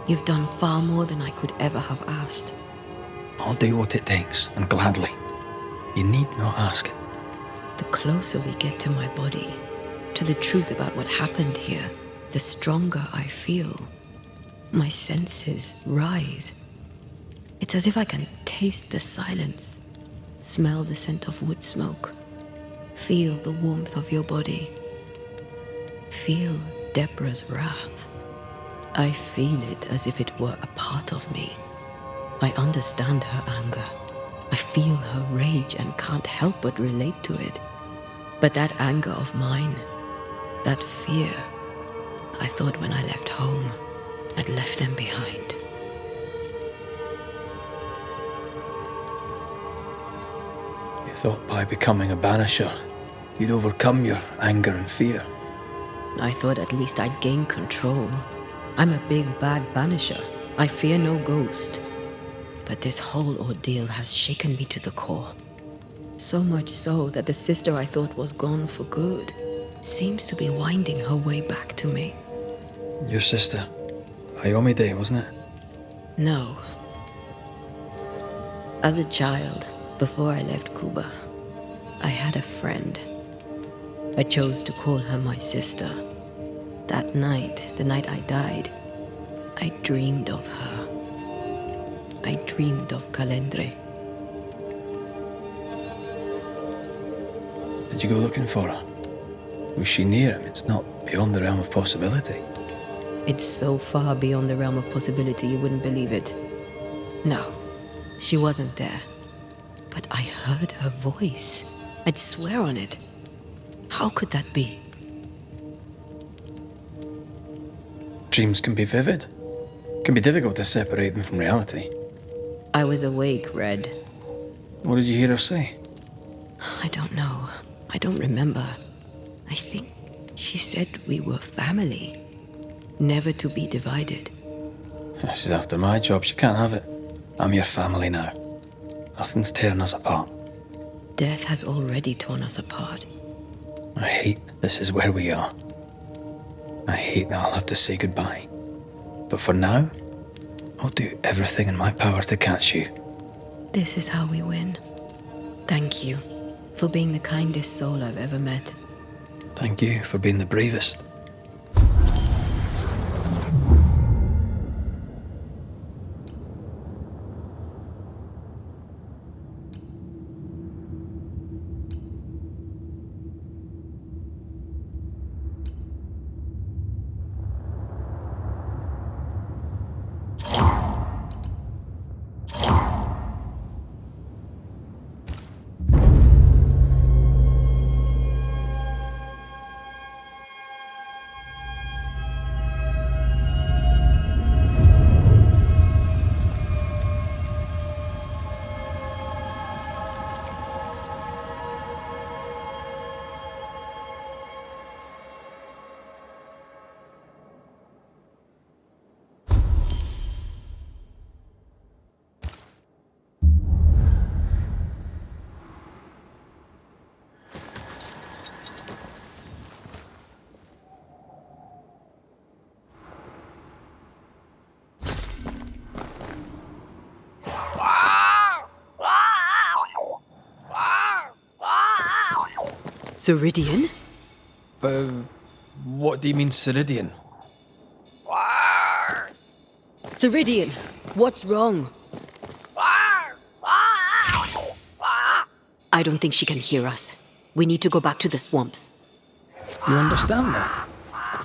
You've done far more than I could ever have asked. I'll do what it takes, and gladly. You need not ask it. The closer we get to my body, to the truth about what happened here, the stronger I feel. My senses rise. It's as if I can taste the silence, smell the scent of wood smoke, feel the warmth of your body, feel Deborah's wrath. I feel it as if it were a part of me. I understand her anger. I feel her rage and can't help but relate to it. But that anger of mine, that fear, I thought when I left home, I'd left them behind. You thought by becoming a banisher, you'd overcome your anger and fear. I thought at least I'd gain control. I'm a big bad banisher. I fear no ghost. But this whole ordeal has shaken me to the core. So much so that the sister I thought was gone for good seems to be winding her way back to me. Your sister, Ayomide, wasn't it? No. As a child, before I left Cuba, I had a friend. I chose to call her my sister. That night, the night I died, I dreamed of her. I dreamed of Calendre. Did you go looking for her? Was she near him? It's not beyond the realm of possibility. It's so far beyond the realm of possibility you wouldn't believe it. No, she wasn't there. But I heard her voice. I'd swear on it. How could that be? Dreams can be vivid. Can be difficult to separate them from reality. I was awake, Red. What did you hear her say? I don't know. I don't remember. I think she said we were family. Never to be divided. She's after my job. She can't have it. I'm your family now. Nothing's tearing us apart. Death has already torn us apart. I hate this is where we are. I hate that I'll have to say goodbye. But for now, I'll do everything in my power to catch you. This is how we win. Thank you for being the kindest soul I've ever met. Thank you for being the bravest. Ceridian? What do you mean, Ceridian? Ceridian, what's wrong? I don't think she can hear us. We need to go back to the swamps. You understand that?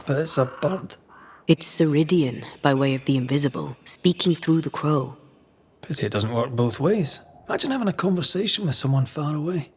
But it's a bird. It's Ceridian, by way of the invisible, speaking through the crow. Pity it doesn't work both ways. Imagine having a conversation with someone far away.